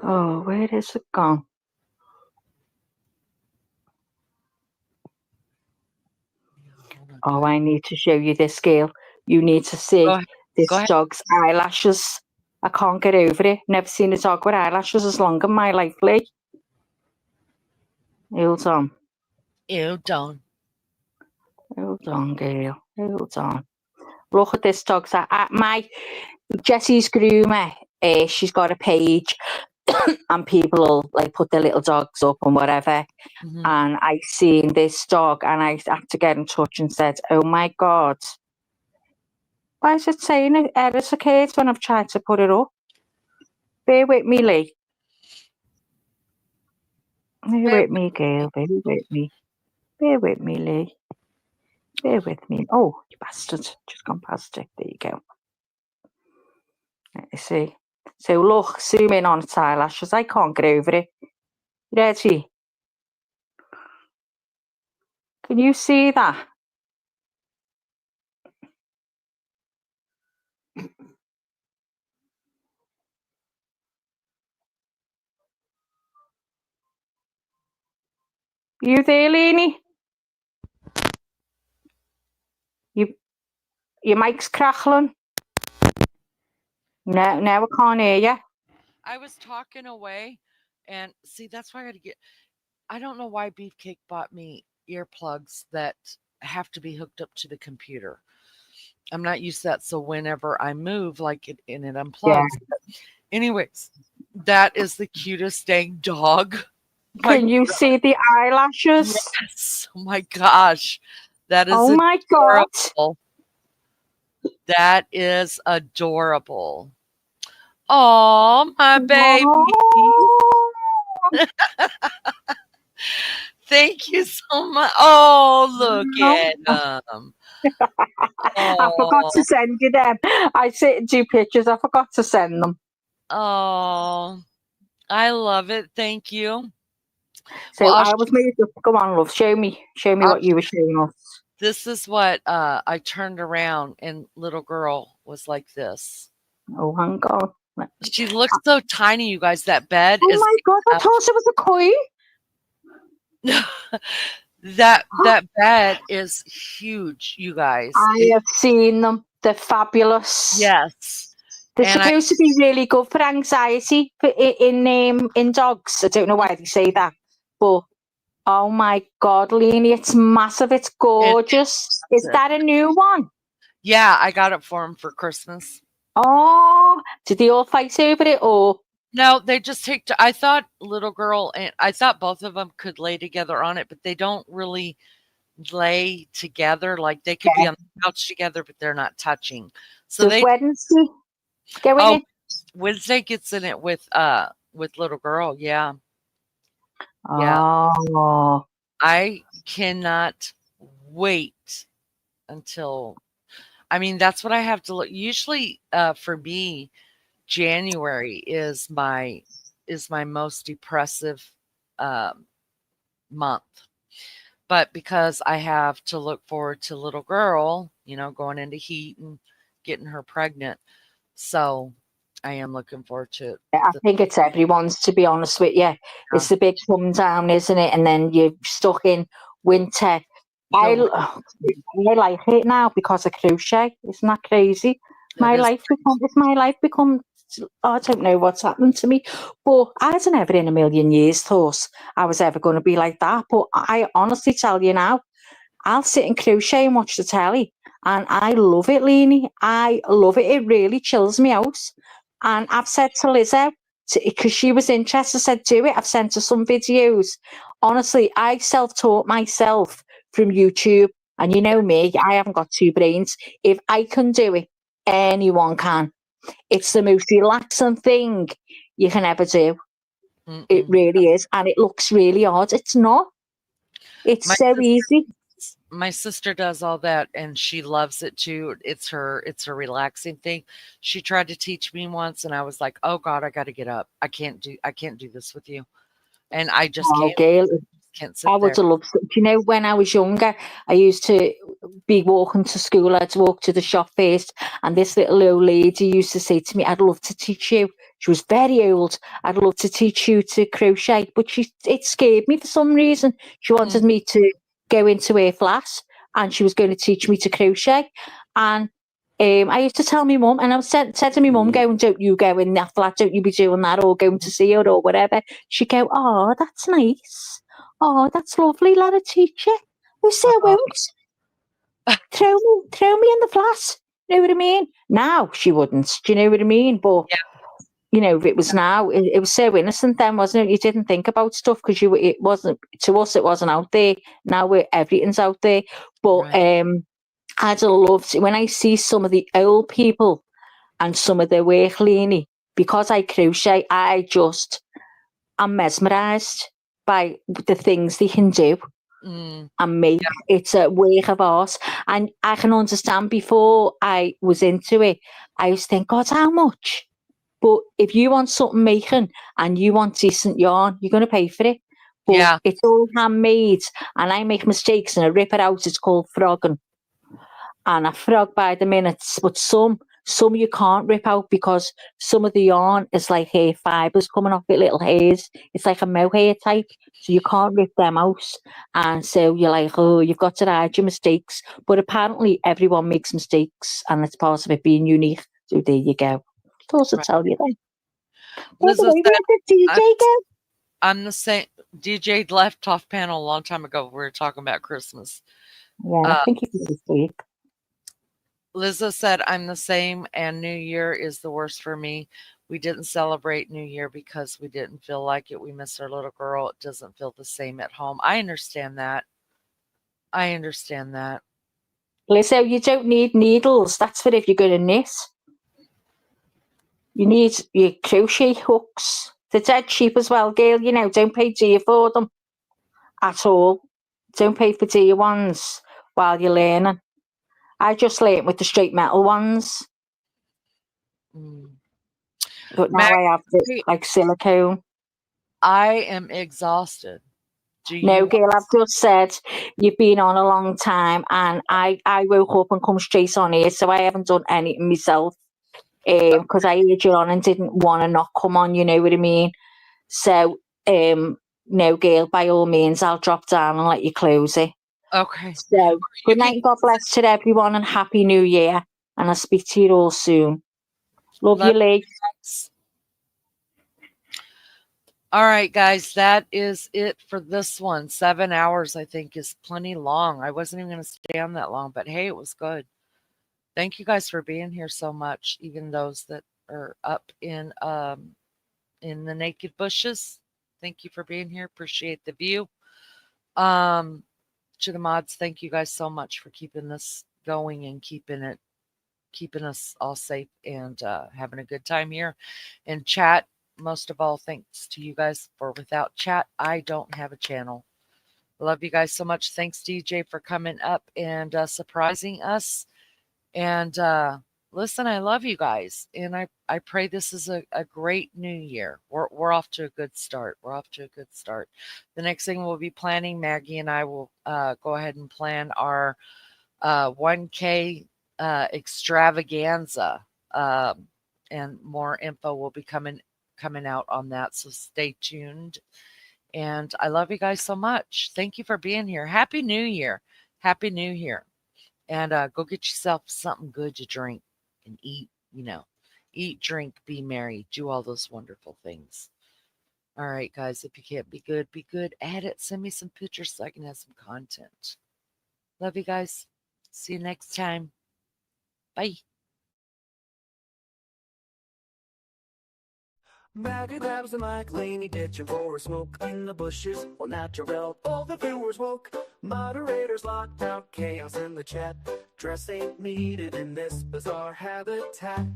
Speaker 6: Oh, where is it gone? Oh, I need to show you this, girl. You need to see this dog's eyelashes. I can't get over it. Never seen a dog with eyelashes as long in my life, Lee. Hold on.
Speaker 2: Hold on.
Speaker 6: Hold on, girl. Hold on. Look at this dog's eye. My Jessie's groomer, she's got a page and people will like put their little dogs up and whatever.
Speaker 2: Mm-hmm.
Speaker 6: And I seen this dog and I had to get in touch and said, oh my God. Why is it saying errors occurred when I've tried to put it up? Bear with me, Lee. Bear with me, girl. Bear with me. Bear with me, Lee. Bear with me. Oh, you bastard. Just gone past it. There you go. Let me see. So look, zoom in on its eyelashes. I can't get over it. Ready? Can you see that? You there, Leanie? Your mic's crackling. No, I can't hear you.
Speaker 2: I was talking away, and see, that's why I got to get. I don't know why Beefcake bought me earplugs that have to be hooked up to the computer. I'm not used to that, so whenever I move, like it unplugs. Yeah. Anyways, that is the cutest dang dog.
Speaker 6: Can you see the eyelashes?
Speaker 2: Yes. Oh my gosh. That is
Speaker 6: oh my
Speaker 2: adorable. God. That is adorable. Oh, my baby. Oh. Thank you so much. Oh, look at them.
Speaker 6: I forgot to send you them. I sent you pictures. I forgot to send them.
Speaker 2: Oh, I love it. Thank you.
Speaker 6: So I was made to go on, love. Show me what you were showing us.
Speaker 2: This is what I turned around, and little girl was like this.
Speaker 6: Oh, hang on.
Speaker 2: She looks so tiny, you guys. That bed
Speaker 6: is.
Speaker 2: Oh
Speaker 6: my God! I thought it was a coin.
Speaker 2: that bed is huge, you guys.
Speaker 6: I have seen them. They're fabulous.
Speaker 2: Yes.
Speaker 6: They're supposed to be really good for anxiety in dogs. I don't know why they say that, but oh my God, Leanie, it's massive. It's gorgeous. Is that a new one?
Speaker 2: Yeah, I got it for him for Christmas.
Speaker 6: Oh, did they all fight over it or?
Speaker 2: No, they just take. I thought little girl and I thought both of them could lay together on it, but they don't really lay together. Like they could be on the couch together, but they're not touching. So they
Speaker 6: Wednesday go in it.
Speaker 2: Wednesday gets in it with with little girl. Yeah. Yeah.
Speaker 6: Oh,
Speaker 2: I cannot wait until, I mean, that's what I have to look. Usually, for me, January is my most depressive um, month. But because I have to look forward to little girl, going into heat and getting her pregnant, so I am looking forward to
Speaker 6: I
Speaker 2: the
Speaker 6: think it's everyone's, to be honest with you.
Speaker 2: yeah,
Speaker 6: It's the big come down, isn't it? And then you're stuck in winter. I,
Speaker 2: the
Speaker 6: l- I like it now because of crochet. Isn't that crazy?
Speaker 2: that is
Speaker 6: My life become, I don't know what's happened to me, but I was never in a million years thought I was ever going to be like that. But I honestly tell you now, I'll sit and crochet and watch the telly. And I love it, Leanie. I love it. It really chills me out. And I've said to Lizzo, because she was interested, said, do it. I've sent her some videos. Honestly, I self-taught myself from YouTube. And you know me, I haven't got two brains. If I can do it, anyone can. It's the most relaxing thing you can ever do. It
Speaker 2: mm-mm.
Speaker 6: really is. And it looks really odd. It's not. It's
Speaker 2: My
Speaker 6: so
Speaker 2: sister
Speaker 6: easy.
Speaker 2: my sister does all that and she loves it too. It's her relaxing thing. She tried to teach me once and I was like, "Oh God, I got to get up. I can't do this with you." And I just
Speaker 6: Oh,
Speaker 2: can't
Speaker 6: girl,
Speaker 2: can't sit
Speaker 6: I would
Speaker 2: there.
Speaker 6: have loved to. Do you know, when I was younger, I used to be walking to school. I'd walk to the shop first, and this little old lady used to say to me, "I'd love to teach you." She was very old. "I'd love to teach you to crochet," but it scared me for some reason. She
Speaker 2: Mm,
Speaker 6: wanted me to go into her flat, and she was going to teach me to crochet. And I used to tell my mum, and I said to my mum, "Going, don't you go in that flat? Don't you be doing that, or going to see her, or whatever." She'd go, "Oh, that's nice. Oh, that's lovely. Let her teach you." I say, "I
Speaker 2: oh,
Speaker 6: won't. Throw me in the flat." You know what I mean? Now she wouldn't. Do you know what I mean? But
Speaker 2: yeah,
Speaker 6: if it was now, it was so innocent then, wasn't it? You didn't think about stuff because it wasn't, to us. It wasn't out there. Now everything's out there. But
Speaker 2: right.
Speaker 6: I'd have loved when I see some of the old people and some of their work, Leanie, because I crochet. I'm mesmerised by the things they can do
Speaker 2: Mm,
Speaker 6: and make. It's a work of art. And I can understand, before I was into it, I used to think, God, how much? But if you want something making and you want decent yarn, you're going to pay for it. But
Speaker 2: yeah,
Speaker 6: it's all handmade, and I make mistakes and I rip it out. It's called frogging, and I frog by the minutes. But some you can't rip out because some of the yarn is like hair fibres coming off it, little hairs. It's like a mohair type, so you can't rip them out. And so you're like, oh, you've got to hide your mistakes. But apparently everyone makes mistakes, and it's part of it being unique. So there you go. Just to
Speaker 2: right.
Speaker 6: tell you that. By the
Speaker 2: Liza
Speaker 6: way,
Speaker 2: said,
Speaker 6: where did
Speaker 2: I'm,
Speaker 6: DJ go?
Speaker 2: I'm the same. DJ left off panel a long time ago. We were talking about Christmas.
Speaker 6: Yeah, I
Speaker 2: Uh,
Speaker 6: think he was asleep.
Speaker 2: Liza said, I'm the same, and New Year is the worst for me. We didn't celebrate New Year because we didn't feel like it. We miss our little girl. It doesn't feel the same at home. I understand that. I understand that.
Speaker 6: Listen, you don't need needles. That's for if you're going to knit. You need your crochet hooks. They're dead cheap as well, girl. Don't pay dear for them at all. Don't pay for dear ones while you're learning. I just learnt with the straight metal ones,
Speaker 2: Mm.
Speaker 6: but now I have the
Speaker 2: Maggie,
Speaker 6: like silicone.
Speaker 2: I am exhausted. Do
Speaker 6: No,
Speaker 2: you?
Speaker 6: girl, I've just said you've been on a long time, and I woke up and come straight on here, so I haven't done anything myself. Because I heard you on and didn't want to not come on, you know what I mean? So, no, girl, by all means, I'll drop down and let you close it.
Speaker 2: Okay.
Speaker 6: So,
Speaker 2: You
Speaker 6: good
Speaker 2: can
Speaker 6: night and God bless to everyone, and Happy New Year. And I'll speak to you all soon. Love you,
Speaker 2: love
Speaker 6: Lee.
Speaker 2: you. All right, guys, that is it for this one. 7 hours, I think, is plenty long. I wasn't even going to stay on that long, but hey, it was good. Thank you guys for being here so much, even those that are up in the naked bushes. Thank you for being here. Appreciate the view. Um, to the mods, thank you guys so much for keeping this going and keeping us all safe and having a good time here. And chat, most of all, thanks to you guys, for without chat, I don't have a channel. Love you guys so much. Thanks, DJ, for coming up and surprising us. And listen, I love you guys. And I pray this is a great new year. We're off to a good start. We're off to a good start. The next thing we'll be planning, Maggie and I will go ahead and plan our 1K extravaganza. And more info will be coming out on that. So stay tuned. And I love you guys so much. Thank you for being here. Happy New Year. Happy New Year. And go get yourself something good to drink and eat, eat, drink, be merry, do all those wonderful things. All right, guys, if you can't be good, add it. Send me some pictures so I can have some content. Love you guys. See you next time. Bye.
Speaker 1: Maggie grabs the mic, Laney ditching for a smoke in the bushes. Well, natural, all the viewers woke. Moderators locked out, chaos in the chat. Dress ain't needed in this bizarre habitat.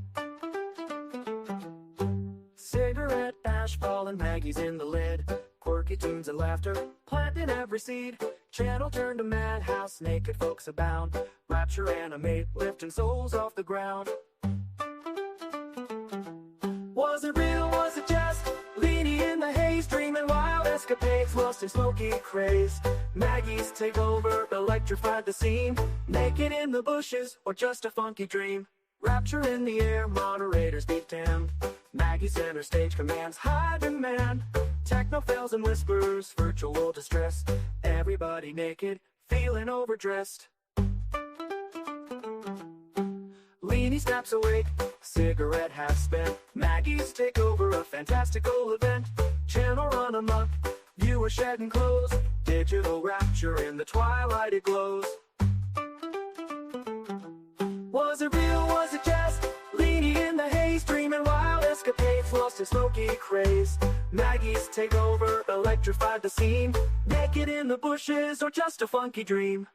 Speaker 1: Cigarette ash falling, Maggie's in the lid. Quirky tunes and laughter, planting every seed. Channel turned to madhouse, naked folks abound. Rapture animate, lifting souls off the ground. Was it real, was it just? Leaning in the haze, dreaming wild escapades, lost in smoky craze. Maggie's take over, electrified the scene. Naked in the bushes, or just a funky dream. Rapture in the air, moderators beat damned. Maggie center stage commands, high demand. Techno fails and whispers, virtual distress. Everybody naked, feeling overdressed. Leanie snaps awake, cigarette half spent. Maggie's take over, a fantastical event. Channel run amok, viewers shedding clothes. Digital rapture in the twilight it glows. Was it real, was it just? Leanie in the haze, dreaming wild escapades, lost in smoky craze. Maggie's take over, electrified the scene. Naked in the bushes, or just a funky dream.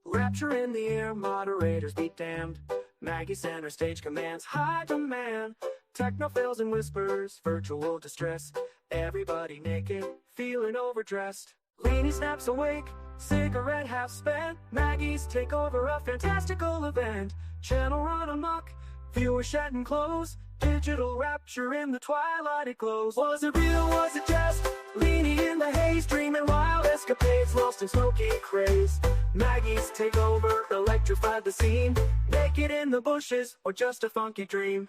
Speaker 1: Rapture in the air, moderators be damned. Maggie center stage commands, high demand. Techno fails and whispers, virtual distress. Everybody naked, feeling overdressed. Leanie snaps awake, cigarette half spent. Maggie's take over, a fantastical event. Channel run amok, viewers shedding clothes. Digital rapture in the twilight it glows. Was it real, was it just? Leanie in the haze, dreaming wild escapades, lost in smoky craze. Maggie's take over, electrified the scene. Naked in the bushes, or just a funky dream.